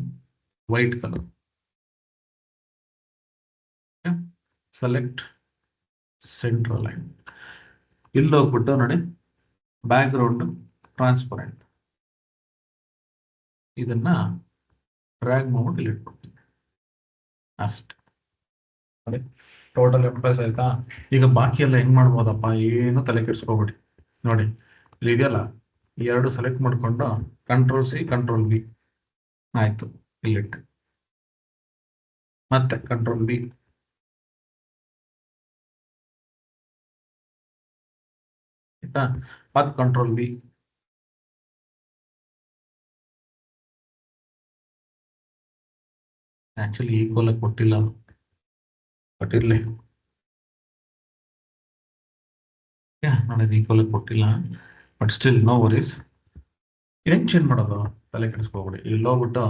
white colour. Select central line. ಇಲ್ಲಿ ಹೋಗ್ಬಿಟ್ಟು ನೋಡಿ ಬ್ಯಾಕ್ ಗ್ರೌಂಡ್ ಟ್ರಾನ್ಸ್ಪರೆಂಟ್. ಇದನ್ನ ಡ್ರ್ಯಾಗ್ ಮಾಡ್ಬಿಟ್ಟು ಇಲ್ಲಿ ಇಟ್ಬಿಡ್ತೀನಿ ಅಷ್ಟೇ. ನೋಡಿ ಟೋಟಲ್ ಎಂಪ್ಲಾಯ್ಸ್ ಆಯ್ತಾ. ಈಗ ಬಾಕಿ ಎಲ್ಲ ಹೆಂಗ್ ಮಾಡ್ಬೋದಪ್ಪ, ಏನು ತಲೆ ಕೆಡ್ಸ್ಕೊಬೇಡಿ. ನೋಡಿ ಇಲ್ಲಿ ಇದೆಯಲ್ಲ, ಈ ಎರಡು ಸೆಲೆಕ್ಟ್ ಮಾಡ್ಕೊಂಡು Ctrl+C Ctrl+V ಆಯ್ತು, ಇಲ್ಲಿಟ್ಟು ಮತ್ತೆ Ctrl+V ಆಯ್ತಾ, ಮತ್ತೆ Ctrl+V. ಆಕ್ಚುಲಿ ಈಕ್ವಲ್ ಆಗಿ ಕೊಟ್ಟಿಲ್ಲ ಅದು, ಬಟ್ ಇರ್ಲಿ. ನಾನು ಈಕ್ವಲ್ ಆಗಿ ಕೊಟ್ಟಿಲ್ಲ, ಬಟ್ ಸ್ಟಿಲ್ ನೋ ವರೀಸ್. ಇದೇನ್ ಚೇಂಜ್ ಮಾಡೋದು, ತಲೆ ಕೆಡಿಸ್ಕೋಬೇಡಿ. ಇಲ್ಲಿ ಹೋಗ್ಬಿಟ್ಟು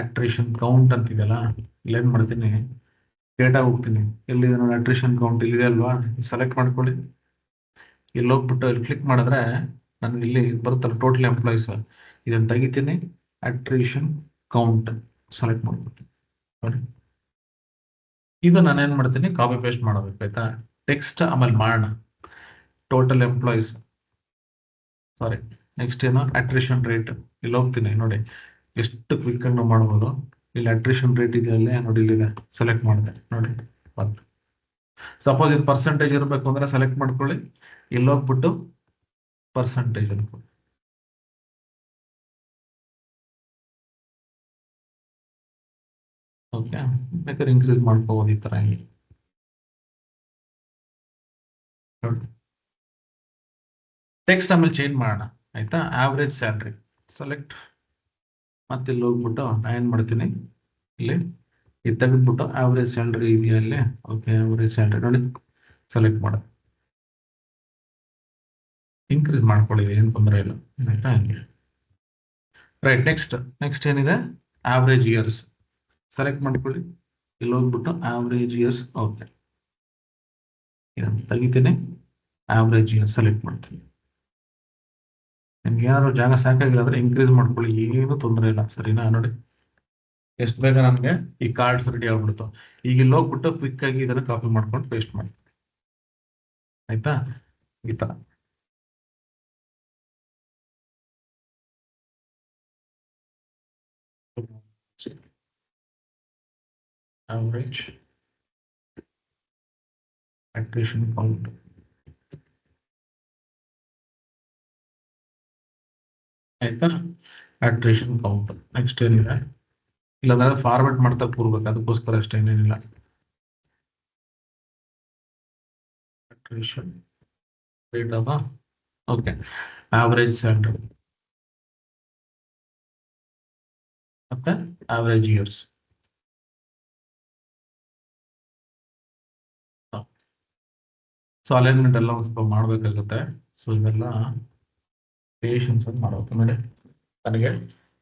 ಅಟ್ರಿಷನ್ ಕೌಂಟ್ ಅಂತಿದೆಯಲ್ಲ, ಇಲ್ಲೇನ್ ಮಾಡ್ತೀನಿ, ಡೇಟಾ ಹೋಗ್ತೀನಿ. ಎಲ್ಲಿದೆ ನೋಡಿ ಅಟ್ರಿಷನ್ ಕೌಂಟ್, ಇಲ್ಲಿದೆ ಅಲ್ವಾ, ಸೆಲೆಕ್ಟ್ ಮಾಡ್ಕೊಳ್ಳಿ. ಇಲ್ಲಿ ಹೋಗ್ಬಿಟ್ಟು ಇಲ್ಲಿ ಕ್ಲಿಕ್ ಮಾಡಿದ್ರೆ ನನಗೆ ಇಲ್ಲಿ ಬರುತ್ತಲ್ಲ ಟೋಟಲ್ ಎಂಪ್ಲಾಯೀಸ್, ಇದನ್ನ ತೆಗಿತೀನಿ. ಅಟ್ರಿಷನ್ ಕೌಂಟ್ ಸೆಲೆಕ್ಟ್ ಮಾಡ್ಕೊತೀನಿ. ನೋಡಿ ಇದು ನಾನೇನ್ ಮಾಡ್ತೀನಿ, ಕಾಪಿ ಪೇಸ್ಟ್ ಮಾಡಬೇಕು. ಆಯ್ತಾ, ಟೆಕ್ಸ್ಟ್ ಆಮೇಲೆ ಮಾಡೋಣ. ಟೋಟಲ್ ಎಂಪ್ಲಾಯೀಸ್, ಸಾರಿ ನೆಕ್ಸ್ಟ್ ಏನು, ಅಟ್ರಿಷನ್ ರೇಟ್. ಇಲ್ಲಿ ಹೋಗ್ತೀನಿ ನೋಡಿ, ಎಷ್ಟು ಕ್ವಿಕ್ ಆಗಿ ನಾವು ಮಾಡ್ಬೋದು. ಇಲ್ಲಿ ಅಟ್ರಿಷನ್ ರೇಟ್ ಇದೆಯಲ್ಲೇ ನೋಡಿ, ಇಲ್ಲಿದೆ, ಸೆಲೆಕ್ಟ್ ಮಾಡಿದೆ ನೋಡಿ ಬಂತು. ಸಪೋಸ್ ಇದು ಪರ್ಸೆಂಟೇಜ್ ಇರಬೇಕು ಅಂದ್ರೆ ಸೆಲೆಕ್ಟ್ ಮಾಡ್ಕೊಳ್ಳಿ. ಇಲ್ಲಿ ಹೋಗ್ಬಿಟ್ಟು ಪರ್ಸೆಂಟೇಜ್ ಅನ್ಕೊಳ್ಳಿ. ಓಕೆ, ಬೇಕಾದ್ರೆ ಇನ್ಕ್ರೀಸ್ ಮಾಡ್ಕೋಬಹುದು ಈ ತರ. ಹಿಂಗೆ ಟೆಕ್ಸ್ಟ್ ಆಮೇಲೆ ಚೇಂಜ್ ಮಾಡೋಣ. ಆಯ್ತಾ, ಆವ್ರೇಜ್ ಸ್ಯಾಲ್ರಿ ಸೆಲೆಕ್ಟ್. ಮತ್ತೆ ಇಲ್ಲಿ ಹೋಗ್ಬಿಟ್ಟು ನಾನು ಏನ್ ಮಾಡ್ತೀನಿ, ಇಲ್ಲಿ ಇದು ತೆಗೆದ್ಬಿಟ್ಟು ಆವ್ರೇಜ್ ಸ್ಯಾಲ್ರಿ ಇದೆಯಾ ಅಲ್ಲಿ. ಓಕೆ, ಆವ್ರೇಜ್ ಸ್ಯಾಲ್ರಿ ನೋಡಿ ಸೆಲೆಕ್ಟ್ ಮಾಡ, ಇನ್ಕ್ರೀಸ್ ಮಾಡ್ಕೊಳ್ಳಿ, ಏನು ತೊಂದರೆ ಇಲ್ಲ. ಆಯ್ತಾ, ಹಂಗೆ ರೈಟ್. ನೆಕ್ಸ್ಟ್ ಏನಿದೆ, ಆವ್ರೇಜ್ ಇಯರ್ಸ್ ಸೆಲೆಕ್ಟ್ ಮಾಡ್ಕೊಳ್ಳಿ. ಇಲ್ಲಿ ಹೋಗ್ಬಿಟ್ಟು ಆವ್ರೇಜ್ ಇಯರ್ಸ್. ಓಕೆ, ಇದನ್ನು ತೆಗಿತೀನಿ, ಆವ್ರೇಜ್ ಇಯರ್ಸ್ ಸೆಲೆಕ್ಟ್ ಮಾಡ್ತೀನಿ. ನಿಮ್ಗೆ ಏನಾದ್ರು ಜಾಗ ಸಾಕಾಗಿಲ್ಲ ಅಂದ್ರೆ ಇನ್ಕ್ರೀಸ್ ಮಾಡ್ಕೊಳ್ಳಿ, ಏನು ತೊಂದರೆ ಇಲ್ಲ. ಸರಿನಾ, ನೋಡಿ ಎಷ್ಟು ಬೇಗ ನಮ್ಗೆ ಈ ಕಾರ್ಡ್ಸ್ ರೆಡಿ ಆಗ್ಬಿಡ್ತು. ಈಗ ಇಲ್ಲಿ ಹೋಗ್ಬಿಟ್ಟು ಕ್ವಿಕ್ ಆಗಿ ಇದನ್ನ ಕಾಪಿ ಮಾಡ್ಕೊಂಡು ಪೇಸ್ಟ್ ಮಾಡ್ತೀನಿ. ಆಯ್ತಾ, ಈ ತರ. average attrition count. ಆಯ್ತಾ, ಅಟ್ರಿಷನ್ ಕೌಂಟ್. ನೆಕ್ಸ್ಟ್ ಏನಿದೆ, ಇಲ್ಲಾಂದ್ರೆ ಫಾರ್ವರ್ಡ್ ಮಾಡ್ತಾ ಕೂರ್ಬೇಕು, ಅದಕ್ಕೋಸ್ಕರ ಅಷ್ಟೇ, ಏನೇನಿಲ್ಲ. ಅಟ್ರಿಷನ್ ರೇಟ್ ಅದ. ಓಕೆ, ಆವರೇಜ್ ಸ್ಯಾಲ್ರಿ ಮತ್ತೆ ಆವರೇಜ್ ಇಯರ್ಸ್. ಸೊ ಅಲೈನ್ಮೆಂಟ್ ಎಲ್ಲ ಒಂದು ಸ್ವಲ್ಪ ಮಾಡ್ಬೇಕಾಗುತ್ತೆ. ಸೊ ಇದೆಲ್ಲ ಪೇಷನ್ಸ್ ಅಂತ ಮಾಡಬೇಕು. ನೋಡಿ ನನಗೆ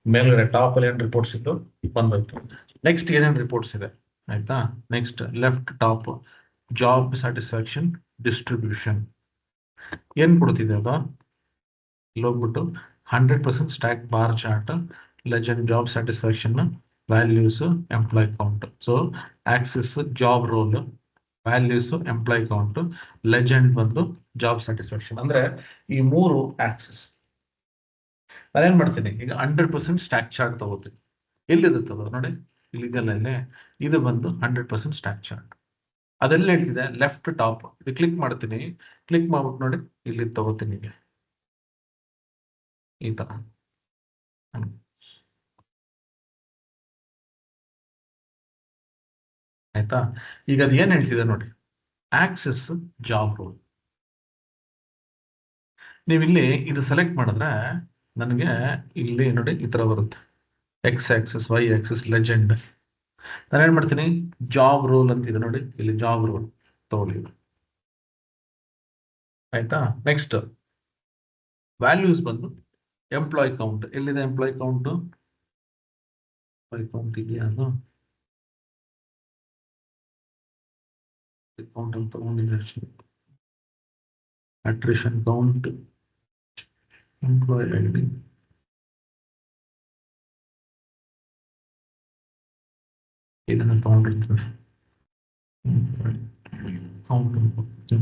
ಮೇಲ್ಗಡೆ ಟಾಪ್ ಅಲ್ಲಿ ಏನು ರಿಪೋರ್ಟ್ಸ್ ಇತ್ತು ಬಂದೋಯ್ತು. ನೆಕ್ಸ್ಟ್ ಏನೇನು ರಿಪೋರ್ಟ್ಸ್ ಇದೆ ಆಯ್ತಾ. Next left top job satisfaction distribution ಏನ್ ಕೊಡ್ತಿದೆ ಅದು, ಇಲ್ಲಿ ಹೋಗ್ಬಿಟ್ಟು 100% stack bar chart, legend job satisfaction, values, employee count. So axis job role, values employee count, legend ಬಂದು ಜಾಬ್ ಸ್ಯಾಟಿಸ್ಫ್ಯಾಕ್ಷನ್. ಅಂದ್ರೆ ಈ ಮೂರು ಆಕ್ಸಿಸ್. ನಾನೇನ್ ಮಾಡ್ತೀನಿ ಈಗ 100% ಸ್ಟ್ಯಾಕ್ ಚಾರ್ಟ್ ತಗೋತೀನಿ. ಎಲ್ಲಿರುತ್ತೆ ಅದು ನೋಡಿ, ಇಲ್ಲಿದೆಲ್ಲ ಇಲ್ಲೇ, ಇದು ಬಂದು 100% ಸ್ಟ್ಯಾಕ್ ಚಾರ್ಟ್. ಅದೆಲ್ಲ ಹೇಳ್ತಿದೆ ಲೆಫ್ಟ್ ಟಾಪ್, ಇದು ಕ್ಲಿಕ್ ಮಾಡ್ತೀನಿ. ಕ್ಲಿಕ್ ಮಾಡ್ಬಿಟ್ಟು ನೋಡಿ ಇಲ್ಲಿ ತಗೋತೀನಿ ಈಗ ಈ ತರ. ಆಯ್ತಾ, ಈಗ ಅದು ಏನ್ ಹೇಳ್ತಿದೆ ನೋಡಿ, ಆಕ್ಸೆಸ್ ಜಾಬ್ ರೋಲ್. ನೀವಿಲ್ಲಿ ಇದು ಸೆಲೆಕ್ಟ್ ಮಾಡಿದ್ರೆ ನನಗೆ ಇಲ್ಲಿ ನೋಡಿ ಈ ತರ ಬರುತ್ತೆ, x axis, y axis, legend. ನಾನೇನ್ ಮಾಡ್ತೀನಿ, ಜಾಬ್ ರೋಲ್ ಅಂತಿದೆ ನೋಡಿ, ಇಲ್ಲಿ ಜಾಬ್ ರೋಲ್ ತಗೊಳ್ಳಿ. ಆಯ್ತಾ, ನೆಕ್ಸ್ಟ್ ವ್ಯಾಲ್ಯೂಸ್ ಬಂದು ಎಂಪ್ಲಾಯ್ ಕೌಂಟ್. ಎಲ್ಲಿದೆ ಎಂಪ್ಲಾಯ್ ಕೌಂಟ್? ಎಂಪ್ಲಾಯ್ ಕೌಂಟ್ ಇದೆಯಾ? ಅದು ಕೌಂಟ್ ಅಂತ ತಗೊಂಡಿದ್ರೆ attrition count, employee I D, ಇದನ್ನ ತಗೊಂಡಿರ್ತೀವಿ.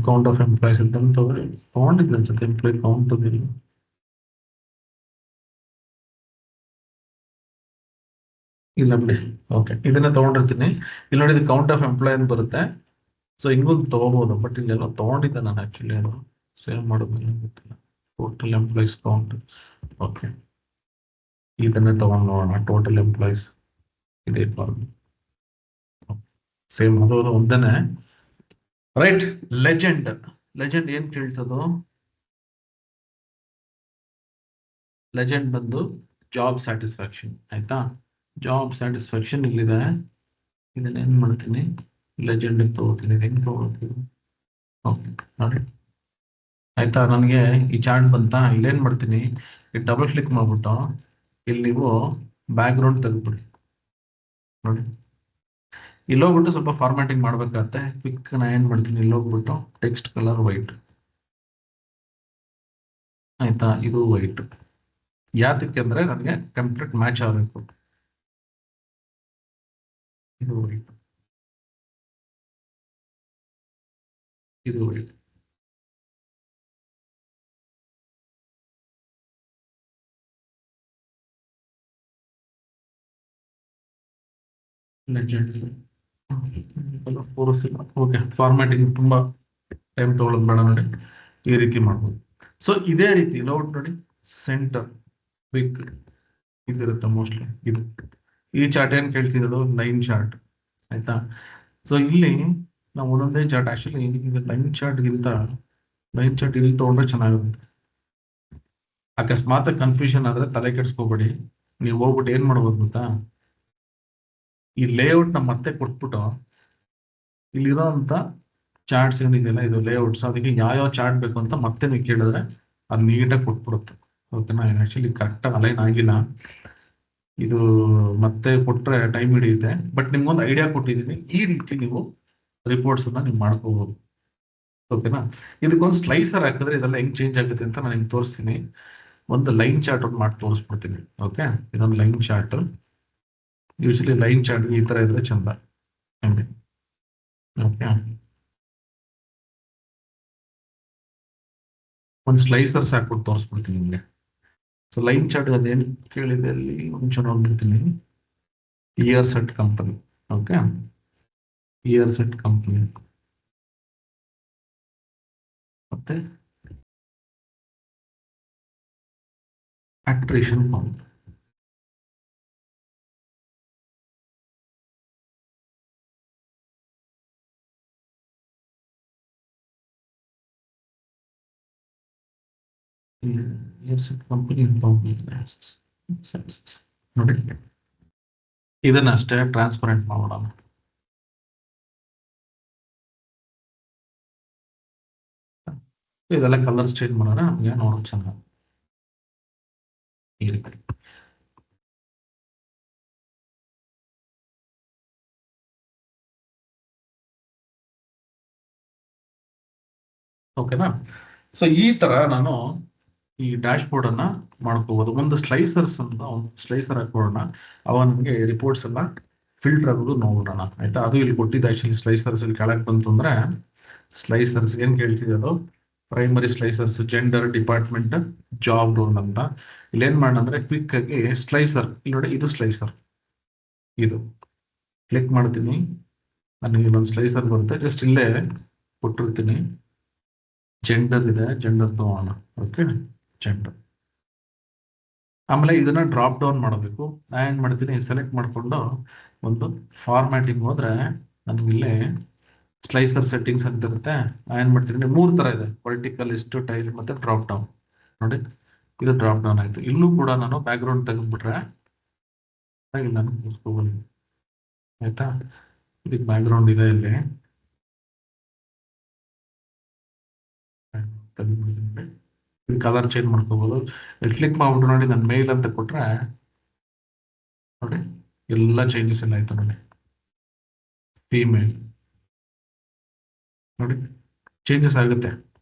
ಕೌಂಟ್ ಆಫ್ ಎಂಪ್ಲಾಯ್ಸ್ ಅಂತ ತಗೊಂಡಿದ್ದೆ ಅನ್ಸುತ್ತೆ, ಎಂಪ್ಲಾಯ್ ಕೌಂಟ್ ಅದಿಲ್ಲ. ಇಲ್ಲ ಬಿಡಿ, ಓಕೆ, ಇದನ್ನ ತಗೊಂಡಿರ್ತೀನಿ. ಇಲ್ಲಿ ನೋಡಿ, ಇದು ಕೌಂಟ್ ಆಫ್ ಎಂಪ್ಲಾಯ್ ಅಂತ ಬರುತ್ತೆ. ಸೊ ಹಿಂಗೊಂದು ತಗೋಬಹುದು, ಬಟ್ ಇಲ್ಲೆಲ್ಲ ತಗೊಂಡಿದ್ದೆ ನಾನು ಆಕ್ಚುಲಿ, ಅದು ಸೇವ್ ಮಾಡೋದಿಲ್ಲ, ಗೊತ್ತಿಲ್ಲ. ಟೋಟಲ್ ಎಂಪ್ಲಾಯ್ಸ್ ಕೌಂಟ್, ಓಕೆ, ಇದನ್ನೇ ತಗೊಂಡು ನೋಡೋಣ. ಟೋಟಲ್ ಎಂಪ್ಲಾಯ್ಸ್ ಇದೆ, ಸೇಮ್ ಅದು ಒಂದೇನೆ. Right, legend. ಲೆಜೆಂಡ್ ಏನ್ ಕೇಳ್ತದೋ, ಲೆಜೆಂಡ್ ಬಂದು ಜಾಬ್ ಸ್ಯಾಟಿಸ್ಫ್ಯಾಕ್ಷನ್. ಆಯ್ತಾ, ಜಾಬ್ ಸ್ಯಾಟಿಸ್ಫ್ಯಾಕ್ಷನ್ ಇಲ್ಲಿದೆ. ಇದನ್ನ ಏನ್ ಮಾಡ್ತೀನಿ, ಲೆಜೆಂಡ್ ತಗೋತೀನಿ. ಹೆಂಗ್ ತಗೋತೀನಿ? ಓಕೆ ನೋಡಿ, ಆಯ್ತಾ, ನನಗೆ ಈ ಚಾರ್ಟ್ ಬಂತ. ಇಲ್ಲೇನ್ ಮಾಡ್ತೀನಿ, ಈ ಡಬಲ್ ಕ್ಲಿಕ್ ಮಾಡ್ಬಿಟ್ಟು ಇಲ್ಲಿ ನೀವು ಬ್ಯಾಕ್ ಗ್ರೌಂಡ್ ತೆಗೆದ್ಬಿಡಿ ನೋಡಿ. ಇಲ್ಲಿ ಹೋಗ್ಬಿಟ್ಟು ಸ್ವಲ್ಪ ಫಾರ್ಮ್ಯಾಟಿಂಗ್ ಮಾಡ್ಬೇಕಾಗತ್ತೆ. ಕ್ವಿಕ್ ನಾ ಏನ್ ಮಾಡ್ತೀನಿ, ಇಲ್ಲಿ ಹೋಗ್ಬಿಟ್ಟು ಟೆಕ್ಸ್ಟ್ ಕಲರ್ ವೈಟ್. ಆಯ್ತಾ, ಇದು ವೈಟ್. ಯಾತಕ್ಕೆ ಅಂದ್ರೆ ನನಗೆ ಕಂಪ್ಲೀಟ್ ಮ್ಯಾಚ್ ಆಗಬೇಕು. ಇದು ವೈಟ್, ಇದು ವೈಟ್. ಓಕೆ, ಫಾರ್ಮ್ಯಾಟಿಂಗ್ ತುಂಬಾ ಟೈಮ್ ತಗೊಳ್ಳೋದು ಬೇಡ ನೋಡಿ, ಈ ರೀತಿ ಮಾಡ್ಬೋದು. ಸೊ ಇದೇ ರೀತಿ ಲೌಟ್ ನೋಡಿ, ಸೆಂಟರ್ ಬಿಗ್ ಇದಿರುತ್ತೆ ಮೋಸ್ಟ್ಲಿ. ಇದು ಈ ಚಾರ್ಟ್ ಏನ್ ಕೇಳ್ತಿರೋದು, ಲೈನ್ ಚಾರ್ಟ್. ಆಯ್ತಾ, ಸೊ ಇಲ್ಲಿ ನಾವು ಒಂದೊಂದೇ ಚಾರ್ಟ್, ಆಕ್ಚುಲಿ ಇದು ಲೈನ್ ಚಾರ್ಟ್ಗಿಂತ ಲೈನ್ ಚಾರ್ಟ್ ಇಲ್ಲಿ ತಗೊಂಡ್ರೆ ಚೆನ್ನಾಗಿರುತ್ತೆ. ಅಕಸ್ಮಾತ್ ಕನ್ಫ್ಯೂಷನ್ ಆದ್ರೆ ತಲೆ ಕೆಡ್ಸ್ಕೋಬೇಡಿ, ನೀವು ಹೋಗ್ಬಿಟ್ಟು ಏನ್ ಮಾಡ್ಬೋದು ಗೊತ್ತಾ, ಈ ಲೇಔಟ್ ನ ಮತ್ತೆ ಕೊಟ್ಬಿಟ್ಟು ಇಲ್ಲಿರೋ ಅಂತ ಚಾರ್ಟ್ಸ್ ಏನಿದೆಯಲ್ಲ, ಇದು ಲೇಔಟ್ಸ್, ಅದಕ್ಕೆ ಯಾವ ಚಾರ್ಟ್ ಬೇಕು ಅಂತ ಮತ್ತೆ ನೀವು ಕೇಳಿದ್ರೆ ಅದು ನೀಟಾಗಿ ಕೊಟ್ಬಿಡುತ್ತೆ. ಓಕೆನಾ, ಆಕ್ಚುಲಿ ಕರೆಕ್ಟಾಗಿ ಅಲೈನ್ ಆಗಿಲ್ಲ, ಇದು ಮತ್ತೆ ಕೊಟ್ರೆ ಟೈಮ್ ಹಿಡಿಯುತ್ತೆ. ಬಟ್ ನಿಮ್ಗೊಂದು ಐಡಿಯಾ ಕೊಟ್ಟಿದ್ದೀನಿ, ಈ ರೀತಿ ನೀವು ರಿಪೋರ್ಟ್ಸ್ ಅನ್ನ ನೀವು ಮಾಡ್ಕೋಬಹುದು. ಓಕೆನಾ, ಇದಕ್ಕೊಂದು ಸ್ಲೈಸರ್ ಹಾಕಿದ್ರೆ ಇದೆಲ್ಲ ಹೆಂಗ್ ಚೇಂಜ್ ಆಗುತ್ತೆ ಅಂತ ನಾನು ನಿಮ್ಗೆ ತೋರಿಸ್ತೀನಿ. ಒಂದು ಲೈನ್ ಚಾರ್ಟ್ ಒಂದು ಮಾಡಿ ತೋರಿಸ್ಬಿಡ್ತೀನಿ. ಓಕೆ, ಇದೊಂದು line chart. Usually line chart ಈ ತರ ಇದ್ರೆ ಚಂದ. ಓಕೆ, ಒಂದು ಸ್ಲೈಸರ್ಸ್ ಹಾಕ್ಬಿಟ್ಟು ತೋರಿಸ್ಬಿಡ್ತೀನಿ ನಿಮ್ಗೆ. ಸೊ ಲೈನ್ ಚಾರ್ಟ್ ಅದೇನು ಕೇಳಿದೆ ಅಲ್ಲಿ ಒಂಚೂರು ನೋಡ್ಬಿಡ್ತೀನಿ. Years at company. Okay, years at company ಮತ್ತೆ ಅಟ್ರಿಷನ್ ಕೌಂಟ್. ಕಂಪನಿ ನೋಡಿ, ಇದನ್ನ ಅಷ್ಟೇ ಟ್ರಾನ್ಸ್ಪರೆಂಟ್ ಮಾಡೋಣ. ಇದೆಲ್ಲ ಕಲರ್ಸ್ ಚೇಂಜ್ ಮಾಡೋಣ, ನಮಗೆ ನೋಡೋಕೆ ಚೆನ್ನಾಗಿ ಈ ರೀತಿ. ಓಕೆನಾ, ಸೊ ಈ ತರ ನಾನು ಈ ಡ್ಯಾಶ್ ಬೋರ್ಡ್ ಅನ್ನ ಮಾಡ್ಕೋಬಹುದು. ಒಂದು ಸ್ಲೈಸರ್ಸ್ ಅಂತ ಒಂದು ಸ್ಲೈಸರ್ ಹಾಕೋಣ, ಅವ ನಮಗೆ ರಿಪೋರ್ಟ್ಸ್ ಎಲ್ಲ ಫಿಲ್ಟರ್ ಆಗೋದು ನೋಡೋಣ. ಆಯ್ತಾ, ಅದು ಇಲ್ಲಿ ಕೊಟ್ಟಿದ್ದ ಆಕ್ಚುಲಿ ಸ್ಲೈಸರ್ಸ್ ಇಲ್ಲಿ ಕೆಳಗೆ ಬಂತು ಅಂದ್ರೆ ಸ್ಲೈಸರ್ಸ್ ಏನ್ ಕೇಳ್ತಿದೆ ಅದು primary slicers, gender, department, job role ಅಂತ. ಇಲ್ಲಿ ಏನ್ ಮಾಡೋಣ ಅಂದ್ರೆ ಕ್ವಿಕ್ ಆಗಿ ಸ್ಲೈಸರ್, ಇಲ್ಲಿ ನೋಡಿ ಇದು ಸ್ಲೈಸರ್, ಇದು ಕ್ಲಿಕ್ ಮಾಡ್ತೀನಿ, ನನಗೆ ಒಂದು ಸ್ಲೈಸರ್ ಬರುತ್ತೆ. ಜಸ್ಟ್ ಇಲ್ಲೇ ಕೊಟ್ಟಿರ್ತೀನಿ, ಜೆಂಡರ್ ಇದೆ, ಜೆಂಡರ್ ತಗೋಣ. Okay, gender. ಆಮೇಲೆ ಇದನ್ನ ಡ್ರಾಪ್ ಡೌನ್ ಮಾಡಬೇಕು. ನಾ ಏನ್ ಮಾಡ್ತೀನಿ, ಸೆಲೆಕ್ಟ್ ಮಾಡ್ಕೊಂಡು ಒಂದು ಫಾರ್ಮ್ಯಾಟಿಂಗ್ ಹೋದ್ರೆ ನನಗೆ ಇಲ್ಲೇ ಸ್ಲೈಸರ್ ಸೆಟ್ಟಿಂಗ್ಸ್ ಅಂತ ಇರುತ್ತೆ. ನಾ ಏನ್ ಮಾಡ್ತೀನಿ, 3 ತರ ಇದೆ, ವರ್ಟಿಕಲ್, ಇಷ್ಟು, ಟೈಲ್ ಮತ್ತೆ ಡ್ರಾಪ್ ಡೌನ್. ನೋಡಿ ಇದು ಡ್ರಾಪ್ ಡೌನ್ ಆಯ್ತು. ಇಲ್ಲೂ ಕೂಡ ನಾನು ಬ್ಯಾಕ್ ಗ್ರೌಂಡ್ ತೆಗೆದ್ಬಿಟ್ರೆ ನಾನು ಕೂರಿಸ್ಕೋಬಹುದು. ಆಯ್ತಾ, ಇದಕ್ಕೆ ಬ್ಯಾಕ್ ಗ್ರೌಂಡ್ ಇದೆ, ಇಲ್ಲಿ ಕಲರ್ ಚೇಂಜ್ ಮಾಡ್ಕೋಬಹುದು. ಇಲ್ಲಿ ಕ್ಲಿಕ್ ಮಾಡ್ಬಿಟ್ಟು ನೋಡಿ, ನನ್ನ ಮೇಲ್ ಅಂತ ಕೊಟ್ರೆ ನೋಡಿ ಎಲ್ಲ ಚೇಂಜಸ್ ಎಲ್ಲ ಆಯ್ತು. ನೋಡಿ ಫೀಮೇಲ್, ನೋಡಿ ಚೇಂಜಸ್ ಆಗುತ್ತೆ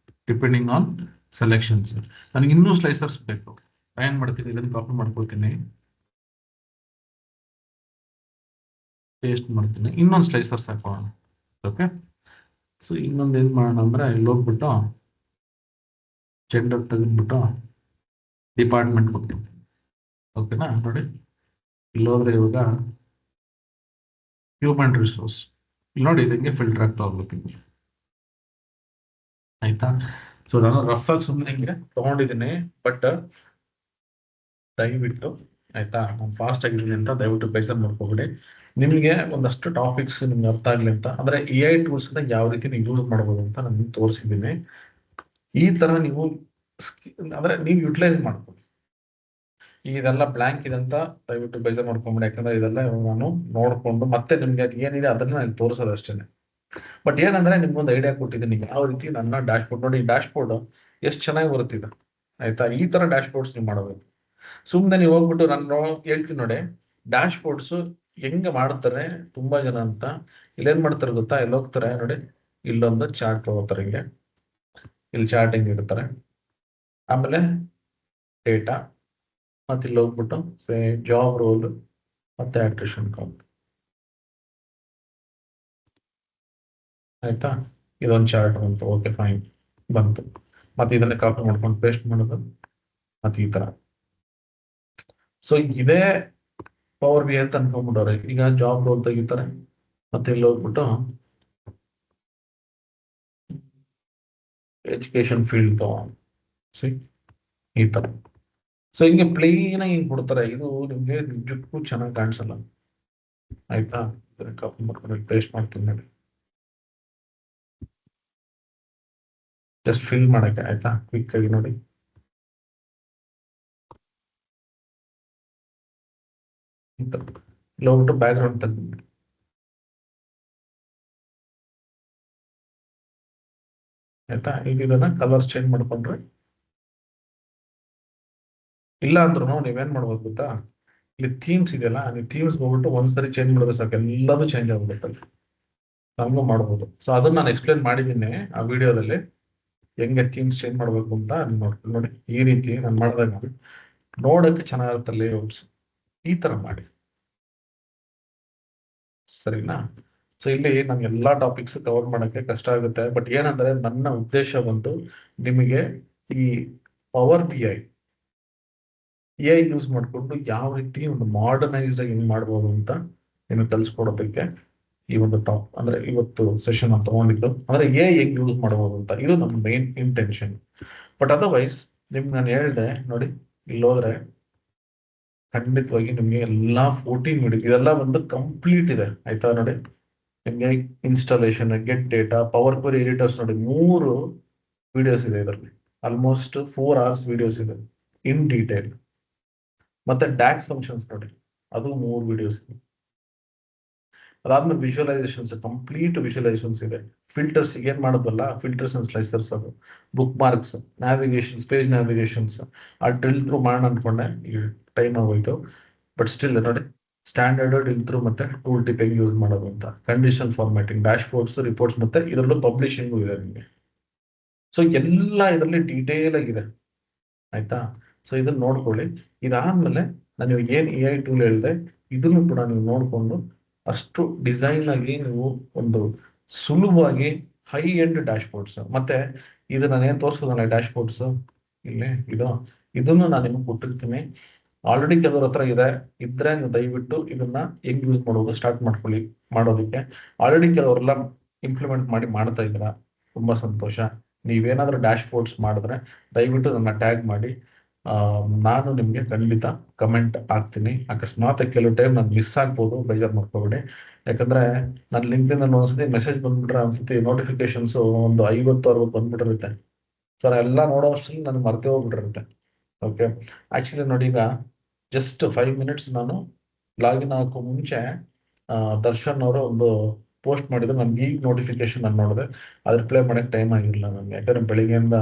ಡಿಪೆಂಡಿಂಗ್ ಆನ್ ಸೆಲೆಕ್ಷನ್ಸ್. ನನಗೆ ಇನ್ನೂ ಸ್ಲೈಸರ್ಸ್ ಬೇಕು. ಏನ್ ಮಾಡ್ತೀನಿ, ಇದನ್ನು ಕಾಪಿ ಮಾಡ್ಕೊಳ್ತೀನಿ, ಪೇಸ್ಟ್ ಮಾಡ್ತೀನಿ, ಇನ್ನೊಂದು ಸ್ಲೈಸರ್ಸ್ ಹಾಕೋಣ. ಓಕೆ, ಸೊ ಇನ್ನೊಂದು ಏನ್ ಮಾಡೋಣ ಅಂದ್ರೆ ಇಲ್ಲಿ ಹೋಗ್ಬಿಟ್ಟು ಜೆಂಡರ್ ತೆಗೆದ್ಬಿಟ್ಟು ಡಿಪಾರ್ಟ್ಮೆಂಟ್ ಕೊಡ್ತೀನಿ. ಓಕೆನಾ, ನೋಡಿ ಇಲ್ಲಿ ಹೋದ್ರೆ ಇವಾಗ ಹ್ಯೂಮನ್ ರಿಸೋರ್ಸ್, ಇಲ್ಲಿ ನೋಡಿ ಇದಂಗೆ ಫಿಲ್ಟರ್ ಆಗ್ತಾ ಹೋಗ್ಬೇಕು. ಆಯ್ತಾ, ಸೊ ನಾನು ರಫ್ ಆಗಿ ಸುಮ್ಮನೆ ಹಿಂಗೆ ತಗೊಂಡಿದ್ದೀನಿ, ಬಟ್ ದಯವಿಟ್ಟು ಆಯ್ತಾ, ನಾನು ಫಾಸ್ಟ್ ಆಗಿದ್ದೀನಿ ಅಂತ ದಯವಿಟ್ಟು ಬೇಜಾರು ಮಾಡ್ಕೋಬೇಡಿ. ನಿಮಗೆ ಒಂದಷ್ಟು ಟಾಪಿಕ್ಸ್ ನಿಮ್ಗೆ ಅರ್ಥ ಆಗ್ಲಿ ಅಂತ, ಅಂದ್ರೆ AI ಟೂಲ್ಸ್ ಯಾವ ರೀತಿ ನೀವು ಯೂಸ್ ಮಾಡ್ಬೋದು ಅಂತ ನಾನು ತೋರಿಸಿದ್ದೀನಿ. ಈ ತರ ನೀವು ಅಂದ್ರೆ ನೀವು ಯುಟಿಲೈಸ್ ಮಾಡ್ಬೋದು. ಇದೆಲ್ಲ ಬ್ಲಾಂಕ್ ಇದೆ ಅಂತ ದಯವಿಟ್ಟು ಬೇಜಾರು ಮಾಡ್ಕೊಂಬಿಡಿ, ಯಾಕಂದ್ರೆ ಇದೆಲ್ಲ ನಾನು ನೋಡ್ಕೊಂಡು ಮತ್ತೆ ನಿಮ್ಗೆ ಏನಿದೆ ಅದನ್ನ ನಾನು ತೋರಿಸೋದು ಅಷ್ಟೇನೆ. ಬಟ್ ಏನಂದ್ರೆ ನಿಮ್ಗೊಂದು ಐಡಿಯಾ ಕೊಟ್ಟಿದ್ದೀನಿ ಯಾವ ರೀತಿ ನನ್ನ ಡ್ಯಾಶ್ ಬೋರ್ಡ್. ನೋಡಿ ಡ್ಯಾಶ್ ಬೋರ್ಡ್ ಎಷ್ಟು ಚೆನ್ನಾಗಿ ಬರುತ್ತಿದೆ. ಆಯ್ತಾ, ಈ ತರ ಡ್ಯಾಶ್ ಬೋರ್ಡ್ಸ್ ನೀವು ಮಾಡಬೇಕು. ಸುಮ್ಮನೆ ನೀವು ಹೋಗ್ಬಿಟ್ಟು ನಾನು ಹೇಳ್ತೀನಿ ನೋಡಿ, ಡ್ಯಾಶ್ ಬೋರ್ಡ್ಸ್ ಹೆಂಗೆ ಮಾಡ್ತಾರೆ ತುಂಬಾ ಜನ ಅಂತ. ಇಲ್ಲೇನ್ ಮಾಡ್ತಾರೆ ಗೊತ್ತಾ, ಇಲ್ಲಿ ಹೋಗ್ತಾರೆ ನೋಡಿ, ಇಲ್ಲೊಂದು ಚಾರ್ಟ್ ತಗೋತಾರೆ, ಹಿಂಗೆ ಇಲ್ಲಿ ಚಾರ್ಟ್ ಹೆಂಗೆ ಇಡ್ತಾರೆ, ಆಮೇಲೆ ಡೇಟಾ, ಮತ್ತೆ ಇಲ್ಲಿ ಹೋಗ್ಬಿಟ್ಟು ಜಾಬ್ ರೋಲ್ ಮತ್ತೆ ಅಟ್ರಿಷನ್ ಕೌಂಟ್. ಆಯ್ತಾ, ಇದೊಂದು ಚಾರ್ಟ್ ಬಂತು. ಓಕೆ ಫೈನ್, ಬಂತು. ಮತ್ತೆ ಇದನ್ನ ಕಾಪಿ ಮಾಡ್ಕೊಂಡು ಪೇಸ್ಟ್ ಮಾಡೋದು, ಮತ್ತೆ ಈ ತರ. ಸೊ ಇದೇ ಪವರ್ BI ಅಂತ ಅನ್ಕೊಂಡ್ಬಿಟ್ಟವ್ರೆ. ಈಗ ಜಾಬ್ ರೋಲ್ ತೆಗಿತಾರೆ, ಮತ್ತೆ ಇಲ್ಲಿ ಹೋಗ್ಬಿಟ್ಟು ಎಜುಕೇಶನ್ ಫೀಲ್ಡ್ ತಗೊಂಡು ಈ ತರ. ಸೊ ಹಿಂಗೆ ಪ್ಲೇನ್ ಆಗಿ ಹಿಂಗೆ ಕೊಡ್ತಾರೆ. ಇದು ನಿಮ್ಗೆ ನಿಜಕ್ಕೂ ಚೆನ್ನಾಗಿ ಕಾಣಿಸಲ್ಲ. ಆಯ್ತಾ, ಕಾಪಿ ಮಾಡ್ಕೊಂಡು ಪೇಸ್ಟ್ ಮಾಡ್ತೀನಿ ನೋಡಿ, ಜಸ್ಟ್ ಫಿಲ್ ಮಾಡಕ್ಕೆ. ಆಯ್ತಾ, ಕ್ವಿಕ್ ಆಗಿ ನೋಡಿ, ಇಲ್ಲಿ ಹೋಗ್ಬಿಟ್ಟು ಬ್ಯಾಕ್ ಗ್ರೌಂಡ್ ತೆಗೆದ್ಬಿಟ್ಟು. ಆಯ್ತಾ, ಈಗ ಇದನ್ನ ಕಲರ್ಸ್ ಚೇಂಜ್ ಮಾಡ್ಕೊಂಡ್ರೆ, ಇಲ್ಲ ಅಂದ್ರೂ ನೀವೇನ್ ಮಾಡ್ಬೋದು ಗೊತ್ತಾ, ಇಲ್ಲಿ ಥೀಮ್ಸ್ ಇದೆಯಲ್ಲ, ನೀವು ಥೀಮ್ಸ್ ಹೋಗ್ಬಿಟ್ಟು ಒಂದ್ಸರಿ ಚೇಂಜ್ ಮಾಡಿದ್ರೆ ಸಾಕು, ಎಲ್ಲದೂ ಚೇಂಜ್ ಆಗ್ಬಿಡುತ್ತೆ. ನಮಗೂ ಮಾಡ್ಬೋದು. ಸೊ ಅದನ್ನ ನಾನು ಎಕ್ಸ್ಪ್ಲೇನ್ ಮಾಡಿದ್ದೀನಿ ಆ ವಿಡಿಯೋದಲ್ಲಿ, ಹೆಂಗೆ ಥೀಮ್ಸ್ ಚೇಂಜ್ ಮಾಡ್ಬೇಕು ಅಂತ. ನೋಡ್ಕೊಂಡು ನೋಡಿ, ಈ ರೀತಿ ನಾನು ಮಾಡಿದಾಗ ನೋಡಕ್ಕೆ ಚೆನ್ನಾಗಿರುತ್ತೆ ಲೇಔಟ್ಸ್. ಈ ತರ ಮಾಡಿ, ಸರಿನಾ? ಸೊ ಇಲ್ಲಿ ನಾನು ಎಲ್ಲಾ ಟಾಪಿಕ್ಸ್ ಕವರ್ ಮಾಡಕ್ಕೆ ಕಷ್ಟ ಆಗುತ್ತೆ. ಬಟ್ ಏನಂದ್ರೆ ನನ್ನ ಉದ್ದೇಶ ಬಂದು ನಿಮಗೆ ಈ ಪವರ್ BI AI ಯೂಸ್ ಮಾಡ್ಕೊಂಡು ಯಾವ ರೀತಿ ಒಂದು ಮಾಡರ್ನೈಸ್ಡ್ ಆಗಿ ಹೆಂಗ್ ಮಾಡ್ಬೋದು ಅಂತ ನಿಮಗೆ ಕಲ್ಸ್ಕೊಡೋದಕ್ಕೆ ಈ ಒಂದು ಅಂದ್ರೆ ಇವತ್ತು ಸೆಷನ್ ಅಂತ ತಗೊಂಡಿದ್ದು. ಅಂದ್ರೆ AI ಹೆಂಗ್ ಯೂಸ್ ಮಾಡ್ಬೋದು ಅಂತ, ಇದು ನಮ್ಮ ಮೇನ್ ಇಂಟೆನ್ಷನ್. ಬಟ್ ಅದರ್ವೈಸ್ ನಿಮ್ಗೆ ನಾನು ಹೇಳ್ದೆ ನೋಡಿ, ಇಲ್ಲಿ ಹೋದ್ರೆ ಖಂಡಿತವಾಗಿ ನಿಮ್ಗೆ ಎಲ್ಲಾ 14 ವಿಡಿಯೋ ಇದೆಲ್ಲ ಒಂದು ಕಂಪ್ಲೀಟ್ ಇದೆ. ಆಯ್ತಾ, ನೋಡಿ ನಿಮ್ಗೆ installation, get data, power query editors ನೋಡಿ 3 ವಿಡಿಯೋಸ್ ಇದೆ ಇದರಲ್ಲಿ. ಆಲ್ಮೋಸ್ಟ್ 4 hours ವಿಡಿಯೋಸ್ ಇದೆ ಇನ್ ಡೀಟೇಲ್. ಮತ್ತೆ ಡ್ಯಾಕ್ಸ್ ಫಂಕ್ಷನ್ಸ್ ನೋಡಿ, ಅದು 3 ವಿಡಿಯೋಸ್ ಇದೆ. ಅದಾದ್ಮೇಲೆ ವಿಜುವಲೈಸೇಷನ್ಸ್, ಕಂಪ್ಲೀಟ್ ವಿಜುವಲೈಸೇಷನ್ಸ್ ಇದೆ. ಫಿಲ್ಟರ್ಸ್ ಏನ್ ಮಾಡೋದಲ್ಲ, ಫಿಲ್ಟರ್ಸ್ ಅಂಡ್ ಸ್ಲೈಸರ್ಸ್, ಅದು ಬುಕ್ ಮಾರ್ಕ್ಸ್, ನ್ಯಾವಿಗೇಷನ್ಸ್, ಪೇಜ್ ನ್ಯಾವಿಗೇಷನ್ಸ್. ಆ ಡ್ರಿಲ್ ಥ್ರೂ ಮಾಡೋಣ ಅನ್ಕೊಂಡೆ, ಈ ಟೈಮ್ ಆಗೋಯ್ತು. ಬಟ್ ಸ್ಟಿಲ್ ನೋಡಿ, ಸ್ಟ್ಯಾಂಡರ್ಡ್ ಡ್ರಿಲ್ ಥ್ರೂ ಮತ್ತೆ ಟೂಲ್ ಟಿಪ್ ಹೆಂಗ್ ಯೂಸ್ ಮಾಡೋದು ಅಂತ, condition formatting, dash boards, reports, ಮತ್ತೆ ಇದರಲ್ಲೂ ಪಬ್ಲಿಷಿಂಗು ಇದೆ ನಿಮಗೆ. ಸೊ ಎಲ್ಲ ಇದರಲ್ಲಿ ಡೀಟೇಲ್ ಆಗಿದೆ. ಆಯ್ತಾ, ಸೊ ಇದನ್ನ ನೋಡ್ಕೊಳ್ಳಿ. ಇದಾದ್ಮೇಲೆ ನಾನು ಏನ್ AI ಟೂಲ್ ಹೇಳಿದೆ ಇದನ್ನು ಕೂಡ ನೀವು ನೋಡ್ಕೊಂಡು ಅಷ್ಟು ಡಿಸೈನ್ ಆಗಿ ನೀವು ಒಂದು ಸುಲಭವಾಗಿ ಹೈ ಎಂಡ್ ಡ್ಯಾಶ್ ಬೋರ್ಡ್ಸ್. ಮತ್ತೆ ಇದು ನಾನು ಏನ್ ತೋರಿಸೋದಲ್ಲ ಡ್ಯಾಶ್ ಬೋರ್ಡ್ಸ್ ಇಲ್ಲಿ ಇದನ್ನು ನಾನು ನಿಮ್ಗೆ ಕೊಟ್ಟಿರ್ತೀನಿ. ಆಲ್ರೆಡಿ ಕೆಲವ್ರ ಹತ್ರ ಇದ್ರೆ ನೀವು ದಯವಿಟ್ಟು ಇದನ್ನ ಹೆಂಗ್ ಯೂಸ್ ಮಾಡೋದು ಸ್ಟಾರ್ಟ್ ಮಾಡ್ಕೊಳ್ಳಿ ಮಾಡೋದಕ್ಕೆ. ಆಲ್ರೆಡಿ ಕೆಲವರೆಲ್ಲ ಇಂಪ್ಲಿಮೆಂಟ್ ಮಾಡ್ತಾ ಇದ್ದೀರಾ, ತುಂಬಾ ಸಂತೋಷ. ನೀವೇನಾದ್ರೂ ಡ್ಯಾಶ್ ಬೋರ್ಡ್ಸ್ ಮಾಡಿದ್ರೆ ದಯವಿಟ್ಟು ನನ್ನ ಟ್ಯಾಗ್ ಮಾಡಿ. ನಾನು ನಿಮ್ಗೆ ಖಂಡಿತ ಕಮೆಂಟ್ ಹಾಕ್ತೀನಿ. ಅಕಸ್ಮಾತ್ ಕೆಲವು ಟೈಮ್ ನಾನು ಮಿಸ್ ಆಗ್ಬೋದು, ಬೇಜಾರು ಮಾಡ್ಕೋಬೇಡಿ. ಯಾಕಂದ್ರೆ ನನ್ನ ಲಿಂಕ್ಡಿನ್ ಅಲ್ಲಿ ಒಂದ್ಸತಿ ಮೆಸೇಜ್ ಬಂದ್ಬಿಟ್ರೆ ಒಂದ್ಸತಿ ನೋಟಿಫಿಕೇಶನ್ಸ್ ಒಂದು 50-60 ಬಂದ್ಬಿಟ್ಟಿರುತ್ತೆ. ಸೊ ಎಲ್ಲ ನೋಡೋ ಅಷ್ಟರಲ್ಲಿ ನನಗೆ ಮರ್ತೇ ಹೋಗ್ಬಿಟ್ಟಿರುತ್ತೆ. ಓಕೆ, ಆಕ್ಚುಲಿ ನೋಡಿ, ಈಗ ಜಸ್ಟ್ 5 ಮಿನಿಟ್ಸ್ ನಾನು ಲಾಗಿನ್ ಹಾಕೋ ಮುಂಚೆ ದರ್ಶನ್ ಅವರು ಒಂದು ಪೋಸ್ಟ್ ಮಾಡಿದ್ರು. ನನ್ಗೆ ಈಗ ನೋಟಿಫಿಕೇಶನ್ ನಾನು ನೋಡಿದೆ, ಅದು ರಿಪ್ಲೈ ಮಾಡಕ್ಕೆ ಟೈಮ್ ಆಗಿರಲಿಲ್ಲ ನನಗೆ. ಯಾಕಂದ್ರೆ ಬೆಳಿಗ್ಗೆಯಿಂದ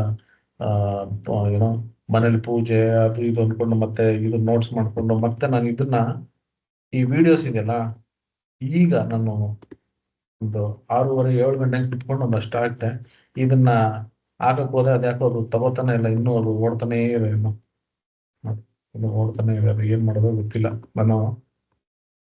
ಏನೋ ಮನೇಲಿ ಪೂಜೆ ಅದು ಇದು ಅಂದ್ಕೊಂಡು ಮತ್ತೆ ಇದು ನೋಟ್ಸ್ ಮಾಡ್ಕೊಂಡು ಮತ್ತೆ ನಾನು ಇದನ್ನ ಈ ವಿಡಿಯೋಸ್ ಇದೆಯಲ್ಲ, ಈಗ ನಾನು ಒಂದು 6:30-7 ಗಂಟೆಗೆ ಕುತ್ಕೊಂಡು ಒಂದಷ್ಟು ಆಗ್ತೆ ಇದನ್ನ ಹಾಕಕ್ ಹೋದೆ. ಅದ್ಯಾಕೋ ಅದು ತಗೋತಾನೆ ಇಲ್ಲ, ಇನ್ನೂ ಅದು ಓಡ್ತಾನೇ ಇದೆ, ಇನ್ನು ಓಡ್ತಾನೆ ಇದೆ. ಅದು ಏನ್ ಮಾಡೋದು ಗೊತ್ತಿಲ್ಲ. ನಾನು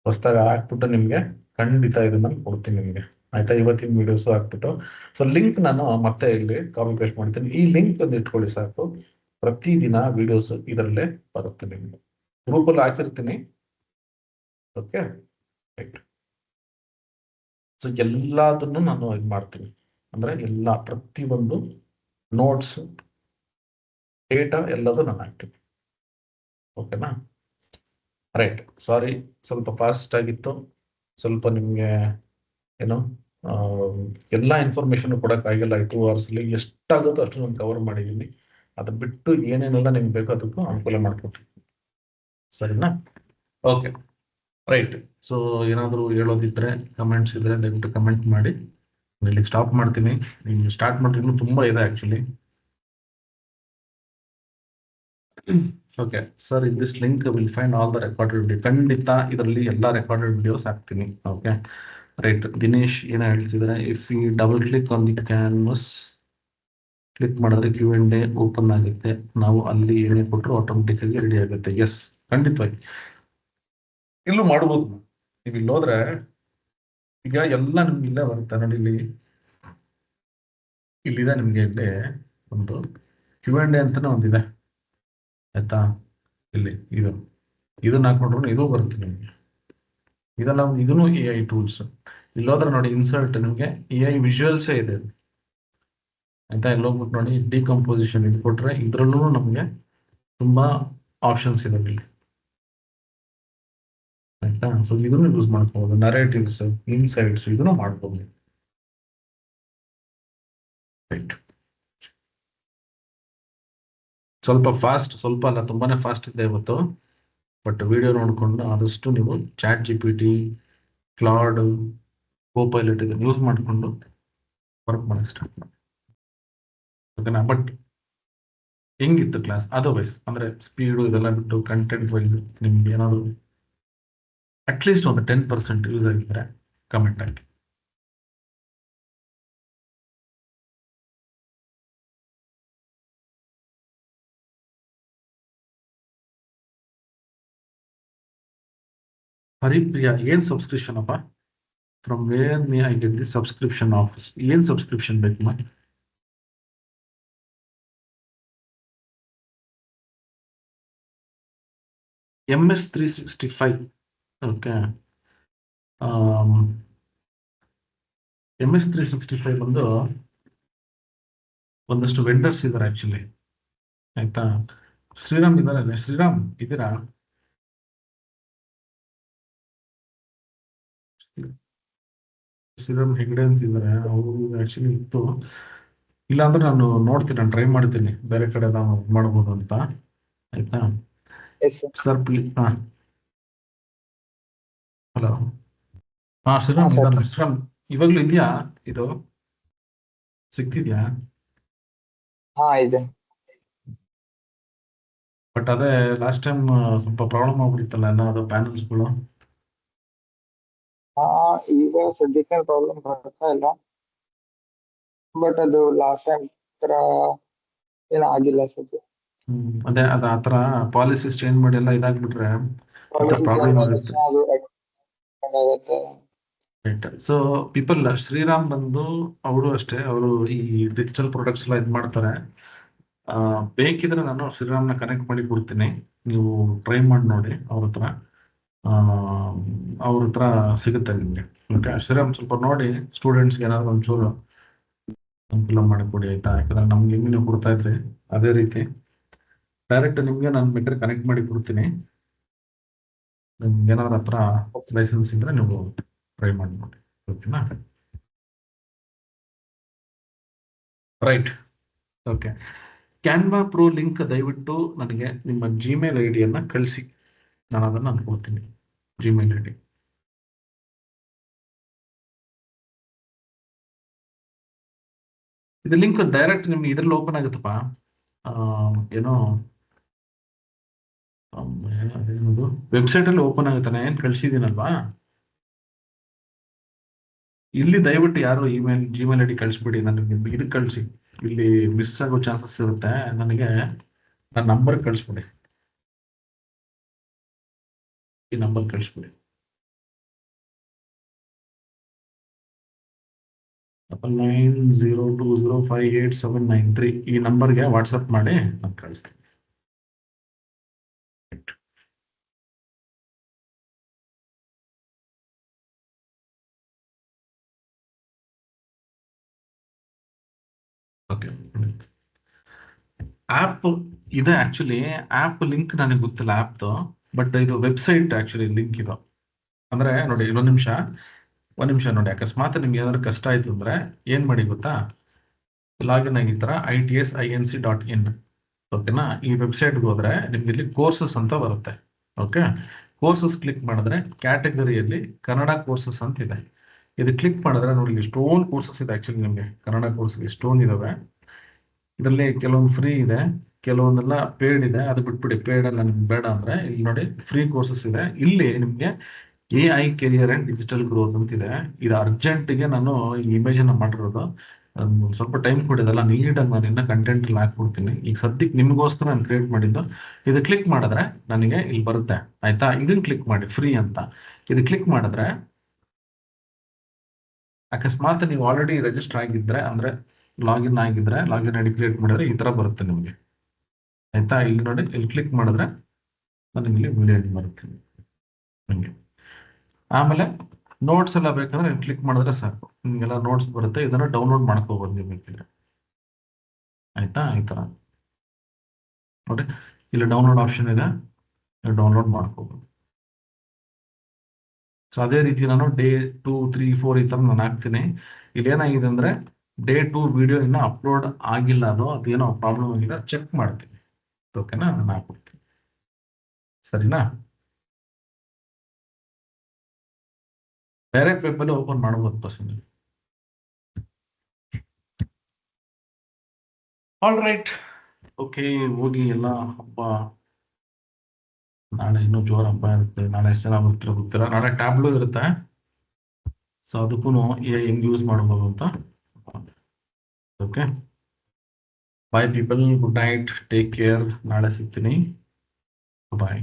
ಹೊಸದಾಗಿ ಹಾಕ್ಬಿಟ್ಟು ನಿಮ್ಗೆ ಖಂಡಿತ ಇದನ್ನ ಕೊಡ್ತೀನಿ ನಿಮ್ಗೆ, ಆಯ್ತಾ? ಇವತ್ತಿನ ವಿಡಿಯೋಸ್ ಹಾಕ್ಬಿಟ್ಟು ಸೊ ಲಿಂಕ್ ನಾನು ಮತ್ತೆ ಇಲ್ಲಿ ಕಾಪಿ ಪೇಸ್ಟ್ ಮಾಡ್ತೀನಿ. ಈ ಲಿಂಕ್ ಒಂದು ಇಟ್ಕೊಳ್ಳಿ ಸಾಕು, ಪ್ರತಿದಿನ ವಿಡಿಯೋಸ್ ಇದರಲ್ಲೇ ಬರುತ್ತೆ ನಿಮ್ಗೆ. ಗ್ರೂಪಲ್ಲಿ ಹಾಕಿರ್ತೀನಿ. Okay, right. ಸೊ ಎಲ್ಲದನ್ನು ನಾನು ಇದು ಮಾಡ್ತೀನಿ, ಅಂದ್ರೆ ಎಲ್ಲ ಪ್ರತಿಯೊಂದು ನೋಟ್ಸ್ ಡೇಟಾ ಎಲ್ಲದೂ ನಾನು ಹಾಕ್ತೀನಿ. ಓಕೆನಾ? ರೈಟ್. ಸಾರಿ, ಸ್ವಲ್ಪ ಫಾಸ್ಟ್ ಆಗಿತ್ತು. ಸ್ವಲ್ಪ ನಿಮ್ಗೆ ಏನೋ ಎಲ್ಲ ಇನ್ಫಾರ್ಮೇಶನ್ ಕೊಡೋಕ್ಕಾಗಿಲ್ಲ. 2 hours ಅಲ್ಲಿ ಎಷ್ಟಾಗುತ್ತೋ ಅಷ್ಟು ನಾನು ಕವರ್ ಮಾಡಿದ್ದೀನಿ. ಅದು ಬಿಟ್ಟು ಏನೇನೆಲ್ಲ ನಿಮ್ಗೆ ಬೇಕೋ ಅದಕ್ಕೂ ಅನುಕೂಲ ಮಾಡ್ಕೊಡ್ತೀನಿ. ಸರಿನಾ? Okay, right. ಸೊ ಏನಾದರೂ ಹೇಳೋದಿದ್ರೆ, ಕಮೆಂಟ್ಸ್ ಇದ್ರೆ ದಯವಿಟ್ಟು ಕಮೆಂಟ್ ಮಾಡಿ. ಇಲ್ಲಿಗೆ ಸ್ಟಾಪ್ ಮಾಡ್ತೀನಿ. ನೀವು ಸ್ಟಾರ್ಟ್ ಮಾಡ್ರಿ, ಇನ್ನೂ ತುಂಬಾ ಇದೆ actually. Okay sir, in this link will find all the recorded video. ಖಂಡಿತ ಇದರಲ್ಲಿ ಎಲ್ಲ ರೆಕಾರ್ಡೆಡ್ ವಿಡಿಯೋಸ್ ಹಾಕ್ತೀನಿ. Okay, right. ದಿನೇಶ್ ಏನೋ ಹೇಳ್ತಿದ್ದಾರೆ, if you double click on the canvas, click ಮಾಡಿದ್ರೆ Q&A ಓಪನ್ ಆಗುತ್ತೆ. ನಾವು ಅಲ್ಲಿ ಏನೇ ಕೊಟ್ಟರು ಆಟೋಮೆಟಿಕ್ ಆಗಿ ರೆಡಿ ಆಗುತ್ತೆ. ಎಸ್, ಖಂಡಿತವಾಗಿ ಇಲ್ಲೂ ಮಾಡ್ಬೋದು. ನೀವು ಇಲ್ಲಿ ಹೋದ್ರೆ ಈಗ ಎಲ್ಲ ನಿಮ್ಗೆ ಇಲ್ಲೇ ಬರುತ್ತೆ ನೋಡಿ. ಇಲ್ಲಿದೆ ನಿಮ್ಗೆ, ಇಲ್ಲಿ ಒಂದು Q&A ಅಂತಾನೆ ಒಂದಿದೆ, ಆಯ್ತಾ? ಇಲ್ಲಿ ಇದನ್ನ ಹಾಕೊಂಡ್ರು ಇದು ಬರುತ್ತೆ ನಿಮ್ಗೆ. ಇದೆಲ್ಲ ಒಂದು ಇದನ್ನು AI ಟೂಲ್ಸ್. ಇಲ್ಲೋದ್ರೆ ನೋಡಿ, ಇನ್ಸರ್ಟ್ ನಿಮ್ಗೆ AI ವಿಜುವಲ್ಸೇ ಇದೆ, ಆಯ್ತಾ? ಇಲ್ಲಿ ಹೋಗ್ಬಿಟ್ಟು ನೋಡಿ, ಡಿಕಂಪೋಸಿಷನ್ ಇದು ಕೊಟ್ರೆ ಇದ್ರಲ್ಲೂ ನಮ್ಗೆ ತುಂಬಾ ಆಪ್ಷನ್ಸ್ ಇದೆ ಇಲ್ಲಿ, ಆಯ್ತಾ? ಸೊ ಇದನ್ನು ಯೂಸ್ ಮಾಡ್ಕೋಬಹುದು. ನರೇಟಿವ್ಸ್, ಇನ್ಸೈಟ್ಸ್ ಇದನ್ನು ಮಾಡ್ಬೋದು. ರೈಟ್. ಸ್ವಲ್ಪ ಫಾಸ್ಟ್, ಸ್ವಲ್ಪ ಅಲ್ಲ ತುಂಬಾನೇ ಫಾಸ್ಟ್ ಇದೆ ಇವತ್ತು. ಬಟ್ ವಿಡಿಯೋ ನೋಡ್ಕೊಂಡು ಆದಷ್ಟು ನೀವು ChatGPT, ಕ್ಲಾಡ್, ಕೋಪೈಲಟ್ ಇದನ್ನು ಯೂಸ್ ಮಾಡಿಕೊಂಡು ವರ್ಕ್ ಮಾಡಕ್ಕೆ ಸ್ಟಾರ್ಟ್ ಮಾಡಿ. ಓಕೆನಾ? ಬಟ್ ಹೆಂಗಿತ್ತು ಕ್ಲಾಸ್ ಅದರ್ವೈಸ್, ಅಂದ್ರೆ ಸ್ಪೀಡು ಇದೆಲ್ಲ ಬಿಟ್ಟು ಕಂಟೆಂಟ್ ವೈಸ್ ನಿಮ್ಗೆ ಏನಾದ್ರು ಅಟ್ಲೀಸ್ಟ್ ಒಂದು 10% ಯೂಸ್ ಆಗಿದ್ರೆ ಕಮೆಂಟ್ ಹಾಕಿ. ಹರಿಪ್ರಿಯಾ, ಏನ್ ಸಬ್ಸ್ಕ್ರಿಪ್ಷನ್ ಅಪ್ಪ? From where may I get the subscription office? ಏನ್ ಸಬ್ಸ್ಕ್ರಿಪ್ಷನ್ ಬೇಕು ಮಾಡಿ? MS 365. ಓಕೆ, MS 365 ಒಂದು ಒಂದಷ್ಟು ವೆಂಡರ್ಸ್ ಇದ್ದಾರೆ ಆಕ್ಚುಲಿ, ಆಯ್ತಾ? ಶ್ರೀರಾಮ್ ಇದಾರೆ. ಶ್ರೀರಾಮ್ ಇದ್ದೀರಾ? ಶ್ರೀರಾಮ್ ಹೆಗ್ಡೆ ಅಂತಿದ್ದಾರೆ, ಅವರು ಆಕ್ಚುಲಿ ಇತ್ತು. ಇಲ್ಲಾಂದ್ರೆ ನಾನು ನೋಡ್ತೀನಿ, ನಾನು ಟ್ರೈ ಮಾಡ್ತೀನಿ ಬೇರೆ ಕಡೆ ನಾನು ಮಾಡ್ಬೋದು ಅಂತ, ಆಯ್ತಾ? Sir please. ಹಲೋ, ಶ್ರೀರಾಮ್ ಇದ್ದಾನೆ. ಶ್ರೀರಾಮ್ ಇವಾಗ್ಲೂ ಇದೆಯಾ? ಇದು ಸಿಗ್ತಿದ್ಯಾ? ಇದೆ. ಬಟ್ ಅದೇ ಲಾಸ್ಟ್ ಟೈಮ್ ಸ್ವಲ್ಪ ಪ್ರಾಬ್ಲಮ್ ಆಗ್ಬಿಟ್ಟಿತ್ತಲ್ಲ ಎಲ್ಲ ಅದು ಪ್ಯಾನಲ್ಸ್ಗಳು. ಈಗ ಸದ್ಯಕ್ಕೆ ಪ್ರಾಬ್ಲಮ್ ಬರ್ತಾ ಇಲ್ಲ, ಬಟ್ ಅದು ಲಾಸ್ಟ್ ಟೈಮ್ ತರ ಏನಾಗಿಲ್ಲ ಸದ್ಯ. ಅದೇ ಅದ ಆತರ ಪಾಲಿಸೀಸ್ ಚೇಂಜ್ ಮಾಡಿ ಎಲ್ಲ ಇದಾಗ್ಬಿಟ್ರೆ ಪ್ರಾಬ್ಲಮ್ ಆಗುತ್ತೆ. ರೈಟ್. ಸೊ ಪೀಪಲ್ ಶ್ರೀರಾಮ್ ಬಂದು ಅವರು ಅಷ್ಟೇ, ಅವರು ಈ ಡಿಜಿಟಲ್ ಪ್ರಾಡಕ್ಟ್ಸ್ ಎಲ್ಲ ಇದು ಮಾಡ್ತಾರೆ. ಬೇಕಿದ್ರೆ ನಾನು ಶ್ರೀರಾಮ್ನ ಕನೆಕ್ಟ್ ಮಾಡಿ ಕೊಡ್ತೀನಿ, ನೀವು ಟ್ರೈ ಮಾಡಿ ನೋಡಿ ಅವ್ರ ಹತ್ರ. ಅವ್ರ ಹತ್ರ ಸಿಗುತ್ತೆ ನಿಮಗೆ. ಓಕೆ, ಶ್ರೀರಾಮ್ ಸ್ವಲ್ಪ ನೋಡಿ ಸ್ಟೂಡೆಂಟ್ಸ್ಗೆ ಏನಾದ್ರು ಒಂಚೂರು ಅನುಕೂಲ ಮಾಡಿಕೊಡಿ ಆಯ್ತಾ. ಯಾಕಂದ್ರೆ ನಮ್ಗೆ ಹೆಂಗೆ ನೀವು ಕೊಡ್ತಾ ಇದ್ರಿ ಅದೇ ರೀತಿ ಡೈರೆಕ್ಟ್ ನಿಮ್ಗೆ ನಾನು ಬೇಕಾದ್ರೆ ಕನೆಕ್ಟ್ ಮಾಡಿ ಕೊಡ್ತೀನಿ. ನಿಮ್ಗೆ ಏನಾದ್ರು ಹತ್ರ ಲೈಸೆನ್ಸ್ ಇದ್ರೆ ನೀವು ಟ್ರೈ ಮಾಡಿ ನೋಡಿ. ಓಕೆನಾ? Right. Okay, Canva pro link ದಯವಿಟ್ಟು ನನಗೆ ನಿಮ್ಮ ಜಿಮೇಲ್ ಐ ಡಿಯನ್ನು ಕಳಿಸಿ, ನಾನು ಅದನ್ನು ಅನ್ಕೊಳ್ತೀನಿ. ಜಿಮೇಲ್ ಐ ಡಿ ಇದು ಲಿಂಕ್ ಡೈರೆಕ್ಟ್ ನಿಮ್ಗೆ ಇದ್ರಲ್ಲಿ ಓಪನ್ ಆಗುತ್ತಪ್ಪ. ಏನೋ ಅದೇನದು ವೆಬ್ಸೈಟ್ ಅಲ್ಲಿ ಓಪನ್ ಆಗುತ್ತೆ. ನಾನು ಏನು ಕಳಿಸಿದ್ದೀನಲ್ವಾ, ಇಲ್ಲಿ ದಯವಿಟ್ಟು ಯಾರು ಜಿಮೇಲ್ ಐ ಡಿ ಕಳಿಸ್ಬಿಡಿ, ನನಗೆ ಇದಕ್ಕೆ ಕಳಿಸಿ. ಇಲ್ಲಿ ಮಿಸ್ ಆಗೋ ಚಾನ್ಸಸ್ ಇರುತ್ತೆ. ನನಗೆ ನನ್ನ ನಂಬರ್ ಕಳಿಸ್ಬಿಡಿ, ಈ ನಂಬರ್ ಕಳಿಸ್ಬಿಡಿ. 9020588793 ಈ ನಂಬರ್ಗೆ ವಾಟ್ಸಪ್ ಮಾಡಿ ನಾನು ಕಳಿಸ್ತೀನಿ. ಓಕೆ, ಆ್ಯಪ್ ಇದೆ. ಆಕ್ಚುಲಿ ಆ್ಯಪ್ ಲಿಂಕ್ ನನಗೆ ಗೊತ್ತಿಲ್ಲ ಆ್ಯಪ್ದು, ಬಟ್ ಇದು ವೆಬ್ಸೈಟ್ ಆಕ್ಚುಲಿ ಲಿಂಕ್ ಇದು. ಅಂದ್ರೆ ನೋಡಿ, ಒಂದ್ ನಿಮಿಷ ನೋಡಿ. ಅಕಸ್ಮಾತ್ ನಿಮ್ಗೆ ಏನಾದ್ರು ಕಷ್ಟ ಆಯ್ತು ಅಂದ್ರೆ ಏನ್ ಮಾಡಿ ಗೊತ್ತಾ, ಲಾಗಿನ್ ಆಗಿರ್ತಾರ ITSINC.in. ಓಕೆನಾ? ಈ ವೆಬ್ಸೈಟ್ಗೆ ಹೋದ್ರೆ ನಿಮ್ಗೆ ಇಲ್ಲಿ ಕೋರ್ಸಸ್ ಅಂತ ಬರುತ್ತೆ. ಓಕೆ, ಕೋರ್ಸಸ್ ಕ್ಲಿಕ್ ಮಾಡಿದ್ರೆ ಕ್ಯಾಟಗರಿಯಲ್ಲಿ ಕನ್ನಡ ಕೋರ್ಸಸ್ ಅಂತ ಇದೆ. ಇದು ಕ್ಲಿಕ್ ಮಾಡಿದ್ರೆ ನೋಡಿ, ಎಷ್ಟೊಂದು ಕೋರ್ಸಸ್ ಇದೆ. ಆಕ್ಚುಲಿ ನಿಮಗೆ ಕನ್ನಡ ಕೋರ್ಸ್ ಎಷ್ಟೊಂದು ಇದಾವೆ. ಇದರಲ್ಲಿ ಕೆಲವೊಂದು ಫ್ರೀ ಇದೆ, ಕೆಲವೊಂದೆಲ್ಲ ಪೇಡ್ ಇದೆ. ಅದು ಬಿಟ್ಬಿಡಿ, ಪೇಡ್ ಎಲ್ಲ ನಿಮ್ಗೆ ಬೇಡ ಅಂದ್ರೆ ಇಲ್ಲಿ ನೋಡಿ ಫ್ರೀ ಕೋರ್ಸಸ್ ಇದೆ. ಇಲ್ಲಿ ನಿಮ್ಗೆ AI career and digital growth ಅಂತಿದೆ. ಇದು ಅರ್ಜೆಂಟ್ಗೆ ನಾನು ಈ ಇಮೇಜ್ ಅನ್ನ ಮಾಡಿರೋದು. ಸ್ವಲ್ಪ ಟೈಮ್ ಕೊಡಿದಲ್ಲ, ನೀಟಾಗಿ ನಾನು ಇನ್ನ ಕಂಟೆಂಟ್ ಅಲ್ಲಿ ಹಾಕ್ಬಿಡ್ತೀನಿ. ಈಗ ಸದ್ಯಕ್ಕೆ ನಿಮಗೋಸ್ಕರ ನಾನು ಕ್ರಿಯೇಟ್ ಮಾಡಿದ್ದು. ಇದು ಕ್ಲಿಕ್ ಮಾಡಿದ್ರೆ ನನಗೆ ಇಲ್ಲಿ ಬರುತ್ತೆ ಆಯ್ತಾ. ಇದನ್ನ ಕ್ಲಿಕ್ ಮಾಡಿ ಫ್ರೀ ಅಂತ. ಇದು ಕ್ಲಿಕ್ ಮಾಡಿದ್ರೆ ಅಕಸ್ಮಾತ್ ನೀವು ಆಲ್ರೆಡಿ ರಿಜಿಸ್ಟರ್ ಆಗಿದ್ರೆ ಅಂದ್ರೆ ಲಾಗಿನ್ ಆಗಿದ್ರೆ, ಲಾಗಿನ್ ಐಡಿ ಕ್ರಿಯೇಟ್ ಮಾಡಿದ್ರೆ ಈ ತರ ಬರುತ್ತೆ ನಿಮಗೆ ಆಯ್ತಾ. ಇಲ್ಲಿ ನೋಡಿ, ಇಲ್ಲಿ ಕ್ಲಿಕ್ ಮಾಡಿದ್ರೆ ನನಗೆ ಇಲ್ಲಿ ವಿಡಿಯೋ ಬರುತ್ತೆ ನಿಮಗೆ. ಆಮೇಲೆ ನೋಟ್ಸ್ ಎಲ್ಲ ಬೇಕಂದ್ರೆ ಕ್ಲಿಕ್ ಮಾಡಿದ್ರೆ ಸಾಕು, ನಿಮ್ಗೆಲ್ಲ ನೋಟ್ಸ್ ಬರುತ್ತೆ. ಇದನ್ನ ಡೌನ್ಲೋಡ್ ಮಾಡ್ಕೋಬಹುದು ನೀವು ಬೇಕಿದ್ರೆ ಆಯ್ತಾ. ಈ ತರ ನೋಡಿ, ಇಲ್ಲಿ ಡೌನ್ಲೋಡ್ ಆಪ್ಷನ್ ಇದೆ, ಡೌನ್ಲೋಡ್ ಮಾಡ್ಕೋಬಹುದು. ಸೊ ಅದೇ ರೀತಿ ನಾನು ಡೇ 2, 3, 4 ಈ ತರ ನಾನು ಹಾಕ್ತೀನಿ. ಇಲ್ಲಿ ಏನಾಗಿದೆ ಅಂದ್ರೆ ಡೇ 2 ವಿಡಿಯೋ ಇನ್ನೂ ಅಪ್ಲೋಡ್ ಆಗಿಲ್ಲ, ಅದೇನೋ ಪ್ರಾಬ್ಲಮ್ ಆಗಿದೆ, ಚೆಕ್ ಮಾಡ್ತೀನಿ. ಓಕೆನಾ? ನಾನು ಹಾಕ್ಬಿಡ್ತೀನಿ. ಸರಿನಾ? ಡೈರೆಕ್ಟ್ ವೆಬ್ ಅಲ್ಲಿ ಓಪನ್ ಮಾಡಬಹುದು ಪರ್ಸನ್. All right. ಓಕೆ, ಹೋಗಿ ಎಲ್ಲ ಹಬ್ಬ. ನಾಳೆ ಇನ್ನೂ ಜೋರ್ ಹಬ್ಬ ಇರುತ್ತೆ. ನಾಳೆ ಎಷ್ಟು ಜನ ಬರ್ತಿರೋ ಗೊತ್ತಿಲ್ಲ. ನಾಳೆ ಟ್ಯಾಬ್ಲು ಇರುತ್ತೆ. ಸೊ ಅದಕ್ಕೂ ಹೆಂಗ್ ಯೂಸ್ ಮಾಡಬಹುದು ಅಂತ. Okay, bye people, good night, take care. ನಾಳೆ ಸಿಗ್ತೀನಿ. ಬಾಯ್.